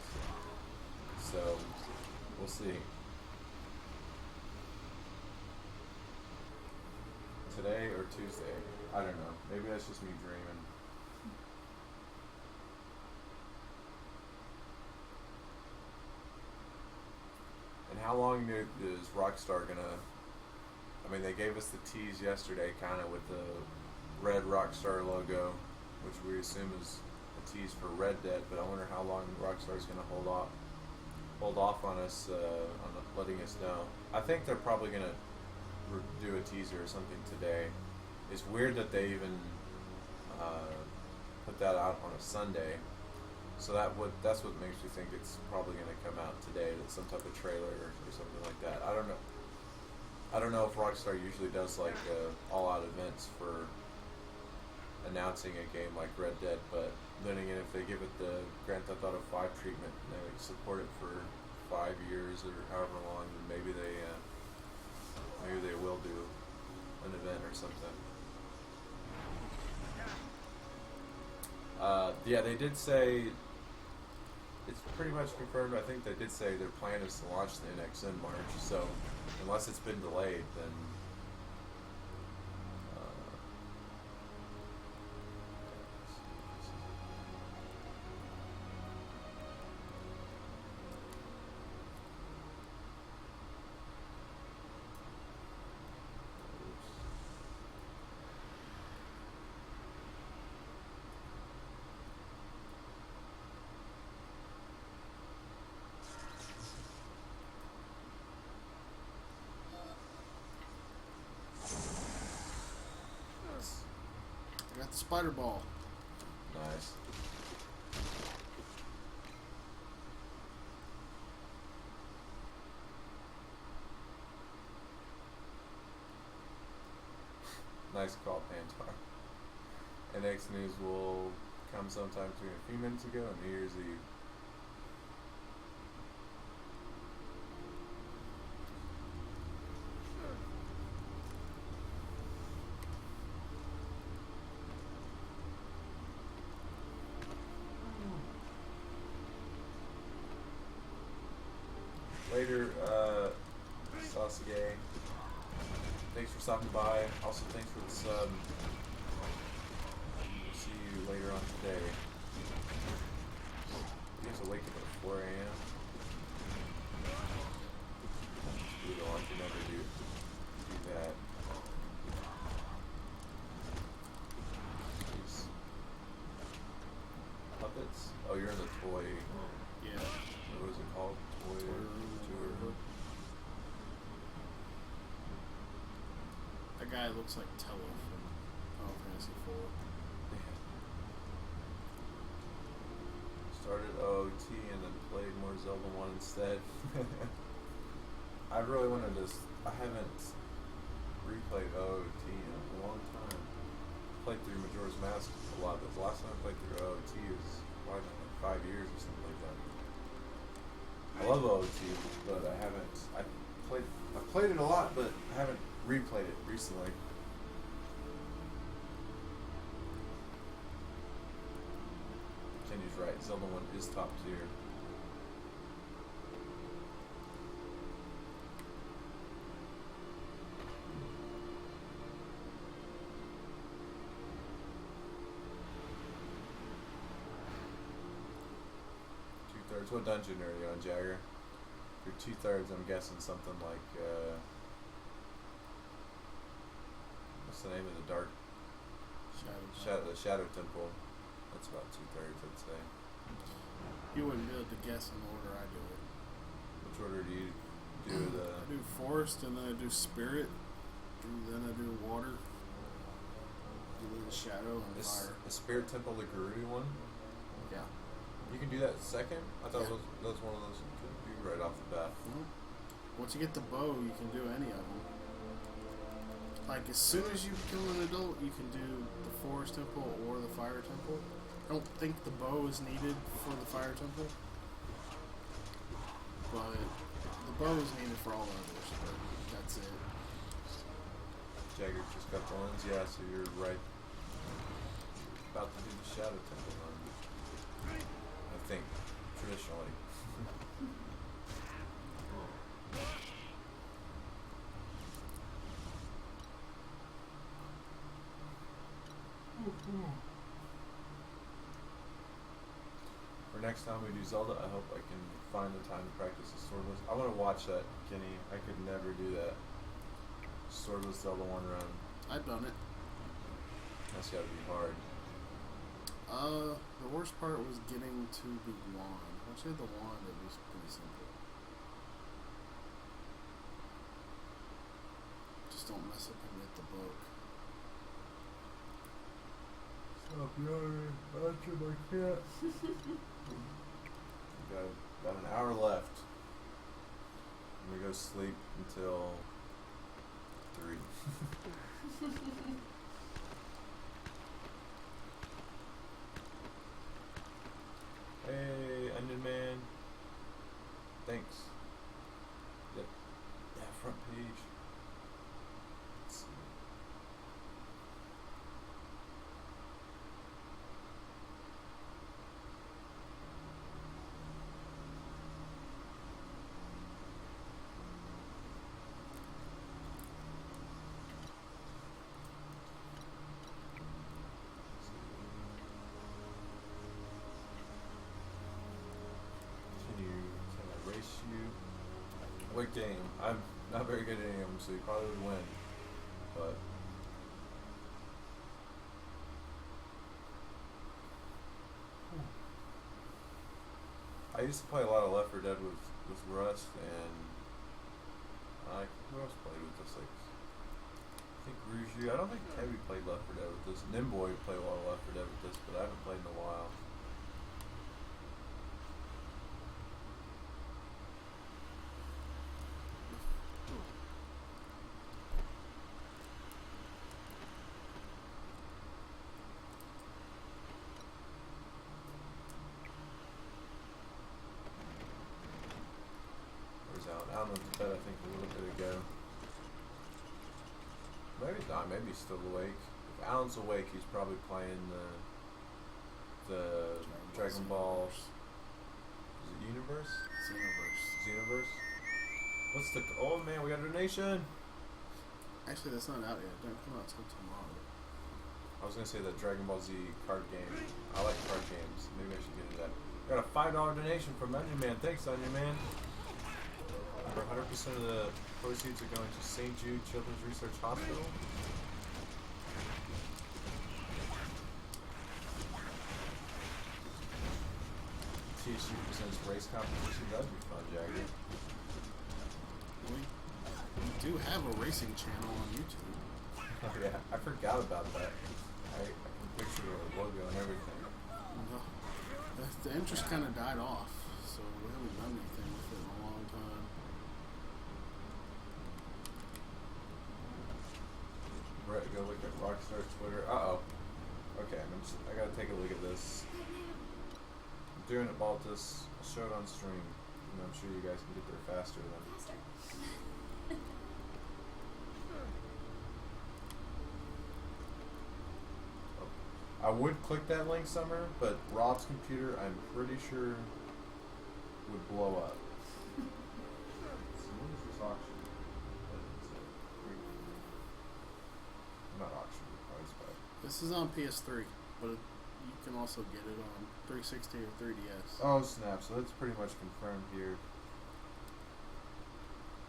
So, we'll see. Today or Tuesday? I don't know. Maybe that's just me dreaming. And how long is Rockstar gonna... I mean, they gave us the tease yesterday, kind of with the red Rockstar logo, which we assume is a tease for Red Dead, but I wonder how long Rockstar is going to hold off on us, on letting us know. I think they're probably going to do a teaser or something today. It's weird that they even put that out on a Sunday, so that's what makes me think it's probably going to come out today. That's some type of trailer or something like that. I don't know if Rockstar usually does like all-out events for announcing a game like Red Dead, but then again, if they give it the Grand Theft Auto 5 treatment and they support it for 5 years or however long, then maybe they will do an event or something. Yeah, they did say it's pretty much confirmed. I think they did say their plan is to launch the NX in March, so unless it's been delayed, then I got the spider ball. nice. nice call, Pantar. And X News will come sometime between a few minutes ago and New Year's Eve. Later, Sasuke. Thanks for stopping by. Also, thanks for the sub. We'll see you later on today. You have to wake up at 4 a.m. You don't want to never do that. These puppets? Oh, you're in the toy. Yeah. What is it called? Toy tour. That guy looks like Tello from Final Fantasy IV. Started OOT and then played more Zelda 1 instead. I really wanted to. I haven't replayed OOT in a long time. Played through Majora's Mask a lot, but the last time I played through OOT was probably like 5 years or something like that. I love OOT, but I haven't. I played it a lot, but I haven't replayed it recently. Kenny's right. Zelda 1 is top tier. Two-thirds. What dungeon are you on, Jagger? If you're two-thirds, I'm guessing something like, what's the name of the dark? The Shadow Temple. That's about two-thirds, I'd say. You wouldn't be able to guess in the order I do it. Which order do you do the... I do forest, and then I do spirit, and then I do water, and then shadow and fire. Is Spirit Temple the Gerudo one? Yeah. You can do that second? I thought that was one of those you could do right off the bat. Once you get the bow, you can do any of them. Like, as soon as you become an adult, you can do the forest temple or the fire temple. I don't think the bow is needed for the fire temple, but the bow is needed for all the others, but that's it. Jagger just got the ones, yeah, so you're right. About to do the Shadow Temple run. I think, traditionally. For next time we do Zelda, I hope I can find the time to practice the Swordless. I want to watch that, Kenny. I could never do that. Swordless Zelda 1 run. I've done it. That's gotta be hard. The worst part was getting to the wand. Once you had the wand, it was pretty simple. Just don't mess up and get the book. Stop yawning. Answer my cat. Got an hour left. I'm gonna go sleep until 3. Hey, Onion Man. Thanks. Yep. Yeah, front page. Let's see. What game? I'm not very good at any of them, so you probably would win. But I used to play a lot of Left 4 Dead with Rust, and who else played with this? Like, I think Ruju. I don't think Heavy played Left 4 Dead with this. Nimboy played a lot of Left 4 Dead with this, but I haven't played in a while. went to bed, I think, a little bit ago. Maybe not. Maybe he's still awake. If Alan's awake, he's probably playing the Dragon Ball. Is it Universe? Xenoverse. What's the? Oh man, we got a donation. Actually, that's not out yet. Don't come out till tomorrow. I was gonna say the Dragon Ball Z card game. I like card games. Maybe I should get into that. Got a $5 donation from Onion Man. Thanks, Onion Man. Over 100% of the proceeds are going to St. Jude Children's Research Hospital. TSG presents race competition. That'd be fun, Jagger. We do have a racing channel on YouTube. Oh yeah, I forgot about that. I can picture the logo and everything. No, the interest kind of died off, so we haven't done anything with it in a long time. Right, go look at Rockstar's Twitter. Uh oh. Okay, I gotta take a look at this. I'm doing it, Baltus. I'll show it on stream, and I'm sure you guys can get there faster than. Faster. I would click that link, Summer, but Rob's computer, I'm pretty sure, would blow up. So what is this auction? Not auction price, but This is on PS3, but you can also get it on 360 or 3DS. oh snap! So that's pretty much confirmed here.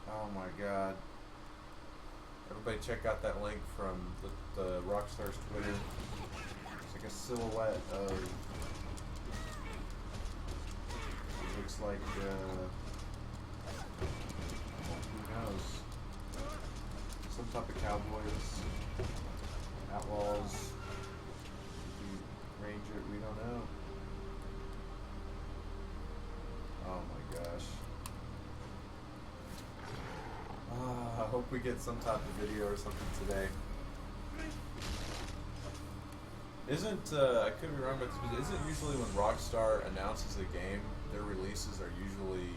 Oh my god! Everybody, check out that link from the Rockstar's Twitter. It's like a silhouette of. It looks like. Who knows? Some type of cowboys, outlaws, ranger. We don't know. Oh my gosh. I hope we get some type of video or something today. Isn't, I could be wrong about this, but isn't usually when Rockstar announces a game, their releases are usually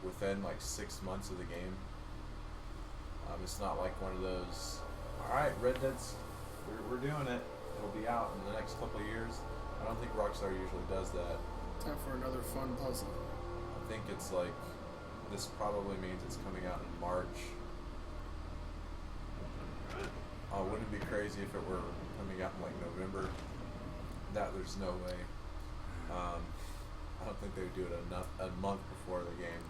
within like 6 months of the game? It's not like one of those, alright, Red Dead's, we're doing it, it'll be out in the next couple of years. I don't think Rockstar usually does that. Time for another fun puzzle. I think it's like, this probably means it's coming out in March. Wouldn't it be crazy if it were coming out in like November? That there's no way. I don't think they would do it a month before the game.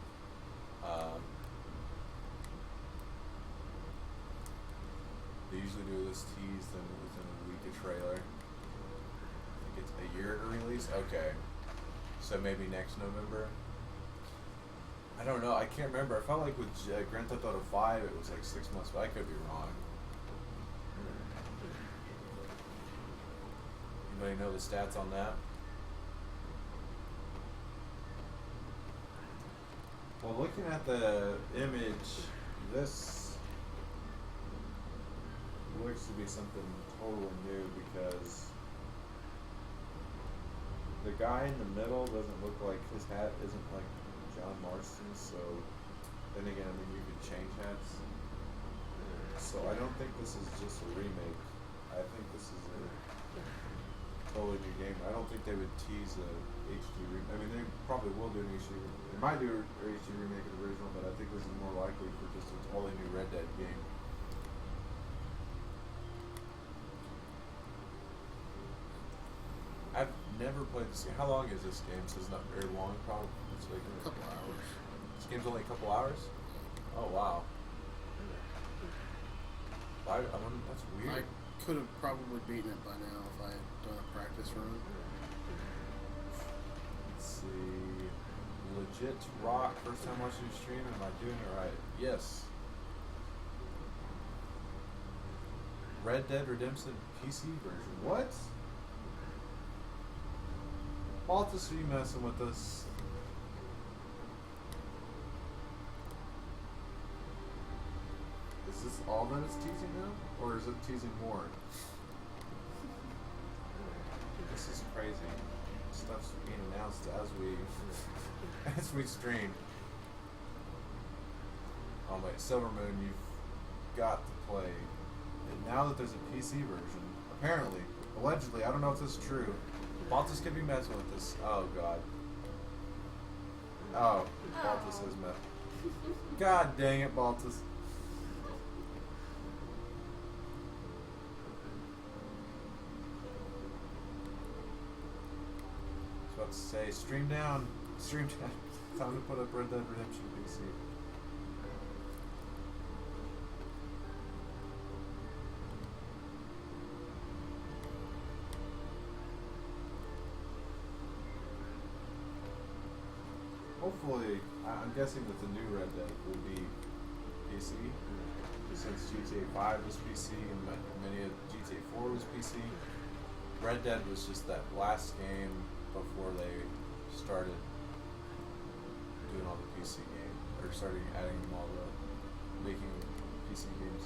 They usually do this tease then within a week of trailer. I think it's a year to release? Okay. So maybe next November? I don't know. I can't remember. I felt like with Grand Theft Auto 5 it was like 6 months, but I could be wrong. Anybody know the stats on that? Well, looking at the image, this looks to be something totally new because the guy in the middle doesn't look like, his hat isn't like John Marston's, so then again, I mean, you could change hats. So I don't think this is just a remake. I think this is a totally new game. I don't think they would tease a HD remake. I mean, they probably will do an HD. They might do an HD remake of the original, but I think this is more likely for just a totally new Red Dead game. I've never played this game. How long is this game? So it's not very long, probably. It's like A couple hours. This game's only a couple hours? Oh, wow. That's weird. I could have probably beaten it by now if I had done a practice run. Let's see. Legit rock. First time watching the stream. Am I doing it right? Yes. Red Dead Redemption PC version. What? Baltus, are you messing with us? Is this all that it's teasing now? Or is it teasing more? This is crazy. Stuff's being announced as we stream. Oh wait, Silver Moon, you've got to play. And now that there's a PC version, apparently, allegedly, I don't know if this is true. Baltus could be messing with this. Oh god. Oh, Baltus is messing. God dang it, Baltus. I was about to say, stream down. Stream down. Time to put up Red Dead Redemption PC. Hopefully, I'm guessing that the new Red Dead will be PC, since GTA 5 was PC and many of GTA 4 was PC. Red Dead was just that last game before they started doing all the PC game, or started adding them all the making PC games.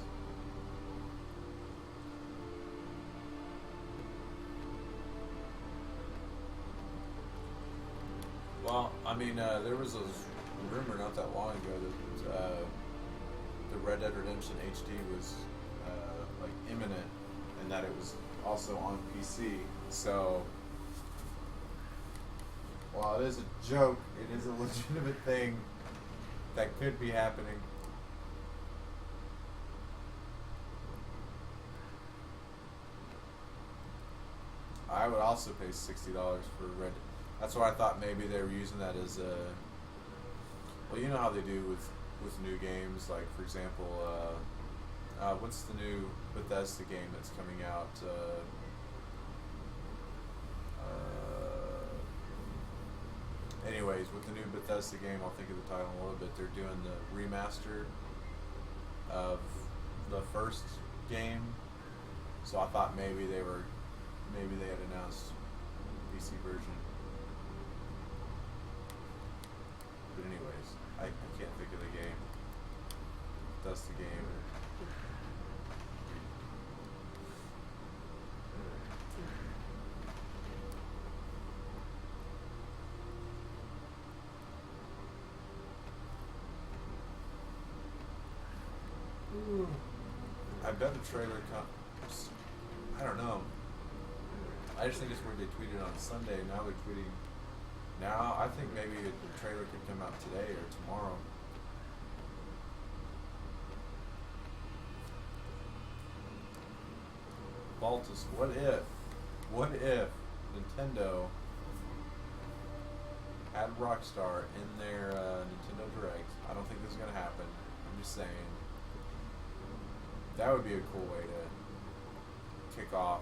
Well, I mean, there was a rumor not that long ago that the Red Dead Redemption HD was like imminent, and that it was also on PC. So, while it is a joke, it is a legitimate thing that could be happening. I would also pay $60 for Red Dead. That's why I thought maybe they were using that as a. Well, you know how they do with new games, like for example, what's the new Bethesda game that's coming out? Anyways, with the new Bethesda game, I'll think of the title in a little bit. They're doing the remaster of the first game, so I thought maybe they had announced PC version. But anyways, I can't think of the game. That's the game. I bet the trailer comes. I don't know. I just think it's weird they tweeted on Sunday. Now they're tweeting. Now I think maybe the trailer could come out today or tomorrow. Baltus, what if Nintendo had Rockstar in their Nintendo Direct? I don't think this is gonna happen. I'm just saying. That would be a cool way to kick off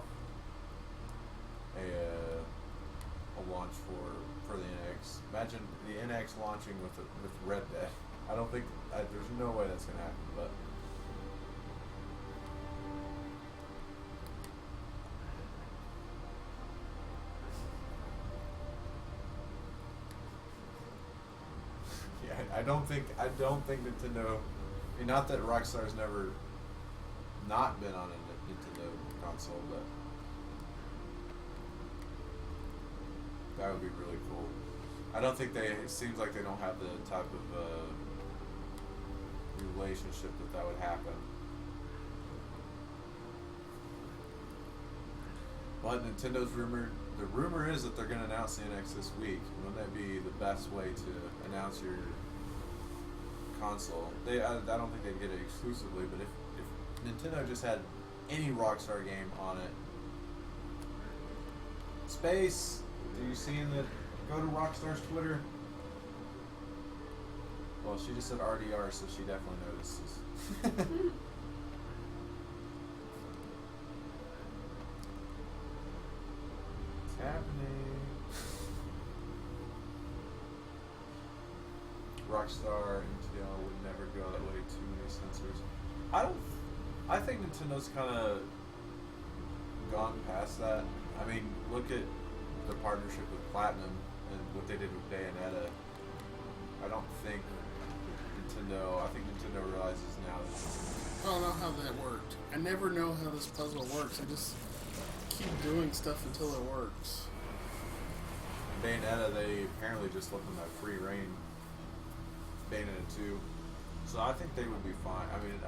a launch for the NX. Imagine the NX launching with Red Dead. I don't think there's no way that's gonna happen, but yeah, I don't think Nintendo. I mean, not that Rockstar's never not been on a Nintendo console, but that would be really cool. I don't think it seems like they don't have the type of relationship that would happen. But Nintendo's the rumor is that they're going to announce the NX this week. Wouldn't that be the best way to announce your console? I don't think they'd get it exclusively, but if Nintendo just had any Rockstar game on it. Space, are you seeing that? Go to Rockstar's Twitter. Well, she just said RDR, so she definitely notices. It's happening. Rockstar NTL would never go that way. Too many sensors. I think Nintendo's kind of gone past that. I mean, look at the partnership with Platinum and what they did with Bayonetta. I think Nintendo realizes now that. I don't know how that worked. I never know how this puzzle works. I just keep doing stuff until it works. Bayonetta, they apparently just let them have free reign. Bayonetta 2. So I think they would be fine. I mean,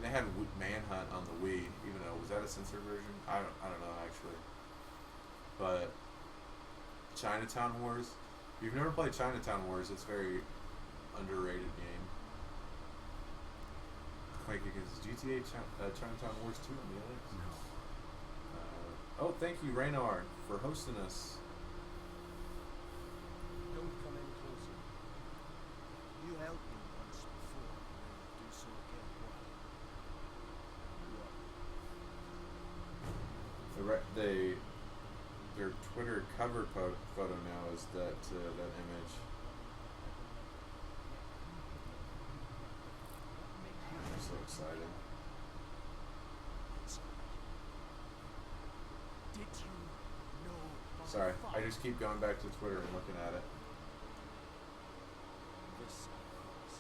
they had Manhunt on the Wii, even though was that a censored version? I don't know actually. But Chinatown Wars. If you've never played Chinatown Wars, it's a very underrated game. Quake against GTA Chinatown Wars 2 on the other. Oh, thank you, Raynar, for hosting us. Don't come any closer. You helped me once before. Do so again. Their Twitter cover photo now is that image. I'm so excited. Did you know? Sorry, I just keep going back to Twitter and looking at it. This sacrifice,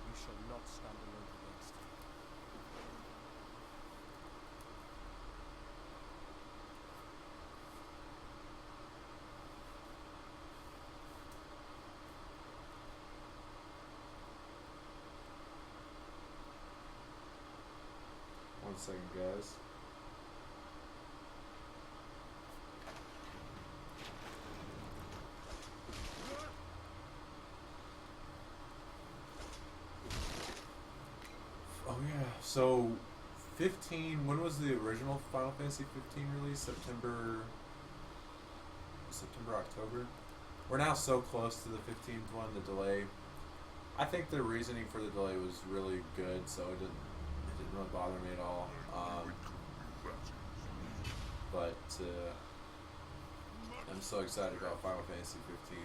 you shall not stand alone against it. One second, guys. Oh yeah. So, 15. When was the original Final Fantasy 15 release? September, October. We're now so close to the 15th one. The delay. I think the reasoning for the delay was really good, so it didn't really bother me at all. But I'm so excited about Final Fantasy 15.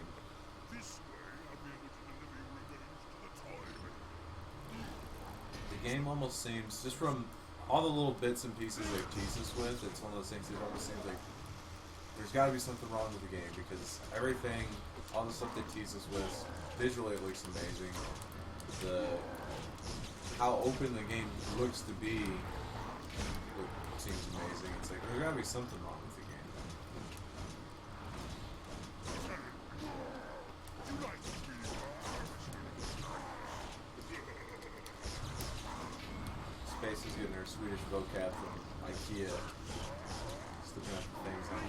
The game almost seems, just from all the little bits and pieces they tease us with, it's one of those things that almost seems like there's got to be something wrong with the game, because everything, all the stuff they tease us with, visually it looks amazing. How open the game looks to be seems amazing. It's like, there's got to be something wrong with the game. Space is getting her Swedish vocab from IKEA. Just looking at the things on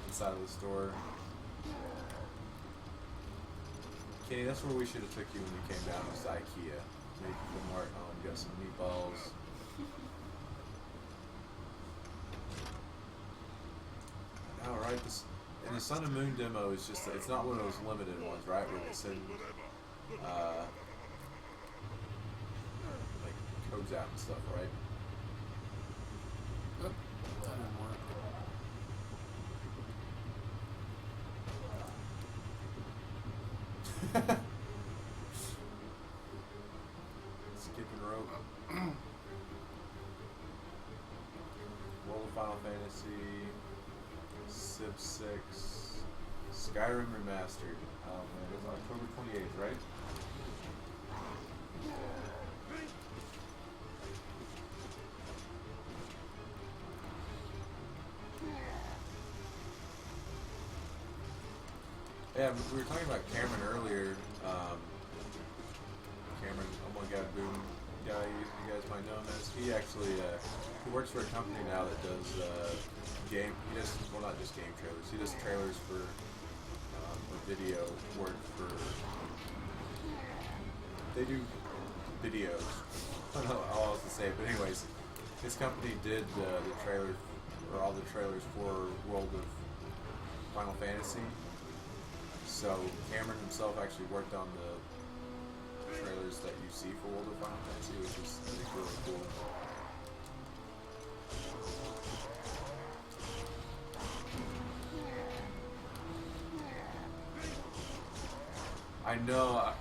inside of the store. Kenny, that's where we should have took you when you came down, was to IKEA. Make the mart home, got some meatballs. Alright, and the Sun and Moon demo is just, it's not one of those limited ones, right? Where they send like codes out and stuff, right? That didn't work. Skipping rope. World of Final Fantasy, Civ 6, Skyrim Remastered. Oh man, it's October 28th, right? Yeah, we were talking about Cameron earlier. Cameron, oh my god, Boom guy, you guys might know him as. He actually, he works for a company now that does he does, well, not just game trailers, he does trailers for video work for, they do videos. I don't know how else to say it, but anyways, his company did the trailer, or all the trailers for World of Final Fantasy. So Cameron himself actually worked on the trailers that you see for World of Final Fantasy, which is, I think, really cool. I know,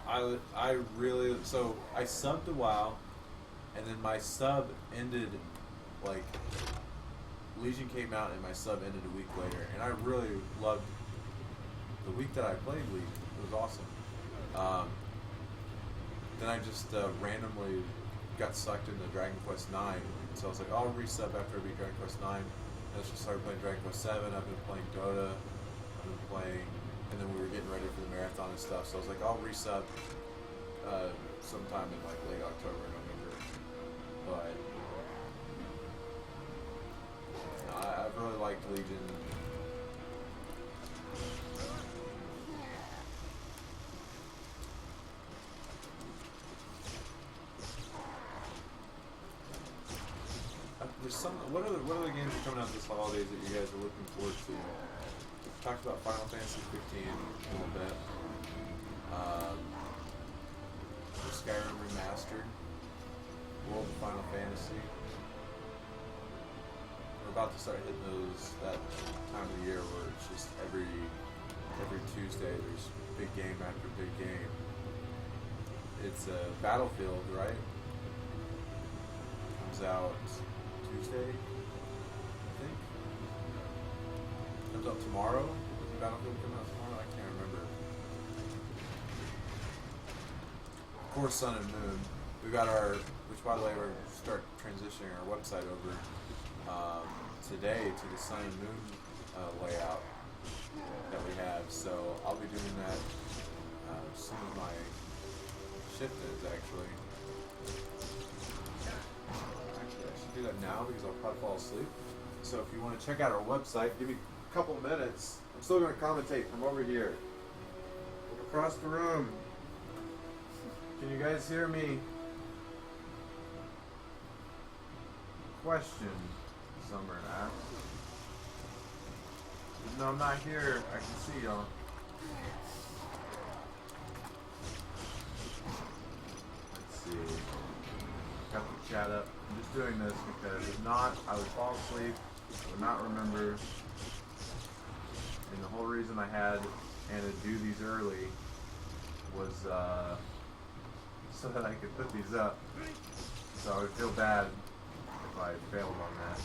I really, so I subbed a while, and then my sub ended, like, Legion came out and my sub ended a week later, and I really loved the week that I played Legion. It was awesome. Then I just randomly got sucked into Dragon Quest IX, so I was like, I'll resub after I beat Dragon Quest IX. And I just started playing Dragon Quest 7. I've been playing Dota. I've been playing, and then we were getting ready for the marathon and stuff. So I was like, I'll resub. sometime in like late October, November. But I've really liked Legion. There's some. What other games are coming out this holidays that you guys are looking forward to? We've talked about Final Fantasy 15 a little bit. Skyrim Remastered, World of Final Fantasy. We're about to start hitting that time of the year where it's just every Tuesday there's big game after big game. It's Battlefield, right? Comes out Tuesday, I think. Comes out tomorrow. Does Battlefield come out tomorrow? I can't remember. Of course, Sun and Moon. We got which by the way, we're start transitioning our website over today to the Sun and Moon layout that we have. So I'll be doing that as soon as my shift is actually. I should do that now because I'll probably fall asleep. So if you want to check out our website, give me a couple minutes. I'm still going to commentate from over here, across the room. Can you guys hear me? Question, Summer asks. No, I'm not here. I can see y'all. Let's see. Got the chat up. I'm just doing this because if not, I would fall asleep. I would not remember. And the whole reason I had Anna do these early was so that I could put these up. So I would feel bad if I failed on that.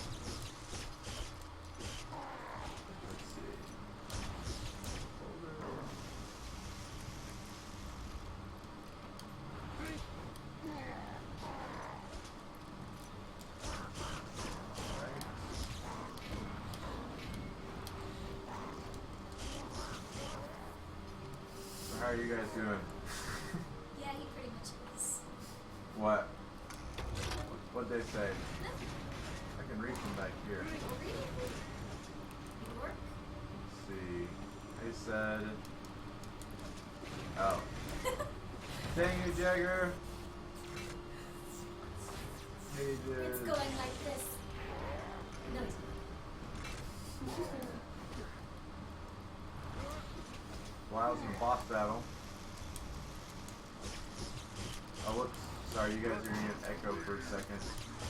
Let's see. So how are you guys doing? Yeah, he pretty much is. What? What'd they say? I can reach them back here. New York? Let's see. They said. Oh. Dang you, Jagger. Pages. It's going like this. No, it's not. Wiles in the boss battle. Oh, whoops. Sorry, you guys are gonna get echo for a second.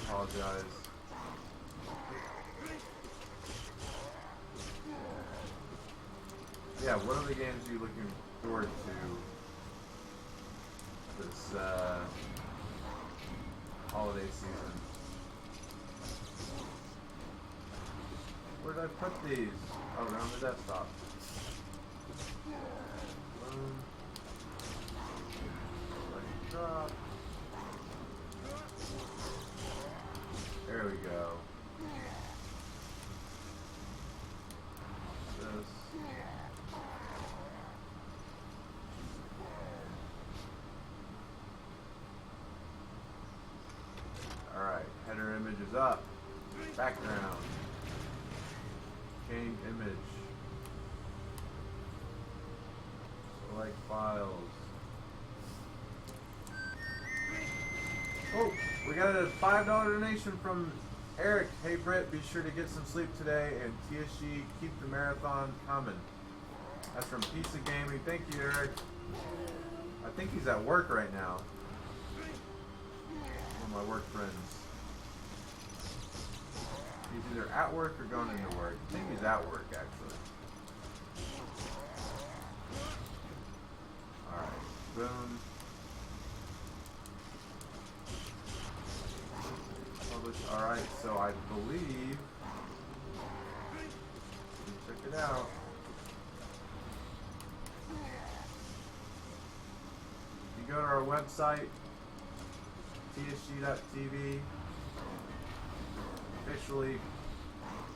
Apologize. Yeah, what other games are you looking forward to this holiday season? Where did I put these? Oh, they're on the desktop. Drop. There we go. This. Alright, header image is up. Background. Change image. Select files. Oh, we got a $5 donation from Eric. Hey Britt, be sure to get some sleep today, and TSG, keep the marathon coming. That's from Pizza Gaming. Thank you, Eric. I think he's at work right now. One of my work friends. He's either at work or going into work. I think he's at work, actually. Alright, boom. Alright, so I believe, check it out. You go to our website, tsg.tv, officially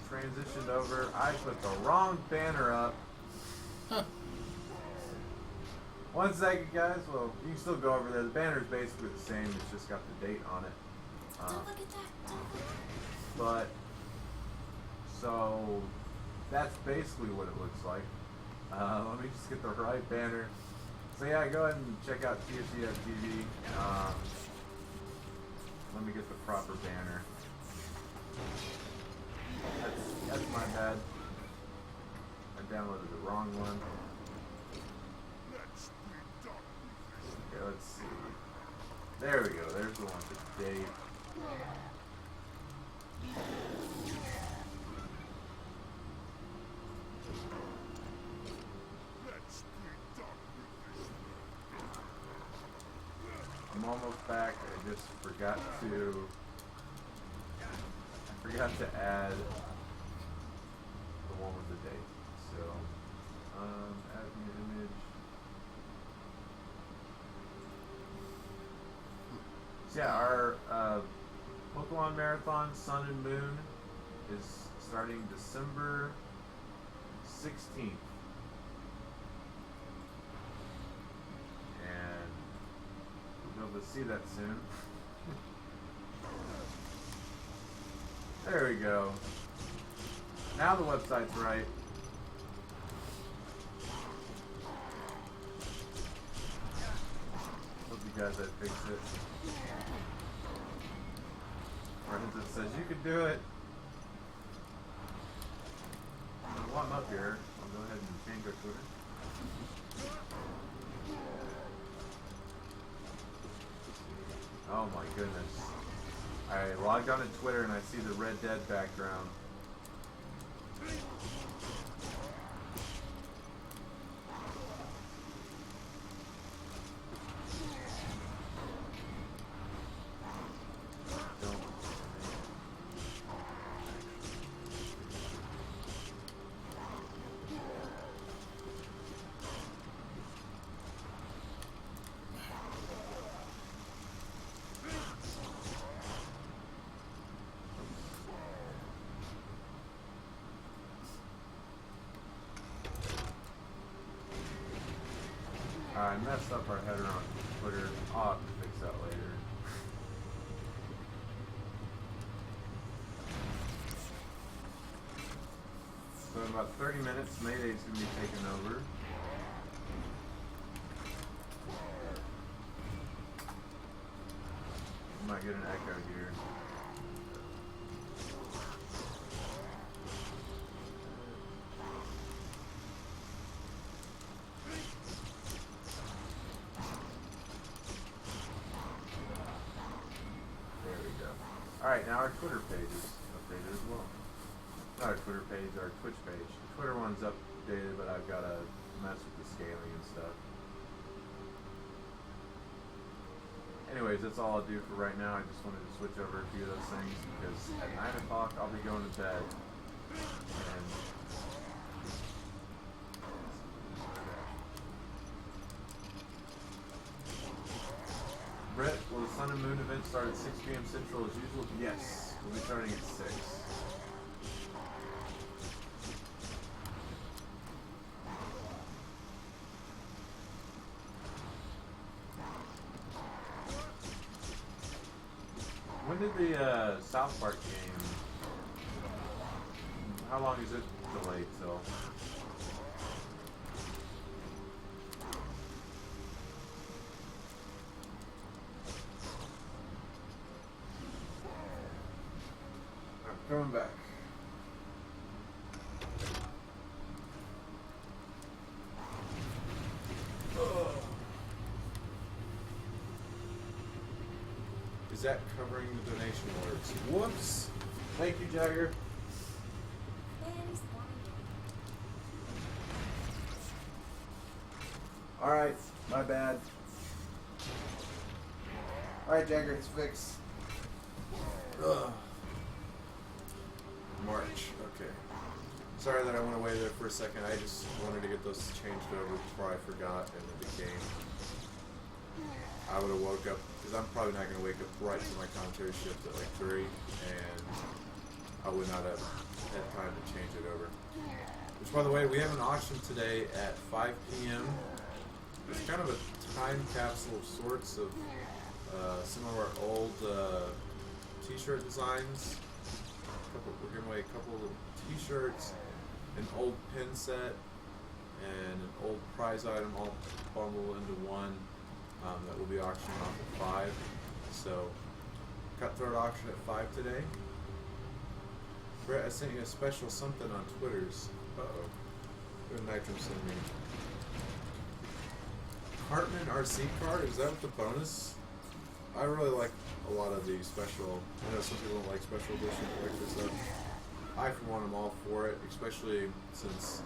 transitioned over. I put the wrong banner up. 1 second, guys. Well, you can still go over there. The banner is basically the same. It's just got the date on it. Don't look at that. Don't look. But so that's basically what it looks like. Let me just get the right banner. So yeah, go ahead and check out TSG TV. Let me get the proper banner. That's my bad. I downloaded the wrong one. Okay, let's see. There we go. There's the one with the date. I'm almost back. I just forgot to add the one with the date. So, add new image. So yeah, our Pokemon Marathon Sun and Moon is starting December 16th. And we'll be able to see that soon. There we go. Now the website's right. Hope you guys had fixed it. Friends, it says you can do it. While I'm up here, I'll go ahead and change our Twitter. Oh my goodness. I logged on to Twitter and I see the Red Dead background. I messed up our header on Twitter. I'll have to fix that later. So in about 30 minutes, Mayday's going to be taken over. We might get an echo here. Alright, now our Twitter page is updated as well. Not our Twitter page, our Twitch page. The Twitter one's updated, but I've got to mess with the scaling and stuff. Anyways, that's all I'll do for right now. I just wanted to switch over a few of those things because at 9 o'clock I'll be going to bed. And Brett, will the Sun and Moon event start at 6 p.m. Central as usual? Yes, we'll be starting at 6. When did the South Park game, how long is it delayed till? Coming back. Is that covering the donation alerts? Whoops. Thank you, Jagger. Thanks. Alright, my bad. Alright, Jagger, it's fixed. Ugh. March, okay. Sorry that I went away there for a second. I just wanted to get those changed over before I forgot and it became. I would have woke up, because I'm probably not going to wake up right to my commentary shift at like 3, and I would not have had time to change it over. Which, by the way, we have an auction today at 5 p.m. it's kind of a time capsule of sorts of some of our old t-shirt designs. We're giving away a couple of t-shirts, an old pin set, and an old prize item all bundled into one that will be auctioned off at 5. So, cutthroat auction at 5 today. Brett, I sent you a special something on Twitter's. Uh-oh. What did Nitro send me? Hartman RC car? Is that what the bonus? I really like a lot of the special. I know some people don't like special edition collector stuff. I, for one, am all for it, especially since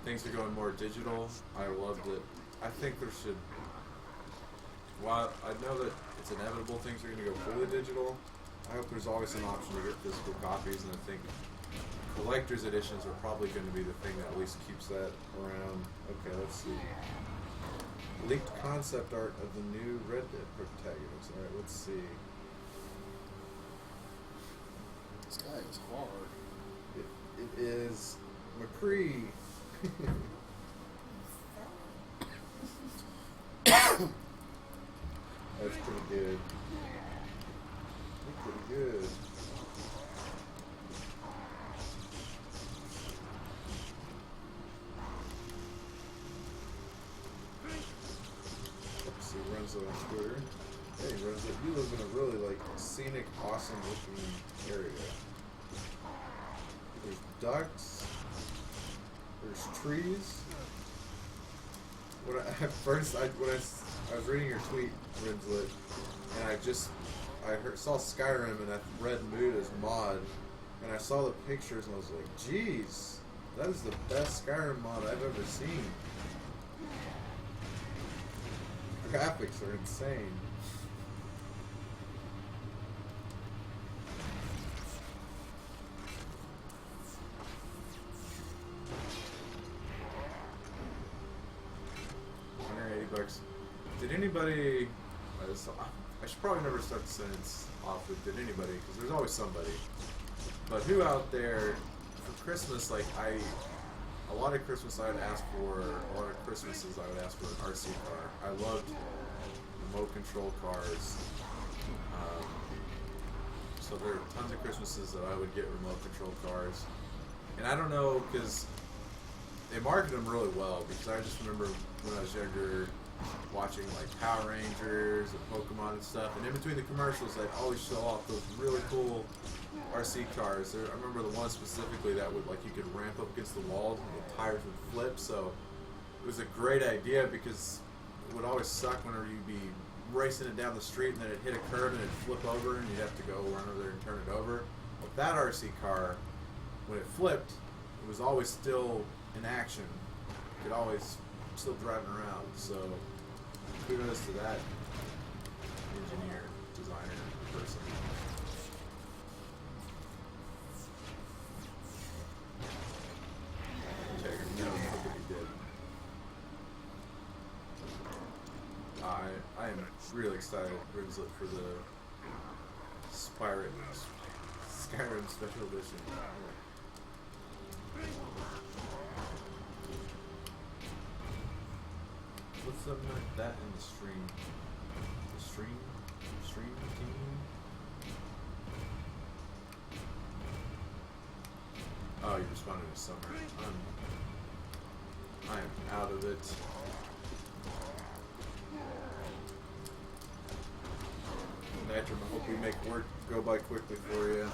things are going more digital. I loved it. I think there should. While I know that it's inevitable things are going to go fully digital, I hope there's always an option to get physical copies, and I think collector's editions are probably going to be the thing that at least keeps that around. Okay, let's see. Leaked concept art of the new Red Dead protagonist. Alright, let's see. This guy is hard. It is McCree. That's pretty good. That's pretty good. Let's see, Renzo on Twitter. Hey Renzo, you live in a really like scenic, awesome looking area. There's ducks. There's trees. At first, I was reading your tweet, Rinslet, and I saw Skyrim and I read Mood as mod, and I saw the pictures and I was like, geez, that is the best Skyrim mod I've ever seen. The graphics are insane. $180. Did anybody? I should probably never start the sentence off with "did anybody" because there's always somebody. But who out there for Christmas? Like a lot of Christmas I would ask for. A lot of Christmases I would ask for an RC car. I loved remote control cars. So there are tons of Christmases that I would get remote control cars, and I don't know because they market them really well. Because I just remember when I was younger, watching like Power Rangers and Pokemon and stuff, and in between the commercials, they'd always show off those really cool RC cars. I remember the one specifically that would like you could ramp up against the walls and the tires would flip. So it was a great idea because it would always suck whenever you'd be racing it down the street and then it'd hit a curve and it'd flip over and you'd have to go run over there and turn it over. But that RC car, when it flipped, it was always still in action. You could always still driving around. So kudos to that engineer, designer, person. No, nobody did. I am really excited, Rinslet, for the Skyrim Special Edition. What's something like that in the stream? The stream team? Oh, you're responding to Summer. I am out of it. Nitrum, I hope we make work go by quickly for you.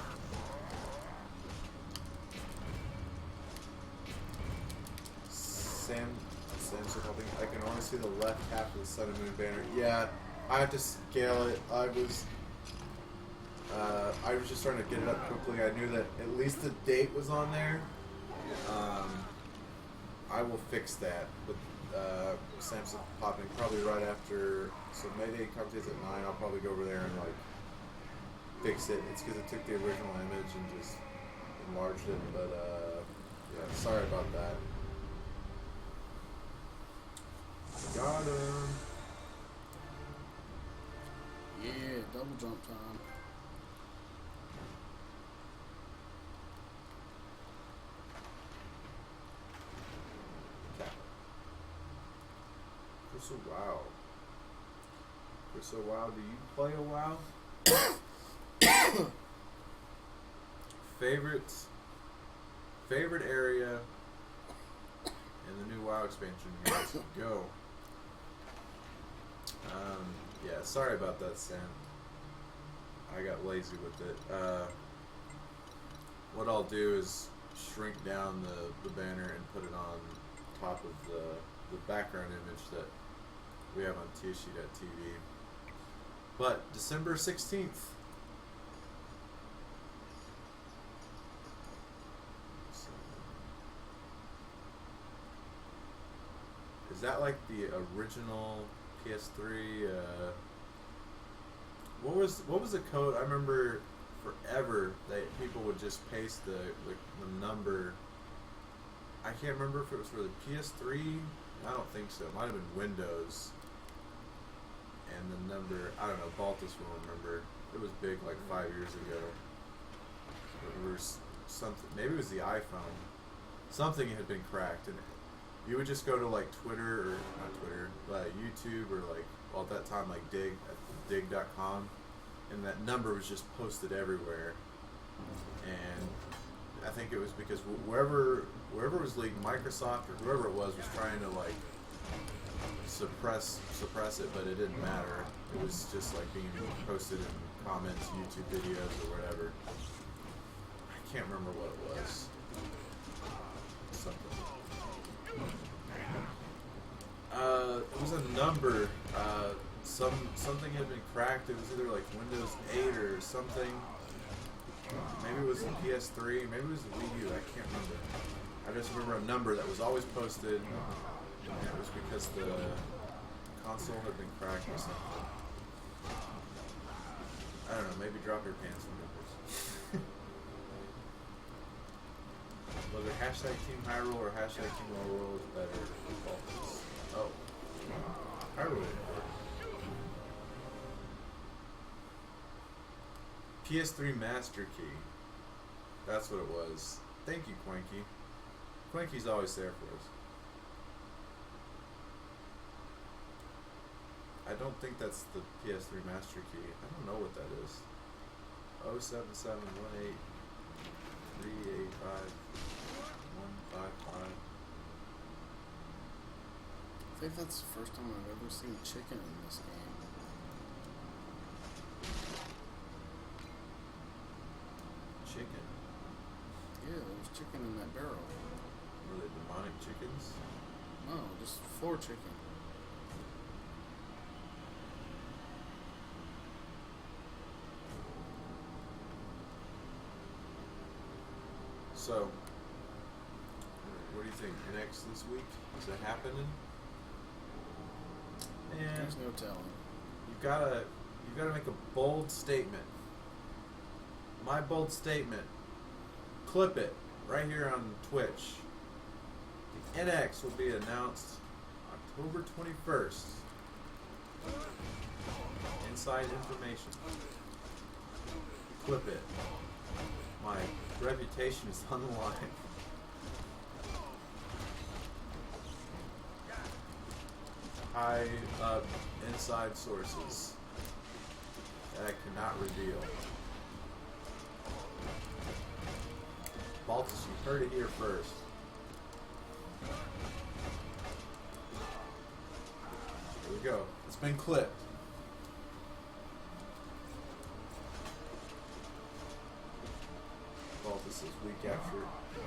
Sam's helping. I can only see the left half of the Sun and Moon banner. Yeah, I have to scale it. I was just trying to get it up quickly. I knew that at least the date was on there. I will fix that. But Sam's popping probably right after. So Mayday comes at 9. I'll probably go over there and like fix it. It's because it took the original image and just enlarged it. But yeah, sorry about that. Got him. Yeah, double jump time. Crystal WoW. Crystal WoW, do you play a WoW? Favorite area in the new WoW expansion? Guys, go. Yeah, sorry about that, Sam. I got lazy with it. What I'll do is shrink down the banner and put it on top of the background image that we have on TSG.tv. But December 16th. Is that like the original PS3? What was the code? I remember forever that people would just paste the number. I can't remember if it was for the PS3. I don't think so. It might have been Windows. And the number, I don't know. Baltus will remember. It was big like 5 years ago. It was something. Maybe it was the iPhone. Something had been cracked, and you would just go to like Twitter or not Twitter, but YouTube or like, well, at that time like dig.com, and that number was just posted everywhere. And I think it was because wherever was leaking, Microsoft or whoever it was trying to like suppress it, but it didn't matter. It was just like being posted in comments, YouTube videos or whatever. I can't remember what it was. Something. It was a number. Something had been cracked. It was either like Windows 8 or something. Maybe it was the PS3. Maybe it was the Wii U. I can't remember. I just remember a number that was always posted. And it was because the console had been cracked or something. I don't know. Maybe drop your pants on numbers. Whether hashtag Team Hyrule or hashtag Team World is better. Oh. Hyrule. PS3 Master Key. That's what it was. Thank you, Quanky. Quanky's always there for us. I don't think that's the PS3 Master Key. I don't know what that is. 07718 385 155. I think that's the first time I've ever seen chicken in this game. Chicken? Yeah, there was chicken in that barrel. Were they demonic chickens? No, just floor chicken. So, what do you think? NX this week? Is it happening? And There's no telling. you gotta make a bold statement. My bold statement. Clip it right here on Twitch. The NX will be announced October 21st. Inside information. Clip it. My reputation is on the line. High up inside sources that I cannot reveal. Baltus, you heard it here first. Here we go. It's been clipped. Baltus is week after.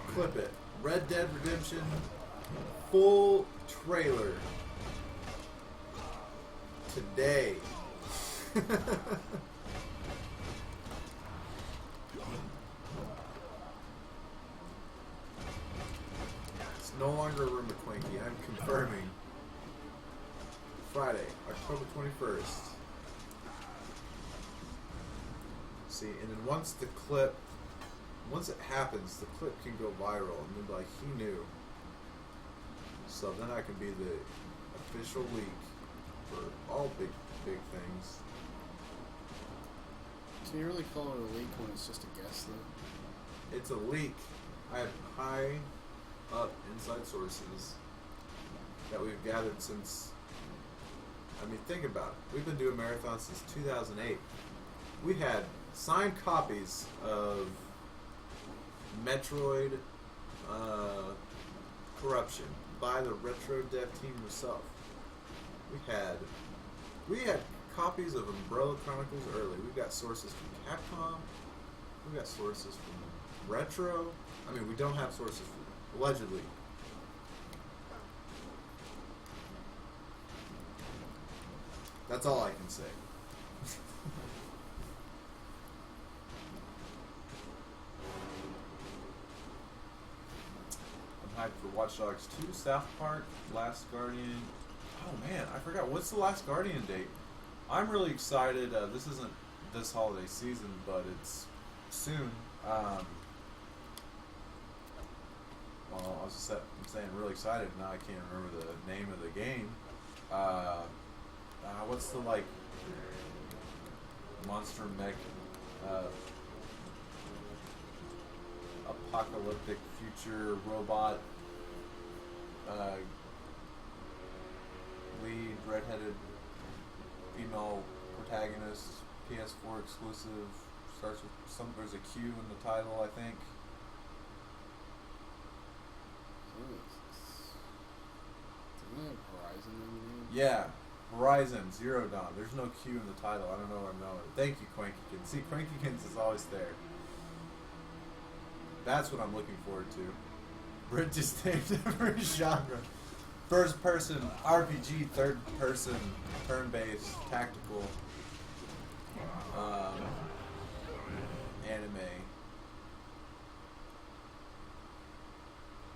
Clip it. Red Dead Redemption full trailer. Today. It's no longer a rumor, Quinky. I'm confirming. Friday, October 21st. See, and then once it happens, the clip can go viral, and then like, he knew. So then I can be the official leak for all big things. Can you really call it a leak when it's just a guess, though? It's a leak. I have high up inside sources that we've gathered since I mean, think about it. We've been doing marathons since 2008. We had signed copies of Metroid Corruption by the Retro Dev team herself. We had copies of Umbrella Chronicles early. We got sources from Capcom. We got sources from Retro. I mean, we don't have sources from allegedly. That's all I can say. I'm hyped for Watch Dogs 2, South Park, Last Guardian. Oh man, I forgot. What's the Last Guardian date? I'm really excited. This isn't this holiday season, but it's soon. Well, I'm saying really excited. Now I can't remember the name of the game. What's the monster mech apocalyptic future robot lead redheaded female protagonist, PS4 exclusive, starts with there's a Q in the title, I think. Doesn't it have Horizon in the name? Yeah, Horizon Zero Dawn. There's no Q in the title. I don't know what I'm knowing. Thank you, Quankykins. See, Quankykins is always there. That's what I'm looking forward to. Brit just named every genre. First person RPG, third person, turn based, tactical, anime,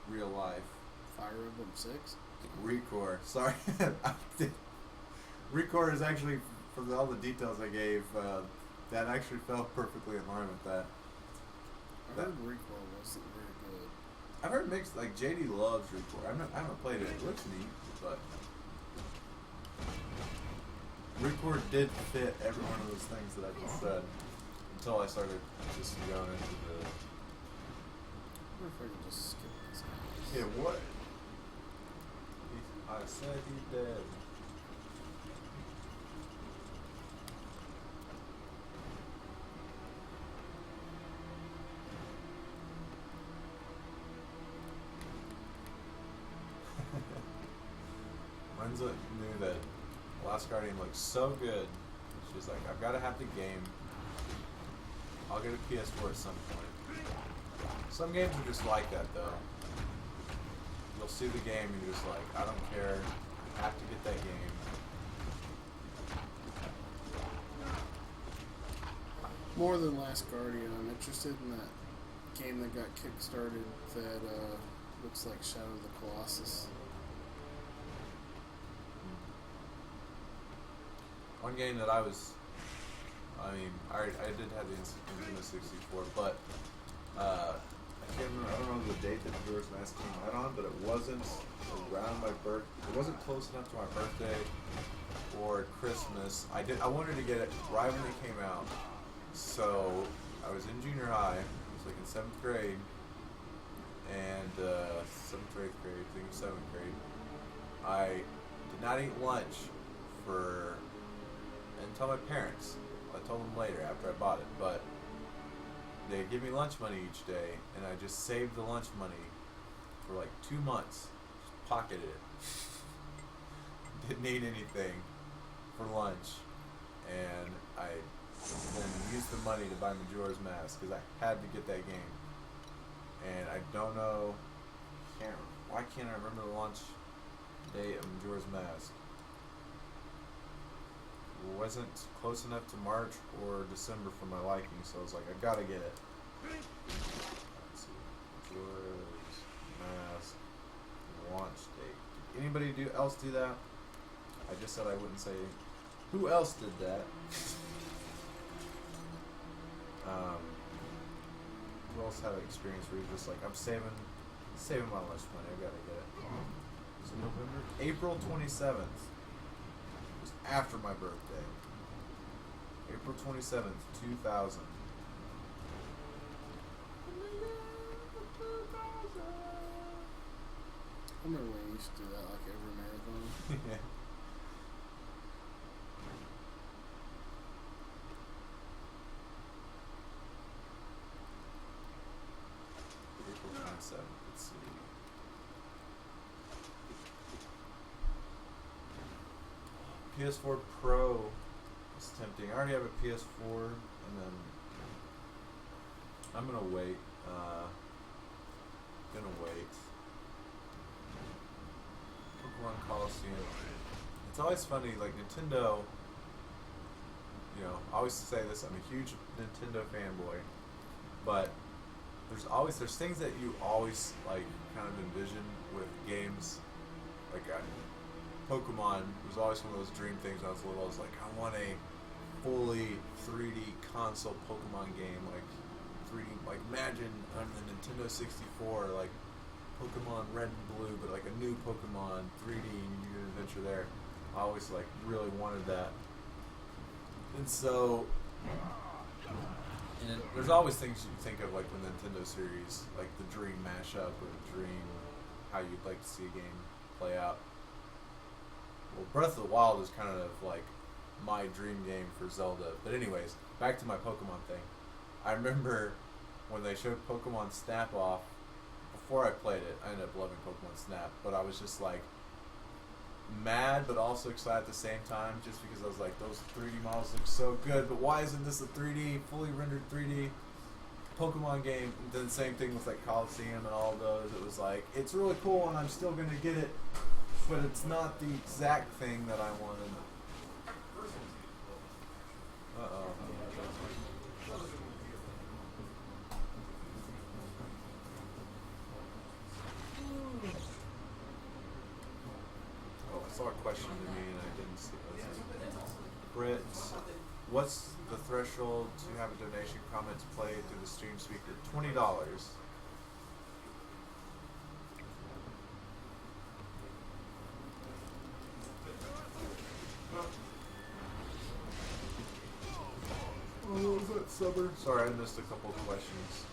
real life. Fire Emblem 6? Recore. Sorry. Recore is actually, from all the details I gave, that actually fell perfectly in line with that. I heard Recore wasn't very good. I've heard mixed, like JD loves Recore. I haven't played it. It looks neat, but Recore did fit every one of those things that I just said until I started just going into the. I wonder if I could just skip this guy. Yeah, what? I said he dead. Renzo knew that Last Guardian looked so good. She's like, I've got to have the game. I'll get a PS4 at some point. Some games are just like that, though. You'll see the game and you're just like, I don't care. I have to get that game. More than Last Guardian, I'm interested in that game that got kickstarted that looks like Shadow of the Colossus. One game that I did have the Nintendo 64, but I can't remember. I don't know the date that Majora's Mask came out on, but it wasn't around my birth. It wasn't close enough to my birthday or Christmas. I wanted to get it right when it came out, so I was in junior high. I was like in 7th grade, and 7th or 8th grade, I think it was 7th grade. I did not eat lunch until my parents. I told them later after I bought it, but they'd give me lunch money each day, and I just saved the lunch money for like 2 months. Just pocketed it. Didn't eat anything for lunch, and I then used the money to buy Majora's Mask because I had to get that game. And I don't know, why can't I remember the launch date of Majora's Mask? It wasn't close enough to March or December for my liking, so I was like, I gotta get it. Let's see, Majora's Mask launch date. Did anybody else do that? I just said I wouldn't say. Who else did that? Who else had an experience where you're just like, I'm saving my lunch money, I gotta get it. Was it November? April 27th. After my birthday. April 27th, 2000. I remember when we used to do that like every marathon. Yeah. PS4 Pro is tempting. I already have a PS4, and then I'm gonna wait. Pokemon Coliseum. It's always funny, like Nintendo. You know, I always say this. I'm a huge Nintendo fanboy, but there's things that you always like kind of envision with games. Like Pokemon was always one of those dream things when I was little. I was like, I want a fully 3D console Pokemon game, like 3D. Like imagine on the Nintendo 64, like Pokemon Red and Blue, but like a new Pokemon 3D, and you do an adventure there. I always like really wanted that, and so. And there's always things you think of, like the Nintendo series, like the dream mashup or the dream how you'd like to see a game play out. Well, Breath of the Wild is kind of like my dream game for Zelda. But anyways, back to my Pokemon thing. I remember when they showed Pokemon Snap off, before I played it, I ended up loving Pokemon Snap, but I was just like mad but also excited at the same time, just because I was like, those 3D models look so good, but why isn't this a 3D, fully rendered 3D Pokemon game? And then same thing with like Coliseum and all of those. It was like, it's really cool and I'm still gonna get it, but it's not the exact thing that I wanted. Uh-oh. I saw a question to me and I didn't see it. Britt, what's the threshold to have a donation comment to play through the stream speaker? $20. Oh, what was that, Summer? Sorry, I missed a couple of questions.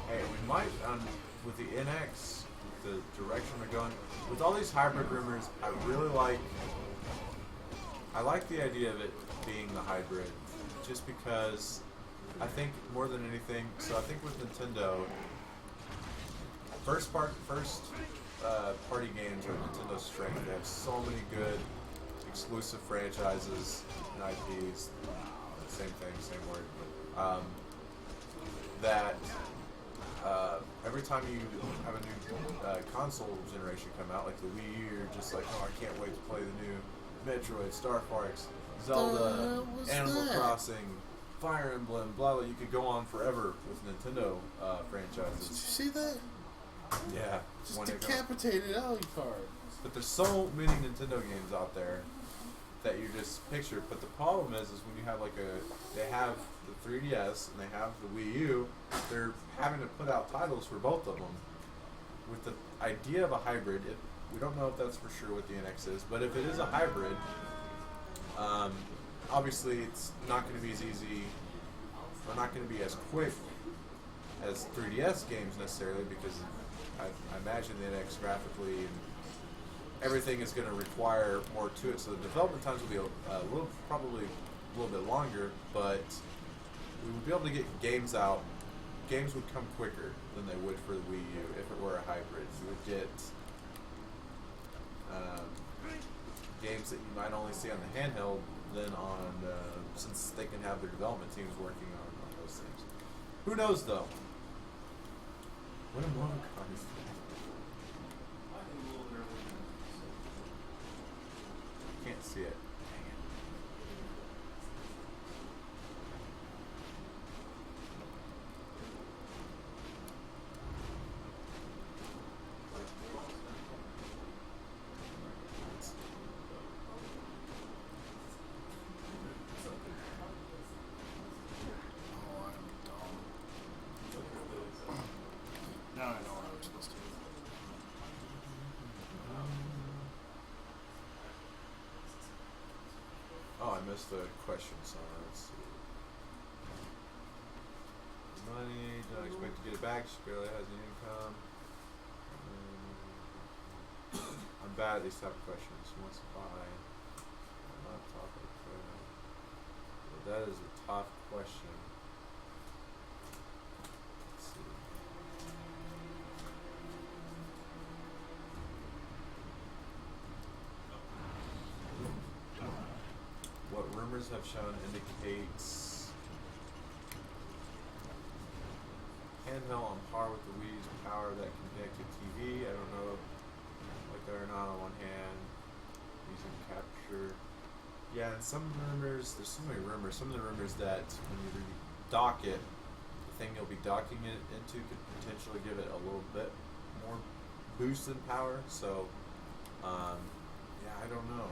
Hey, we might, with the NX, the direction we're going, with all these hybrid rumors, I like the idea of it being the hybrid, just because I think more than anything, so I think with Nintendo, first party games are Nintendo's strength. They have so many good exclusive franchises and IPs, same thing, same word, that every time you have a new console generation come out, like the Wii U, you're just like, oh, I can't wait to play the new Metroid, Star Fox, Zelda, Animal Crossing, Fire Emblem, blah blah. You could go on forever with Nintendo franchises. Did you see that? Yeah. Just decapitated Alucard. But there's so many Nintendo games out there that you just picture. But the problem is when you have they have the 3DS and they have the Wii U, they're having to put out titles for both of them. With the idea of a hybrid, we don't know if that's for sure what the NX is, but if it is a hybrid, obviously it's not going to be as easy, or not going to be as quick as 3DS games necessarily, because I imagine the NX graphically and everything is going to require more to it, so the development times will be probably a little bit longer, but we would be able to get games out. Games would come quicker than they would for the Wii U if it were a hybrid. You would get games that you might only see on the handheld than on, since they can have their development teams working on those things. Who knows though? What a moment. Can't see it. Now I know what I'm supposed to do. Oh, I missed the question, so let's see. Money, don't expect to get it back, she barely has any income. I'm bad at these type of questions. Who wants to buy a laptop or phone? Well, that is a tough question. Let's see. rumors have shown indicates handheld on par with the Wii's power that can connect to TV. I don't know whether or not on one hand using capture. Yeah, and some rumors, there's so many rumors. Some of the rumors that when you dock it, the thing you'll be docking it into could potentially give it a little bit more boost in power. So, yeah, I don't know.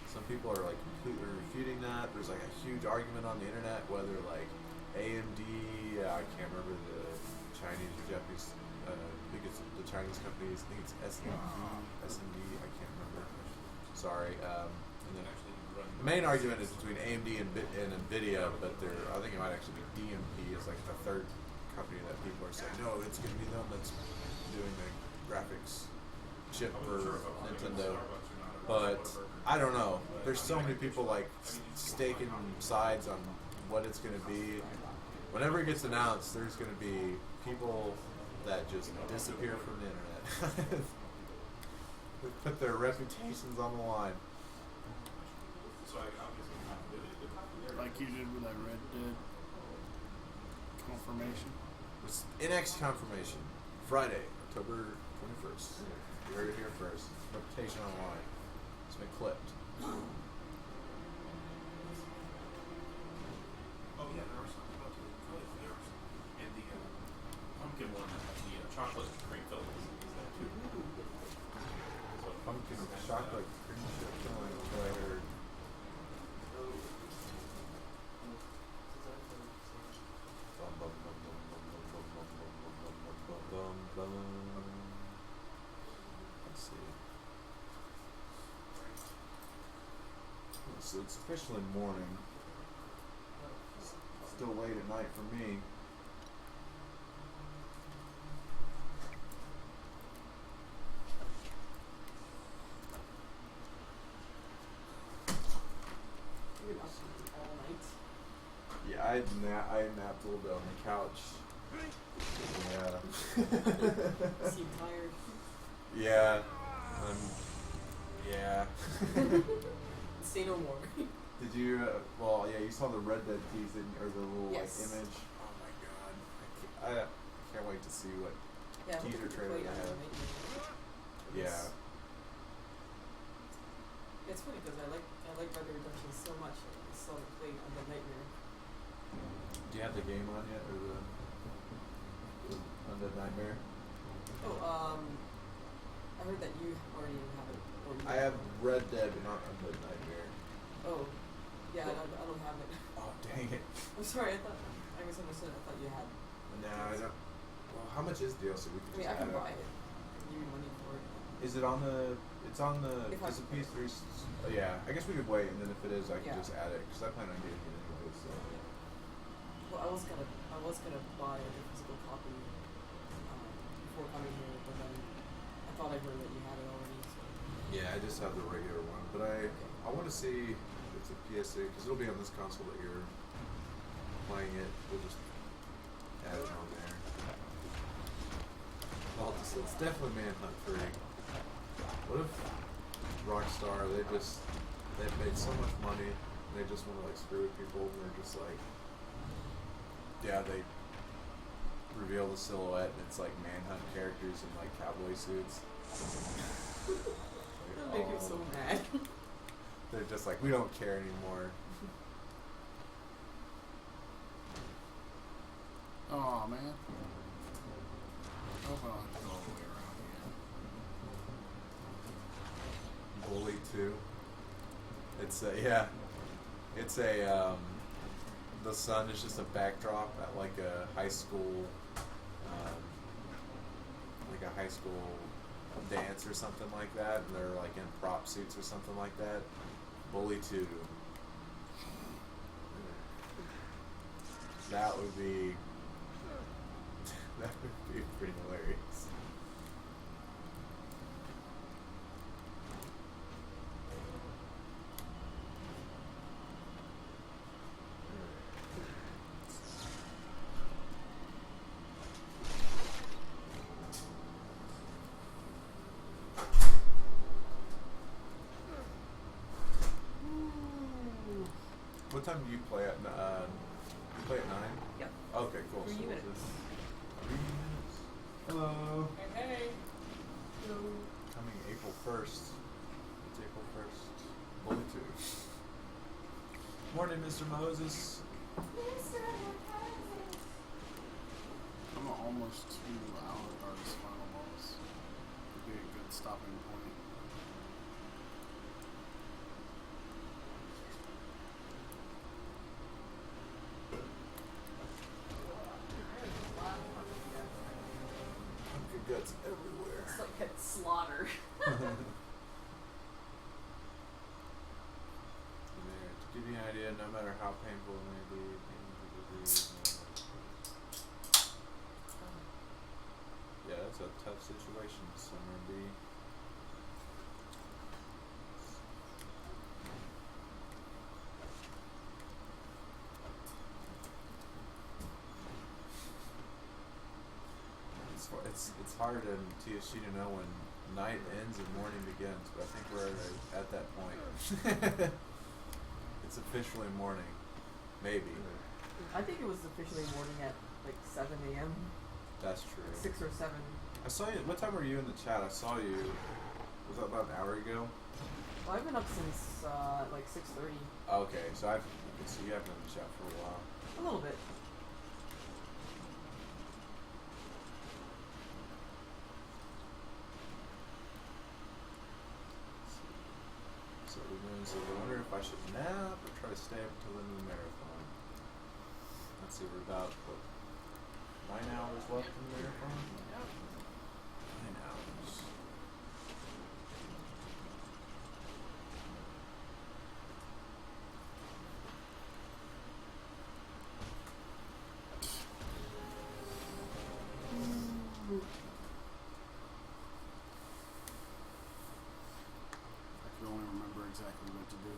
Some people are like completely refuting that. There's like a huge argument on the internet whether like AMD, I can't remember the Chinese or Japanese, I think it's the Chinese companies, I think it's SMD, I can't remember. Sorry. And then the main argument is between AMD and NVIDIA, but I think it might actually be DMP is like the third company that people are saying, no, it's going to be them that's doing the graphics chip for Nintendo. But I don't know. There's so many people like staking sides on what it's going to be. Whenever it gets announced, there's going to be people that just disappear from the internet. They put their reputations on the line. Like you did with that Red Dead confirmation. It's NX confirmation. Friday, October 21st. You heard it here first. Reputation on the line. It's been clipped. Oh yeah, there are some. There are some. And the pumpkin one, the chocolate cream filling is that too. So Pumpkin chocolate cream chip filling. That's what I heard. Bum, bum, bum, bum, bum, bum, bum, bum, bum, bum, bum, bum. Let's see. So it's officially morning. Still late at night for me. You're up all night. Yeah, I napped a little bit on the couch. Yeah. Seem tired. Yeah. Yeah. Say no more. Did you? Well, yeah. You saw the Red Dead tease, or the little Yes. like image. Oh my god! I can't wait to see what Yeah, teaser trailer they have. Yeah. It's funny because I like Red Dead Redemption so much. I saw it played on the Nightmare. Do you have the game on yet, or the Undead Nightmare? Oh, I heard that you already have it. Or you I have Red Dead, but not Undead Nightmare. Oh, yeah, I don't have it. Oh dang it! I'm sorry. I misunderstood. I thought you had. No, I don't. Well, how much is DLC? We I mean, I can buy it. Give you money for it. Is it on the? It's on the. If I- Is it PS3? Oh, yeah, I guess we could wait, and then if it is, I can Yeah. just add it because I plan on getting it anyway. So. Well, I was gonna buy the physical copy before coming here, but then I thought I heard that you had it already. So. Yeah, I just have the regular one, but I want to see if it's a PSA because it'll be on this console that you're playing it. We'll just add it on there. So it's definitely Manhunt 3. What if Rockstar, they've made so much money and they just want to like screw with people and they're just like, yeah, they reveal the silhouette and it's like Manhunt characters in like cowboy suits. That make me so mad. They're just like, we don't care anymore. Oh man. Oh well, I can go all the way around again. Bully 2. It's a the sun is just a backdrop at like a high school dance or something like that, and they're like in prop suits or something like that. Bully 2. That would be pretty hilarious. What time do you play at? You play at 9? Yep. Okay, cool. 3 So we'll minutes. just- 3 minutes. Hello. Hey. Hello. Coming April 1st. It's April 1st. Bully 2. Morning, Mr. Moses. I'm almost 2 hours artist final boss. Would be a good stopping point. Pumpkin guts everywhere. It's like a slaughter. There, to give you an idea, no matter how painful it may be, yeah, that's a tough situation, Summer B. It's hard in TSG to know when night ends and morning begins, but I think we're at that point. It's officially morning, maybe. I think it was officially morning at like 7 a.m. That's true. 6 or 7. I saw you. What time were you in the chat? I saw you. Was that about an hour ago? Well, I've been up since like 6:30. Okay, so I can see you have been in the chat for a while. A little bit. So we're doing. So I wonder if I should nap or try to stay up until the end of the marathon. Let's see. We're about what, 9 hours left in the marathon. 9 hours. I can only remember exactly what to do.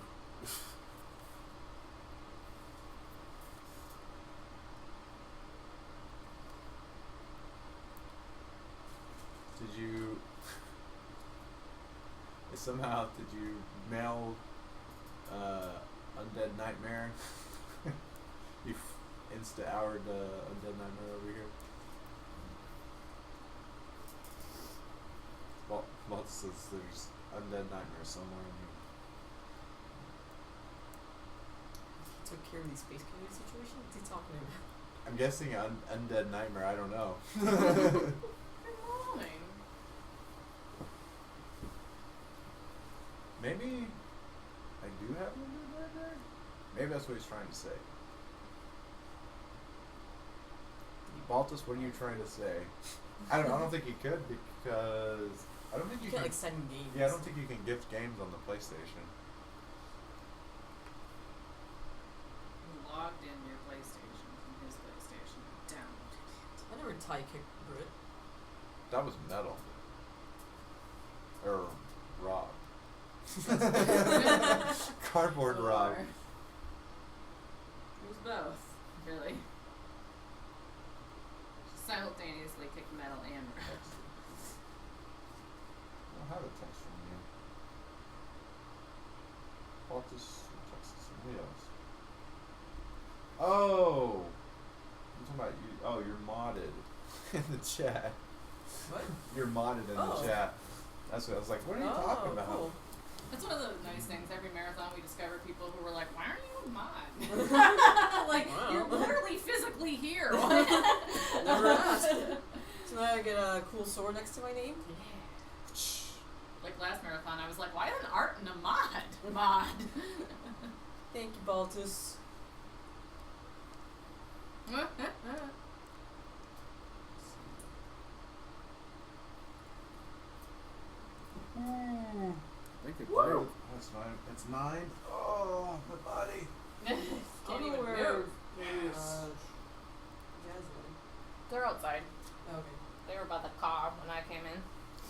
Did you somehow did you mail Undead Nightmare? You insta-houred Undead Nightmare over here. Walt says there's Undead Nightmare somewhere in here. He took care of these space community situations. What's he talking about? I'm guessing Undead Nightmare. I don't know. Maybe I do have Undead Nightmare. Maybe that's what he's trying to say. Baltus, what are you trying to say? I don't think you could because I don't think You you can't can. like send games. Yeah, I don't think you can gift games on the PlayStation. You logged in your PlayStation from his PlayStation. Downloaded it. I never tie kicked Brit. That was metal. Or rock. Cardboard rock. Or- It was both, really. She simultaneously kicked metal and rock. I don't have a text from you. Baltus texted somebody else. Oh! I'm talking about you. Oh, you're modded in the chat. What? You're modded in Oh. the chat. That's what I was like. What are you talking about? Cool. That's one of the nice things. Every marathon we discover people who were like, why aren't you a mod? Like, Wow. you're literally physically here. Never asked. So now I get a cool sword next to my name? Like last marathon, I was like, why isn't Art in a mod? Thank you, Baltus. I think it Woo! played. That's 9. It's 9. Oh, my body. Can't I'll even know where move. Jasmine. They're outside. Okay. They were by the car when I came in.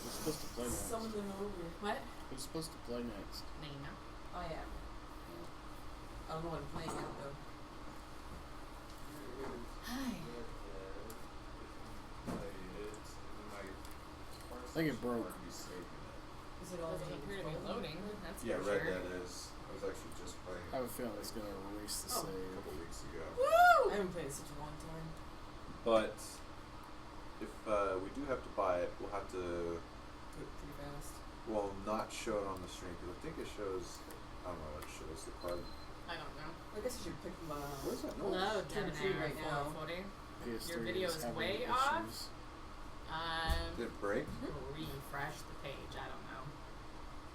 Who's supposed to play next? Summon them over. What? Who's supposed to play next? Nina. I am. I don't know what I'm playing yet though. Hi. I think it broke. Is it all Doesn't appear to be loading. That's Yeah, for Red sure. Dead is. I was actually just playing I have a feeling it's gonna erase the Oh. a save. couple weeks ago. I haven't played in such a long time. But if we do have to buy it, we'll have to, Do it pretty fast. well, not show it on the stream because I think it shows. I don't know what it shows. The card. I don't know. I guess you should pick Where's that Hello, noise? Debonair right now. 440. PS3 Your video is having way issues. off. Did it break? Refresh the page. I don't know.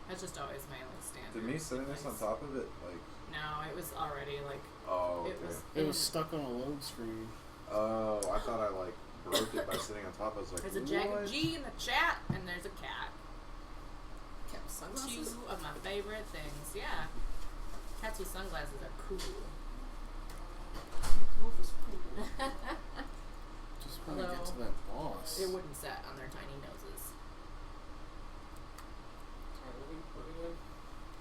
That's just always my only standard. Did me setting this on things. top of it, like? No, it was already like Oh, okay. it was. It was stuck on a load screen. Oh, I thought I like broke it by sitting on top. I was like, There's a Jack what? and G in the chat, and there's a cat. Cap sunglasses. Two of my favorite things. Yeah, cats with sunglasses are cool. Wolf is cool. Just want to get Hello. to that boss. It wouldn't set on their tiny noses. Alright, what are we doing?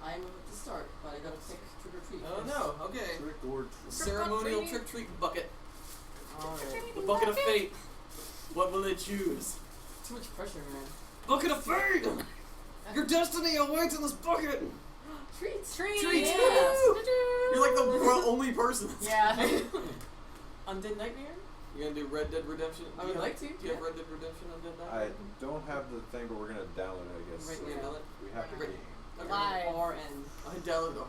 I'm about to start, but I gotta pick trick or treat. Oh first. no, okay. Trick or treat. Ceremonial treat. trick treat bucket. Alright. The bucket of fate. What will it choose? Too much pressure, man. Bucket of fate! Your destiny awaits in this bucket! Treats! Treats. Treats! Yes. You're like the only person that's Yeah. Undead Nightmare? You're gonna do Red Dead Redemption? I would like to, Do you have yeah. Red Dead Redemption Undead I Nightmare? don't have the thing, but we're gonna download it, I guess. Right, so yeah. we have the Right. game. Live. RN. I downloaded it.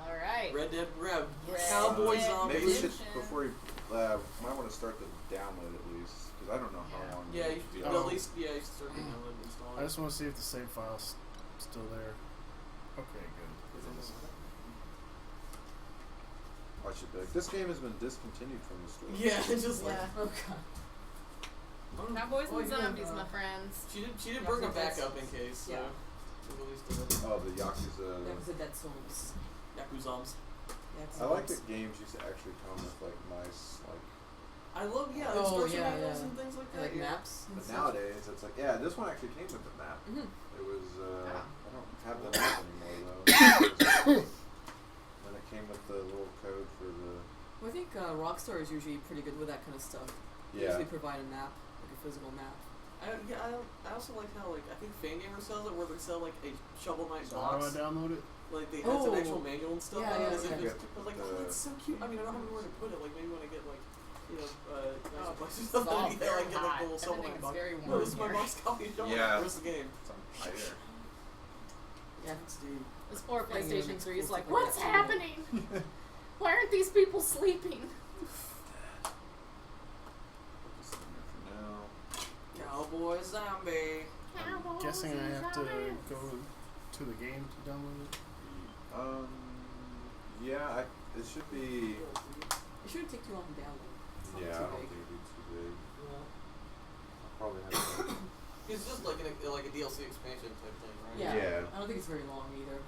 All right. Red Dead Rev. Red Cowboy Dead zombies. Maybe we should Redemption. before we might want to start the download at least because I don't know how Yeah. long. Yeah, we you have to do should that. at least you should start downloading and installing. I just want to see if the save file's still there. Okay, good. I should be like, this game has been discontinued from the store. Yeah, it's just like Yeah. Oh god. Cowboys Oh, and yeah, zombies, my friends. she did bring a Yakuza backup Dead in case. So Yeah. we released it. Oh, the Yakuza. Yakuza Dead Souls. Yakuzams. Yakuza I like Souls. that games used to actually come with like nice like. I love Oh, instruction yeah, manuals yeah. and things like Yeah, that. like maps. and But stuff. nowadays it's like this one actually came with the map. Mhm. It was Yeah. I don't have the map anymore though. Then it came with the little code for the Well, I think Rockstar is usually pretty good with that kind of stuff. They yeah. usually provide a map, like a physical map. I also like how like I think Fangamer sells it where they sell like a Shovel Knight So how do I box. download it? Like they have an Oh. actual manual and stuff. Yeah, like, yeah, as if okay. it's, I was like, oh, that's so cute. I mean, I don't have anywhere to put it. Like maybe when I get like, you know, nicer places It's stuff, all maybe I very like get like hot. the little Shovel Everything Knight is box. very No, warm this is my here. box copy of Shovel Yeah. Knight. Where's the game? It's on fire. Yeah, it's dude. This poor Yeah, you know, PlayStation it's 3 is cool like, stuff like what's that too, happening? Why aren't these people sleeping? Put this in there for now. Cowboy zombie. I'm guessing I have to go to the game to download it. Yeah, it should be. It shouldn't take too long to download. It's not Yeah, I too don't big. think it'd be too big. Yeah. I'll probably have to. It's just like a DLC expansion type thing, right? Yeah. Yeah. I don't think it's very long either.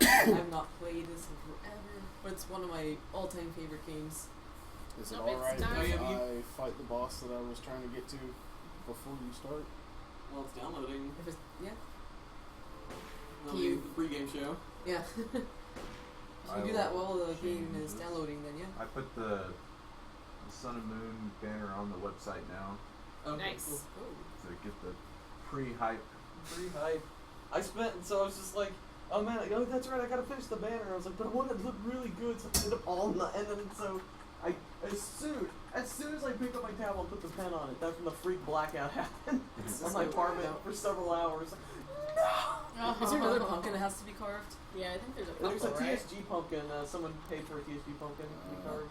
I've not played this in forever, but it's one of my all-time favorite games. Is it Nope, it's alright not. if Oh, yeah, I fight the boss that I was trying to get to before you start? Well, it's downloading. If it's yeah, That'll be the pre-game show. yeah. If you do that while the game is downloading, then yeah. I put the Sun and Moon banner on the website now Okay, Nice. cool. Oh. to get the pre-hype. Pre-hype. I spent, and so I was just like, oh man, oh that's right, I gotta finish the banner. I was like, but I want it to look really good, so I did it all night, and then so as soon as I picked up my tablet and put the pen on it, that's when the freak blackout happened on my apartment for several hours. Is there another pumpkin that has to be carved? Yeah, I think there's a There's a couple, right? TSG pumpkin. Someone paid for a TSG pumpkin to be carved.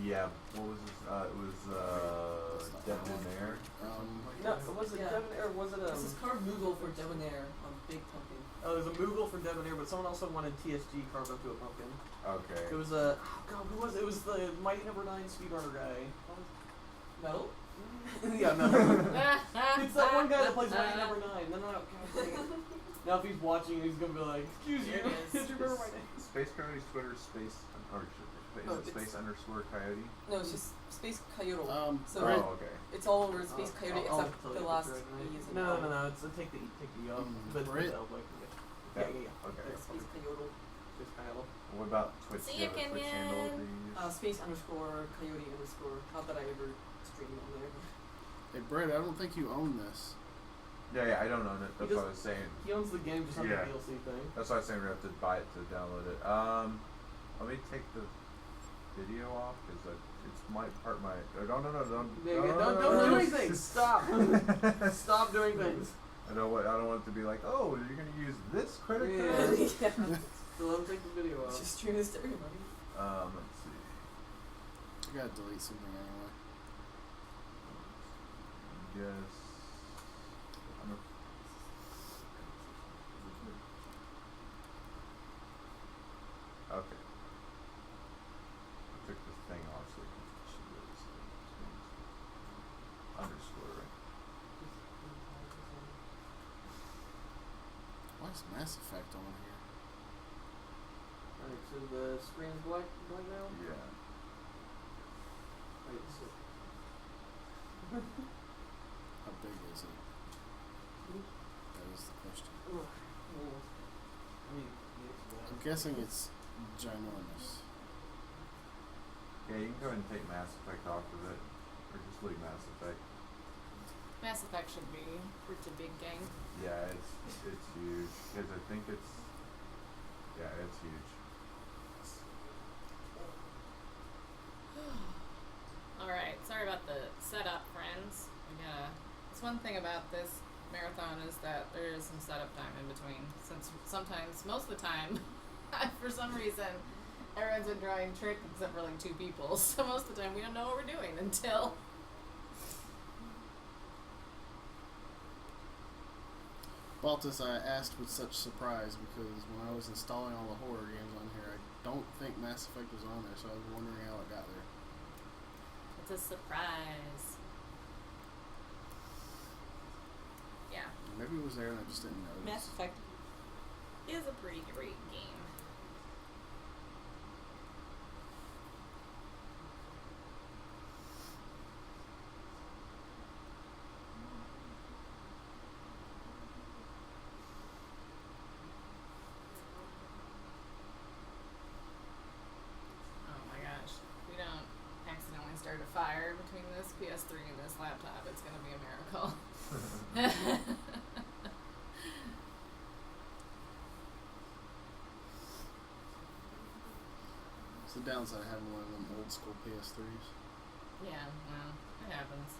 Yeah, what was this? It was Debonair. No, was it Yeah. Debonair? Was it This is carved Moogle for Debonair on Big Pumpkin. Oh, there's a Moogle for Debonair, but someone also wanted TSG carved up to a pumpkin. Okay. It was a who was it? It was the Mighty Number 9 speedrunner guy. No? Yeah, no. It's that one guy that plays Mighty Number 9. No, God dang it. Now if he's watching, he's gonna be like, "Excuse you, There it is. did you remember my name?" Space Coyote's Twitter Oh, space underscore coyote. No, it's just Space Coyote. So Right. Oh, okay. it's all over Space Coyote I'll except tell the you last if it's right, E is in No, L. It's take the but Brit? the L, like, yeah. Okay. There's Space Coyote. Just kind of. What about Twitch? See Do you ya, have a Twitch handle Kenyon. that you use? Space underscore Coyote underscore. Not that I ever streamed on there. Hey, Brett, I don't think you own this. Yeah, I don't own it. That's He what I was saying. He owns the game, just not Yeah. the DLC thing. That's why I was saying we have to buy it to download it. Let me take the video off because it's my part. My don't Don't do anything. Stop. Stop doing things. I don't want it to be like, oh, you're gonna use this credit Yeah. card. Yeah. So let him take the video off. Just stream this to everybody. Let's see. You gotta delete something anyway. Yes. I'm a. Okay. I took this thing off so I can see this. Underscore, right? Why is Mass Effect on here? Alright, so the screen's black now? Yeah. Wait, so How big is it? That is the question. well, I mean, I'm guessing it's ginormous. Yeah, you can go ahead and take Mass Effect off of it. Or just leave Mass Effect. Mass Effect should be pretty big game. Yeah, it's huge. Because I think it's. Yeah, it's huge. Alright, sorry about the setup, friends. It's one thing about this marathon is that there is some setup time in between. Since sometimes, most of the time, for some reason, everyone's been drawing trick except for like 2 people. So most of the time we don't know what we're doing until... Baltus, I asked with such surprise because when I was installing all the horror games on here, I don't think Mass Effect was on there, so I was wondering how it got there. It's a surprise. Yeah. Maybe it was there and I just didn't notice. Mass Effect is a pretty great game. Oh my gosh. If we don't accidentally start a fire between this PS3 and this laptop, it's gonna be a miracle. It's the downside of having one of them old school PS3s. Yeah, well, it happens.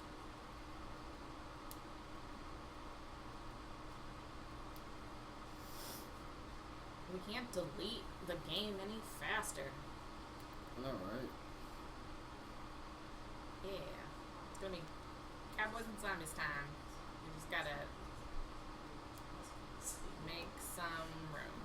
We can't delete the game any faster. I know, right? Yeah. It's gonna be Cowboys and Zombies time. We just gotta make some room.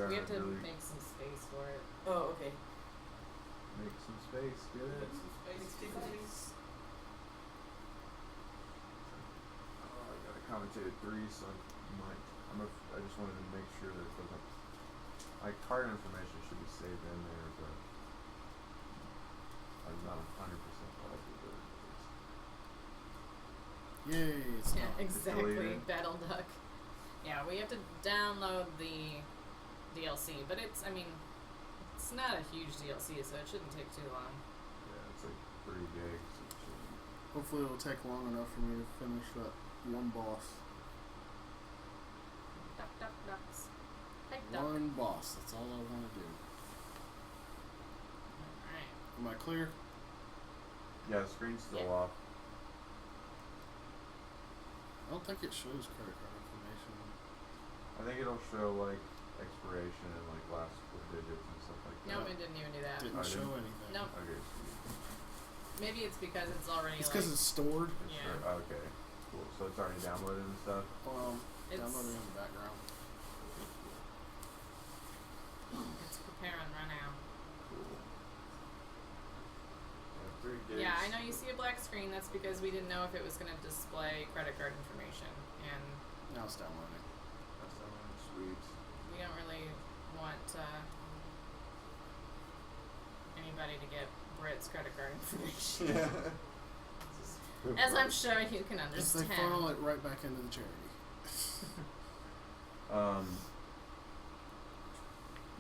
We have to make some space for it. Oh, okay. Make some space, get it? Space. Oh, I got a commentated 3, so I just wanted to make sure that it doesn't. My card information should be saved in there, but I'm not 100% positive that it is. Yay, it's Yeah, not. exactly. deleted. Battle Duck. Yeah, we have to download the DLC, but it's not a huge DLC, so it shouldn't take too long. Yeah, it's like 3 gigs. It shouldn't. Hopefully it'll take long enough for me to finish that one boss. Duck, duck, ducks. Hey, duck. One boss, that's all I want to do. Alright. Am I clear? Yeah, the screen's still Yeah. off. I don't think it shows credit card information. I think it'll show like expiration and like last 4 digits and stuff like No, that. it didn't even do that. Didn't I show didn't? anything. Nope. Okay, sweet. Maybe it's because it's already It's like... because it's stored. It's Yeah. okay, cool. So it's already downloaded and stuff. Well, It's- downloading in the background. It's preparing right now. Cool. Yeah, 3 gigs. Yeah, I know you see a black screen. That's because we didn't know if it was going to display credit card information. And Now it's downloading. That's sweet. we don't really want anybody to get Brit's credit card information. Yeah. As I'm sure you can If they understand. funnel it right back into the charity.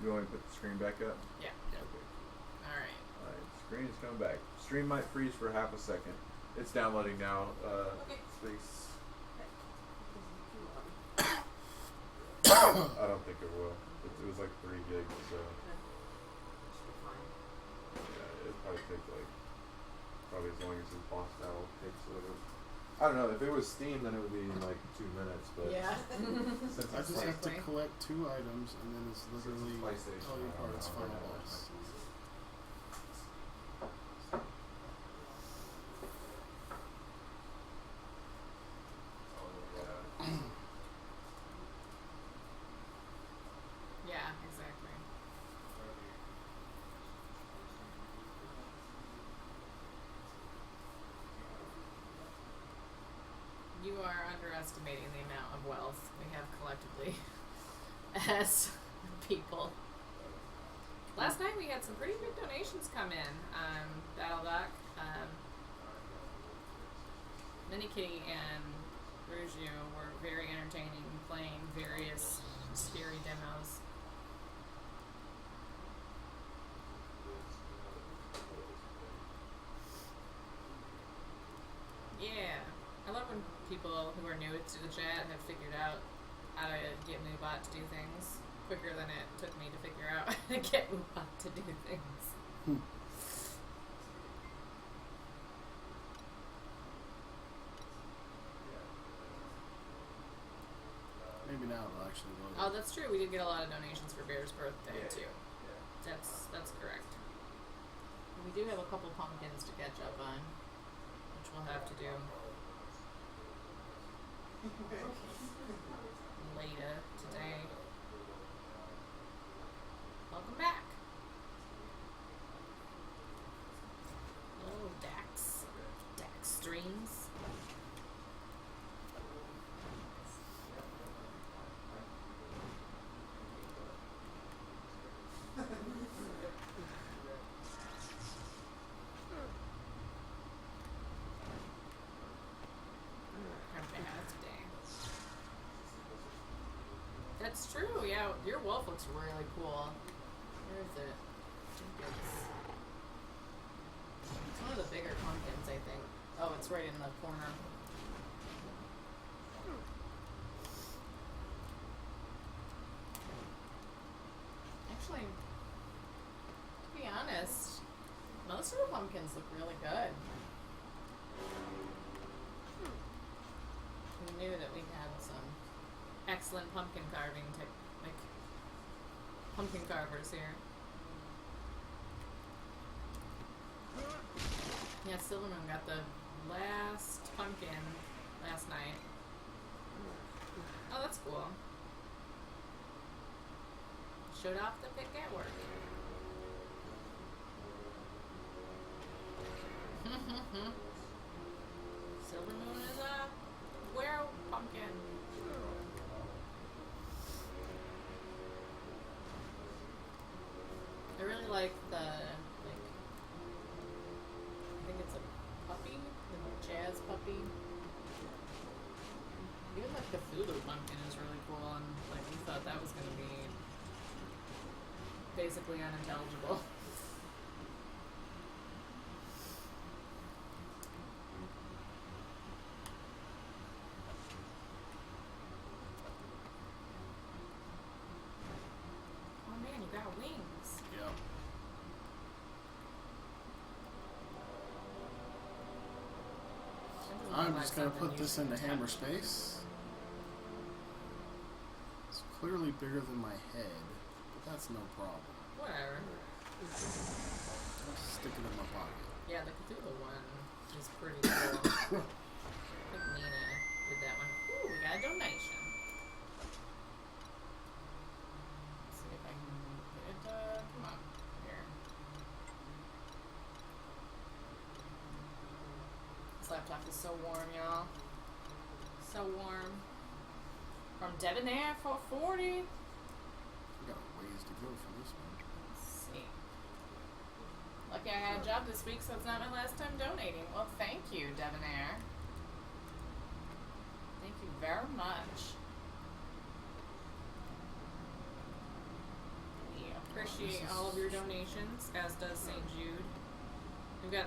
You want me to put the screen back up? Yeah. Okay. Alright. Alright, screen is coming back. Stream might freeze for half a second. It's downloading now. Okay. Space. Fine. I don't think it will. It was like 3 gigs, so yeah, it'd probably take like as long as his boss style takes. I don't know. If it was Steam, then it would be in like 2 minutes. But Yeah. since I it's just have to Exactly. collect 2 items, and then it's literally PlayStation, all your I don't parts, know. final boss. Yeah, exactly. You are underestimating the amount of wealth we have collectively as people. Last night we had some pretty big donations come in. Battledock, Minikitty and Rugio were very entertaining, playing various scary demos. Yeah, I love when people who are new to the chat have figured out how to get Moobot to do things quicker than it took me to figure out how to get Moobot to do things. Maybe now it'll actually load. Oh, that's true. We did get a lot of donations for Bear's birthday too. That's correct. And we do have a couple pumpkins to catch up on, which we'll have to do later today. Welcome back. Oh, Dax streams. That's true, yeah. Your wolf looks really cool. Where is it? I think it's one of the bigger pumpkins, I think. Oh, it's right in the corner. Actually, to be honest, most of the pumpkins look really good. We knew that we had some excellent pumpkin carving pumpkin carvers here. Yeah, Silvermoon got the last pumpkin last night. Oh, that's cool. Showed off the pick at work. Silvermoon is a pumpkin. I really like the, I think it's a puppy, the jazz puppy. Even the Cthulhu pumpkin is really cool, and we thought that was going to be basically unintelligible. Oh man, you got wings. Yep. I'm just gonna put this into hammer space. It's clearly bigger than my head, but that's no problem. Whatever. I'll stick it in my pocket. Yeah, the Cthulhu one is pretty cool. I think Nina did that one. Ooh, we got a donation. Let's see if I can get it. Come on, here. This laptop is so warm, y'all. So warm. From Debonair for 40. We got a ways to go for this one. Let's see. Lucky I had a job this week, so it's not my last time donating. Well, thank you, Debonair. Thank you very much. We appreciate all of your donations, as does St. Jude. We've got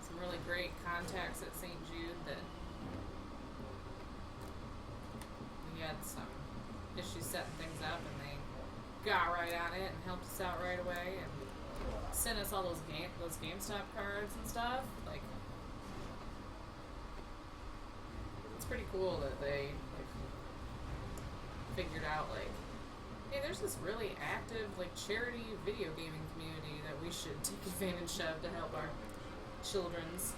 some really great contacts at St. Jude that we had some issues setting things up, and they got right on it and helped us out right away and sent us all those GameStop cards and stuff. Like, it's pretty cool that they like figured out like, hey, there's this really active like charity video gaming community that we should take advantage of to help our children's.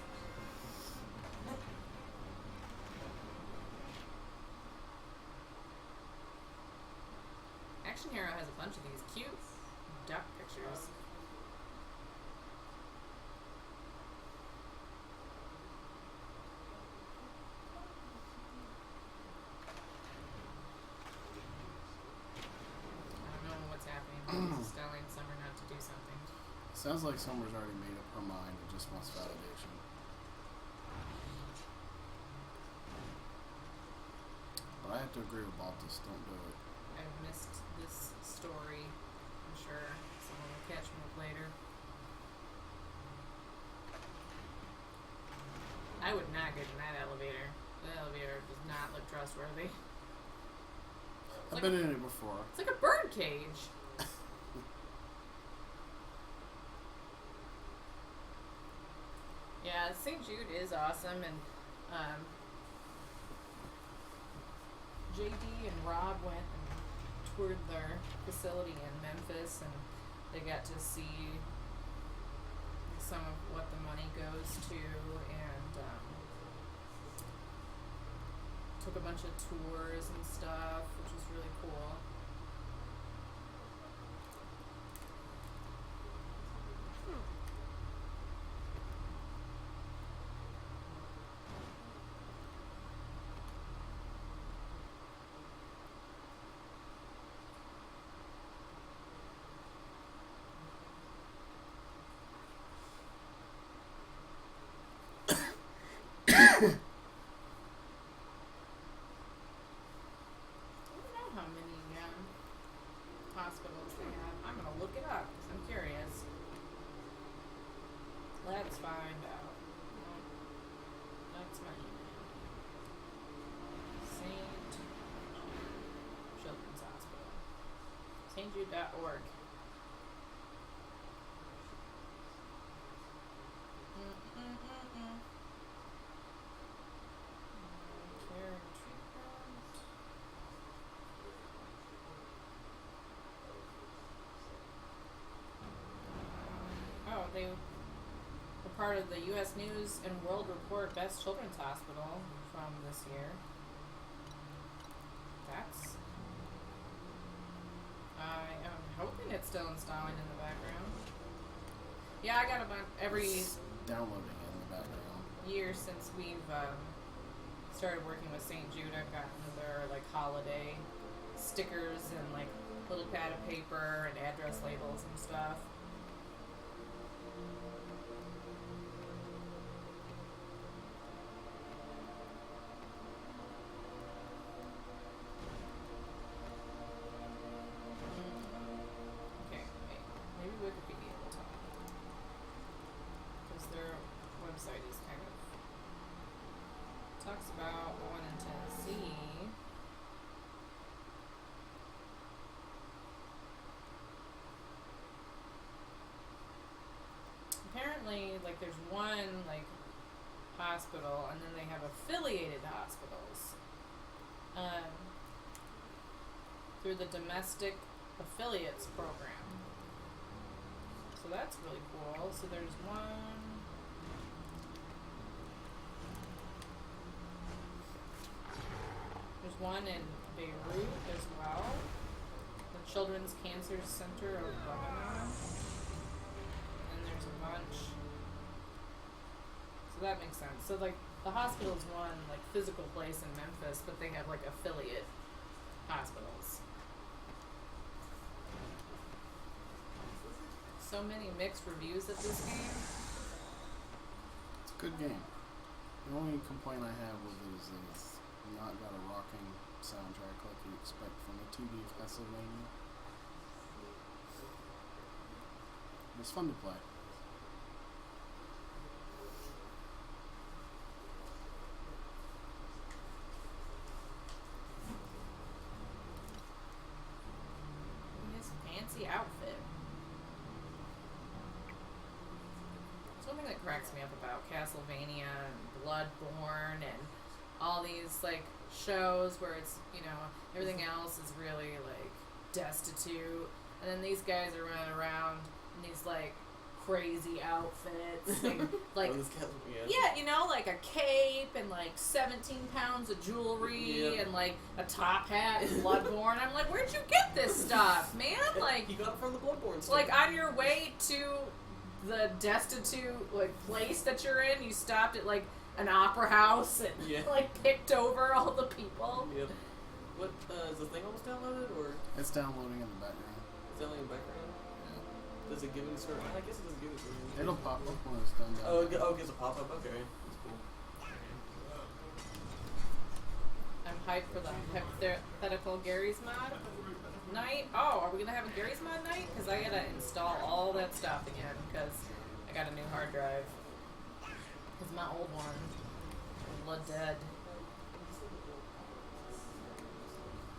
Action Hero has a bunch of these cute duck pictures. I don't know what's happening. He's telling Summer not to do something. Sounds like Summer's already made up her mind and just wants validation. But I have to agree with Baltus, don't do it. I've missed this story. I'm sure someone will catch me up later. I would not get in that elevator. The elevator does not look trustworthy. I've been in it before. It's like a bird cage. Yeah, St. Jude is awesome, and JD and Rob went and toured their facility in Memphis, and they got to see some of what the money goes to, and took a bunch of tours and stuff, which was really cool. How many hospitals they have? I'm gonna look it up because I'm curious. Let's find out. That's my email. St. Children's Hospital. stjude.org. Care and treatment. Oh, they were part of the U.S. News and World Report Best Children's Hospital from this year. That's... I am hoping it's still installing in the background. Yeah, I got a bunch every It's downloading in the background. year since we've started working with St. Jude. I've gotten their like holiday stickers and like little pad of paper and address labels and stuff. Okay, wait. Maybe Wikipedia will talk. Because their website is kind of talks about one in Tennessee. Apparently, like there's one like hospital, and then they have affiliated hospitals through the domestic affiliates program. So that's really cool. So there's one. There's one in Beirut as well. The Children's Cancer Center of Lebanon. And there's a bunch. So that makes sense. So like the hospital's one like physical place in Memphis, but they have like affiliate hospitals. so many mixed reviews of this game. It's a good game. The only complaint I have with it is that it's not got a rocking soundtrack like you expect from a 2D Castlevania. It's fun to play. His fancy outfit. Something that cracks me up about Castlevania and Bloodborne and all these like shows where it's, you know, everything else is really like destitute, and then these guys are running around in these like crazy outfits, like Oh, this Castlevania. yeah, you know, like a cape and like 17 pounds of jewelry Yeah. and like a top hat and Bloodborne. I'm like, where'd you get this stuff, man? Like, You got it from the Bloodborne store. like on your way to the destitute like place that you're in, you stopped at like an opera house and Yeah. like picked over all the people. Yep. What, is the thing almost downloaded, or It's downloading in the background. is it only in the background? Does it give me certain? I guess it doesn't give it to me. It'll pop up when it's done. Oh, it gives a pop-up? Okay. That's cool. I'm hyped for the hypothetical Gary's mod night. Oh, are we gonna have a Gary's mod night? Because I gotta install all that stuff again because I got a new hard drive. Because my old one was dead.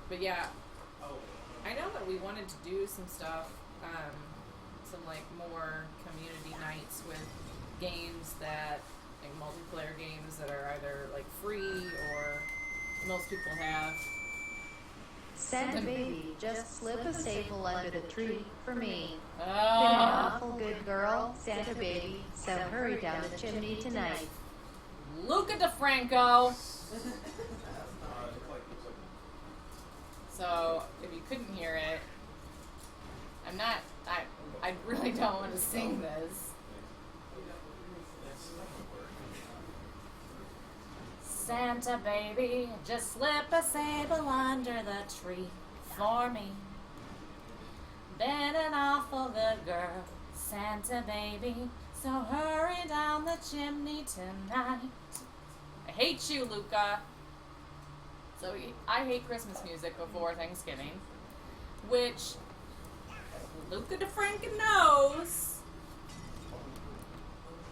But yeah, I know that we wanted to do some stuff, some like more community nights with games that, like multiplayer games that are either like free or most people have. Santa baby, just slip a sable under the tree for me. Been an Oh, awful good girl, Santa baby, so hurry down the chimney tonight. Luca DeFranco. So, if you couldn't hear it, I really don't want to sing this. Santa baby, just slip a sable under the tree for me. Been an awful good girl, Santa baby, so hurry down the chimney tonight. I hate you, Luca. So I hate Christmas music before Thanksgiving, which Luca DeFranco knows.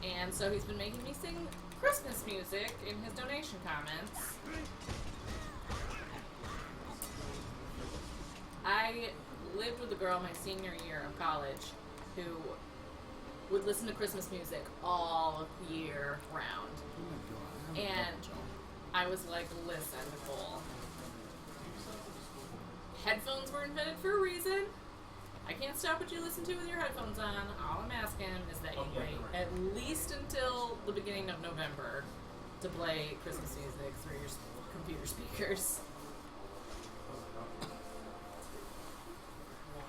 And so he's been making me sing Christmas music in his donation comments. I lived with a girl my senior year of college who would listen to Christmas music all year round. And I was like, listen, Nicole, headphones were invented for a reason. I can't stop what you listen to with your headphones on. All I'm asking is that you wait at least until the beginning of November to play Christmas music through your computer speakers.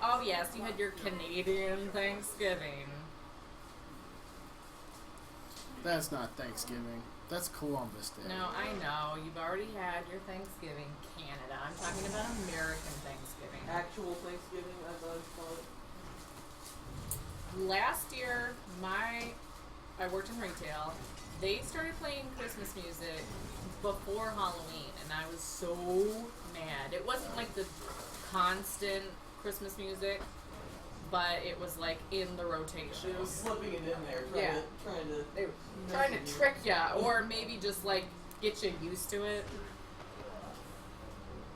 Oh yes, you had your Canadian Thanksgiving. That's not Thanksgiving. That's Columbus Day. No, I know. You've already had your Thanksgiving, Canada. I'm talking about American Thanksgiving. Actual Thanksgiving, as I call it. Last year, I worked in retail. They started playing Christmas music before Halloween, and I was so mad. It wasn't like the constant Christmas music, but it was like in the rotation. It was slipping it in there, They were trying to trick ya, or maybe just like get you used to it.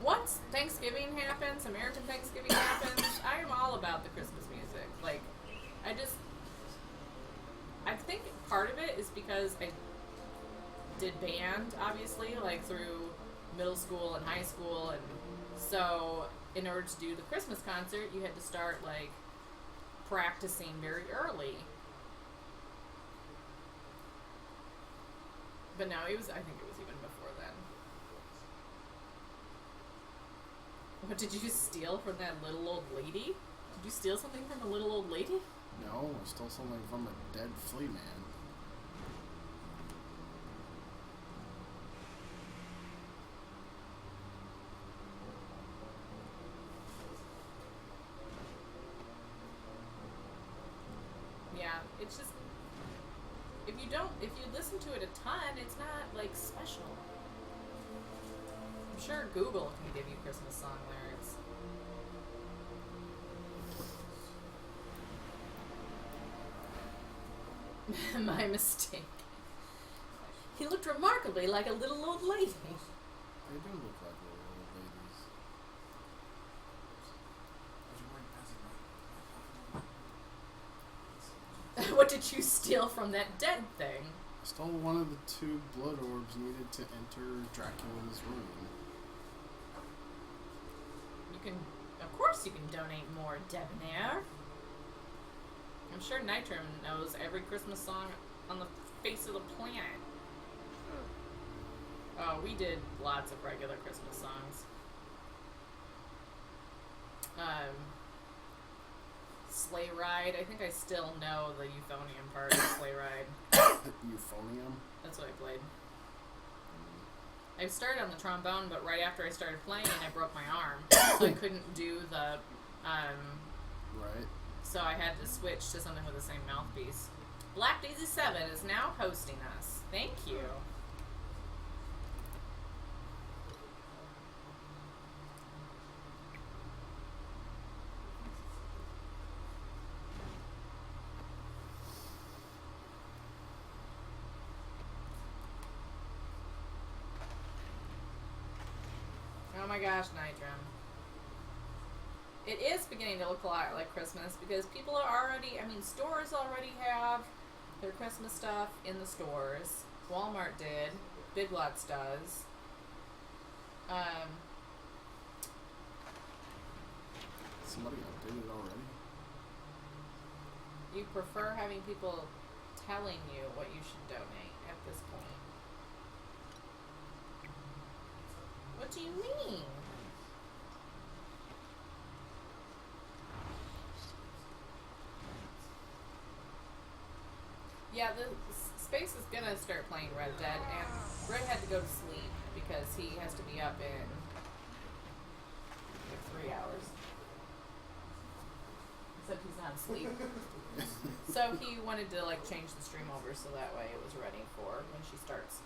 Once Thanksgiving happens, American Thanksgiving happens, I am all about the Christmas music. Like, I think part of it is because I did band, obviously, like through middle school and high school, and so in order to do the Christmas concert, you had to start like practicing very early. But no, I think it was even before then. What did you steal from that little old lady? Did you steal something from a little old lady? No, I stole something from a dead flea man. It's just if you listen to it a ton, it's not like special. I'm sure Google can give you Christmas song lyrics. My mistake. He looked remarkably like a little old lady. They do look like little old ladies. What did you steal from that dead thing? I stole one of the 2 blood orbs needed to enter Dracula's room. Of course you can donate more, Debonair. I'm sure Nitram knows every Christmas song on the face of the planet. Oh, we did lots of regular Christmas songs. Sleigh Ride. I think I still know the euphonium part of Sleigh Ride. Euphonium? That's what I played. I started on the trombone, but right after I started playing, I broke my arm. So I couldn't do the, Right. so I had to switch to something with the same mouthpiece. Black Daisy 7 is now hosting us. Thank you. Oh my gosh, Nitram. It is beginning to look a lot like Christmas because people are already, stores already have their Christmas stuff in the stores. Walmart did. Big Lots does. Somebody updated already? You prefer having people telling you what you should donate at this point. What do you mean? Yeah, the Space is gonna start playing Red Dead, and Red had to go to sleep because he has to be up in like 3 hours. Except he's not asleep. So he wanted to like change the stream over so that way it was ready for when she starts.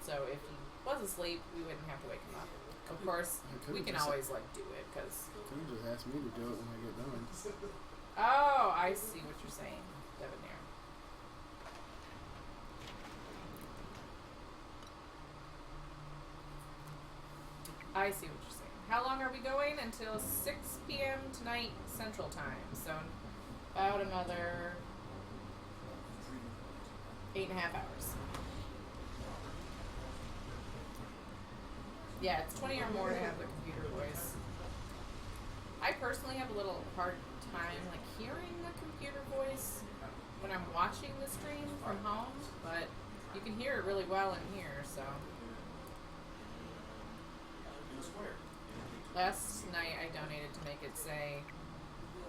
So if he was asleep, we wouldn't have to wake him up. Of course, we can always like do it because. Could have just asked me to do it when I get done. Oh, I see what you're saying, Debonair. I see what you're saying. How long are we going? Until 6 p.m. tonight Central Time. So about another 8.5 hours. Yeah, it's 20 or more to have the computer voice. I personally have a little hard time like hearing the computer voice when I'm watching the stream from home, but you can hear it really well in here, so. Last night I donated to make it say,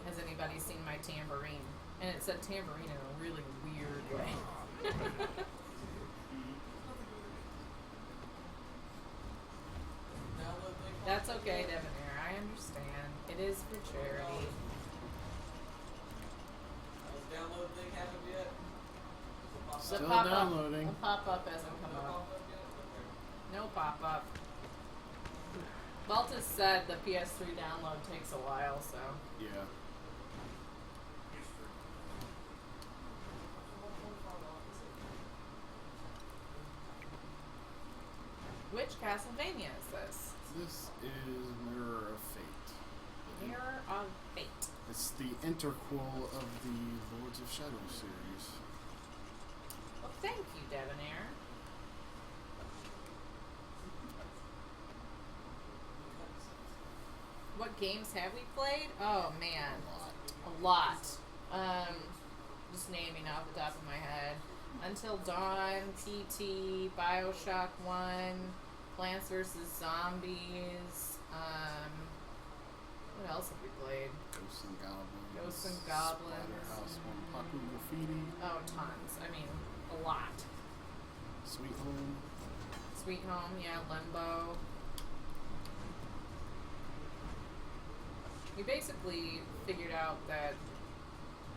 has anybody seen my tambourine? And it said tambourine in a really weird way. That's okay, Debonair. I understand. It is for charity. Download thing happened yet? Still downloading. The pop-up hasn't come up. No pop-up. Baltus said the PS3 download takes a while, so. Yeah. Which Castlevania is this? This is Mirror of Fate. Mirror of Fate. It's the interquel of the Lords of Shadow series. Well, thank you, Debonair. What games have we played? Oh man, a lot. Just naming off the top of my head. Until Dawn, PT, BioShock 1, Plants vs. Zombies. What else have we played? Ghosts and Goblins. Ghosts and Goblins. Splatterhouse 1, Paku Graffiti. Oh, tons. I mean, a lot. Sweet Home. Sweet Home, yeah, Limbo. We basically figured out that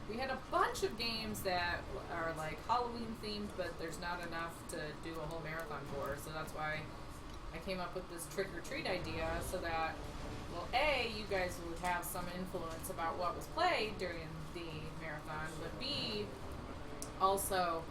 we had a bunch of games that are like Halloween themed, but there's not enough to do a whole marathon for. So that's why I came up with this trick or treat idea, so that, well, A, you guys would have some influence about what was played during the marathon, but B, also,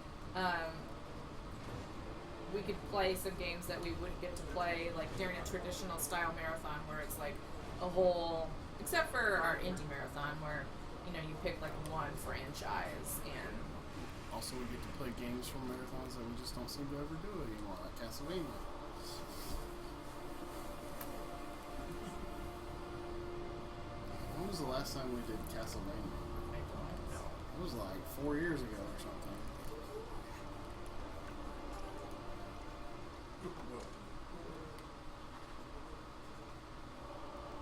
we could play some games that we wouldn't get to play like during a traditional style marathon, where it's like a whole, except for our indie marathon, where you pick like one franchise. And Also, we get to play games from marathons that we just don't seem to ever do anymore, like Castlevania. When was the last time we did Castlevania? It was like 4 years ago or something.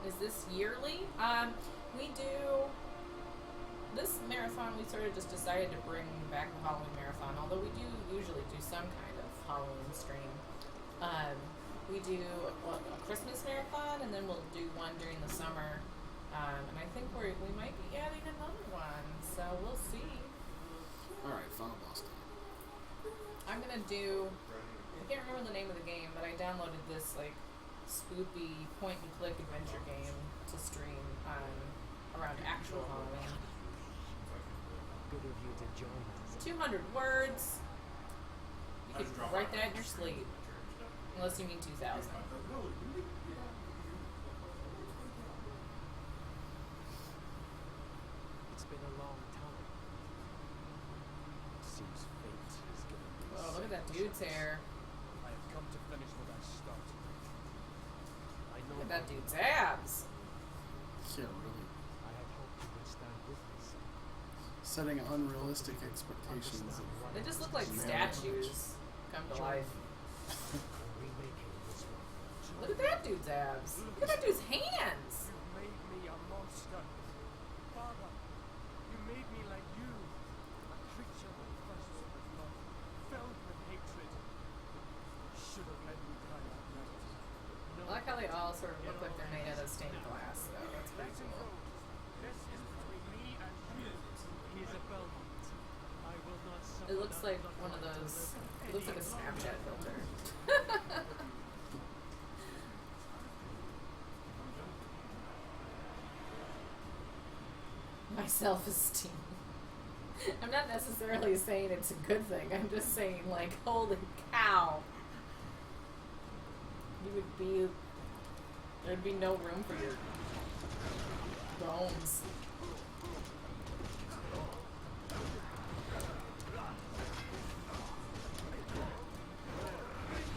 is this yearly? We do this marathon. We sort of just decided to bring back the Halloween marathon, although we do usually do some kind of Halloween stream. We do a Christmas marathon, and then we'll do one during the summer. And I think we might be adding another one, so we'll see. Alright, Final Boss time. I'm gonna do, I can't remember the name of the game, but I downloaded this like spoopy point and click adventure game to stream around actual Halloween. Good of you to join us. 200 words. You could write that in your sleep. Unless you mean 2,000. It's been a long time. Seems fate has given me. Oh, look at that dude's hair. I have come to finish what I started. I know Look at that dude's abs. Yeah, really. I had hoped you would stand with me. Setting unrealistic expectations. They just look like statues come to life. Remaking this one. Look at that dude's abs. Look at that dude's hands. You made me a monster. Father, you made me like you. A creature that thirsts with love, filled with hatred. You should have let me die that night. No. I like how they all sort of look like they're made out of stained glass, though. That's pretty Let him cool. go. This is between me and you. He is a Belmont. I will not suffer. It looks like that one of blood to those. live It looks like a any Snapchat filter. My self-esteem. I'm not necessarily saying it's a good thing. I'm just saying, like, holy cow. There'd be no room for your bones.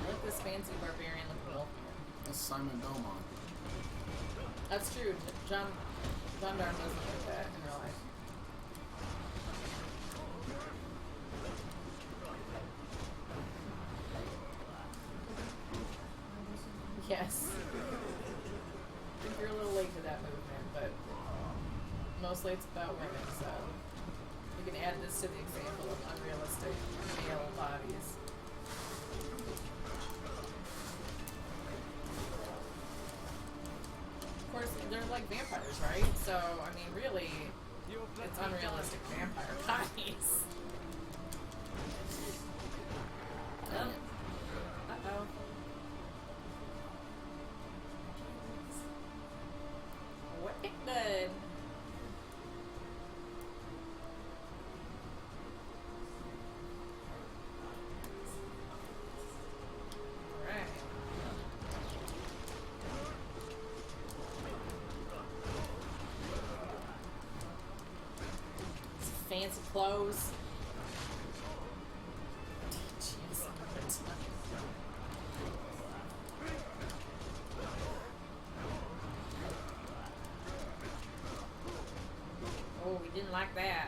I like this fancy barbarian looking wolfman. That's Simon Belmont. That's true. John Darn doesn't look like that in real life. Yes. I think you're a little late to that movement, but mostly it's about women, so you can add this to the example of unrealistic male bodies. Of course, they're like vampires, right? So, I mean, really, it's unrealistic vampire bodies. Uh-oh. Wicked. Alright. Fancy clothes. Jeez. Oh, we didn't like that.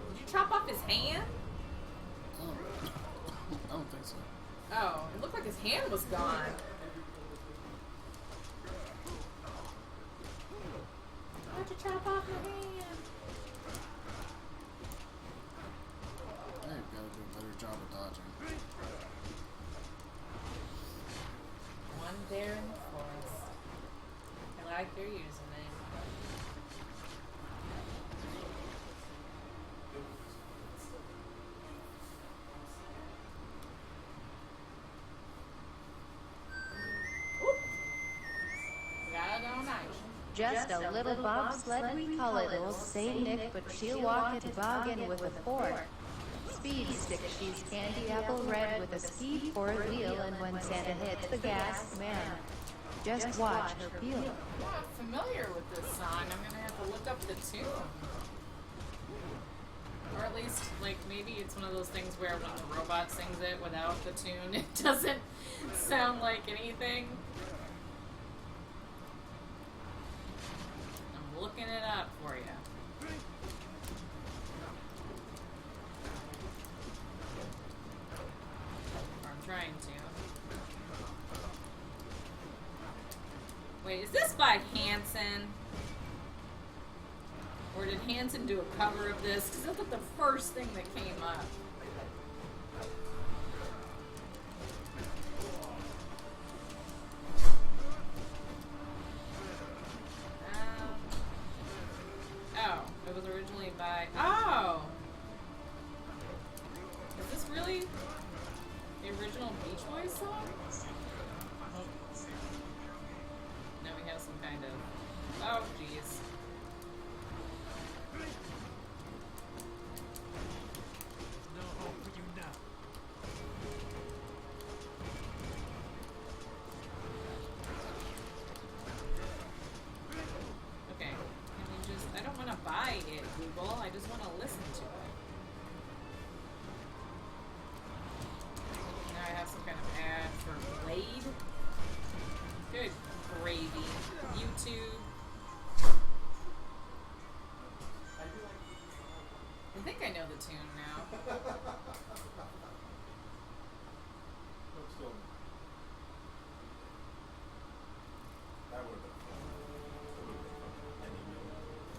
Did you chop off his hand? Oh, I don't think so. Oh, it looked like his hand was gone. Why'd you chop off my hand? I've got to do a better job of dodging. One bear in the forest. I like your username. just a little bobsled. We call it Old Saint Nick, but she'll walk a toboggan with a fork. Speed stick, she's candy apple red with a ski for a wheel, and when Santa hits the gas, man, just watch her peel. I'm not familiar with this song. I'm gonna have to look up the tune. Or at least, like, maybe it's one of those things where when the robot sings it without the tune, it doesn't sound like anything. I'm looking it up for you. Or I'm trying to. Wait, is this by Hanson? Or did Hanson do a cover of this? Because that's like the first thing that came up. Oh, it was originally by... Oh! Is this really the original Beach Boys song? Now we have some kind of... Oh, jeez. No hope for you now. Okay, can we just... I don't want to buy it, Google. I just want to listen to it. Now I have some kind of ad for Blade. Good gravy. YouTube. I think I know the tune now.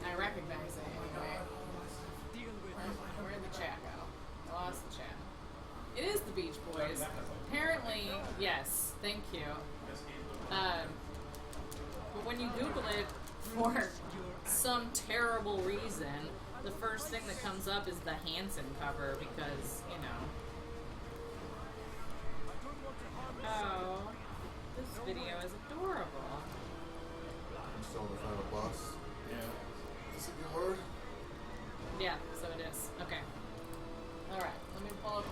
I recognize it anyway. Deal with Where'd the chat go? I lost the chat. It is the Beach Boys. Apparently, yes. Thank you. But when you Google it for some terrible reason, the first thing that comes up is the Hanson cover because, you know. Oh, this video is adorable. I'm still on the final boss. Yeah. Is it hard? Yeah, so it is. Okay. All right. Let me pull up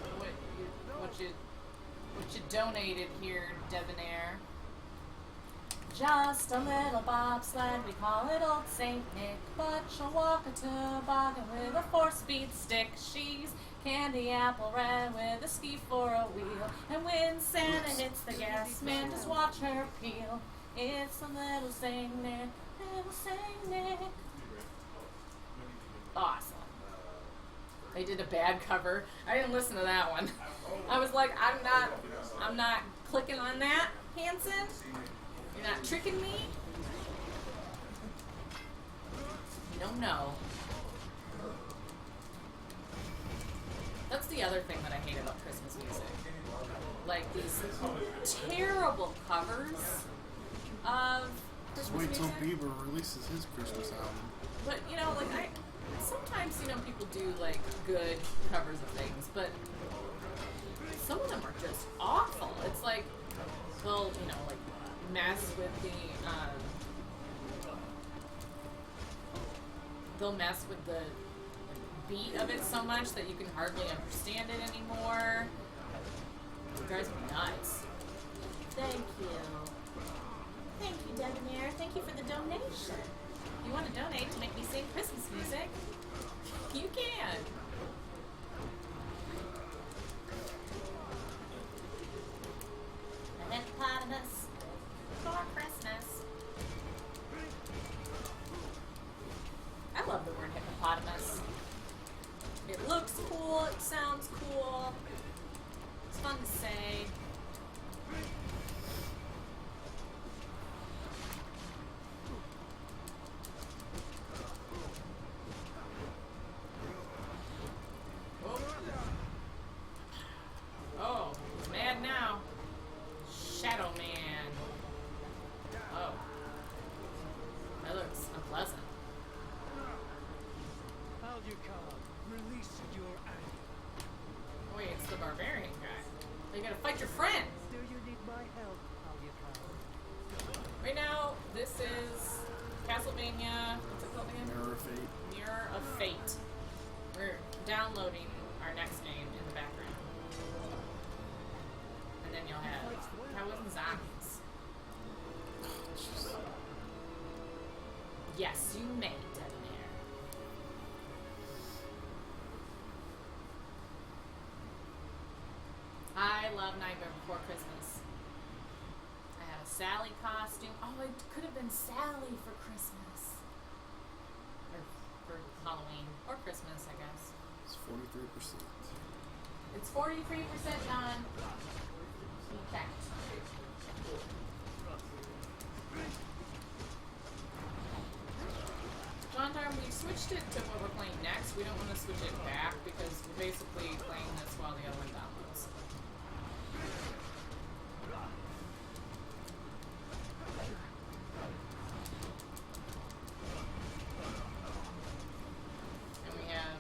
what you donated here, Debonair. Just a little bobsled, we call it Old Saint Nick, but she'll walk a toboggan with a 4-speed stick. She's candy apple red with a ski for a wheel, and when Santa hits the gas, man, just watch her peel. It's a little Saint Nick, little Saint Nick. Awesome. They did a bad cover. I didn't listen to that one. I was like, I'm not clicking on that, Hanson. You're not tricking me? No. That's the other thing that I hate about Christmas music. Like these terrible covers of Just Christmas wait till music. Bieber releases his Christmas album. But, you know, like, sometimes, you know, people do, like, good covers of things, but some of them are just awful. It's like, well, you know, like, mess with the, they'll mess with the beat of it so much that you can hardly understand it anymore. It drives me nuts. Thank you. Thank you, Debonair. Thank you for the donation. If you want to donate to make me sing Christmas music, you can. An hippopotamus for Christmas. I love the word hippopotamus. It looks cool, it sounds cool, it's fun to say. Oh, he's mad now. Shadow Man. Oh. That looks unpleasant. Alucard, release your anger. Wait, it's the barbarian guy. You gotta fight your friend. Do you need my help, Alucard? Right now, this is Castlevania, what's it called again? Mirror of Fate. Mirror of Fate. We're downloading our next game in the background. And then you'll have Cowboys and Zombies. Yes, you may, Debonair. I love Nightmare Before Christmas. I had a Sally costume. Oh, it could have been Sally for Christmas. Or for Halloween. Or Christmas, I guess. It's 43%. It's 43% John. In fact. John Darn, we switched it to what we're playing next. We don't want to switch it back because we're basically playing this while the other one downloads. And we have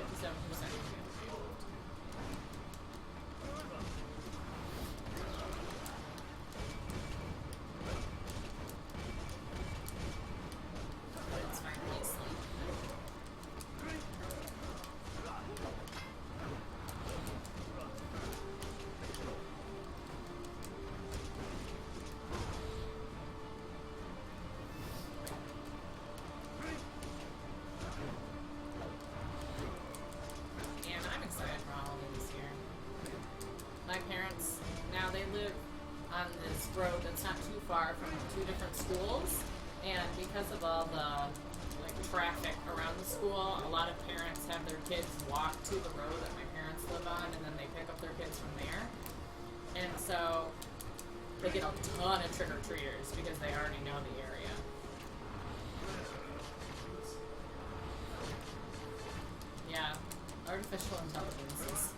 57%. It's finally asleep. And I'm excited for Halloween this year. My parents, now they live on this road that's not too far from two different schools, and because of all the traffic around the school, a lot of parents have their kids walk to the road that my parents live on, and then they pick up their kids from there. And so they get a ton of trick-or-treaters because they already know the area. Yeah, artificial intelligence is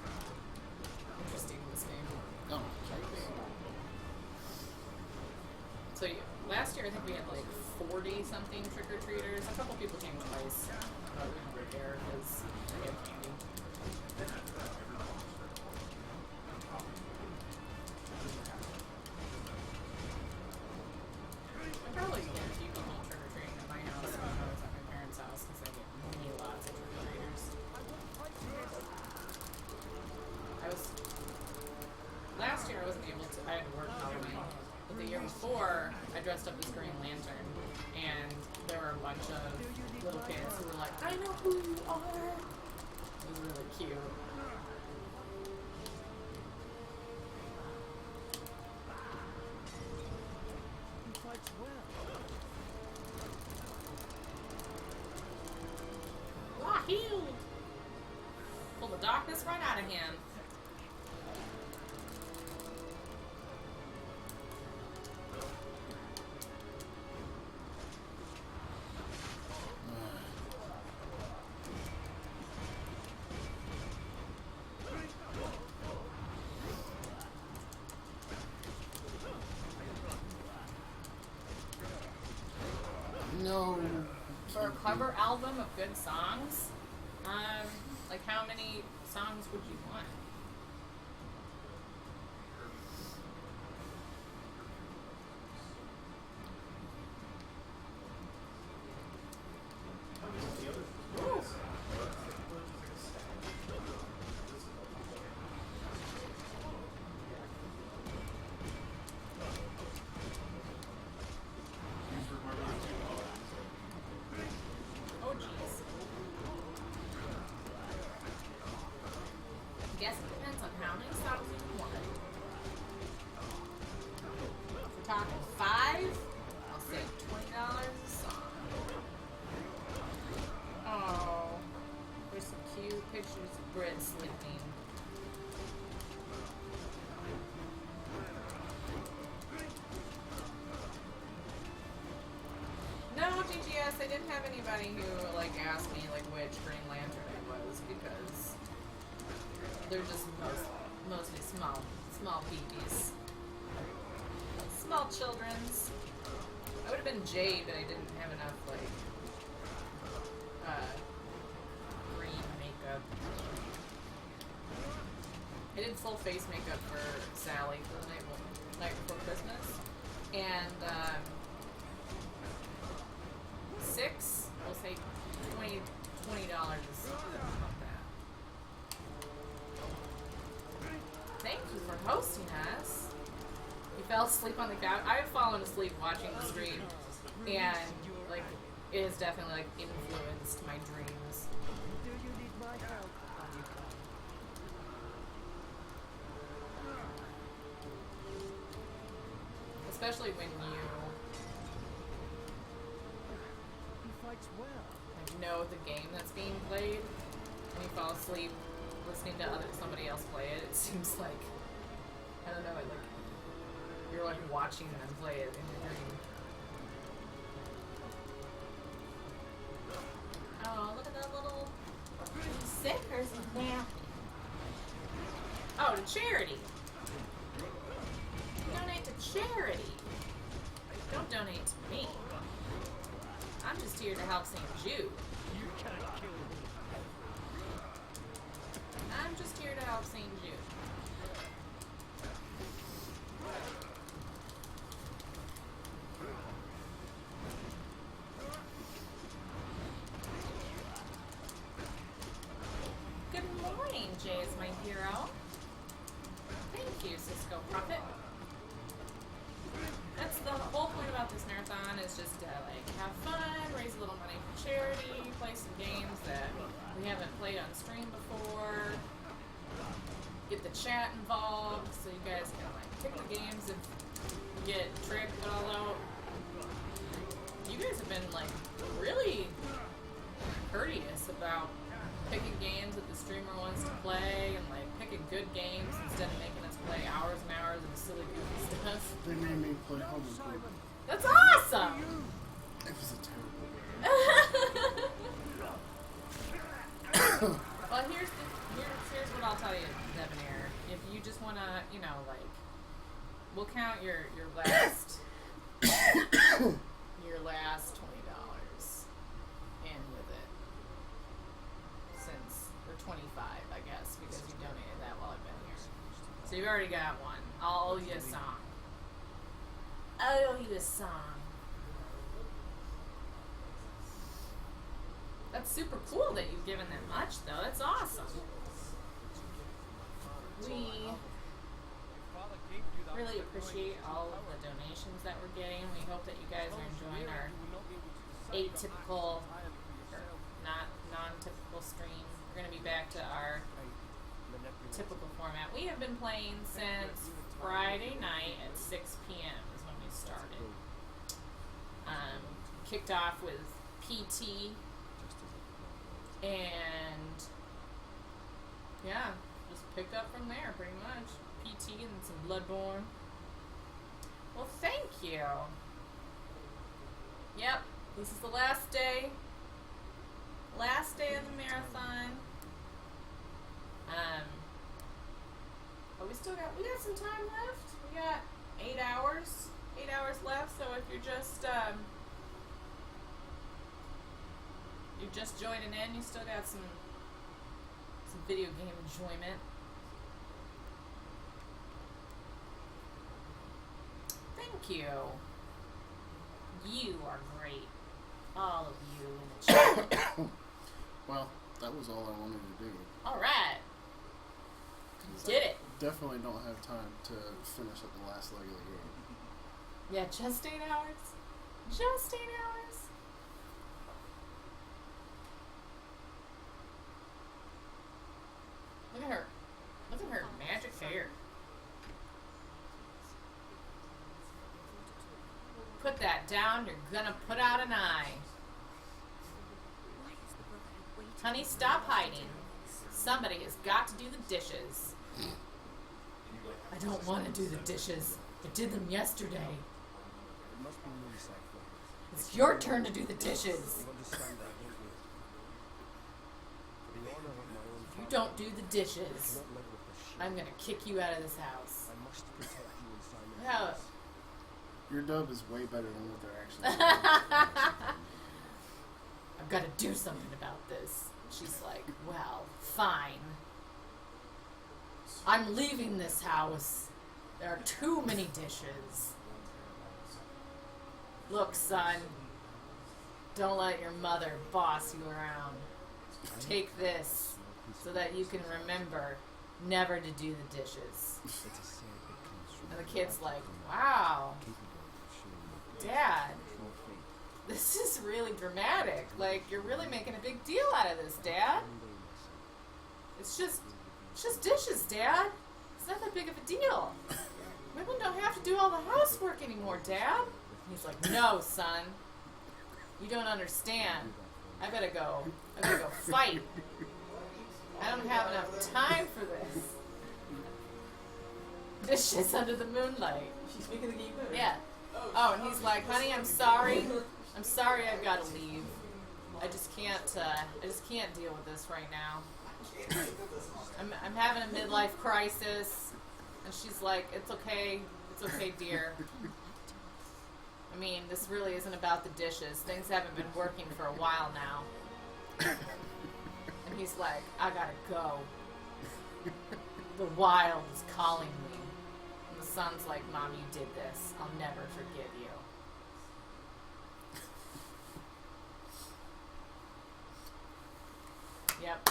interesting in this game. Oh, So last year I think we had like 40 something trick-or-treaters. A couple people came twice, but we don't really care because they get candy. I probably get a few people trick-or-treating at my house when I was at my parents' house because I get many lots of trick-or-treaters. Last year I wasn't able to, I had to work Halloween. But the year before, I dressed up as Green Lantern, and there were a bunch of little kids who were like, I know who you are! It was really cute. He fights well. Ah, healed! Pull the darkness right out of him. No. For a cover album of good songs, like how many songs would you want? Oh jeez. I guess it depends on how many songs you want. If we're talking 5, I'll say $20 a song. Oh, there's some cute pictures of Brit sleeping. No, GGS, I didn't have anybody who asked me which Green Lantern it was because they're just mostly small babies. Small children's. I would have been Jade, but I didn't have enough green makeup. I did full face makeup for Sally for the night before Christmas, and 6, we'll say $20 is about that. Thank you for hosting us. You fell asleep on the couch. I have fallen asleep watching the stream, and like it has definitely like influenced my dreams. Do you need my help? Especially when you He fights well. like know the game that's being played, and you fall asleep listening to somebody else play it. It seems like I don't know, like you're like watching them play it in your dream. Oh, look at that little sickers in there. Oh, to charity. Donate to charity. Don't donate to me. I'm just here to help St. Jude. You can't kill me. I'm just here to help St. Jude. Good morning, Jay is my hero. Thank you, Cisco Prophet. That's the whole point about this marathon is just to like have fun, raise a little money for charity, play some games that we haven't played on stream before, get the chat involved so you guys can like pick the games and get tricked all out. You guys have been like really courteous about picking games that the streamer wants to play and like picking good games instead of making us play hours and hours of silly goofy stuff. They made me play Home Improvement. That's awesome! It was a terrible game. Well, here's what I'll tell you, Debonair. If you just want to, you know, like, we'll count your last your last $20 in with it. Since we're 25, I guess, because you donated that while I've been here. So you've already got one. I'll owe you a song. I owe you a song. That's super cool that you've given them much, though. That's awesome. We really appreciate all of the donations that we're getting. We hope that you guys are enjoying our atypical, or not non-typical stream. We're going to be back to our typical format. We have been playing since Friday night at 6 p.m. is when we started. Kicked off with PT, and yeah, just picked up from there pretty much. PT and some Bloodborne. Well, thank you. Yep, this is the last day. Last day of the marathon. But we got some time left. We got 8 hours. 8 hours left, so if you're just joining in, you still got some video game enjoyment. Thank you. You are great. All of you in the chat. Well, that was all I wanted to do. Alright. You did it. Definitely don't have time to finish up the last leg of the game. Yeah, just 8 hours. Just 8 hours. Look at her. Look at her magic hair. Put that down, you're gonna put out an eye. Honey, stop hiding. Somebody has got to do the dishes. I don't want to do the dishes. I did them yesterday. It must be moonlight. It's your turn to do the dishes. You understand that, don't you? For the honor of my own If you don't do the I dishes, cannot live with the shame. I'm gonna kick you out of this house. I must protect you and Simon. Yeah. Your dub is way better than what they're actually saying. I've got to do something about this. She's like, well, fine. I'm leaving this house. There are too many dishes. Look, son. Don't let your mother boss you around. Take this so that you can remember never to do the dishes. And the kid's like, wow, Dad, this is really dramatic. Like, you're really making a big deal out of this, Dad. It's just dishes, Dad. It's not that big of a deal. Women don't have to do all the housework anymore, Dad. And he's like, no, son. You don't understand. I gotta go fight. I don't have enough time for this. Dishes under the moonlight. She's making the game better. Yeah. Oh, and he's like, honey, I'm sorry. I'm sorry I've got to leave. I just can't deal with this right now. I'm having a midlife crisis. And she's like, it's okay, dear. I mean, this really isn't about the dishes. Things haven't been working for a while now. And he's like, I gotta go. The wild is calling me. And the son's like, Mom, you did this. I'll never forgive you. Yep.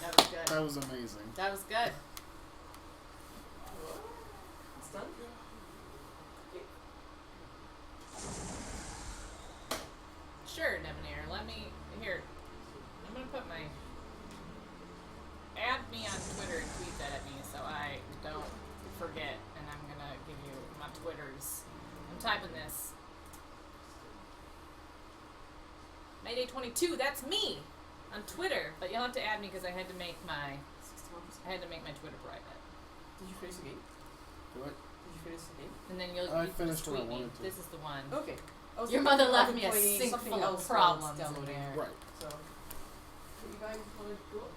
That was good. That was amazing. That was good. It's done? Sure, Debonair. Let me... Here. I'm gonna put my... Add me on Twitter and tweet that at me so I don't forget. And I'm gonna give you my Twitters. I'm typing this. Mayday 22, that's me! On Twitter. But you'll have to add me because I had to make my... 61%. I had to make my Twitter private. Did you finish the game? What? Did you finish the game? And then I you can finished just what I tweet me. wanted to. This is the one. Okay. I was Your thinking mother I left could me a play sink something full of else while it's problems down in there. there. Right. So, do you guys want to go?